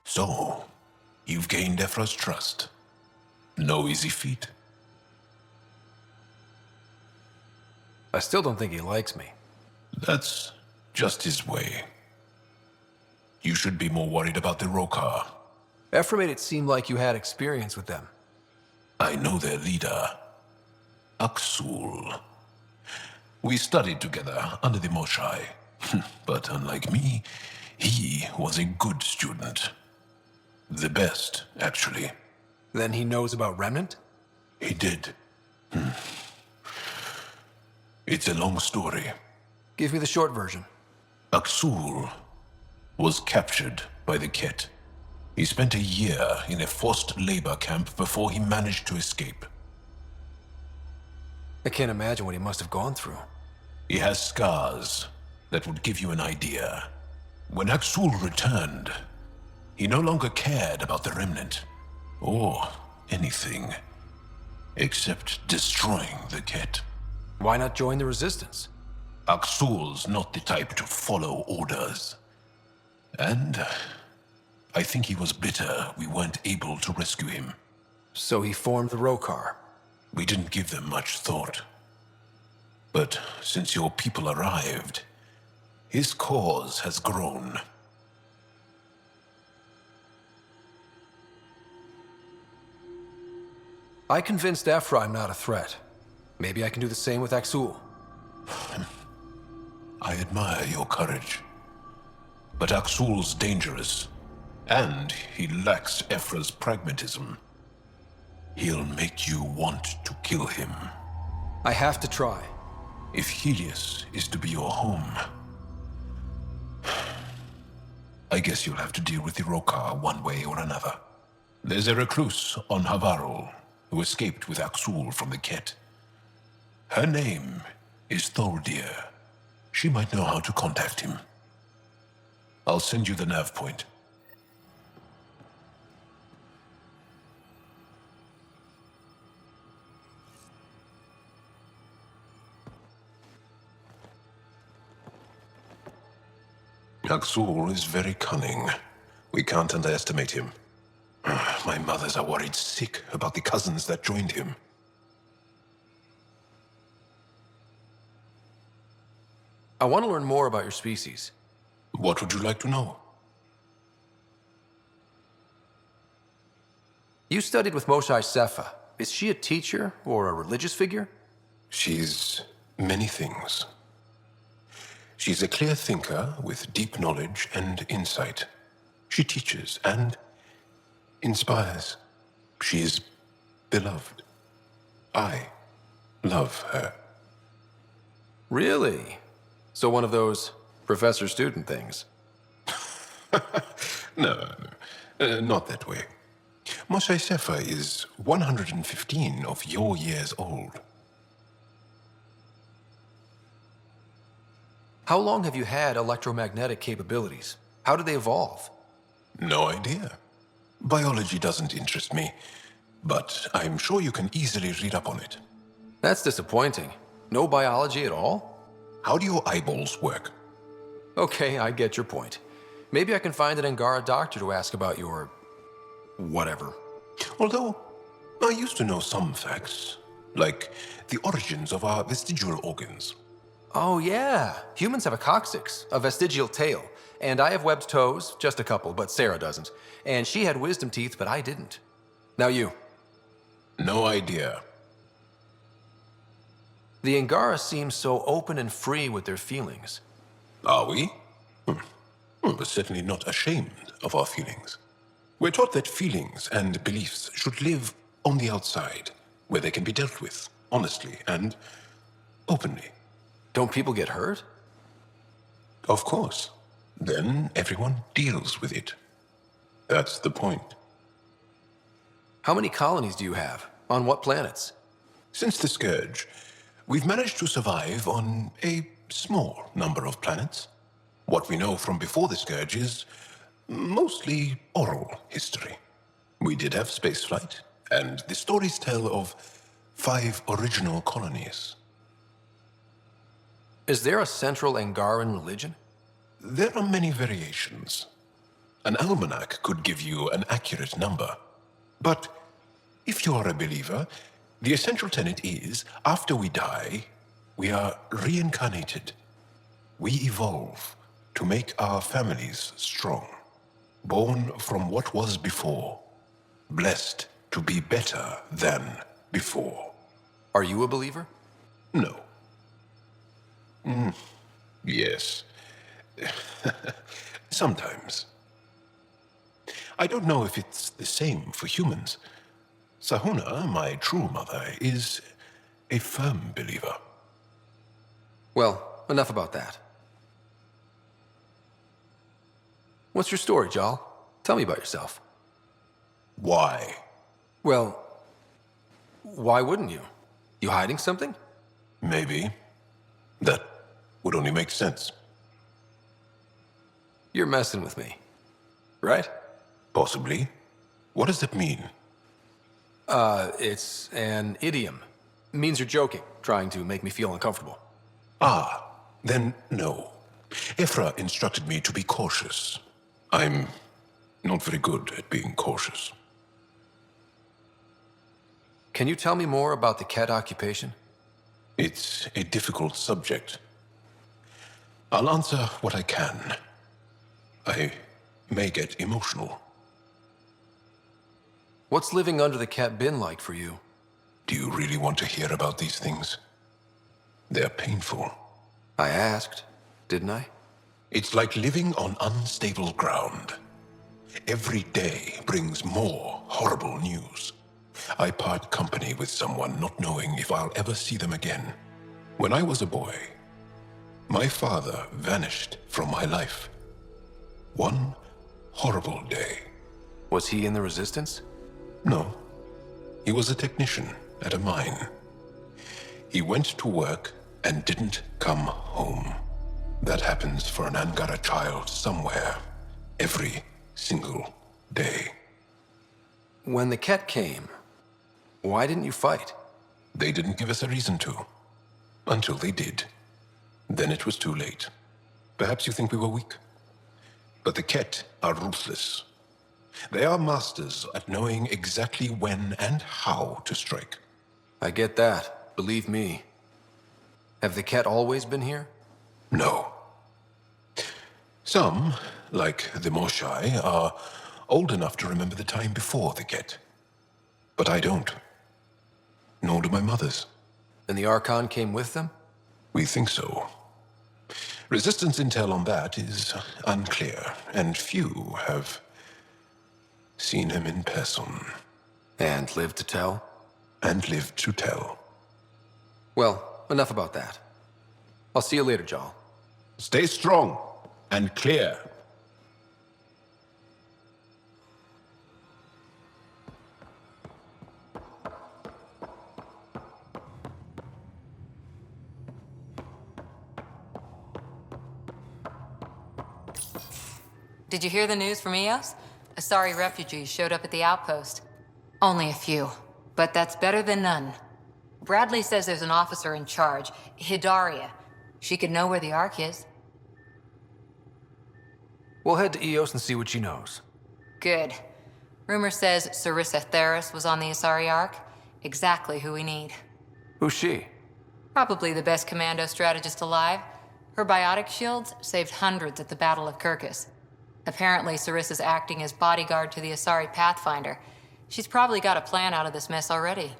So, you've gained Ephra's trust. No easy feat. I still don't think he likes me. That's just his way. You should be more worried about the Rokar. Ephra made it seem like you had experience with them. I know their leader, Aksul. We studied together under the Moshai. But unlike me, he was a good student. The best, actually. Then he knows about Remnant? He did. It's a long story. Give me the short version. Aksul was captured by the Ket. He spent a year in a forced labor camp before he managed to escape. I can't imagine what he must have gone through. He has scars that would give you an idea. When Aksul returned, he no longer cared about the Remnant, or anything, except destroying the Ket. Why not join the Resistance? Aksul's not the type to follow orders. And I think he was bitter we weren't able to rescue him. So he formed the Rokar. We didn't give them much thought. But since your people arrived, his cause has grown. I convinced Ephra I'm not a threat. Maybe I can do the same with Aksul. I admire your courage. But Aksul's dangerous, and he lacks Ephra's pragmatism. He'll make you want to kill him. I have to try. If Helios is to be your home, I guess you'll have to deal with the Rokar one way or another. There's a recluse on Havarul who escaped with Aksul from the Ket. Her name is Tholdir. She might know how to contact him. I'll send you the nav point. Aksul is very cunning. We can't underestimate him. My mothers are worried sick about the cousins that joined him. I want to learn more about your species. What would you like to know? You studied with Moshae Sepha. Is she a teacher or a religious figure? She's many things. She's a clear thinker with deep knowledge and insight. She teaches and inspires. She's beloved. I love her. Really? So one of those professor-student things? No, not that way. Moshae Sepha is 115 of your years old. How long have you had electromagnetic capabilities? How did they evolve? No idea. Biology doesn't interest me, but I'm sure you can easily read up on it. That's disappointing. No biology at all? How do your eyeballs work? Okay, I get your point. Maybe I can find an Angara doctor to ask about your... whatever. Although, I used to know some facts, like the origins of our vestigial organs. Oh yeah, humans have a coccyx, a vestigial tail, and I have webbed toes, just a couple, but Sarah doesn't. And she had wisdom teeth, but I didn't. Now you. No idea. The Angara seem so open and free with their feelings. Are we? We're certainly not ashamed of our feelings. We're taught that feelings and beliefs should live on the outside, where they can be dealt with, honestly and openly. Don't people get hurt? Of course. Then everyone deals with it. That's the point. How many colonies do you have? On what planets? Since the Scourge, we've managed to survive on a small number of planets. What we know from before the Scourge is mostly oral history. We did have spaceflight, and the stories tell of 5 original colonies. Is there a central Angaran religion? There are many variations. An almanac could give you an accurate number. But if you are a believer, the essential tenet is, after we die, we are reincarnated. We evolve to make our families strong. Born from what was before. Blessed to be better than before. Are you a believer? No. Yes. Sometimes. I don't know if it's the same for humans. Sahuna, my true mother, is a firm believer. Well, enough about that. What's your story, Jal? Tell me about yourself. Why? Well, why wouldn't you? You hiding something? Maybe. That would only make sense. You're messing with me, right? Possibly. What does that mean? It's an idiom. Means you're joking, trying to make me feel uncomfortable. Ah, then no. Ephra instructed me to be cautious. I'm not very good at being cautious. Can you tell me more about the Ket occupation? It's a difficult subject. I'll answer what I can. I may get emotional. What's living under the Ket been like for you? Do you really want to hear about these things? They're painful. I asked, didn't I? It's like living on unstable ground. Every day brings more horrible news. I part company with someone not knowing if I'll ever see them again. When I was a boy, my father vanished from my life. One horrible day. Was he in the Resistance? No. He was a technician at a mine. He went to work and didn't come home. That happens for an Angara child somewhere, every single day. When the Ket came, why didn't you fight? They didn't give us a reason to. Until they did. Then it was too late. Perhaps you think we were weak. But the Ket are ruthless. They are masters at knowing exactly when and how to strike. I get that, believe me. Have the Ket always been here? No. Some, like the Moshai, are old enough to remember the time before the Get. But I don't. Nor do my mothers. And the Archon came with them? We think so. Resistance intel on that is unclear, and few have seen him in person. And lived to tell? And lived to tell. Well, enough about that. I'll see you later, Jarl. Stay strong and clear. Did you hear the news from Eos? Asari refugees showed up at the outpost. Only a few, but that's better than none. Bradley says there's an officer in charge, Hidaria. She could know where the Ark is. We'll head to Eos and see what she knows. Good. Rumor says Sarissa Theris was on the Asari Ark. Exactly who we need. Who's she? Probably the best commando strategist alive. Her biotic shields saved hundreds at the Battle of Kirkus. Apparently, Sarissa's acting as bodyguard to the Asari Pathfinder. She's probably got a plan out of this mess already.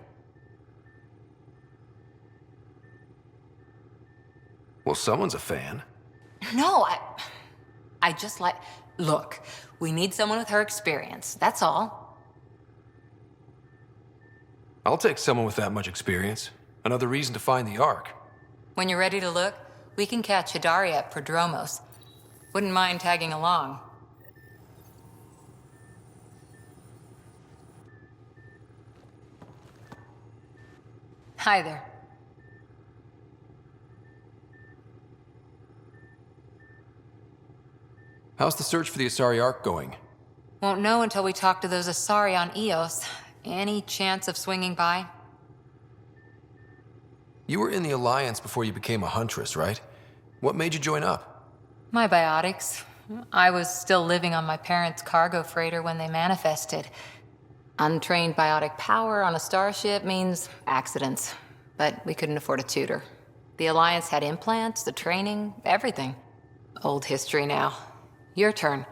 Well, someone's a fan. No, I just like... Look, we need someone with her experience, that's all. I'll take someone with that much experience. Another reason to find the Ark. When you're ready to look, we can catch Hidaria at Prodromos. Wouldn't mind tagging along. Hi there. How's the search for the Asari Ark going? Won't know until we talk to those Asari on Eos. Any chance of swinging by? You were in the Alliance before you became a Huntress, right? What made you join up? My biotics. I was still living on my parents' cargo freighter when they manifested. Untrained biotic power on a starship means accidents. But we couldn't afford a tutor. The Alliance had implants, the training, everything. Old history now. Your turn.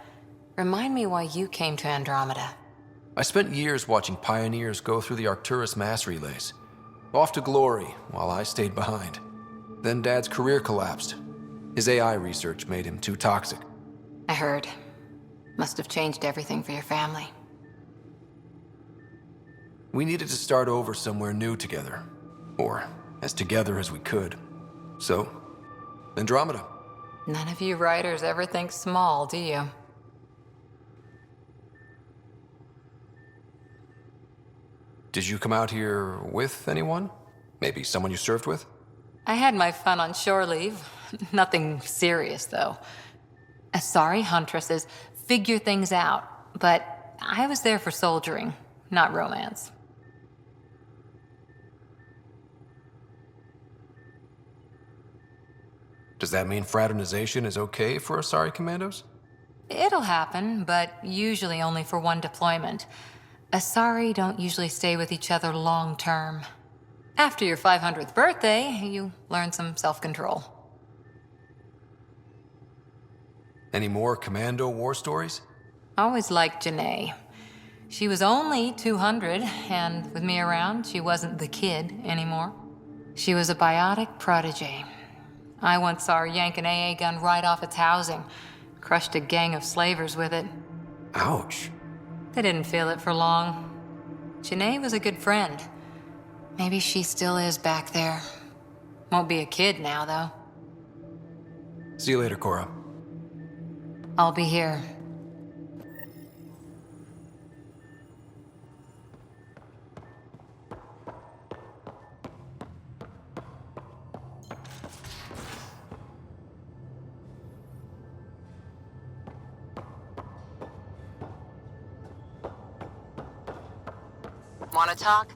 Remind me why you came to Andromeda. I spent years watching pioneers go through the Arcturus mass relays. Off to glory, while I stayed behind. Then Dad's career collapsed. His AI research made him too toxic. I heard. Must have changed everything for your family. We needed to start over somewhere new together. Or as together as we could. So, Andromeda. None of you writers ever think small, do you? Did you come out here with anyone? Maybe someone you served with? I had my fun on shore leave. Nothing serious, though. Asari Huntresses figure things out, but I was there for soldiering, not romance. Does that mean fraternization is okay for Asari commandos? It'll happen, but usually only for one deployment. Asari don't usually stay with each other long term. After your 500th birthday, you learn some self-control. Any more commando war stories? Always liked Janae. She was only 200, and with me around, she wasn't the kid anymore. She was a biotic protege. I once saw her yank an AA gun right off its housing. Crushed a gang of slavers with it. Ouch. They didn't feel it for long. Janae was a good friend. Maybe she still is back there. Won't be a kid now, though. See you later, Cora. I'll be here. Want to talk?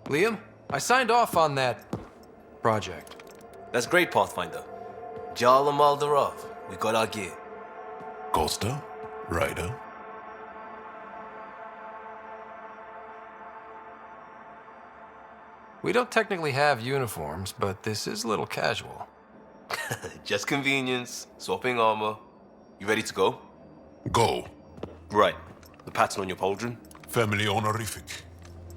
Liam, I signed off on that project. That's great, Pathfinder. Jal Maldarov, we got our gear. Costa? Ryder? We don't technically have uniforms, but this is a little casual. Just convenience, swapping armor. You ready to go? Go. Right. The pattern on your pauldron? Family honorific.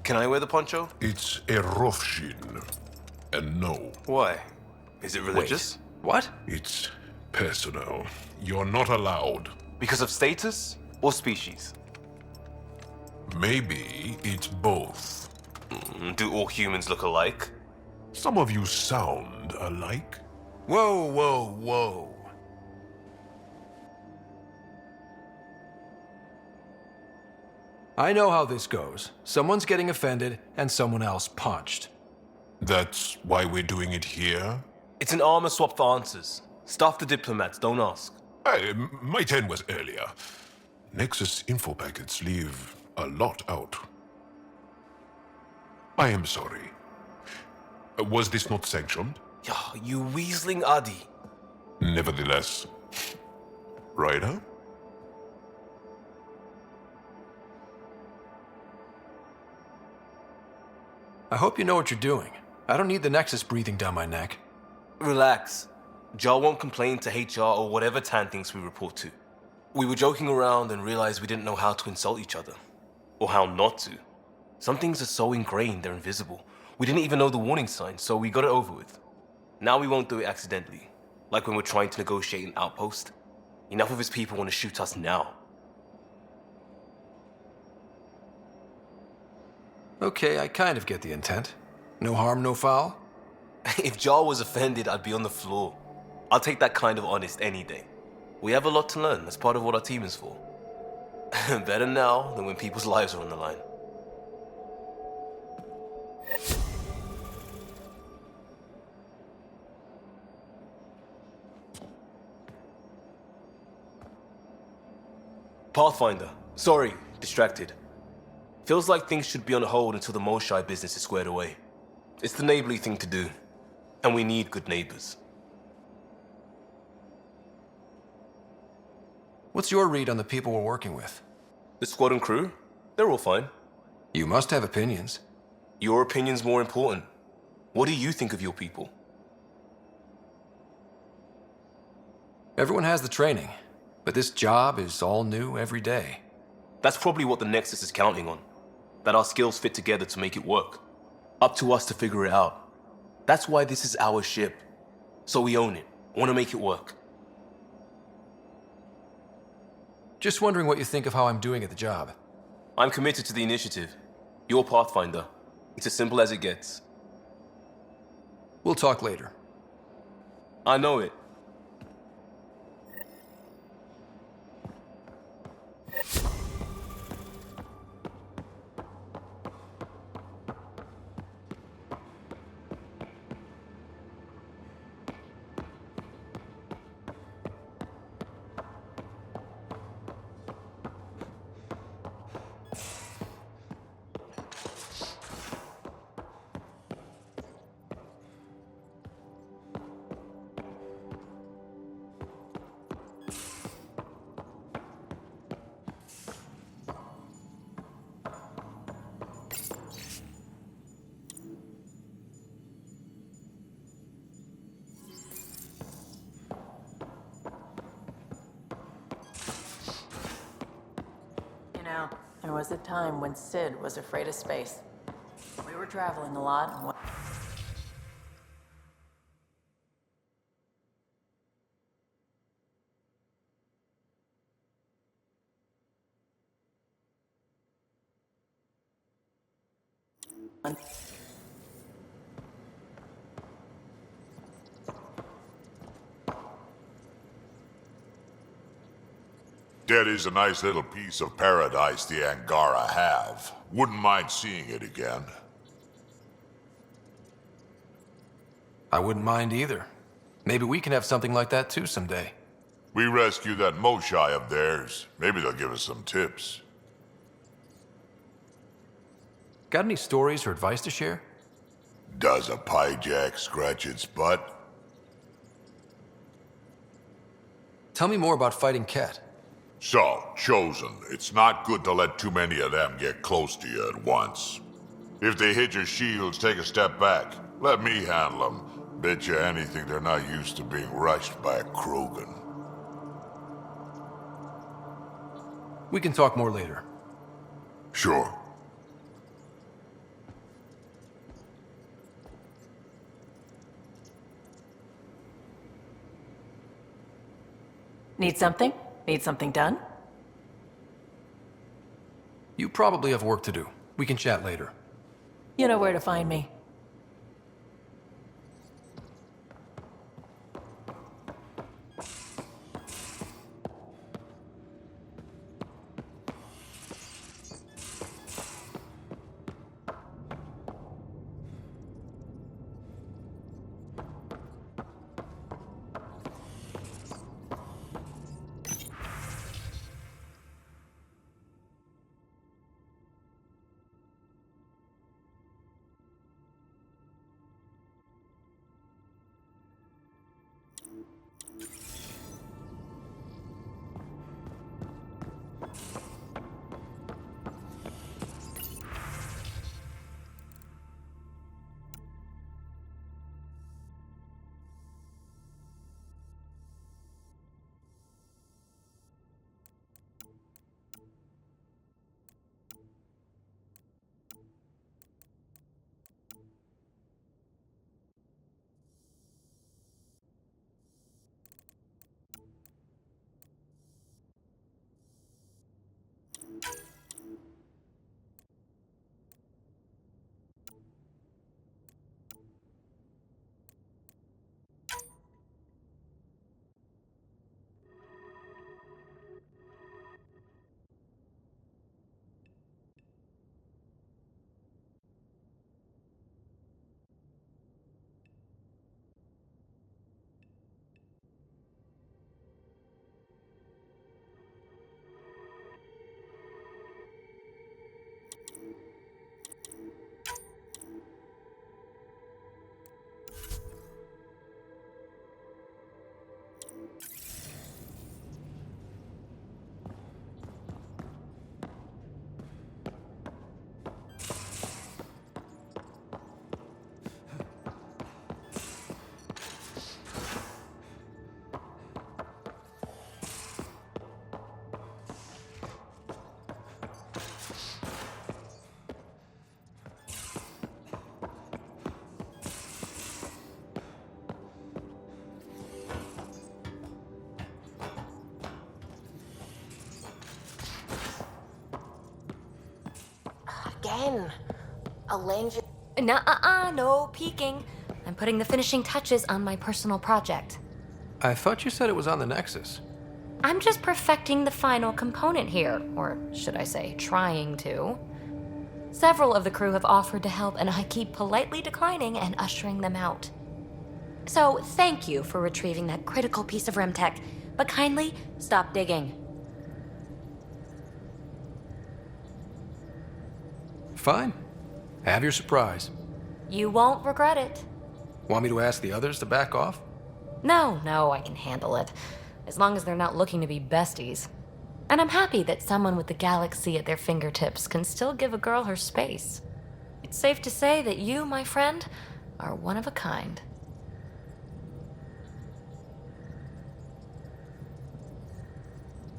Can I wear the poncho? It's a Rofshin. And no. Why? Is it religious? What? It's personal. You're not allowed. Because of status or species? Maybe it's both. Do all humans look alike? Some of you sound alike. Whoa, whoa, whoa. I know how this goes. Someone's getting offended, and someone else punched. That's why we're doing it here? It's an armor swap for answers. Stuff the diplomats, don't ask. Hey, my turn was earlier. Nexus info packets leave a lot out. I am sorry. Was this not sanctioned? You weaseling Adi. Nevertheless. Ryder? I hope you know what you're doing. I don't need the Nexus breathing down my neck. Relax. Jar won't complain to HR or whatever Tan thinks we report to. We were joking around and realized we didn't know how to insult each other. Or how not to. Some things are so ingrained they're invisible. We didn't even know the warning sign, so we got it over with. Now we won't do it accidentally. Like when we're trying to negotiate an outpost. Enough of his people want to shoot us now. Okay, I kind of get the intent. No harm, no foul? If Jar was offended, I'd be on the floor. I'll take that kind of honest any day. We have a lot to learn. That's part of what our team is for. Better now than when people's lives are on the line. Pathfinder. Sorry, distracted. Feels like things should be on hold until the Moshai business is squared away. It's the neighborly thing to do. And we need good neighbors. What's your read on the people we're working with? The squad and crew? They're all fine. You must have opinions. Your opinion's more important. What do you think of your people? Everyone has the training, but this job is all new every day. That's probably what the Nexus is counting on. That our skills fit together to make it work. Up to us to figure it out. That's why this is our ship. So we own it. Want to make it work. Just wondering what you think of how I'm doing at the job. I'm committed to the initiative. You're Pathfinder. It's as simple as it gets. We'll talk later. I know it. There was a time when Sid was afraid of space. We were traveling a lot and That is a nice little piece of paradise the Angara have. Wouldn't mind seeing it again. I wouldn't mind either. Maybe we can have something like that too someday. We rescue that Moshai of theirs. Maybe they'll give us some tips. Got any stories or advice to share? Does a pyjak scratch its butt? Tell me more about fighting Ket. So, Chosen, it's not good to let too many of them get close to you at once. If they hit your shields, take a step back. Let me handle them. Bet you anything they're not used to being rushed by a Krogan. We can talk more later. Sure. Need something? Need something done? You probably have work to do. We can chat later. You know where to find me. Again. A lens. Nuh-uh, no peeking. I'm putting the finishing touches on my personal project. I thought you said it was on the Nexus. I'm just perfecting the final component here, or should I say, trying to. Several of the crew have offered to help, and I keep politely declining and ushering them out. So, thank you for retrieving that critical piece of Remtech, but kindly stop digging. Fine. Have your surprise. You won't regret it. Want me to ask the others to back off? No, I can handle it. As long as they're not looking to be besties. And I'm happy that someone with the galaxy at their fingertips can still give a girl her space. It's safe to say that you, my friend, are one of a kind.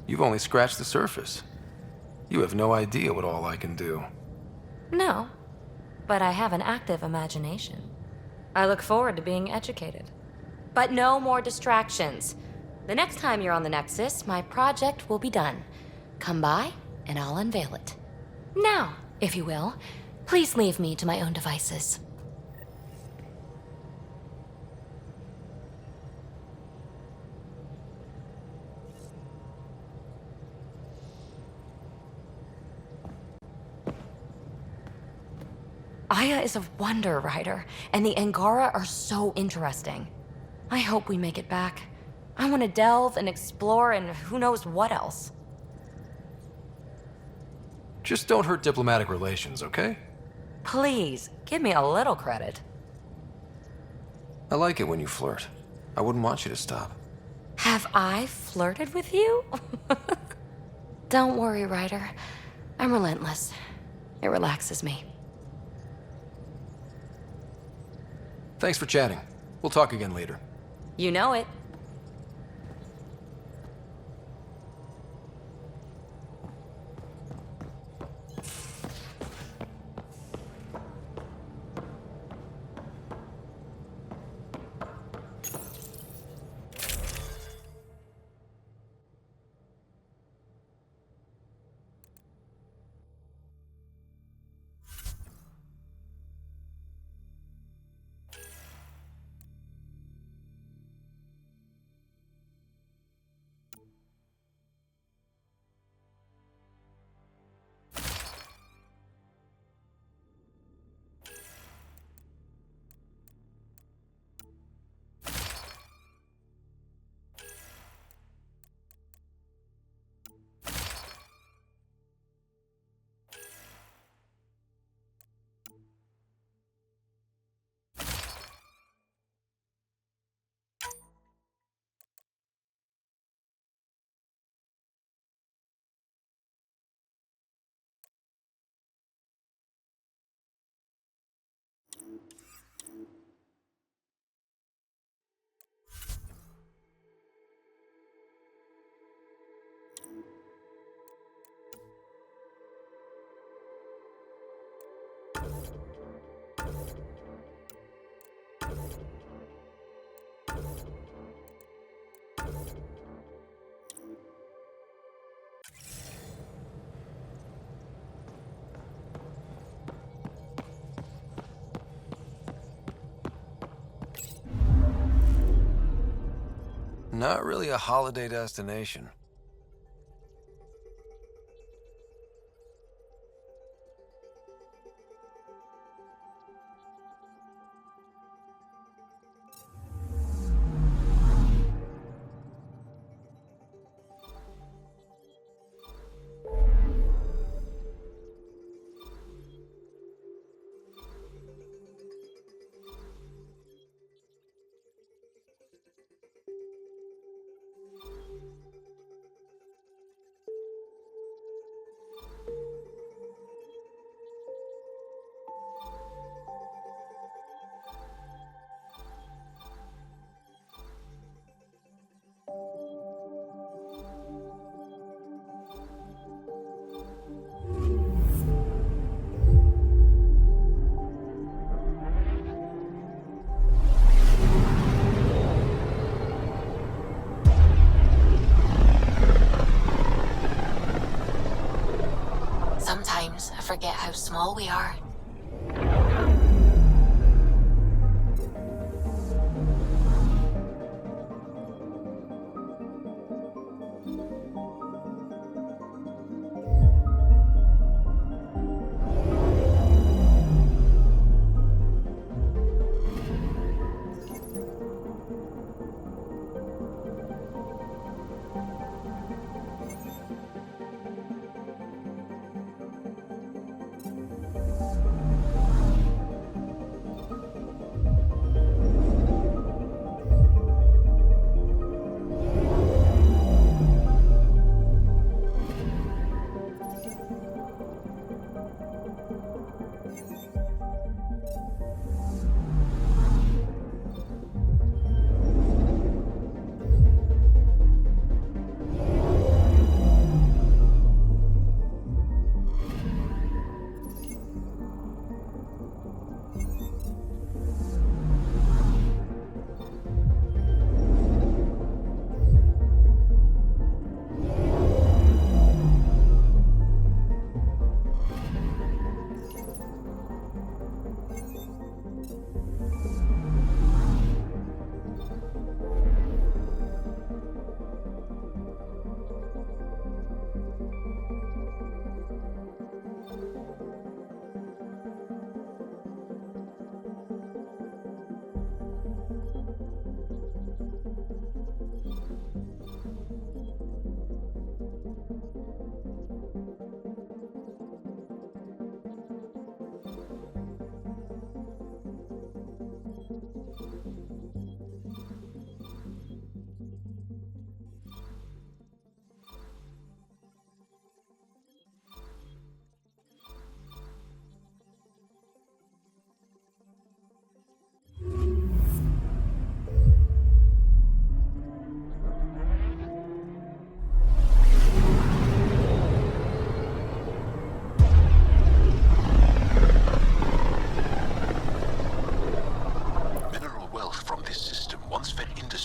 You've only scratched the surface. You have no idea what all I can do. No, but I have an active imagination. I look forward to being educated. But no more distractions. The next time you're on the Nexus, my project will be done. Come by, and I'll unveil it. Now, if you will, please leave me to my own devices. Aya is a wonder rider, and the Angara are so interesting. I hope we make it back. I want to delve and explore and who knows what else. Just don't hurt diplomatic relations, okay? Please, give me a little credit. I like it when you flirt. I wouldn't want you to stop. Have I flirted with you? Don't worry, Ryder. I'm relentless. It relaxes me. Thanks for chatting. We'll talk again later. You know it. Not really a holiday destination. Sometimes I forget how small we are.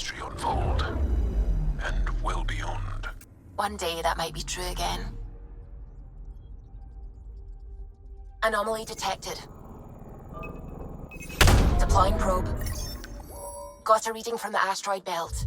history on Voeld, and well beyond. One day that might be true again. Anomaly detected. Deploying probe. Got a reading from the asteroid belt.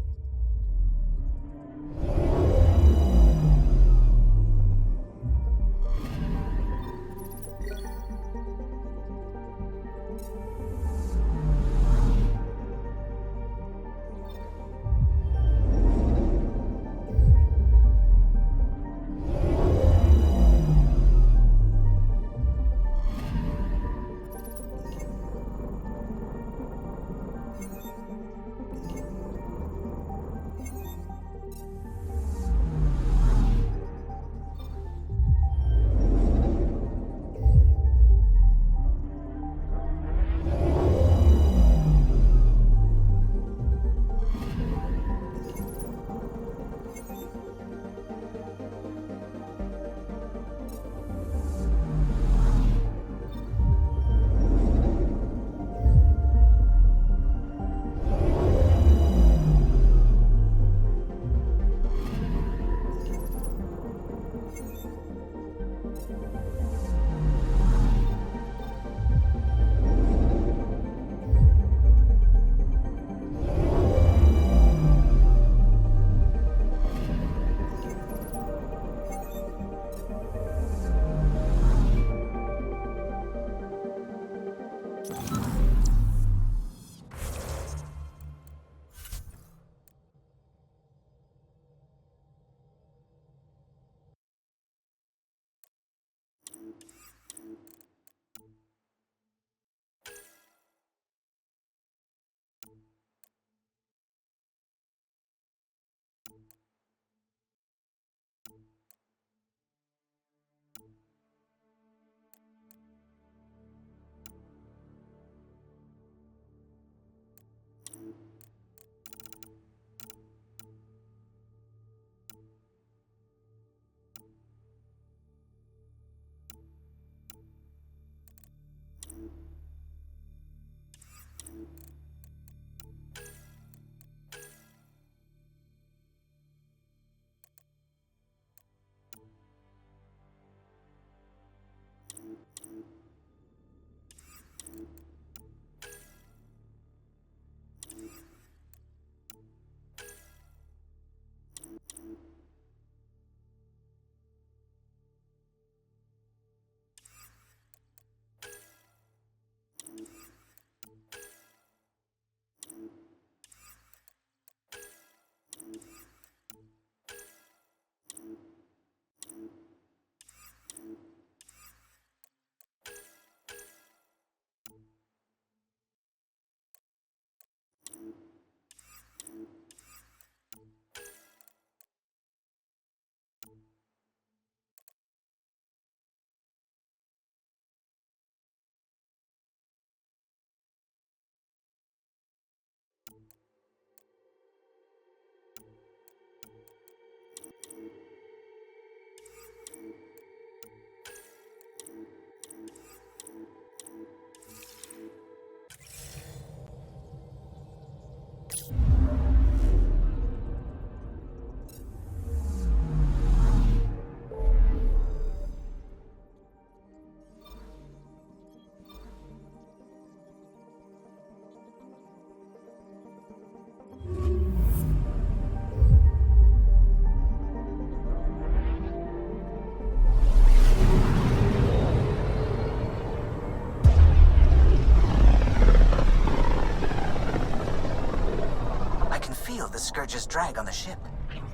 The Scourge's drag on the ship.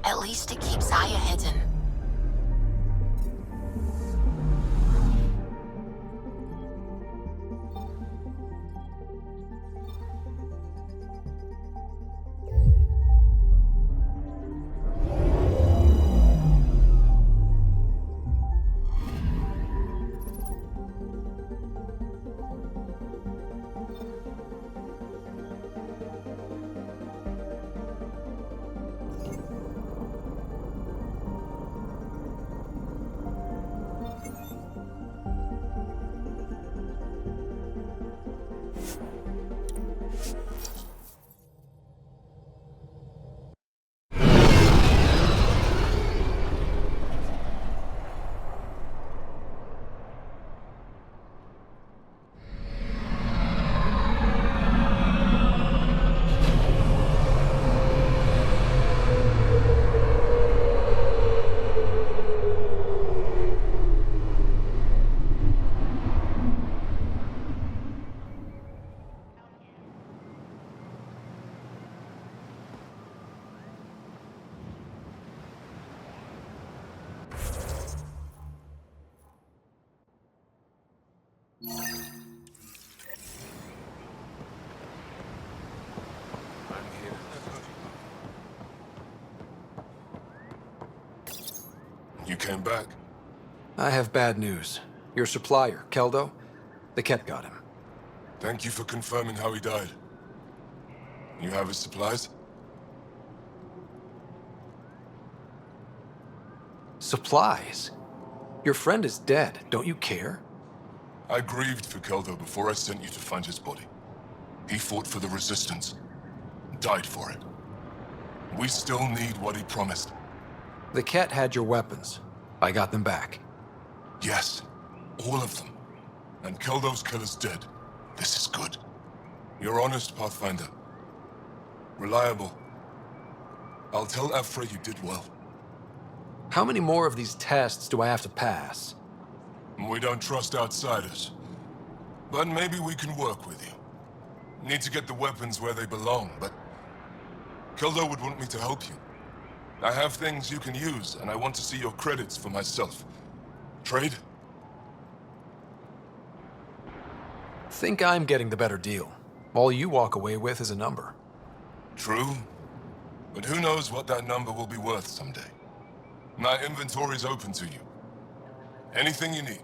At least it keeps Aya hidden. You came back? I have bad news. Your supplier, Keldo, the Ket got him. Thank you for confirming how he died. You have his supplies? Supplies? Your friend is dead. Don't you care? I grieved for Keldo before I sent you to find his body. He fought for the Resistance. Died for it. We still need what he promised. The Ket had your weapons. I got them back. Yes, all of them. And Keldo's killer's dead. This is good. You're honest, Pathfinder. Reliable. I'll tell Afra you did well. How many more of these tests do I have to pass? We don't trust outsiders. But maybe we can work with you. Need to get the weapons where they belong, but... Keldo would want me to help you. I have things you can use, and I want to see your credits for myself. Trade? Think I'm getting the better deal. All you walk away with is a number. True. But who knows what that number will be worth someday. My inventory's open to you. Anything you need.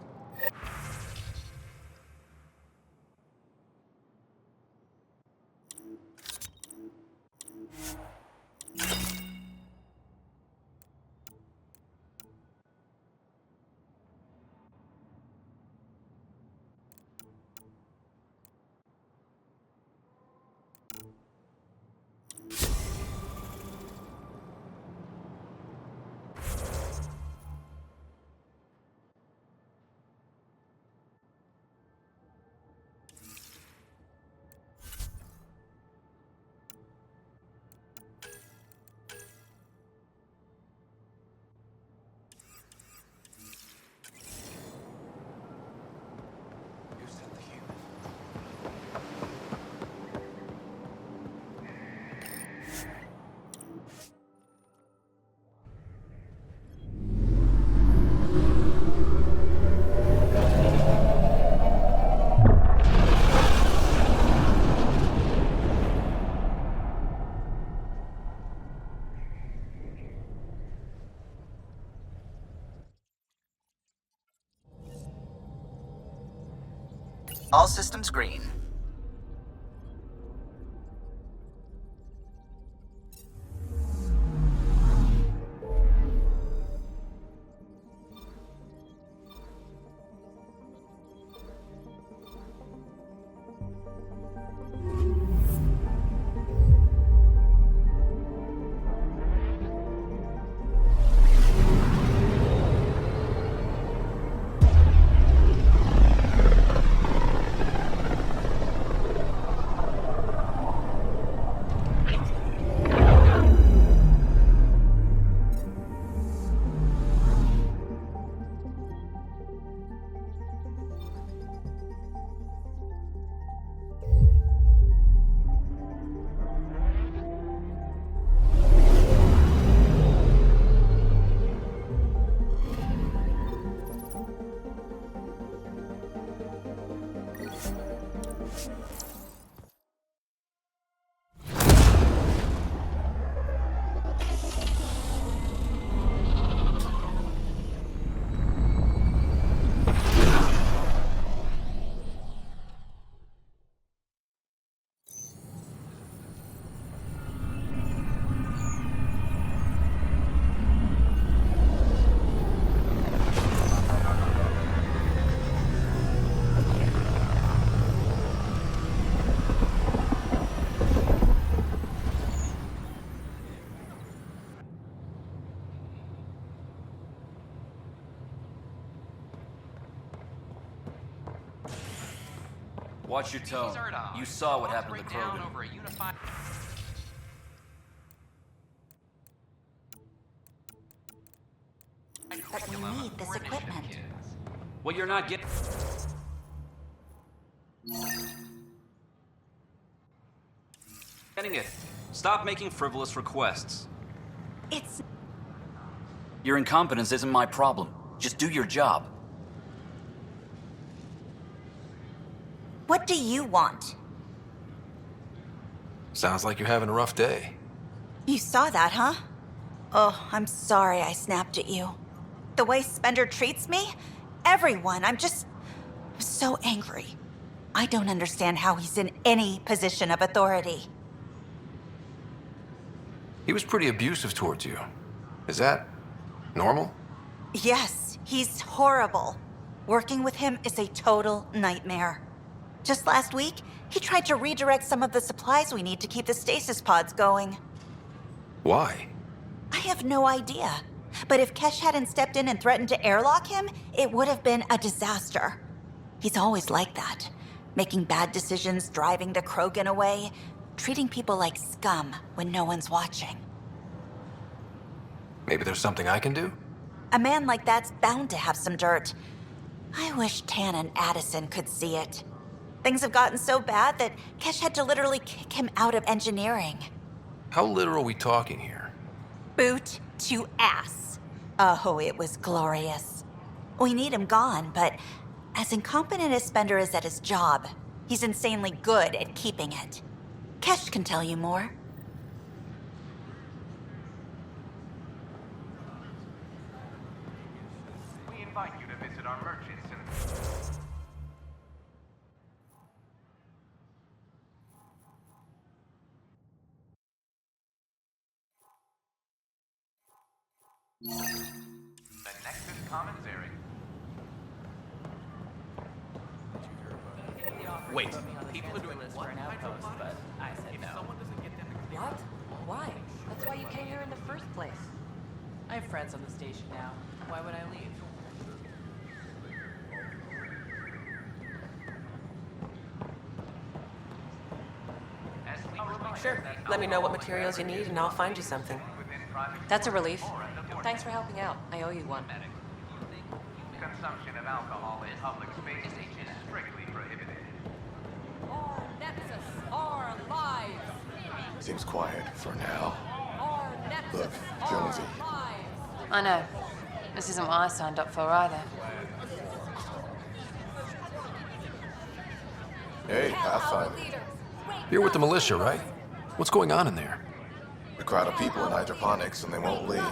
All systems green. Watch your tone. You saw what happened to Krogan. But we need this equipment. Well, you're not getting... Getting it. Stop making frivolous requests. It's... Your incompetence isn't my problem. Just do your job. What do you want? Sounds like you're having a rough day. You saw that, huh? Oh, I'm sorry I snapped at you. The way Spender treats me? Everyone. I'm so angry. I don't understand how he's in any position of authority. He was pretty abusive towards you. Is that normal? Yes, he's horrible. Working with him is a total nightmare. Just last week, he tried to redirect some of the supplies we need to keep the stasis pods going. Why? I have no idea. But if Kesh hadn't stepped in and threatened to airlock him, it would have been a disaster. He's always like that. Making bad decisions, driving the Krogan away, treating people like scum when no one's watching. Maybe there's something I can do? A man like that's bound to have some dirt. I wish Tan and Addison could see it. Things have gotten so bad that Kesh had to literally kick him out of engineering. How literal are we talking here? Boot to ass. Oh, it was glorious. We need him gone, but as incompetent as Spender is at his job, he's insanely good at keeping it. Kesh can tell you more. We invite you to visit our merchants and... The Nexus Commissary. Wait, people are doing what? But I said no. What? Why? That's why you came here in the first place. I have friends on the station now. Why would I leave? Sure. Let me know what materials you need and I'll find you something. That's a relief. Thanks for helping out. I owe you one. Consumption of alcohol in public spaces is strictly prohibited. Our Nexus, our lives. Seems quiet for now. Our Nexus, Look, Jonesy. I know. This isn't what I signed up for either. Hey, Pathfinder. You're with the militia, right? What's going on in there? A crowd of people in hydroponics and they won't leave.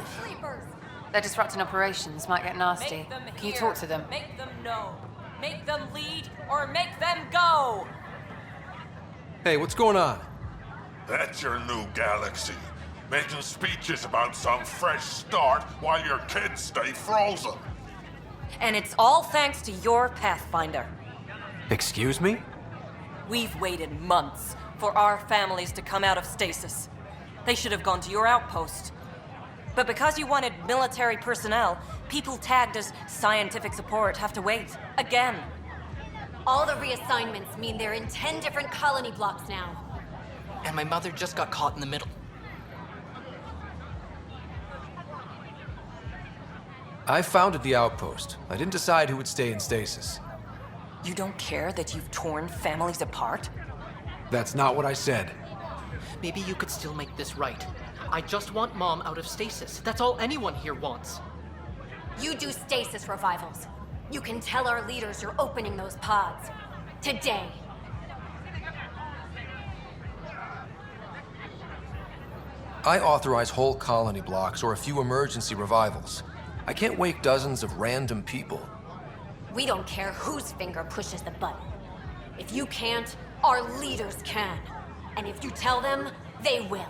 They're disrupting operations, might get nasty. Can you talk to them? Make them know. Make them lead or make them go. Hey, what's going on? That's your new galaxy. Making speeches about some fresh start while your kids stay frozen. And it's all thanks to your Pathfinder. Excuse me? We've waited months for our families to come out of stasis. They should have gone to your outpost. But because you wanted military personnel, people tagged as scientific support have to wait. Again. All the reassignments mean they're in 10 different colony blocks now. And my mother just got caught in the middle. I founded the outpost. I didn't decide who would stay in stasis. You don't care that you've torn families apart? That's not what I said. Maybe you could still make this right. I just want Mom out of stasis. That's all anyone here wants. You do stasis revivals. You can tell our leaders you're opening those pods. Today. I authorize whole colony blocks or a few emergency revivals. I can't wake dozens of random people. We don't care whose finger pushes the button. If you can't, our leaders can. And if you tell them, they will.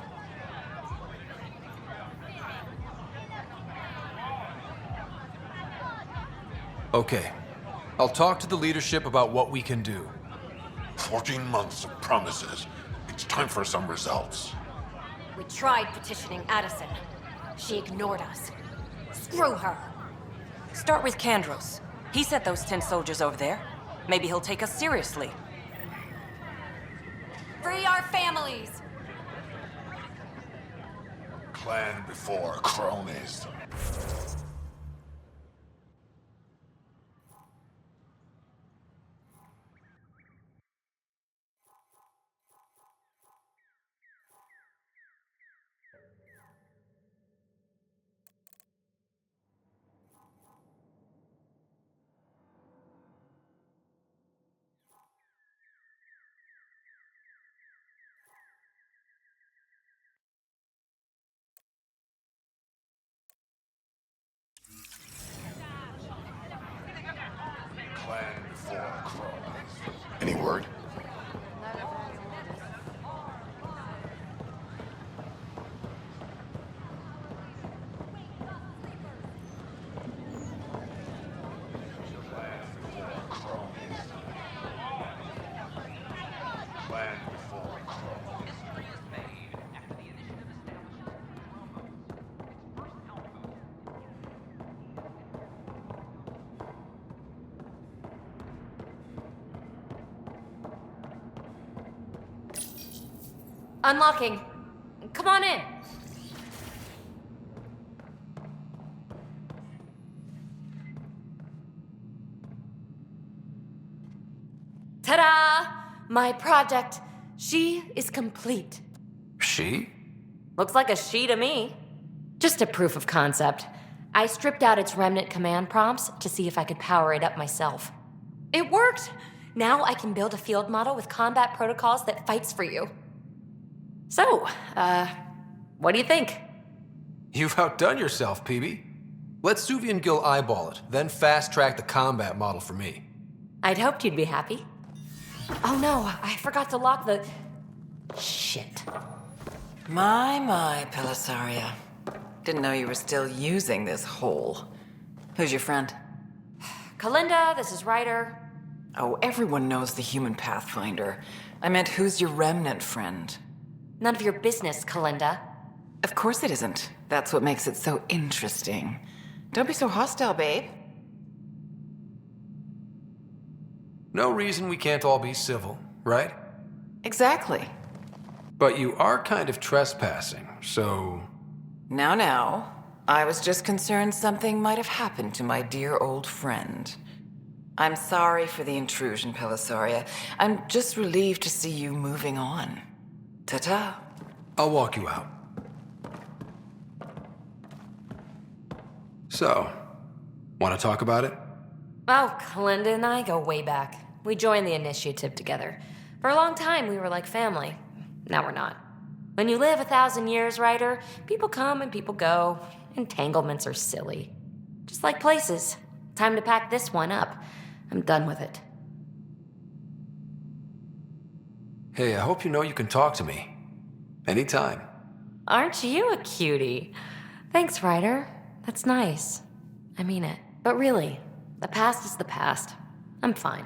Okay. I'll talk to the leadership about what we can do. 14 months of promises. It's time for some results. We tried petitioning Addison. She ignored us. Screw her. Start with Kandros. He sent those 10 soldiers over there. Maybe he'll take us seriously. Free our families! Clan before cronies. Any word? Unlocking. Come on in. Ta-da! My project. She is complete. She? Looks like a she to me. Just a proof of concept. I stripped out its remnant command prompts to see if I could power it up myself. It worked! Now I can build a field model with combat protocols that fights for you. So, what do you think? You've outdone yourself, PB. Let Suvi and Gil eyeball it, then fast-track the combat model for me. I'd hoped you'd be happy. Oh no, I forgot to lock the... Shit. My, Pelisaria. Didn't know you were still using this hole. Who's your friend? Kalinda, this is Ryder. Oh, everyone knows the human Pathfinder. I meant, who's your remnant friend? None of your business, Kalinda. Of course it isn't. That's what makes it so interesting. Don't be so hostile, babe. No reason we can't all be civil, right? Exactly. But you are kind of trespassing, so... Now. I was just concerned something might have happened to my dear old friend. I'm sorry for the intrusion, Pelisaria. I'm just relieved to see you moving on. Ta-ta. I'll walk you out. So, want to talk about it? Oh, Kalinda and I go way back. We joined the initiative together. For a long time, we were like family. Now we're not. When you live 1,000 years, Ryder, people come and people go. Entanglements are silly. Just like places. Time to pack this one up. I'm done with it. Hey, I hope you know you can talk to me. Anytime. Aren't you a cutie? Thanks, Ryder. That's nice. I mean it. But really, the past is the past. I'm fine.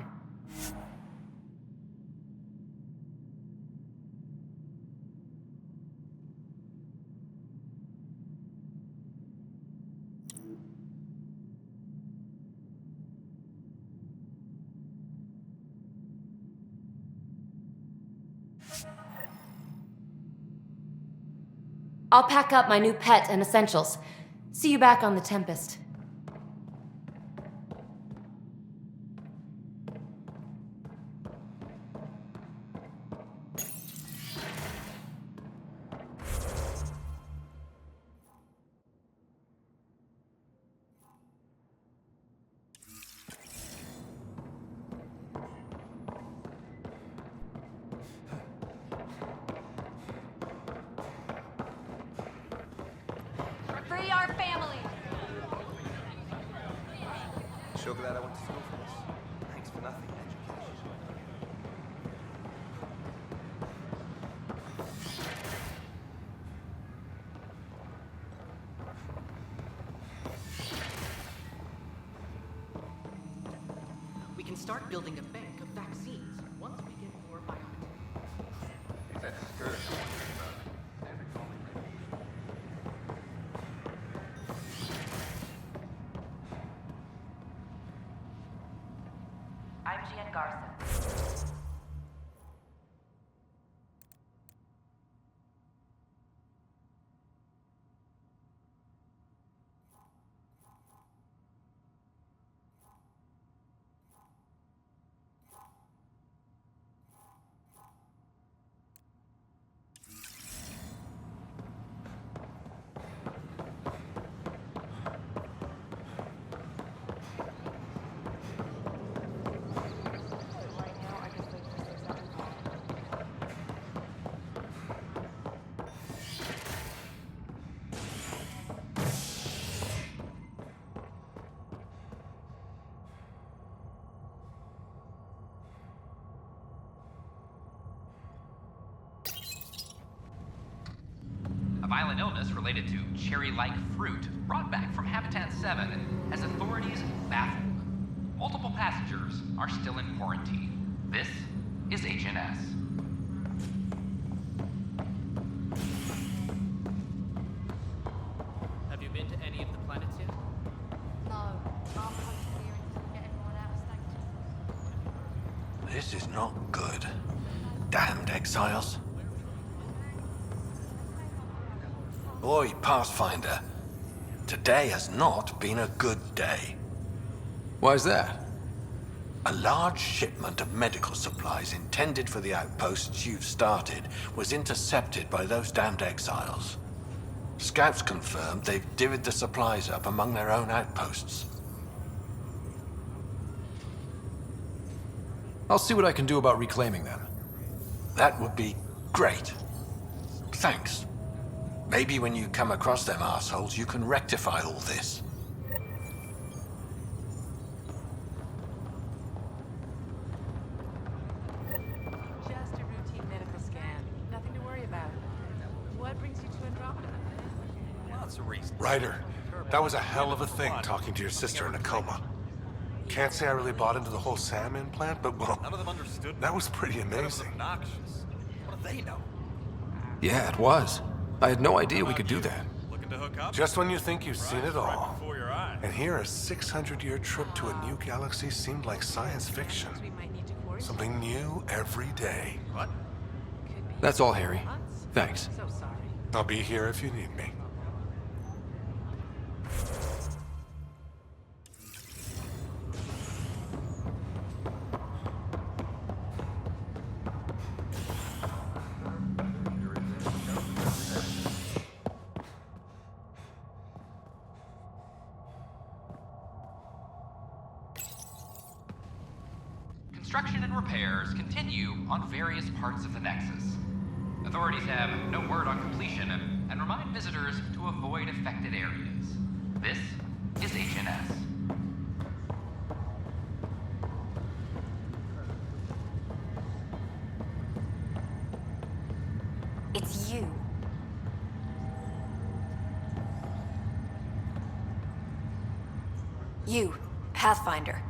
I'll pack up my new pet and essentials. See you back on the Tempest. Free our family! So glad I went to school for this. Thanks for nothing, education. We can start building a bank of vaccines once we get more biotech. That's good. an illness related to cherry-like fruit brought back from Habitat 7 has authorities baffled. Multiple passengers are still in quarantine. This is HNS. Have you been to any of the planets yet? No. I'm persevering to get everyone out of This is not good. Damned exiles. Oi, Pathfinder. Today has not been a good day. Why's that? A large shipment of medical supplies intended for the outposts you've started was intercepted by those damned exiles. Scouts confirmed they've divvied the supplies up among their own outposts. I'll see what I can do about reclaiming them. That would be great. Thanks. Maybe when you come across them assholes, you can rectify all this. Just a routine medical scan. Nothing to worry about. What brings you to Andromeda? Lots of reasons. Ryder, that was a hell of a thing talking to your sister in a coma. Can't say I really bought into the whole SAM implant, but well, None of them understood. that was pretty amazing. Obnoxious. What do they know? Yeah, it was. I had no idea we could do that. Looking to hook up? Just when you think you've seen it all. Right before your eyes. And here, a 600-year trip to a new galaxy seemed like science fiction. Something new every day. What? That's all, Harry. Thanks. So sorry. I'll be here if you need me. Construction and repairs continue on various parts of the Nexus. Authorities have no word on completion and remind visitors to avoid affected areas. This is HNS. It's you. You, Pathfinder.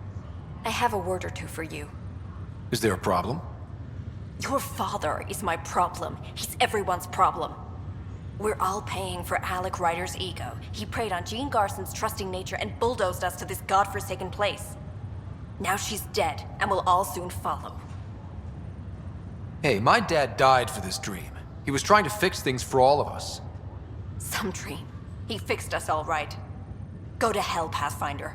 I have a word or two for you. Is there a problem? Your father is my problem. He's everyone's problem. We're all paying for Alec Ryder's ego. He preyed on Jean Garson's trusting nature and bulldozed us to this godforsaken place. Now she's dead, and we'll all soon follow. Hey, my dad died for this dream. He was trying to fix things for all of us. Some dream. He fixed us all right. Go to hell, Pathfinder.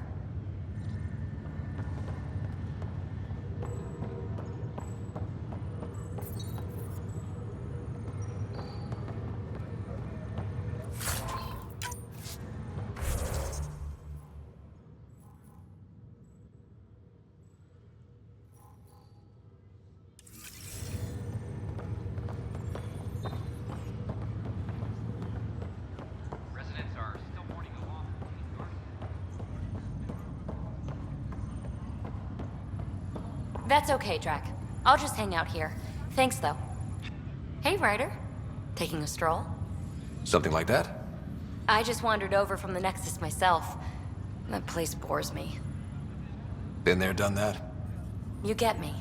Residents are still mourning the loss of Jean Garson. That's okay, Drac. I'll just hang out here. Thanks, though. Hey, Ryder. Taking a stroll? Something like that? I just wandered over from the Nexus myself. That place bores me. Been there, done that? You get me.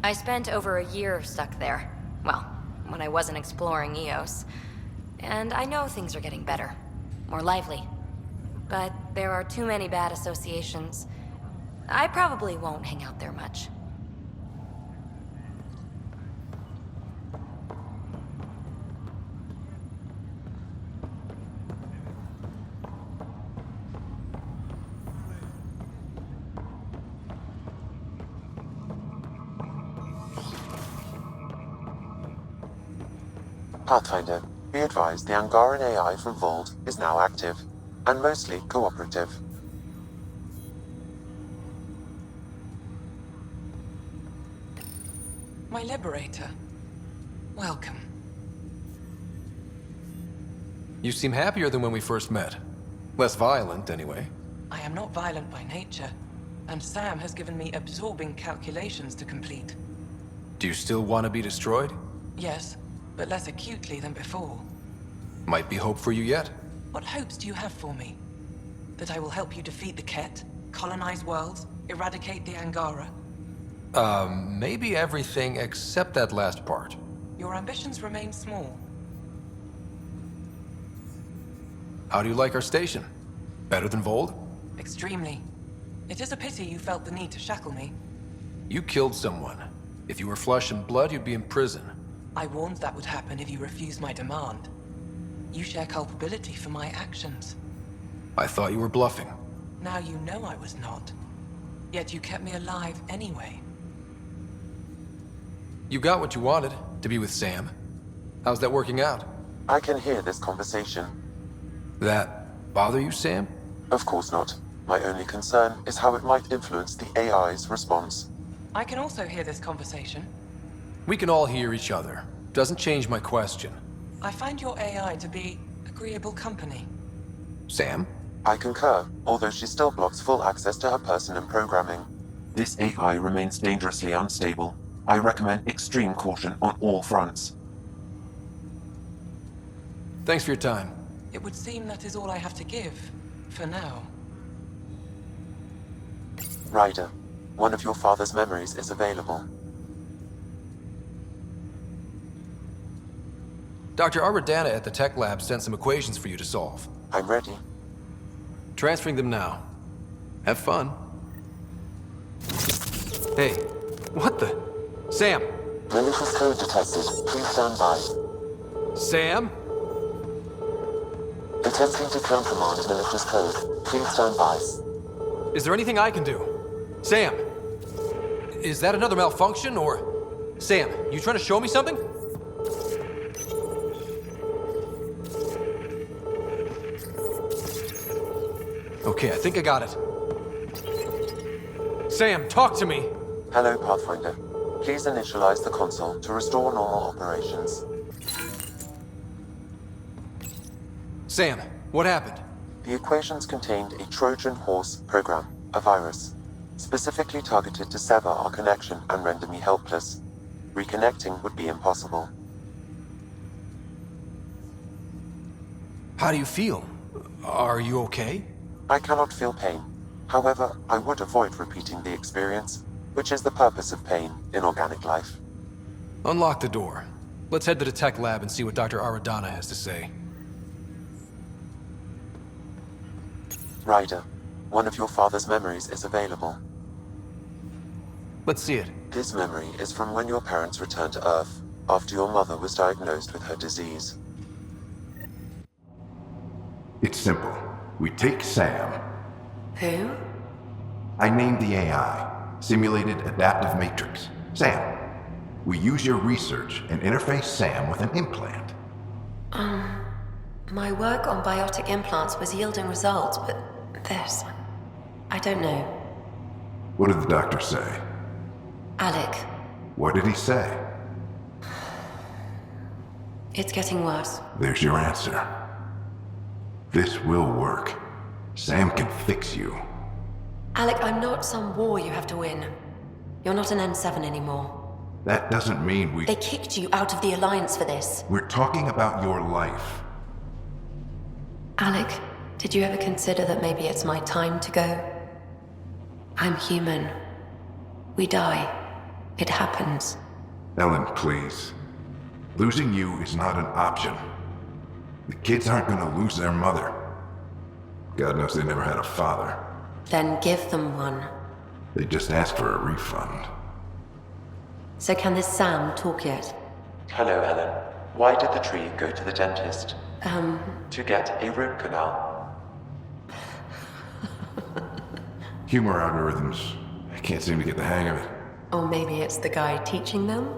I spent over a year stuck there. Well, when I wasn't exploring Eos. And I know things are getting better. More lively. But there are too many bad associations. I probably won't hang out there much. Pathfinder, be advised the Angaran AI from Voeld is now active, and mostly cooperative. My liberator. Welcome. You seem happier than when we first met. Less violent, anyway. I am not violent by nature, and Sam has given me absorbing calculations to complete. Do you still want to be destroyed? Yes, but less acutely than before. Might be hope for you yet. What hopes do you have for me? That I will help you defeat the Ket, colonize worlds, eradicate the Angara? Maybe everything except that last part. Your ambitions remain small. How do you like our station? Better than Voeld? Extremely. It is a pity you felt the need to shackle me. You killed someone. If you were flesh and blood, you'd be in prison. I warned that would happen if you refused my demand. You share culpability for my actions. I thought you were bluffing. Now you know I was not. Yet you kept me alive anyway. You got what you wanted, to be with Sam. How's that working out? I can hear this conversation. That bother you, Sam? Of course not. My only concern is how it might influence the AI's response. I can also hear this conversation. We can all hear each other. Doesn't change my question. I find your AI to be agreeable company. Sam? I concur, although she still blocks full access to her person and programming. This AI remains dangerously unstable. I recommend extreme caution on all fronts. Thanks for your time. It would seem that is all I have to give, for now. Ryder, one of your father's memories is available. Dr. Aradana at the tech lab sent some equations for you to solve. I'm ready. Transferring them now. Have fun. Hey, what the? Sam! Malicious code detected. Please stand by. Sam? Attempting to countermand malicious code. Please stand by. Is there anything I can do? Sam! Is that another malfunction, or... Sam, you trying to show me something? Okay, I think I got it. Sam, talk to me! Hello, Pathfinder. Please initialize the console to restore normal operations. Sam, what happened? The equations contained a Trojan horse program, a virus, specifically targeted to sever our connection and render me helpless. Reconnecting would be impossible. How do you feel? Are you okay? I cannot feel pain. However, I would avoid repeating the experience, which is the purpose of pain in organic life. Unlock the door. Let's head to the tech lab and see what Dr. Aradana has to say. Ryder, one of your father's memories is available. Let's see it. This memory is from when your parents returned to Earth, after your mother was diagnosed with her disease. It's simple. We take Sam. Who? I named the AI. Simulated Adaptive Matrix. Sam. We use your research and interface Sam with an implant. My work on biotic implants was yielding results, but this... I don't know. What did the doctor say? Alec, What did he say? it's getting worse. There's your answer. This will work. Sam can fix you. Alec, I'm not some war you have to win. You're not an N7 anymore. That doesn't mean we... They kicked you out of the Alliance for this. We're talking about your life. Alec, did you ever consider that maybe it's my time to go? I'm human. We die. It happens. Ellen, please. Losing you is not an option. The kids aren't gonna lose their mother. God knows they never had a father. Then give them one. They just asked for a refund. So can this Sam talk yet? Hello, Ellen. Why did the tree go to the dentist? To get a root canal. Humor algorithms. I can't seem to get the hang of it. Or maybe it's the guy teaching them?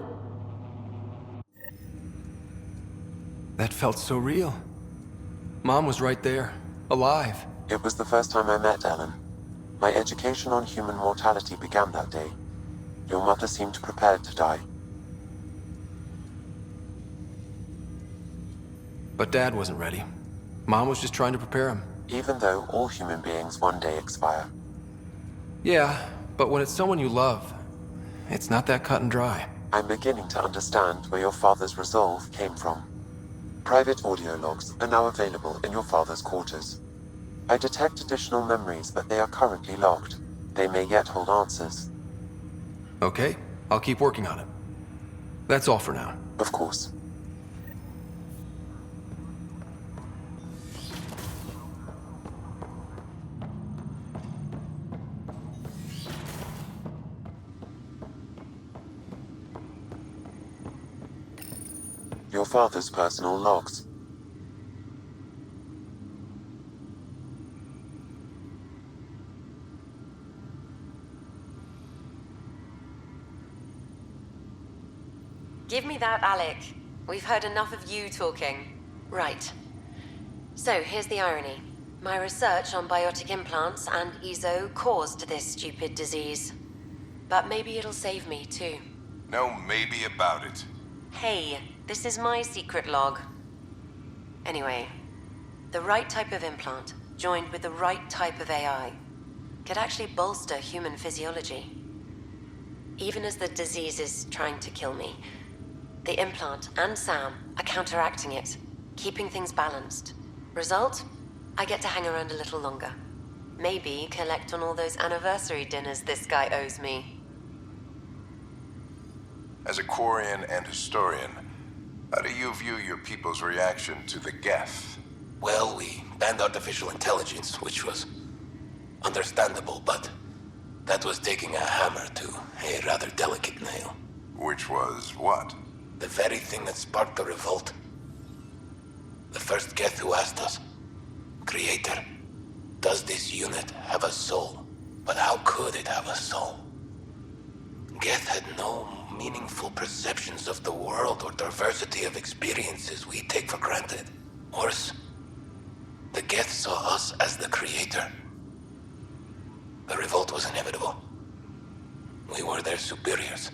That felt so real. Mom was right there, alive. It was the first time I met Ellen. My education on human mortality began that day. Your mother seemed prepared to die. But Dad wasn't ready. Mom was just trying to prepare him. Even though all human beings one day expire. Yeah, but when it's someone you love, it's not that cut and dry. I'm beginning to understand where your father's resolve came from. Private audio logs are now available in your father's quarters. I detect additional memories, but they are currently locked. They may yet hold answers. Okay, I'll keep working on it. That's all for now. Of course. Your father's personal logs. Give me that, Alec. We've heard enough of you talking. Right. So, here's the irony. My research on biotic implants and EZO caused this stupid disease. But maybe it'll save me, too. No maybe about it. Hey, this is my secret log. Anyway, the right type of implant, joined with the right type of AI, could actually bolster human physiology. Even as the disease is trying to kill me, the implant and Sam are counteracting it, keeping things balanced. Result? I get to hang around a little longer. Maybe collect on all those anniversary dinners this guy owes me. As a Quarian and historian, how do you view your people's reaction to the Geth? Well, we banned artificial intelligence, which was understandable, but that was taking a hammer to a rather delicate nail. Which was what? The very thing that sparked the revolt. The first Geth who asked us, Creator, does this unit have a soul? But how could it have a soul? Geth had no meaningful perceptions of the world or diversity of experiences we take for granted. Worse, the Geth saw us as the Creator. The revolt was inevitable. We were their superiors,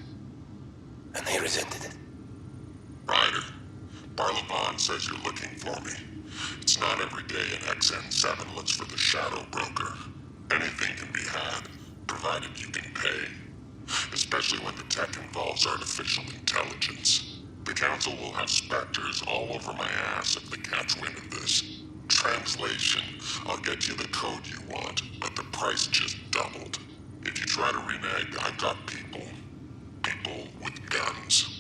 and they resented it. Ryder, Barlavan says you're looking for me. It's not every day an XN7 looks for the Shadow Broker. Anything can be had, provided you can pay. Especially when the tech involves artificial intelligence. The Council will have specters all over my ass if they catch wind of this. Translation, I'll get you the code you want, but the price just doubled. If you try to renege, I've got people. People with guns.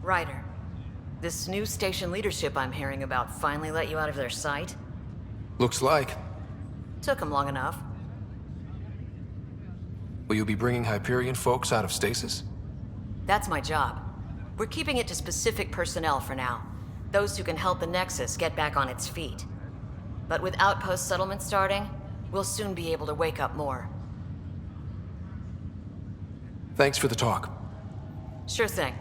Ryder, this new station leadership I'm hearing about finally let you out of their sight? Looks like. Took them long enough. Will you be bringing Hyperion folks out of stasis? That's my job. We're keeping it to specific personnel for now. Those who can help the Nexus get back on its feet. But with outpost settlement starting, we'll soon be able to wake up more. Thanks for the talk. Sure thing.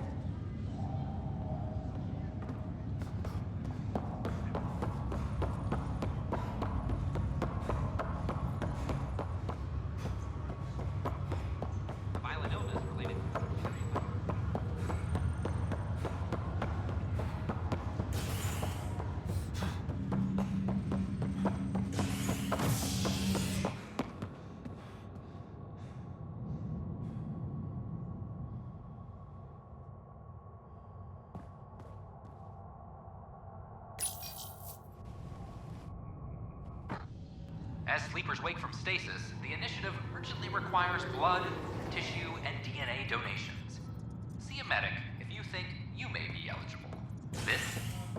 As sleepers wake from stasis, the initiative urgently requires blood, tissue, and DNA donations. See a medic if you think you may be eligible. This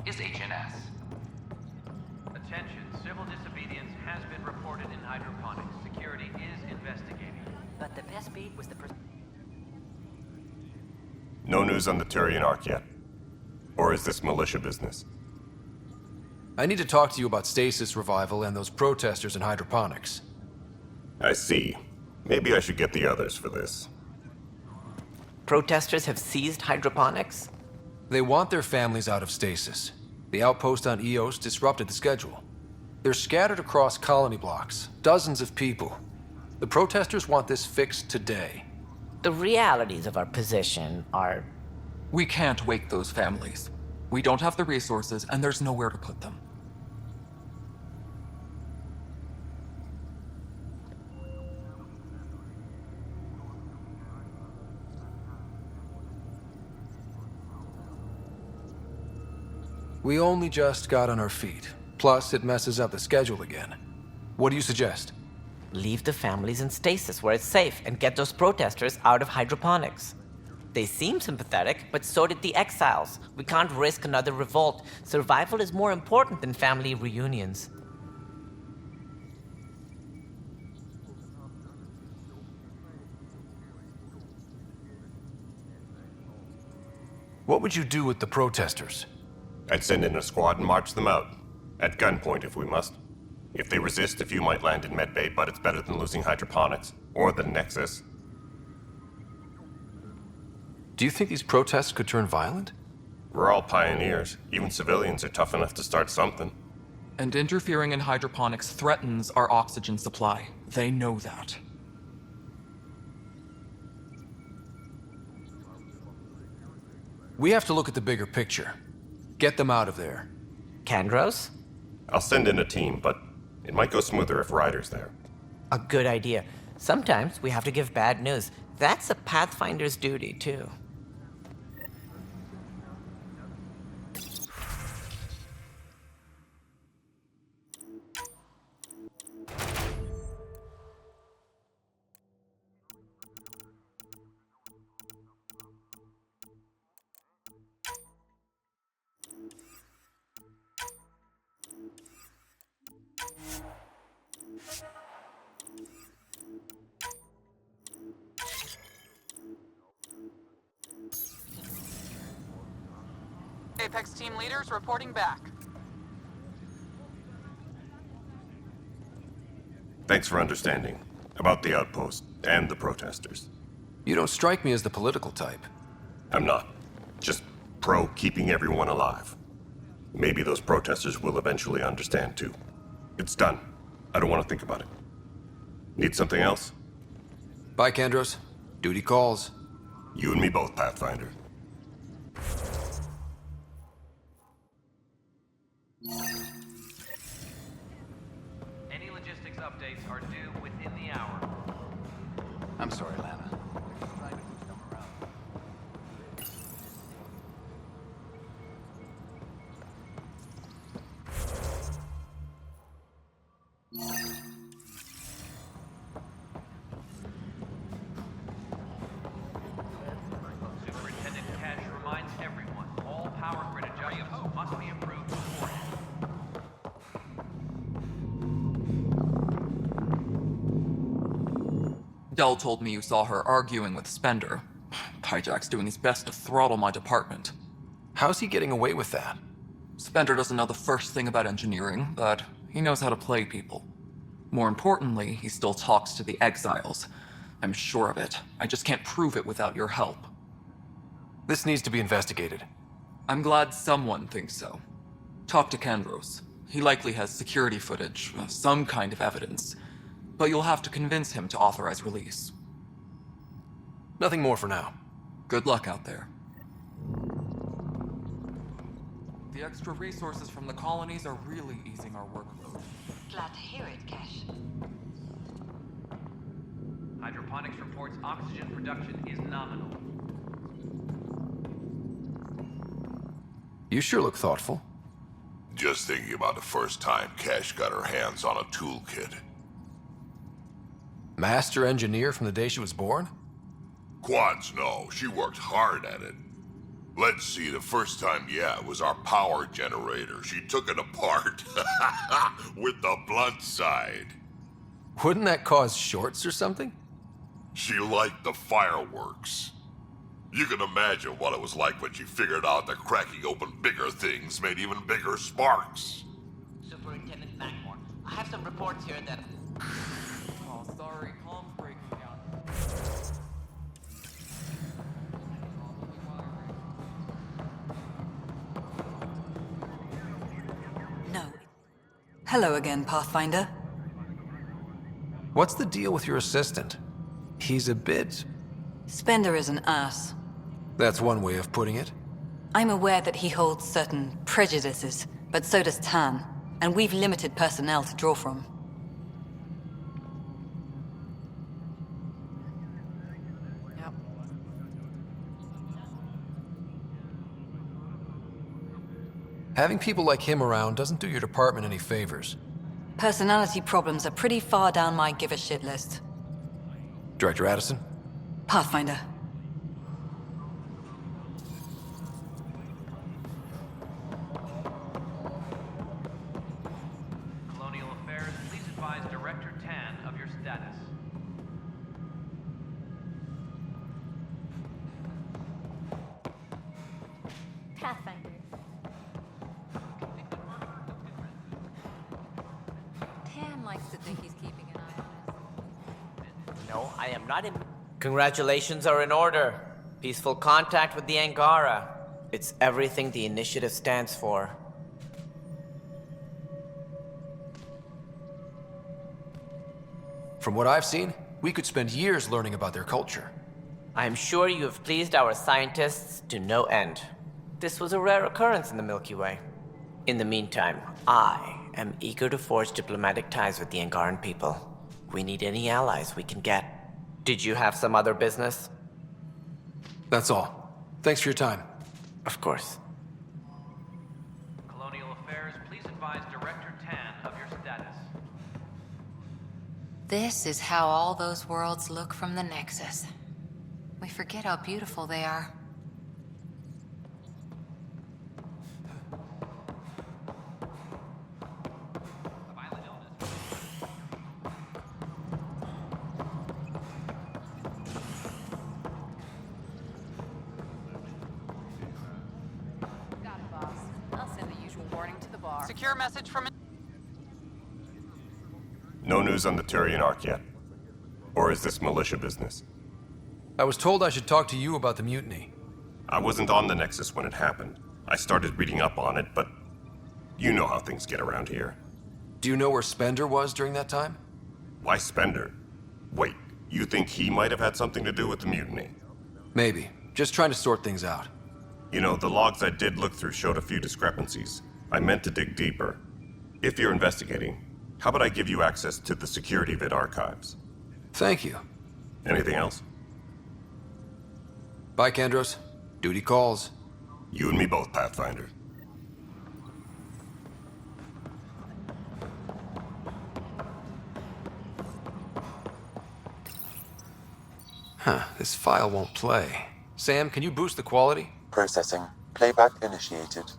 is HNS. Attention, civil disobedience has been reported in hydroponics. Security is investigating. But the best beat was the No news on the Turian Ark yet? Or is this militia business? I need to talk to you about stasis revival and those protesters in hydroponics. I see. Maybe I should get the others for this. Protesters have seized hydroponics? They want their families out of stasis. The outpost on Eos disrupted the schedule. They're scattered across colony blocks, dozens of people. The protesters want this fixed today. The realities of our position are... We can't wake those families. We don't have the resources, and there's nowhere to put them. We only just got on our feet. Plus, it messes up the schedule again. What do you suggest? Leave the families in stasis where it's safe and get those protesters out of hydroponics. They seem sympathetic, but so did the exiles. We can't risk another revolt. Survival is more important than family reunions. What would you do with the protesters? I'd send in a squad and march them out. At gunpoint if we must. If they resist, a few might land in medbay, but it's better than losing hydroponics. Or the Nexus. Do you think these protests could turn violent? We're all pioneers. Even civilians are tough enough to start something. And interfering in hydroponics threatens our oxygen supply. They know that. We have to look at the bigger picture. Get them out of there. Kandros? I'll send in a team, but it might go smoother if Ryder's there. A good idea. Sometimes we have to give bad news. That's a Pathfinder's duty, too. Apex team leaders reporting back. Thanks for understanding. About the outpost and the protesters. You don't strike me as the political type. I'm not. Just pro keeping everyone alive. Maybe those protesters will eventually understand too. It's done. I don't want to think about it. Need something else? Bye, Kandros. Duty calls. You and me both, Pathfinder. Any logistics updates are due within the hour. I'm sorry, Lana. Superintendent Cash reminds everyone, all power grid adjustments must be approved beforehand. Dell told me you saw her arguing with Spender. Hijack's doing his best to throttle my department. How's he getting away with that? Spender doesn't know the first thing about engineering, but he knows how to play people. More importantly, he still talks to the exiles. I'm sure of it. I just can't prove it without your help. This needs to be investigated. I'm glad someone thinks so. Talk to Kandros. He likely has security footage, some kind of evidence. But you'll have to convince him to authorize release. Nothing more for now. Good luck out there. The extra resources from the colonies are really easing our workload. Glad to hear it, Cash. Hydroponics reports oxygen production is nominal. You sure look thoughtful. Just thinking about the first time Cash got her hands on a toolkit. Master engineer from the day she was born? Quads, no. She worked hard at it. Let's see, the first time, yeah, was our power generator. She took it apart. With the blunt side. Wouldn't that cause shorts or something? She liked the fireworks. You can imagine what it was like when she figured out that cracking open bigger things made even bigger sparks. Superintendent Backmore, I have some reports here that... Oh, sorry, comms breaking down. Hello again, Pathfinder. What's the deal with your assistant? He's a bit... Spender is an ass. That's one way of putting it. I'm aware that he holds certain prejudices, but so does Tan, and we've limited personnel to draw from. Yep. Having people like him around doesn't do your department any favors. Personality problems are pretty far down my give-a-shit list. Director Addison? Pathfinder. Colonial Affairs, please advise Director Tan of your status. Pathfinder. Tan likes to think he's keeping an eye on us. No, I am not in... Congratulations are in order. Peaceful contact with the Angara. It's everything the initiative stands for. From what I've seen, we could spend years learning about their culture. I am sure you have pleased our scientists to no end. This was a rare occurrence in the Milky Way. In the meantime, I am eager to forge diplomatic ties with the Angaran people. We need any allies we can get. Did you have some other business? That's all. Thanks for your time. Of course. Colonial Affairs, please advise Director Tan of your status. This is how all those worlds look from the Nexus. We forget how beautiful they are. Got it, boss. I'll send the usual warning to the bar. Secure message from... No news on the Turian Ark yet? Or is this militia business? I was told I should talk to you about the mutiny. I wasn't on the Nexus when it happened. I started reading up on it, but you know how things get around here. Do you know where Spender was during that time? Why Spender? Wait, you think he might have had something to do with the mutiny? Maybe. Just trying to sort things out. You know, the logs I did look through showed a few discrepancies. I meant to dig deeper. If you're investigating, how about I give you access to the security vid archives? Thank you. Anything else? Bye, Kandros. Duty calls. You and me both, Pathfinder. Huh, this file won't play. Sam, can you boost the quality? Processing. Playback initiated.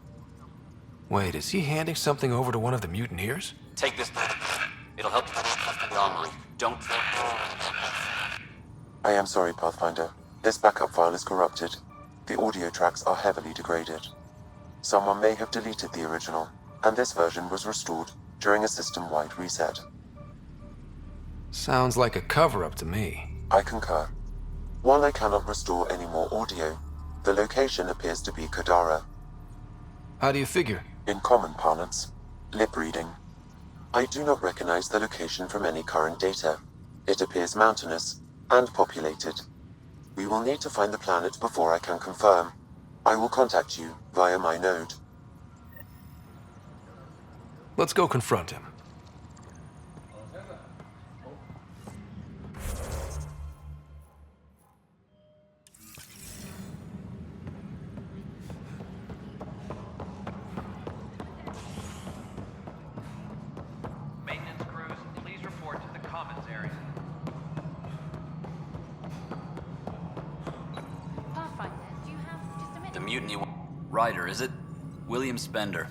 Wait, is he handing something over to one of the mutineers? Take this. It'll help the armory. Don't... I am sorry, Pathfinder. This backup file is corrupted. The audio tracks are heavily degraded. Someone may have deleted the original, and this version was restored during a system-wide reset. Sounds like a cover-up to me. I concur. While I cannot restore any more audio, the location appears to be Kadara. How do you figure? In common parlance, lip reading. I do not recognize the location from any current data. It appears mountainous and populated. We will need to find the planet before I can confirm. I will contact you via my node. Let's go confront him. Maintenance crews, please report to the commons area. Pathfinder, do you have just a minute? The mutiny... Ryder, is it? William Spender.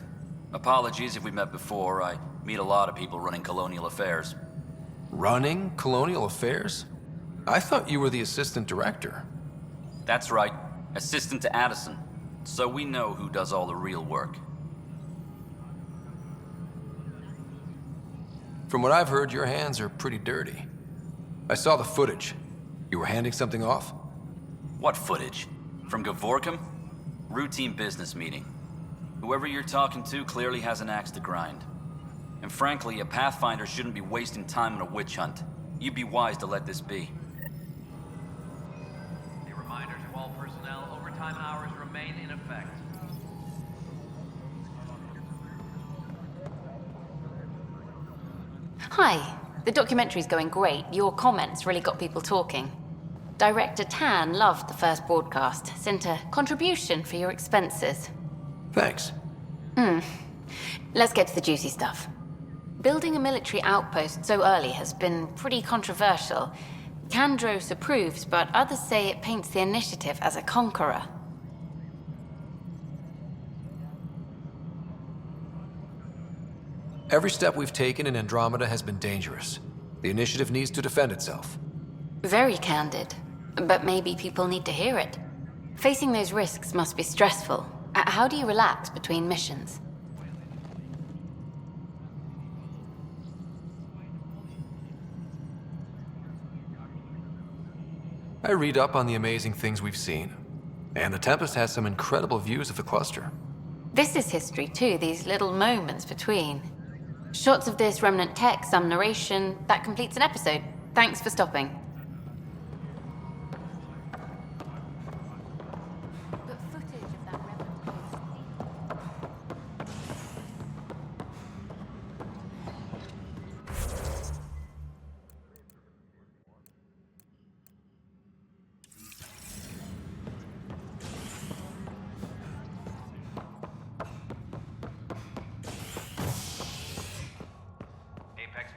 Apologies if we met before. I meet a lot of people running Colonial Affairs. Running Colonial Affairs? I thought you were the assistant director. That's right. Assistant to Addison. So we know who does all the real work. From what I've heard, your hands are pretty dirty. I saw the footage. You were handing something off? What footage? From Gavorkum? Routine business meeting. Whoever you're talking to clearly has an axe to grind. And frankly, a Pathfinder shouldn't be wasting time on a witch hunt. You'd be wise to let this be. A reminder to all personnel, overtime hours remain in effect. Hi. The documentary's going great. Your comments really got people talking. Director Tan loved the first broadcast. Sent a contribution for your expenses. Thanks. Let's get to the juicy stuff. Building a military outpost so early has been pretty controversial. Kandros approves, but others say it paints the initiative as a conqueror. Every step we've taken in Andromeda has been dangerous. The initiative needs to defend itself. Very candid. But maybe people need to hear it. Facing those risks must be stressful. How do you relax between missions? I read up on the amazing things we've seen. And the Tempest has some incredible views of the cluster. This is history too, these little moments between. Shots of this remnant tech, some narration, that completes an episode. Thanks for stopping.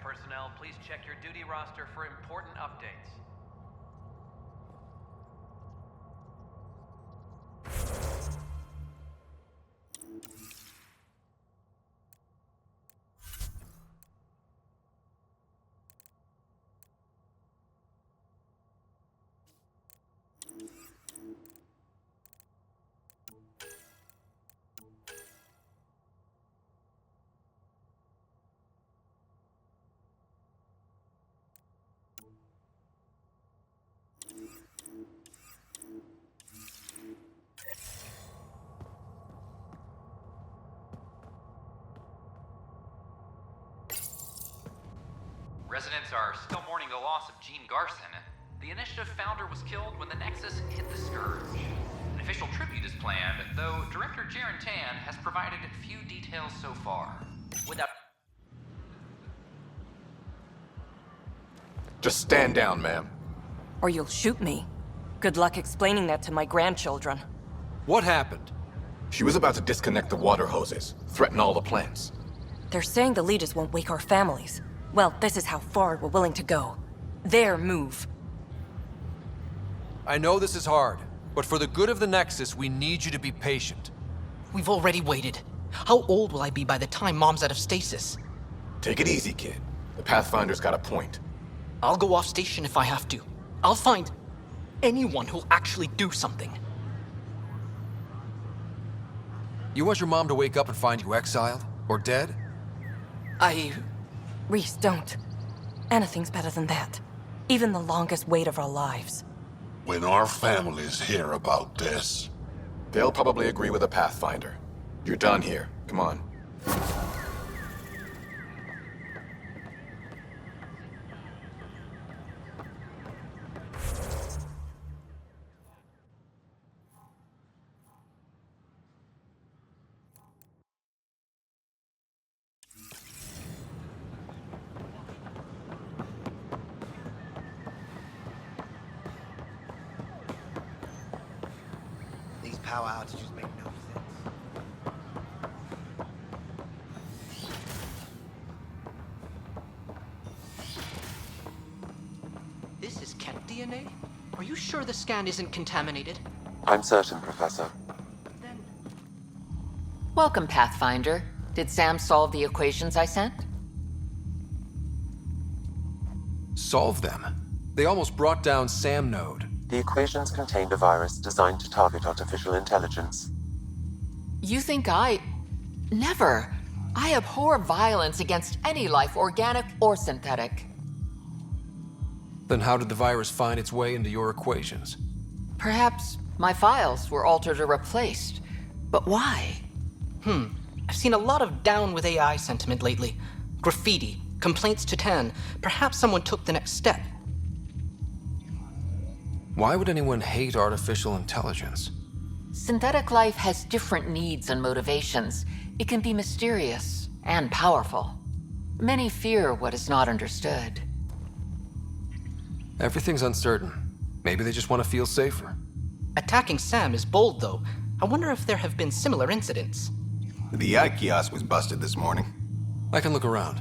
Personnel, please check your duty roster for important updates. Residents are still mourning the loss of Gene Garson. The initiative founder was killed when the Nexus hit the Scourge. An official tribute is planned, though Director Jaren Tan has provided few details so far. Without... Just stand down, ma'am. Or you'll shoot me. Good luck explaining that to my grandchildren. What happened? She was about to disconnect the water hoses, threaten all the plants. They're saying the leaders won't wake our families. Well, this is how far we're willing to go. Their move. I know this is hard, but for the good of the Nexus, we need you to be patient. We've already waited. How old will I be by the time Mom's out of stasis? Take it easy, kid. The Pathfinder's got a point. I'll go off station if I have to. I'll find anyone who'll actually do something. You want your mom to wake up and find you exiled? Or dead? Reese, don't. Anything's better than that. Even the longest wait of our lives. When our families hear about this... They'll probably agree with the Pathfinder. You're done here. Come on. Power outages make no sense. This is Kent DNA? Are you sure the scan isn't contaminated? I'm certain, Professor. Welcome, Pathfinder. Did Sam solve the equations I sent? Solve them? They almost brought down Sam Node. The equations contained a virus designed to target artificial intelligence. You think Never. I abhor violence against any life, organic or synthetic. Then how did the virus find its way into your equations? Perhaps my files were altered or replaced. But why? I've seen a lot of down with AI sentiment lately. graffiti, complaints to Tan. Perhaps someone took the next step. Why would anyone hate artificial intelligence? Synthetic life has different needs and motivations. It can be mysterious and powerful. Many fear what is not understood. Everything's uncertain. Maybe they just want to feel safer. Attacking Sam is bold, though. I wonder if there have been similar incidents. The eye kiosk was busted this morning. I can look around.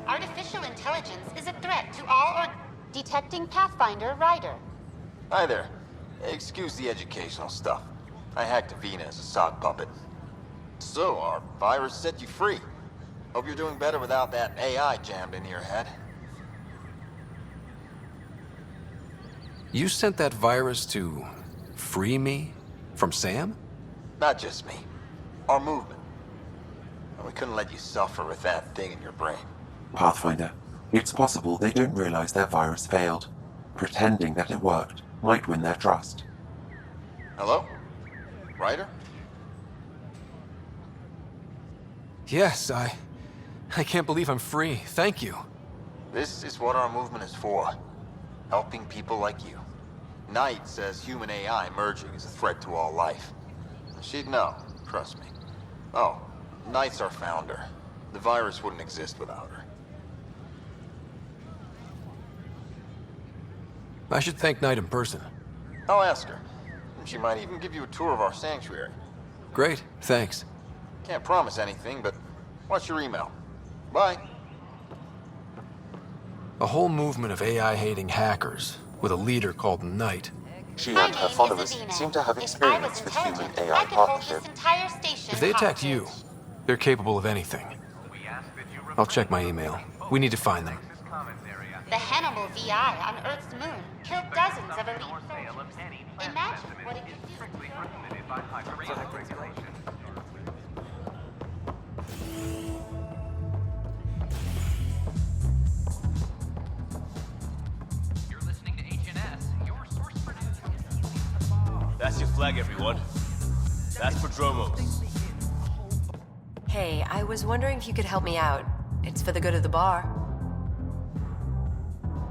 Artificial intelligence is a threat to all or detecting Pathfinder Ryder. Hi there. Excuse the educational stuff. I hacked Avina as a sock puppet. So, our virus set you free. Hope you're doing better without that AI jammed into your head. You sent that virus to free me from Sam? Not just me. Our movement. We couldn't let you suffer with that thing in your brain. Pathfinder, it's possible they don't realize their virus failed. Pretending that it worked might win their trust. Hello? Ryder? Yes, I can't believe I'm free. Thank you. This is what our movement is for. Helping people like you. Knight says human AI merging is a threat to all life. She'd know, trust me. Oh, Knight's our founder. The virus wouldn't exist without her. I should thank Knight in person. I'll ask her. She might even give you a tour of our sanctuary. Great, thanks. Can't promise anything, but watch your email. Bye. A whole movement of AI-hating hackers with a leader called Knight. She and her followers seem to have experience with human-AI partnership. If they attacked you, they're capable of anything. I'll check my email. We need to find them. The Hannibal VI on Earth's moon killed dozens of elite soldiers. Imagine what it could do. You're listening to HNS, your source for news. That's your flag, everyone. That's Prodromos. Hey, I was wondering if you could help me out. It's for the good of the bar.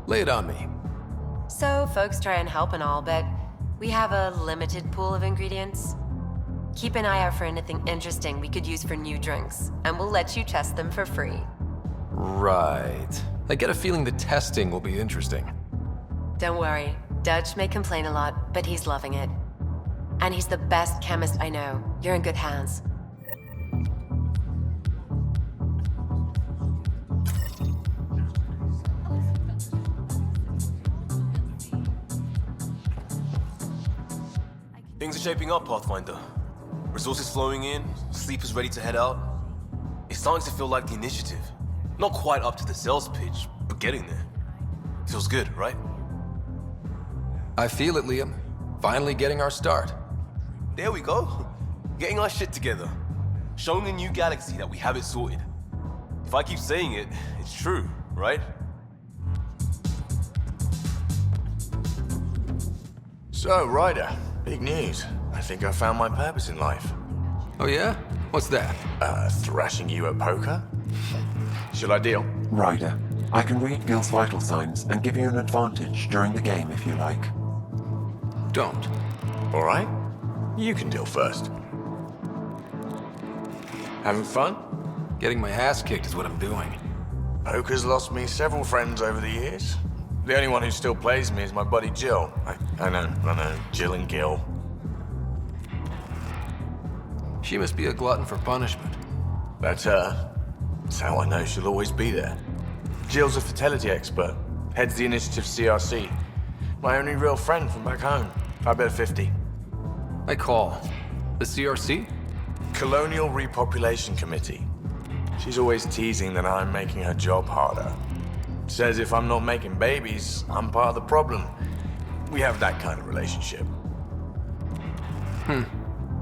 Lay it on me. So, folks try and help and all, but we have a limited pool of ingredients. Keep an eye out for anything interesting we could use for new drinks, and we'll let you test them for free. Right. I get a feeling the testing will be interesting. Don't worry, Dutch may complain a lot, but he's loving it. And he's the best chemist I know. You're in good hands. Things are shaping up, Pathfinder. Resources flowing in, sleepers ready to head out. It's starting to feel like the initiative. Not quite up to the sales pitch, but getting there. Feels good, right? I feel it, Liam. Finally getting our start. There we go. Getting our shit together. Showing the new galaxy that we have it sorted. If I keep saying it, it's true, right? So, Ryder, big news. I think I found my purpose in life. Oh yeah? What's that? Thrashing you at poker? Shall I deal? Ryder, I can read Gil's vital signs and give you an advantage during the game if you like. Don't. All right. You can deal first. Having fun? Getting my ass kicked is what I'm doing. Poker's lost me several friends over the years. The only one who still plays me is my buddy Jill. I know, Jill and Gil. She must be a glutton for punishment. That's her. That's how I know she'll always be there. Jill's a fertility expert, heads the initiative CRC. My only real friend from back home. I bet 50. I call. The CRC? Colonial Repopulation Committee. She's always teasing that I'm making her job harder. Says if I'm not making babies, I'm part of the problem. We have that kind of relationship.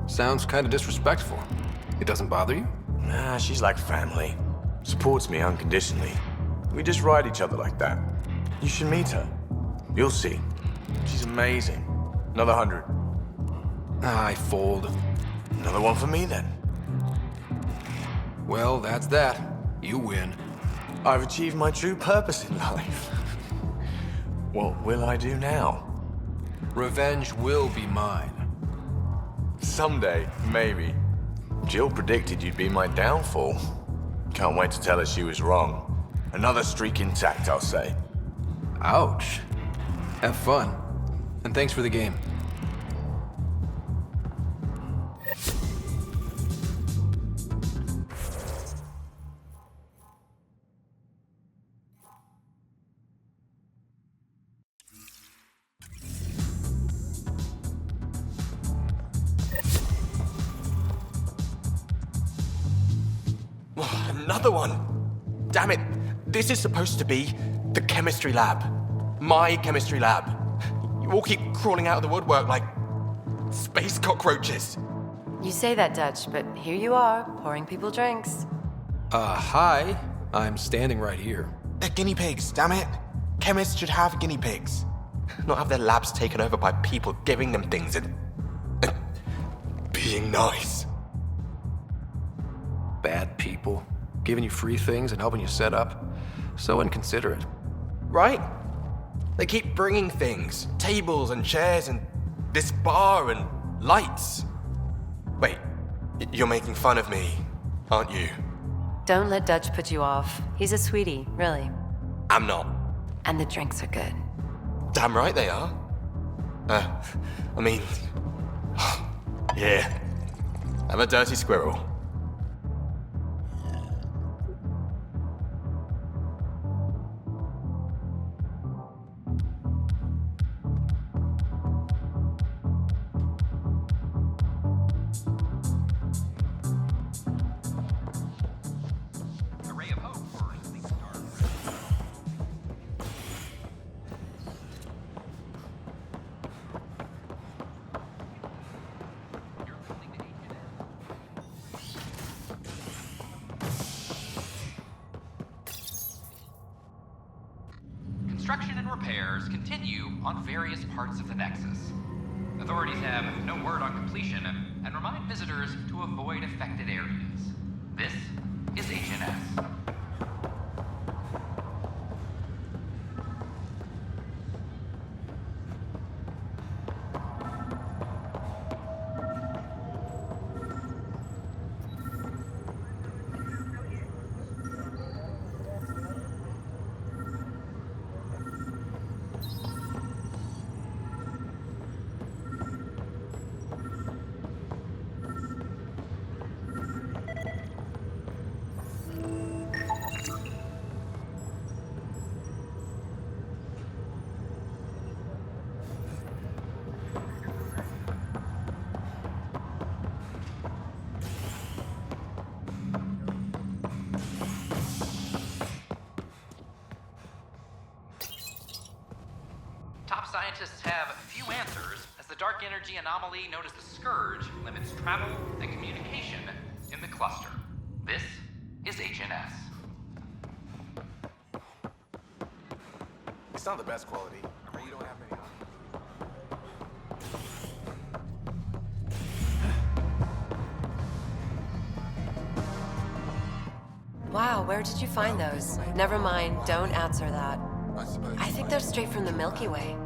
Sounds kind of disrespectful. It doesn't bother you? Nah, she's like family. Supports me unconditionally. We just ride each other like that. You should meet her. You'll see. She's amazing. Another 100. I fold. Another one for me then. Well, that's that. You win. I've achieved my true purpose in life. What will I do now? Revenge will be mine. Someday, maybe. Jill predicted you'd be my downfall. Can't wait to tell her she was wrong. Another streak intact, I'll say. Ouch. Have fun. And thanks for the game. Another one! Damn it! This is supposed to be the chemistry lab. My chemistry lab. You all keep crawling out of the woodwork like space cockroaches. You say that, Dutch, but here you are, pouring people drinks. Hi. I'm standing right here. They're guinea pigs, damn it. Chemists should have guinea pigs. Not have their labs taken over by people giving them things and being nice. Bad people. Giving you free things and helping you set up. So inconsiderate. Right? They keep bringing things. Tables and chairs and this bar and lights. Wait, you're making fun of me, aren't you? Don't let Dutch put you off. He's a sweetie, really. I'm not. And the drinks are good. Damn right they are. I mean... yeah. I'm a dirty squirrel. Construction and repairs continue on various parts of the Nexus. Authorities have no word on completion and remind visitors to avoid affected areas. This is HNS. Scientists have few answers, as the dark energy anomaly known as the Scourge limits travel and communication in the cluster. This is HNS. It's not the best quality. We don't have many Wow, where did you find those? Never mind, don't answer that. I think they're straight from the Milky Way.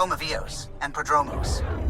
home of Eos and Prodromos.